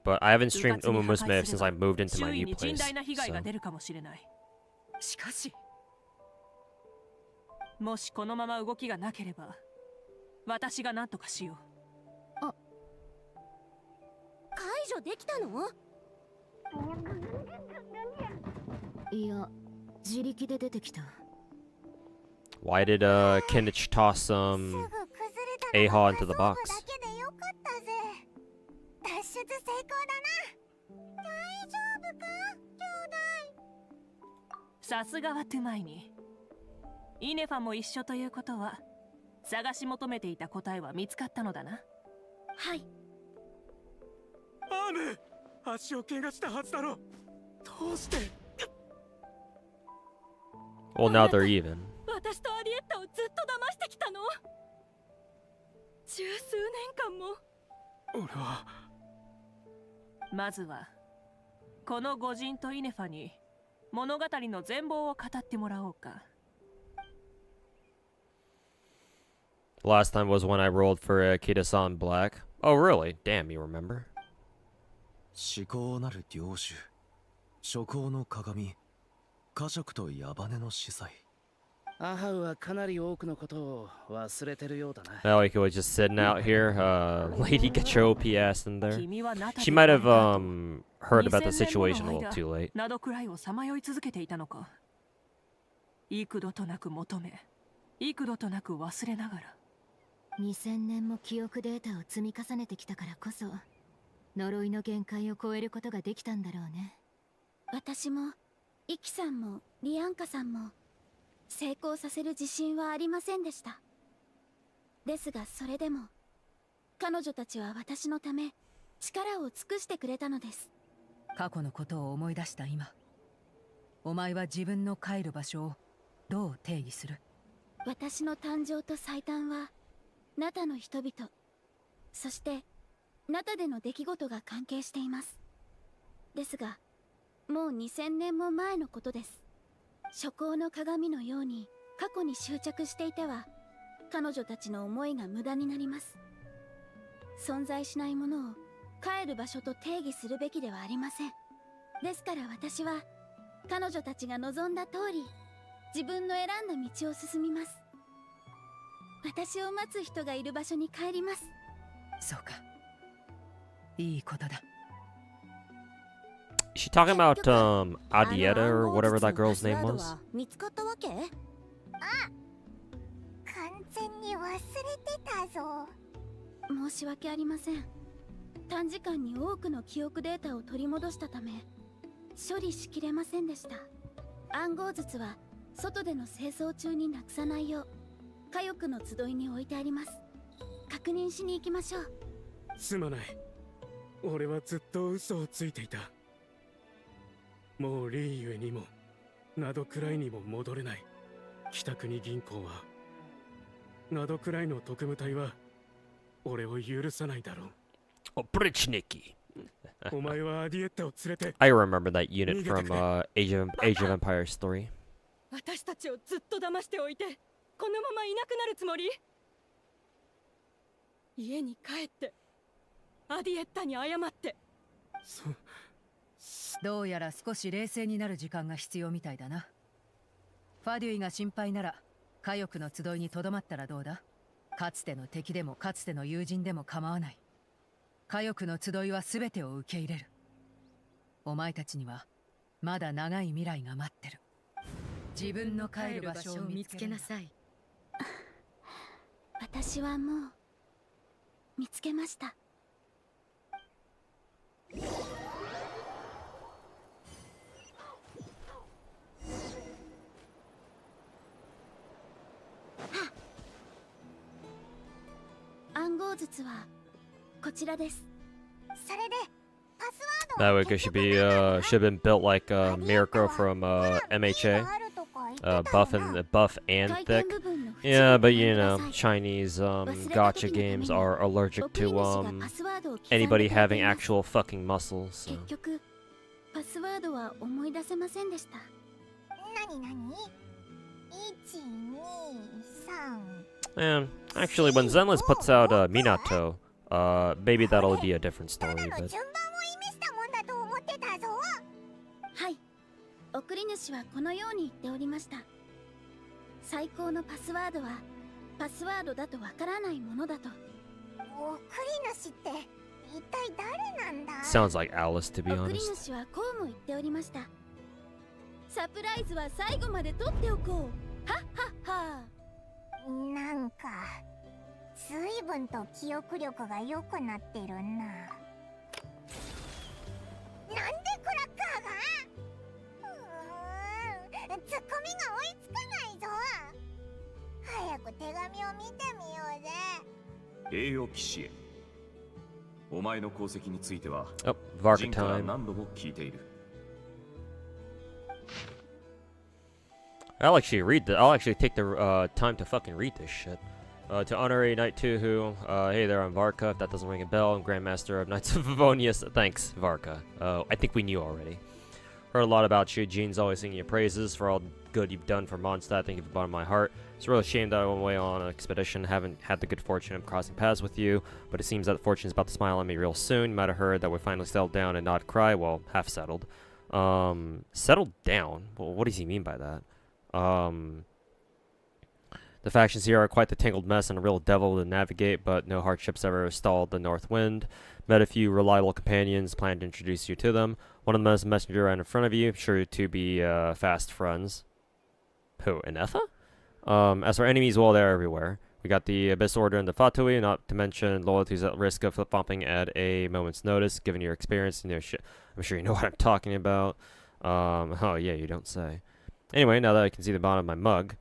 But I haven't streamed Momo Smith since I moved into my new place. So. しかしもしこのまま動きがなければ私が何とかしよう。解除できたの？いや、自力で出てきた。Why did Kinich toss Aha into the box? 脱出成功だな。大丈夫か、兄弟。さすがはトゥマイに。イネファも一緒ということは、探し求めていた答えは見つかったのだな。はい。アーム、足を怪我したはずだろ。どうして？ Well, now they're even. 私とアリエッタをずっと騙してきたの？十数年間も。俺は。まずはこの御人とイネファに物語の全貌を語ってもらおうか。Last time was when I rolled for Akita-san Black. Oh, really? Damn, you remember? 至高なる領主、諸行の鏡、家族と矢羽の司祭。アハウはかなり多くのことを忘れてるようだな。Malika was just sitting out here. Lady Gacha OP asked in there. She might have heard about the situation a little too late. などくらいをさまよい続けていたのか。幾度となく求め、幾度となく忘れながら。2000年も記憶データを積み重ねてきたからこそ、呪いの限界を超えることができたんだろうね。私もイキさんもリアンカさんも成功させる自信はありませんでした。ですがそれでも彼女たちは私のため力を尽くしてくれたのです。過去のことを思い出した今、お前は自分の帰る場所をどう定義する？私の誕生と最短はナタの人々、そしてナタでの出来事が関係しています。ですがもう2000年も前のことです。諸行の鏡のように過去に執着していては彼女たちの思いが無駄になります。存在しないものを帰る場所と定義するべきではありません。ですから私は彼女たちが望んだ通り自分の選んだ道を進みます。私を待つ人がいる場所に帰ります。そうか、いいことだ。Is she talking about Adieta or whatever that girl's name was? 見つかったわけ？あ、完全に忘れてたぞ。申し訳ありません。短時間に多くの記憶データを取り戻したため処理しきれませんでした。暗号筒は外での清掃中になくさないよう火翼の集いに置いてあります。確認しに行きましょう。すまない。俺はずっと嘘をついていた。もうリーゆえにもナドクライにも戻れない。北国銀行はナドクライの特務隊は俺を許さないだろう。Oh, Brichnicki. お前はアディエッタを連れて。I remember that unit from Age of Empires 3. 私たちをずっと騙しておいてこのままいなくなるつもり？家に帰ってアディエッタに謝って。どうやら少し冷静になる時間が必要みたいだな。ファデュイが心配なら火翼の集いにとどまったらどうだ？かつての敵でもかつての友人でも構わない。火翼の集いは全てを受け入れる。お前たちにはまだ長い未来が待ってる。自分の帰る場所を見つけなさい。私はもう見つけました。暗号筒はこちらです。それでパスワード That way it should be should have been built like Mirko from MHA. Buff and thick. Yeah, but you know, Chinese gacha games are allergic to anybody having actual fucking muscles. So. パスワードは思い出せませんでした。なになに And actually, when Zenless puts out Minato, maybe that'll be a different story. But はい、送り主はこのように言っておりました。最高のパスワードはパスワードだとわからないものだと。送り主って一体誰なんだ？ Sounds like Alice, to be 送り honest. 主はこうも言っておりました。サプライズは最後まで取っておこう。はっはっは。なんか随分と記憶力が良くなってるな。なんでクラッカーが？ツッコミが追いつかないぞ。早く手紙を見てみようぜ。栄誉騎士へ。お前の功績については、Varka ジンから time. 何度も聞いている。I'll actually read the. I'll actually take the time to fucking read this shit. To Honorary Knight 2 who, hey there, I'm Varka. If that doesn't ring a bell, I'm Grandmaster of Knights of Favonius. Thanks, Varka. I think we knew already. Heard a lot about you. Gene's always singing your praises for all good you've done for Mondstadt. Thank you from the bottom of my heart. It's a real shame that I went away on an expedition. Haven't had the good fortune of crossing paths with you, but it seems that fortune is about to smile on me real soon. You might have heard that we finally settled down and not cry. Well, half settled. Settled down? Well, what does he mean by that? The factions here are quite the tangled mess and a real devil to navigate, but no hardships ever stalled the north wind. Met a few reliable companions, planned to introduce you to them. One of them is a messenger right in front of you, sure to be fast friends. Who, Inetha? As for enemies, well, they're everywhere. We got the Abyss Order and the Fatui, not to mention loyalties at risk of flip-flopping at a moment's notice. Given your experience, you know, I'm sure you know what I'm talking about. Oh yeah, you don't say. Anyway, now that I can see the bottom of my mug,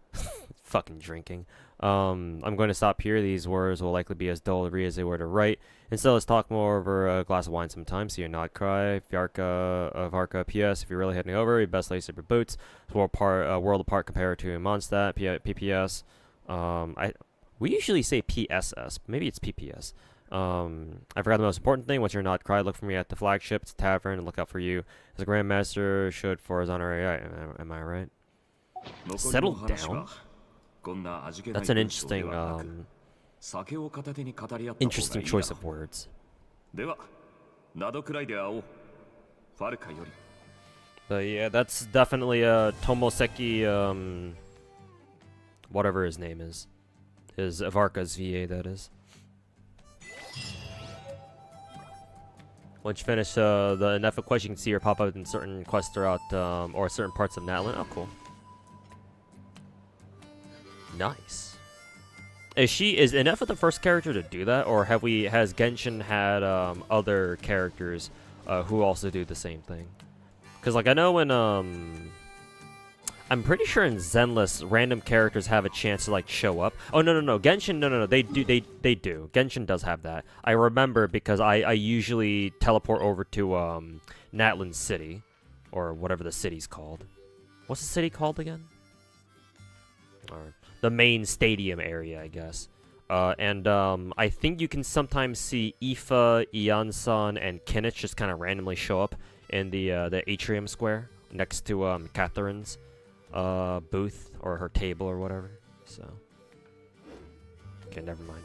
fucking drinking, I'm going to stop here. These words will likely be as dull to read as they were to write. Instead, let's talk more over a glass of wine sometime. See you not cry. Varka, P.S. If you're really heading over, you best lace up your boots. World apart compared to Mondstadt. PPS. We usually say PSS. Maybe it's PPS. I forgot the most important thing. Once you're not cry, look for me at the flagship, it's a tavern, and look out for you. As a Grandmaster should for his honorary. Am I right? Settle down? That's an interesting, interesting choice of words. But yeah, that's definitely Tomoseki, whatever his name is. His Varka's VA, that is. Once you finish the Inetha quest, you can see her pop up in certain quests throughout, or certain parts of Natlan. Oh, cool. Nice. Is Inetha the first character to do that, or has Genshin had other characters who also do the same thing? Because like I know when I'm pretty sure in Zenless random characters have a chance to like show up. Oh no, Genshin no they do. Genshin does have that. I remember because I usually teleport over to Natlan City, or whatever the city's called. What's the city called again? Or the main stadium area, I guess. And I think you can sometimes see Aoife, Iansan, and Kinich just kind of randomly show up in the atrium square next to Catherine's booth or her table or whatever. So okay, never mind.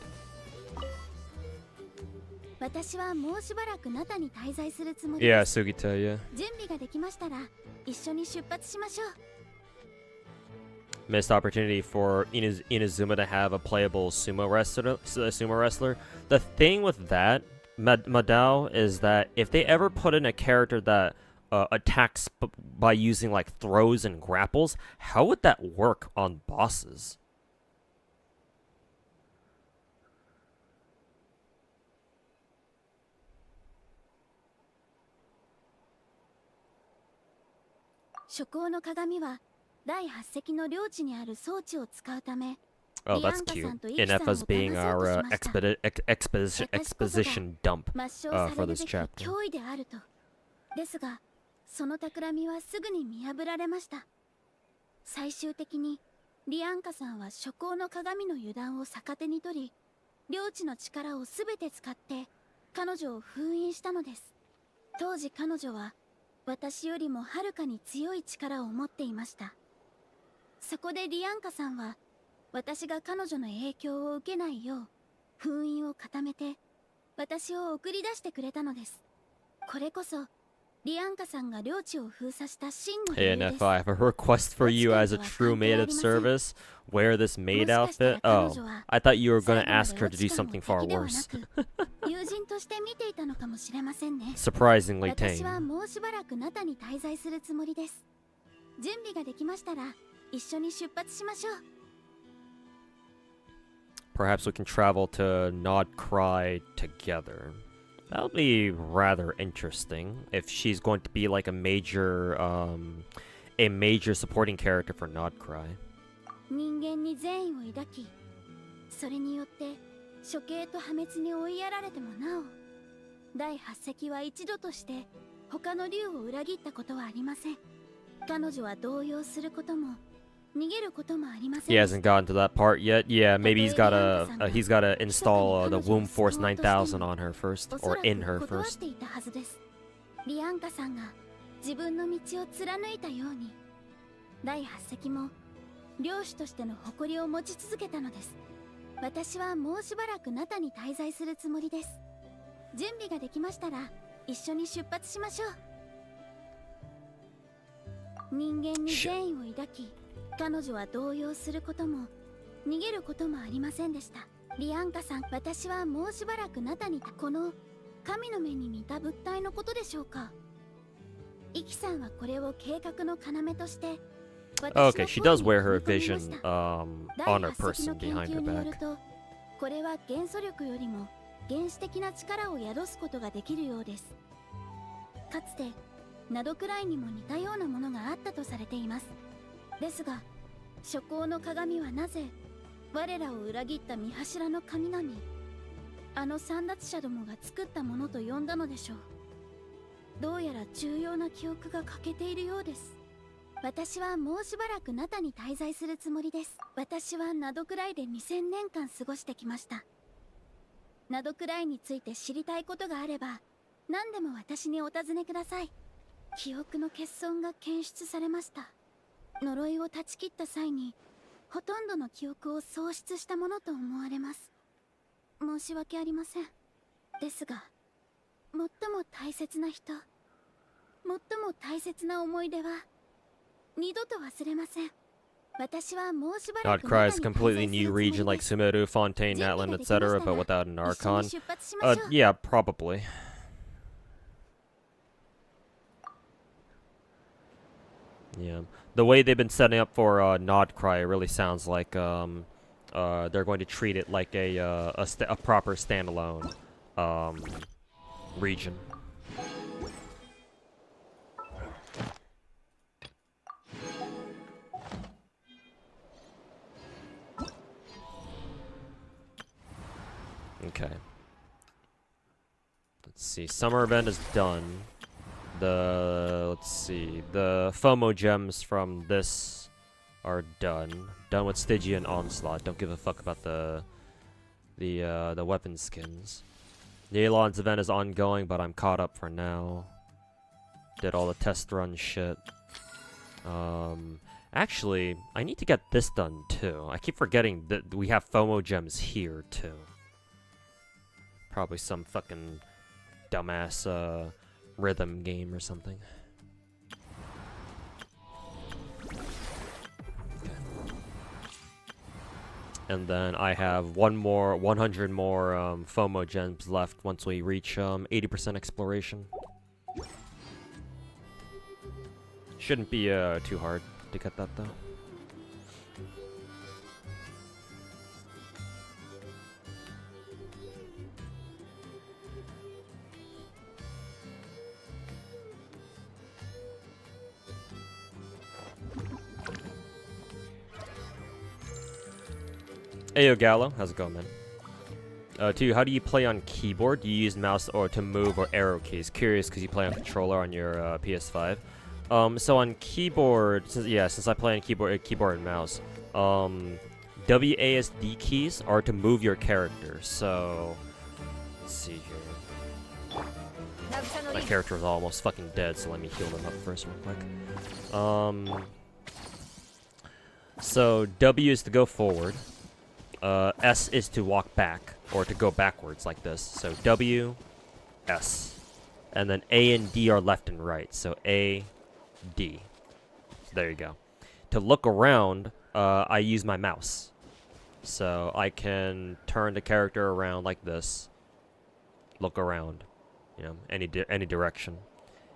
私はもうしばらくナタに滞在するつもり Yeah, です。 Sugita, yeah. 準備ができましたら一緒に出発しましょう。 Missed opportunity for Inazuma to have a playable sumo wrestler. The thing with that, Madao, is that if they ever put in a character that attacks by using like throws and grapples, how would that work on bosses? Oh, that's cute. Inetha's being our exposition dump for this chapter. ですが、その企みはすぐに見破られました。最終的にリアンカさんは諸行の鏡の油断を逆手に取り、領地の力を全て使って彼女を封印したのです。当時彼女は私よりもはるかに強い力を持っていました。そこでリアンカさんは私が彼女の影響を受けないよう封印を固めて私を送り出してくれたのです。これこそリアンカさんが領地を封鎖した真の理 Hey, 由です。 NF, I have a request for you as a true maid of service. Wear this maid outfit. Oh, I thought you were gonna ask her to do something far worse. 友人として見ていたのかもしれませんね。 Surprisingly 私 tame. はもうしばらくナタに滞在するつもりです。準備ができましたら一緒に出発しましょう。 Perhaps we can travel to Nod Cry together. That'll be rather interesting if she's going to be like a major supporting character for Nod Cry. 人間に善意を抱き、それによって処刑と破滅に追いやられてもなお、第8隻は一度として他の竜を裏切ったことはありません。彼女は動揺することも逃げることもありません。 He hasn't gotten to that part yet. Yeah, maybe he's gotta install the Womb Force 9000 on her first, or in her first. リアンカさんが自分の道を貫いたように、第8隻も領主としての誇りを持ち続けたのです。私はもうしばらくナタに滞在するつもりです。準備ができましたら一緒に出発しましょう。人間に善意を抱き、彼女は動揺することも逃げることもありませんでした。リアンカさん、私はもうしばらくナタにこの神の目に似た物体のことでしょうか。イキさんはこれを計画の要として。 Okay, she does wear her vision on her person behind her back. これは元素力よりも原始的な力を宿すことができるようです。かつてナドクライにも似たようなものがあったとされています。ですが、諸行の鏡はなぜ我らを裏切った御柱の神々、あの三奪者どもが作ったものと呼んだのでしょう。どうやら重要な記憶が欠けているようです。私はもうしばらくナタに滞在するつもりです。私はナドクライで2000年間過ごしてきました。ナドクライについて知りたいことがあれば何でも私にお尋ねください。記憶の欠損が検出されました。呪いを断ち切った際にほとんどの記憶を喪失したものと思われます。申し訳ありません。ですが、最も大切な人、最も大切な思い出は二度と忘れません。私はもうしばら Nod く Cry is a completely new region like Sumeru, Fontaine, Natlan, etc., but without an Archon. Yeah, probably. Yeah, the way they've been setting up for Nod Cry really sounds like they're going to treat it like a proper standalone region. Okay. Let's see. Summer event is done. Let's see. The FOMO gems from this are done. Done with Stygian Onslaught. Don't give a fuck about the weapon skins. The Elon's event is ongoing, but I'm caught up for now. Did all the test run shit. Actually, I need to get this done too. I keep forgetting that we have FOMO gems here too. Probably some fucking dumbass rhythm game or something. And then I have 100 more FOMO gems left once we reach 80% exploration. Shouldn't be too hard to get that though. Hey yo Gallo, how's it going, man? 2, how do you play on keyboard? Do you use mouse or to move or arrow keys? Curious because you play on controller on your PS5. So on keyboard, since I play on keyboard and mouse, WASD keys are to move your character. So let's see here. My character is almost fucking dead, so let me heal them up first real quick. So W is to go forward. S is to walk back, or to go backwards like this. So W, S. And then A and D are left and right. So A, D. So there you go. To look around, I use my mouse. So I can turn the character around like this. Look around. You know, any direction.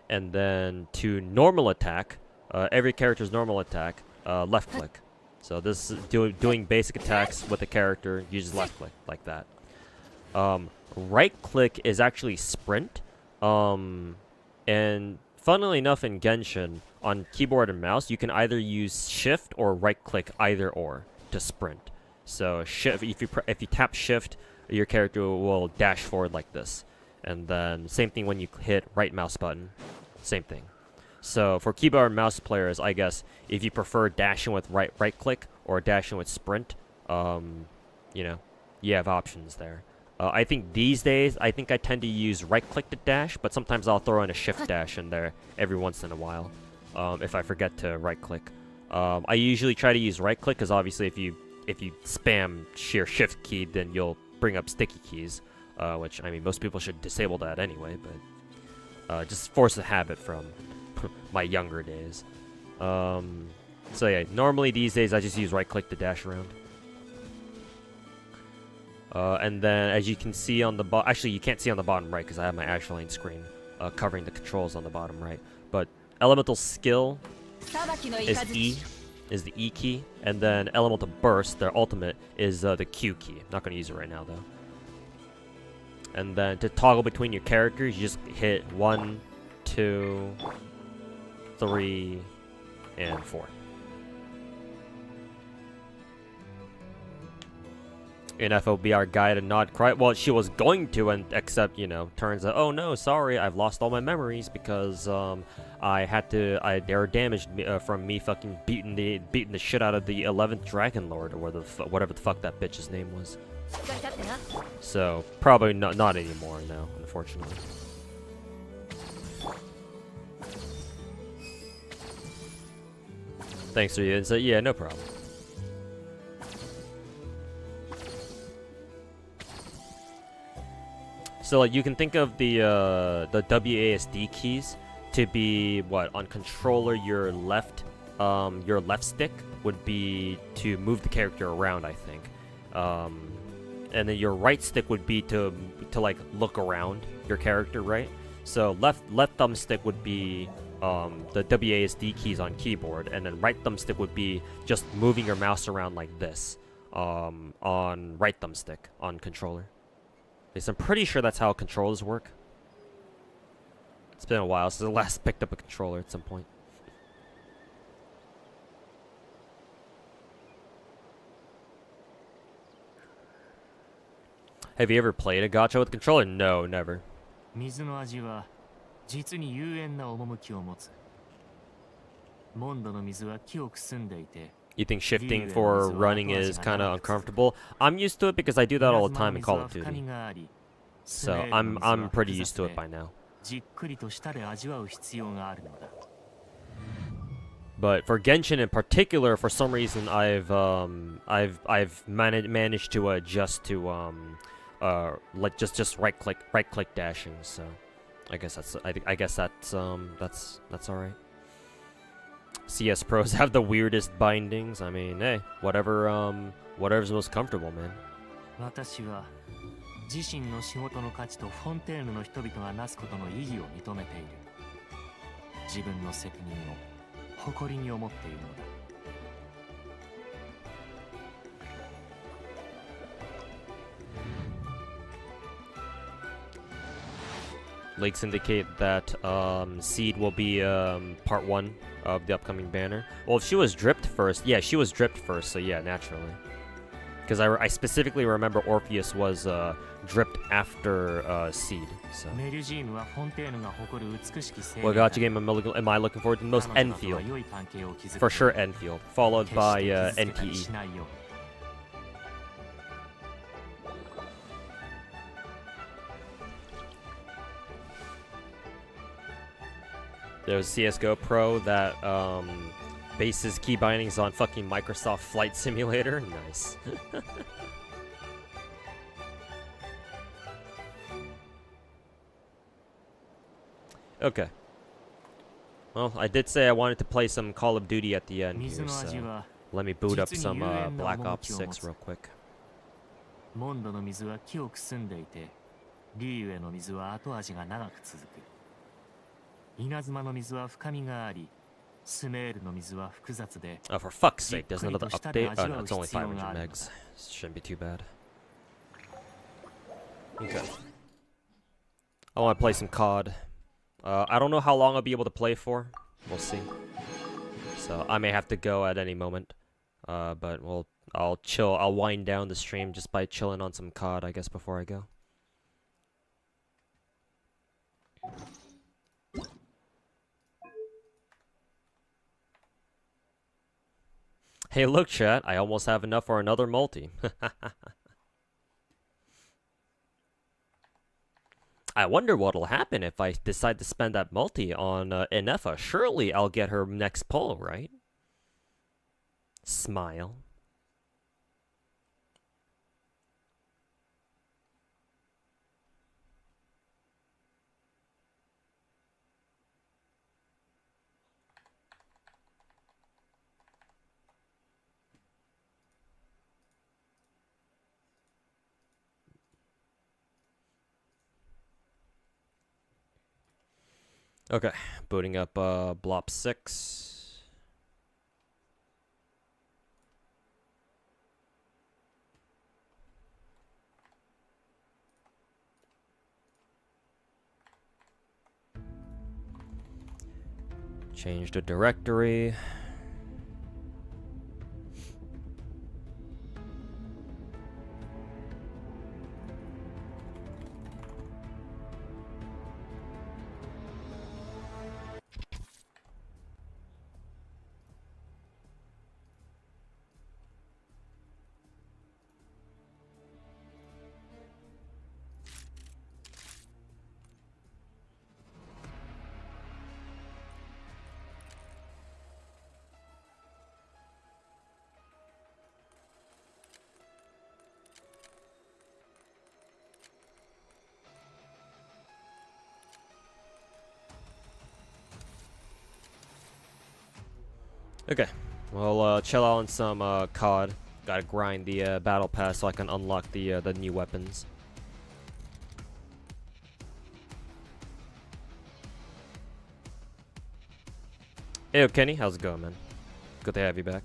And then to normal attack, every character's normal attack, left click. So this is doing basic attacks with the character, uses left click, like that. Right click is actually sprint. And funnily enough in Genshin, on keyboard and mouse, you can either use shift or right click, either or, to sprint. So shift, if you tap shift, your character will dash forward like this. And then same thing when you hit right mouse button, same thing. So for keyboard and mouse players, I guess if you prefer dashing with right click or dashing with sprint, you know, you have options there. I think these days, I tend to use right click to dash, but sometimes I'll throw in a shift dash in there every once in a while, if I forget to right click. I usually try to use right click because obviously if you spam sheer shift key, then you'll bring up sticky keys, which I mean most people should disable that anyway, but just force a habit from my younger days. So yeah, normally these days I just use right click to dash around. And then as you can see on the bottom, actually you can't see on the bottom right because I have my Azure Lane screen covering the controls on the bottom right. But elemental skill is the E key, and then elemental burst, their ultimate, is the Q key. I'm not going to use it right now though. And then to toggle between your characters, you just hit 1, 2, 3, and 4. Enough will be our guide and not cry. Well, she was going to, and except, you know, turns out, oh no, sorry, I've lost all my memories because they were damaged from me fucking beating the shit out of the 11th Dragon Lord, or whatever the fuck that bitch's name was. So probably not anymore, no, unfortunately. Thanks for you. So yeah, no problem. So like, you can think of the WASD keys to be what on controller. Your left stick would be to move the character around, I think, and then your right stick would be to like look around your character, right? So left thumbstick would be the WASD keys on keyboard, and then right thumbstick would be just moving your mouse around like this on right thumbstick on controller. At least I'm pretty sure that's how controllers work. It's been a while since I last picked up a controller at some point. Have you ever played a gacha with a controller? No, never. 水の味は実に幽怨な趣を持つ。モンドの水は清く澄んでいて。 You think shifting for running is kind of uncomfortable? I'm used to it because I do that all the time in Call of Duty. So I'm pretty used to it by now. But for Genshin in particular, for some reason I've managed to adjust to like just right click dashing. So I guess that's all right. CS pros have the weirdest bindings. I mean, hey, whatever's most comfortable, man. 私は自身の仕事の価値とフォンテーヌの人々がなすことの意義を認めている。自分の責任を誇りに思っているのだ。Leaks indicate that Seed will be part 1 of the upcoming banner. Well, if she was dripped first, yeah, she was dripped first, so yeah, naturally. because I specifically remember Orpheus was dripped after Seed. So. What gacha game am I looking forward to the most? Enfield. For sure, Enfield. Followed by NTE. There's CSGO Pro that bases key bindings on fucking Microsoft Flight Simulator. Nice. Okay. Well, I did say I wanted to play some Call of Duty at the end here, so let me boot up some Black Ops 6 real quick. モンドの水は木をくすんでいて、竜への水は後味が長く続く。稲妻の水は深みがあり、スメールの水は複雑で。Oh, for fuck's sake, there's another update? Oh no, it's only 500 megs. Shouldn't be too bad. Okay. I want to play some COD. I don't know how long I'll be able to play for. We'll see. So I may have to go at any moment. But I'll chill. I'll wind down the stream just by chilling on some COD, I guess, before I go. Hey, look, chat. I almost have enough for another multi. I wonder what'll happen if I decide to spend that multi on Inefa. Surely I'll get her next pull, right? Smile. Okay, booting up Blop 6. Change the directory. Okay, we'll chill out on some COD. Gotta grind the battle pass so I can unlock the new weapons. Hey, Kenny, how's it going, man? Good to have you back.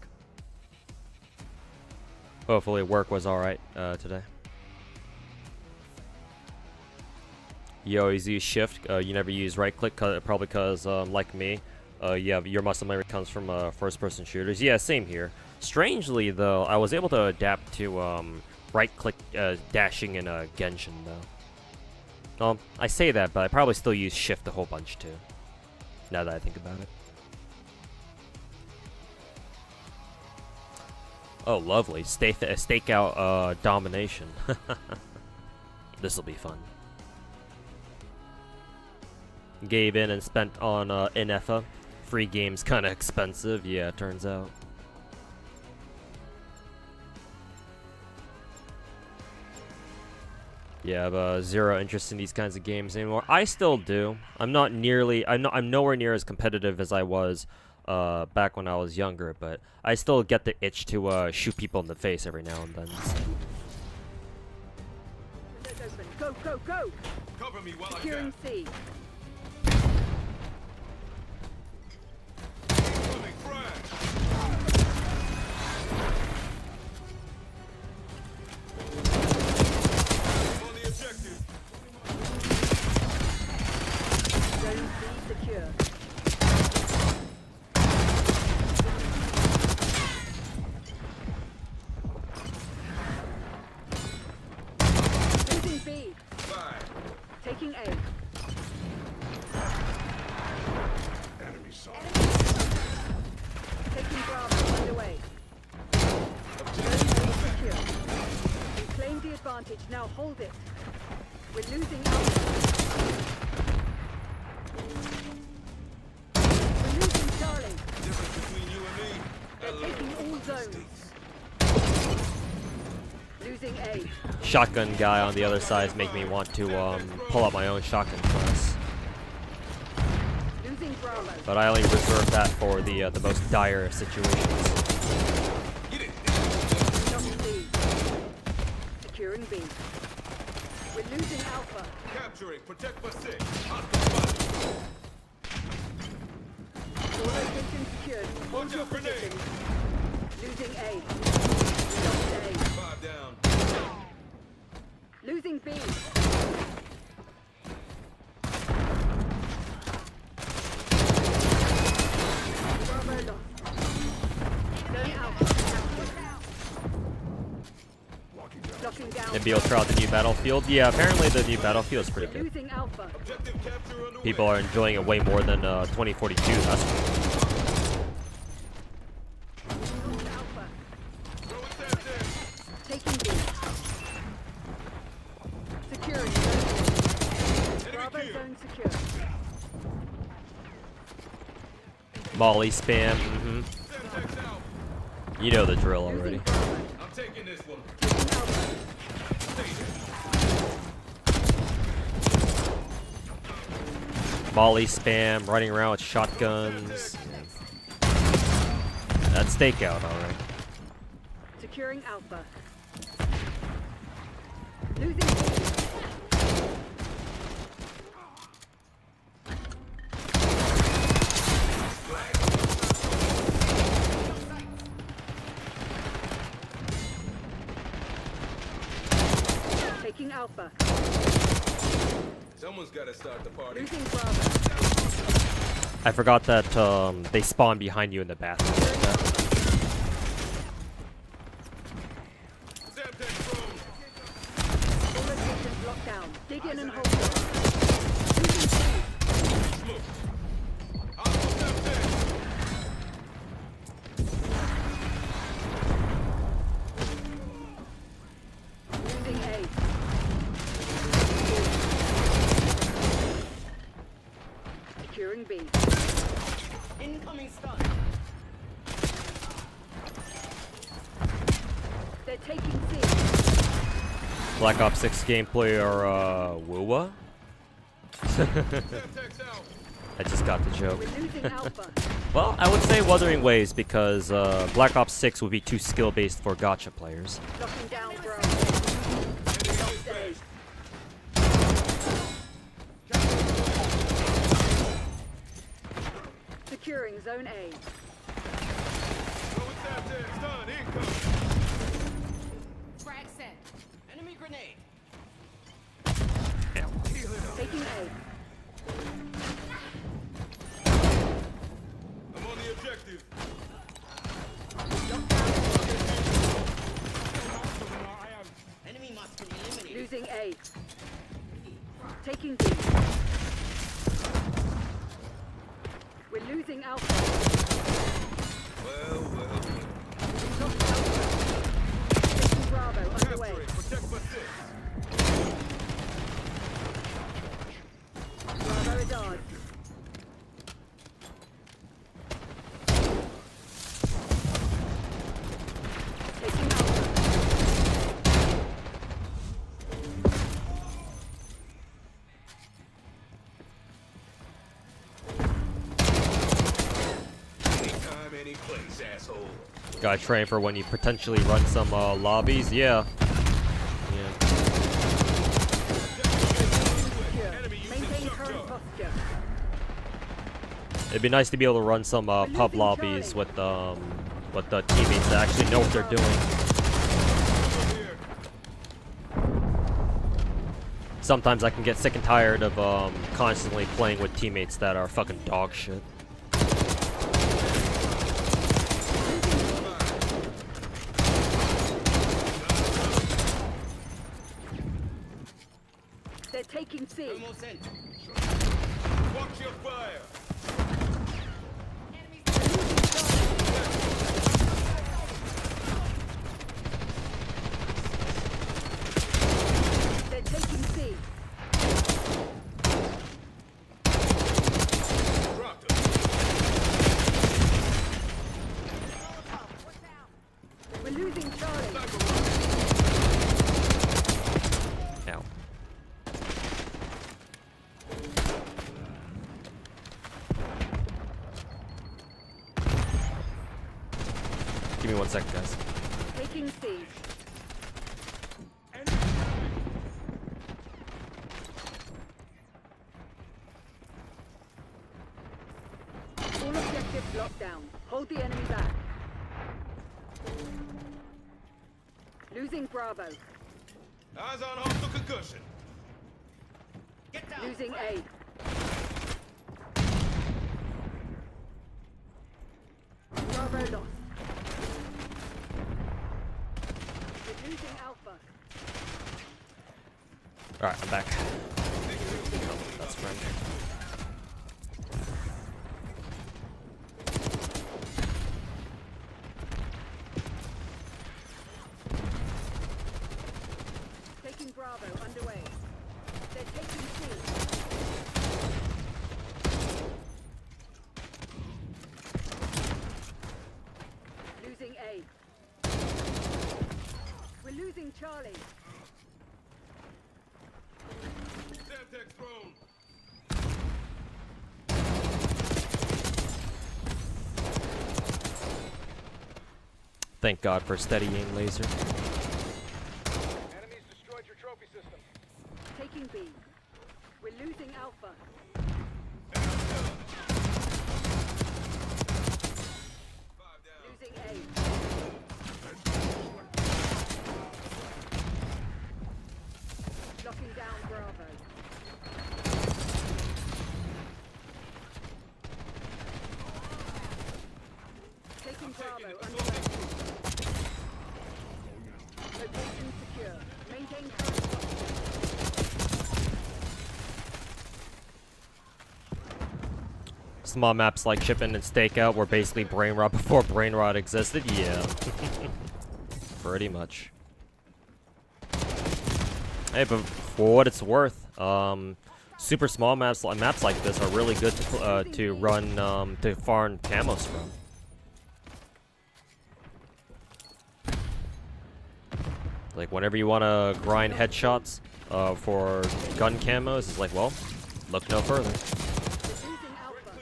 Hopefully work was alright today. You always use shift, you never use right click, probably because like me, yeah, your muscle memory comes from first-person shooters. Yeah, same here. Strangely, though, I was able to adapt to right-click dashing in Genshin, though. I say that, but I probably still use shift a whole bunch, too. Now that I think about it. Oh, lovely. Stakeout domination. This'll be fun. Gave in and spent on Inefa. Free game's kind of expensive, yeah, it turns out. Yeah, I have zero interest in these kinds of games anymore. I still do. I'm nowhere near as competitive as I was back when I was younger, but I still get the itch to shoot people in the face every now and then. So. Go, go, go! Cover me while Securing C. Taking A. Enemy side. Taking Bravo underway. Secure. We claimed the advantage, now hold it. We're losing Alpha. We're losing Charlie. Difference between you and me. They're taking all zones. Losing A. Shotgun guy on the other side is making me want to pull out my own shotgun class. Losing Bravo. But I only reserve that for the most dire situations. Lost B. Securing B. We're losing Alpha. Capturing. Protect for 6. All locations secured. Hold your position. Losing A. Lost A. 5 down. Losing B. Bravo lost. Zone Alpha. Locking down. Maybe you'll try out the new battlefield. Yeah, apparently the new battlefield is pretty good. Losing Alpha. People are enjoying it way more than 2042. That's Alpha. Taking B. Securing zone. Bravo zone secure. Molly spam. You know the drill already. I'm taking this one. Molly spam, running around with shotguns. That's stakeout, alright. Securing Alpha. Losing B. Taking Alpha. Someone's got to start the party. Losing Bravo. I forgot that they spawn behind you in the bathroom. All locations locked down. Dig in and hold it. Losing B. Losing A. Securing B. Incoming stun. They're taking C. Black Ops 6 gameplay or Wuwa? I just got the joke. We're losing Alpha. Well, I would say Wuthering Waves because Black Ops 6 would be too skill-based for gacha players. Locking down Bravo. Lost A. Securing Zone A. Frag set. Enemy grenade. Taking A. I'm on the objective. Enemy must be eliminated. Losing A. Taking B. We're losing Alpha. Well, well. Lost Alpha. Taking Bravo underway. Protect for 6. Bravo is ours. Taking Alpha. Anytime, any place, asshole. Gotta train for when you potentially run some lobbies. Yeah. Maintain current posture. It'd be nice to be able to run some pub lobbies with the teammates that actually know what they're doing. Sometimes I can get sick and tired of constantly playing with teammates that are fucking dog shit. They're taking C. Watch your fire. They're taking C. We're losing Charlie. Ow. Give me 1 second, guys. Taking C. All objectives locked down. Hold the enemy back. Losing Bravo. Eyes on hostile concussion. Get down. Losing A. Bravo lost. We're losing Alpha. Alright, I'm back. Oh, that's French. Taking Bravo underway. They're taking C. Losing A. We're losing Charlie. Semtex thrown. Thank God for steadying laser. Enemies destroyed your trophy system. Taking B. We're losing Alpha. Losing A. Locking down Bravo. Taking Bravo underway. Location secure. Maintain current posture. Small maps like Chippin' and Stakeout were basically Brain Rot before Brain Rot existed? Yeah. Pretty much. Hey, but for what it's worth, super small maps like this are really good to run, to farm camos from. Like, whenever you want to grind headshots for gun camos, it's like, well, look no further. Losing Alpha.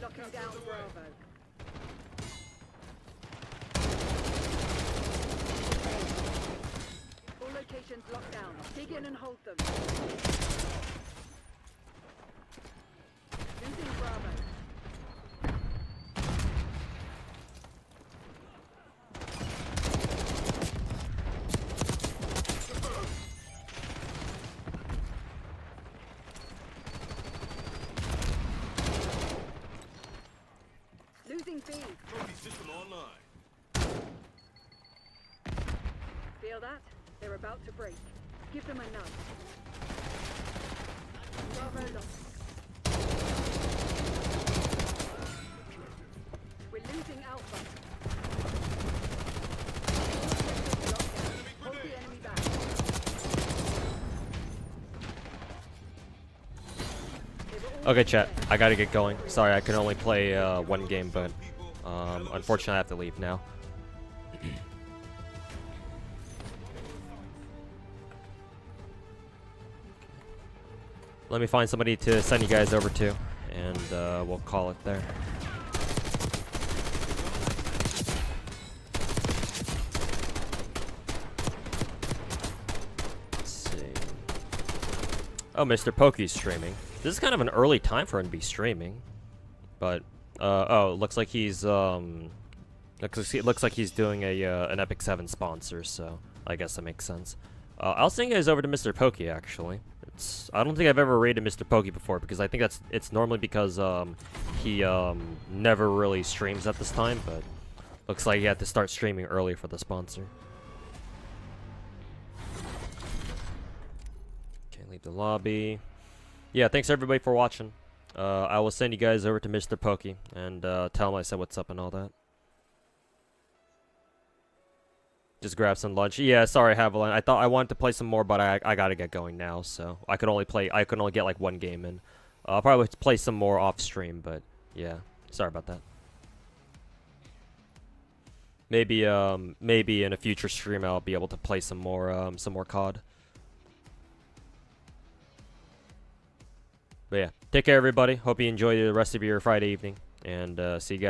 Locking down Bravo. All locations locked down. Dig in and hold them. Losing Bravo. Losing B. Trophy system online. Feel that? They're about to break. Give them a nudge. Bravo lost. We're losing Alpha. Hold the enemy back. Okay, chat. I gotta get going. Sorry, I can only play one game, but unfortunately I have to leave now. Let me find somebody to send you guys over to, and we'll call it there. Let's see. Oh, Mr. Pokey's streaming. This is kind of an early time for him to be streaming, but oh, looks like he's looks like he's doing a an Epic 7 sponsor, so I guess that makes sense. I'll send you guys over to Mr. Pokey actually. I don't think I've ever raided Mr. Pokey before because I think it's normally because he never really streams at this time, but looks like he had to start streaming early for the sponsor. Okay, Leave the lobby. Yeah, thanks everybody for watching. I will send you guys over to Mr. Pokey and tell him I said what's up and all that. Just grab some lunch. Yeah, sorry, Haviland. I thought I wanted to play some more, but I gotta get going now, so I could only get like one game in. I'll probably play some more off stream, but yeah, sorry about that. Maybe maybe in a future stream I'll be able to play some more COD. But yeah, take care everybody. Hope you enjoy the rest of your Friday evening, and see you guys.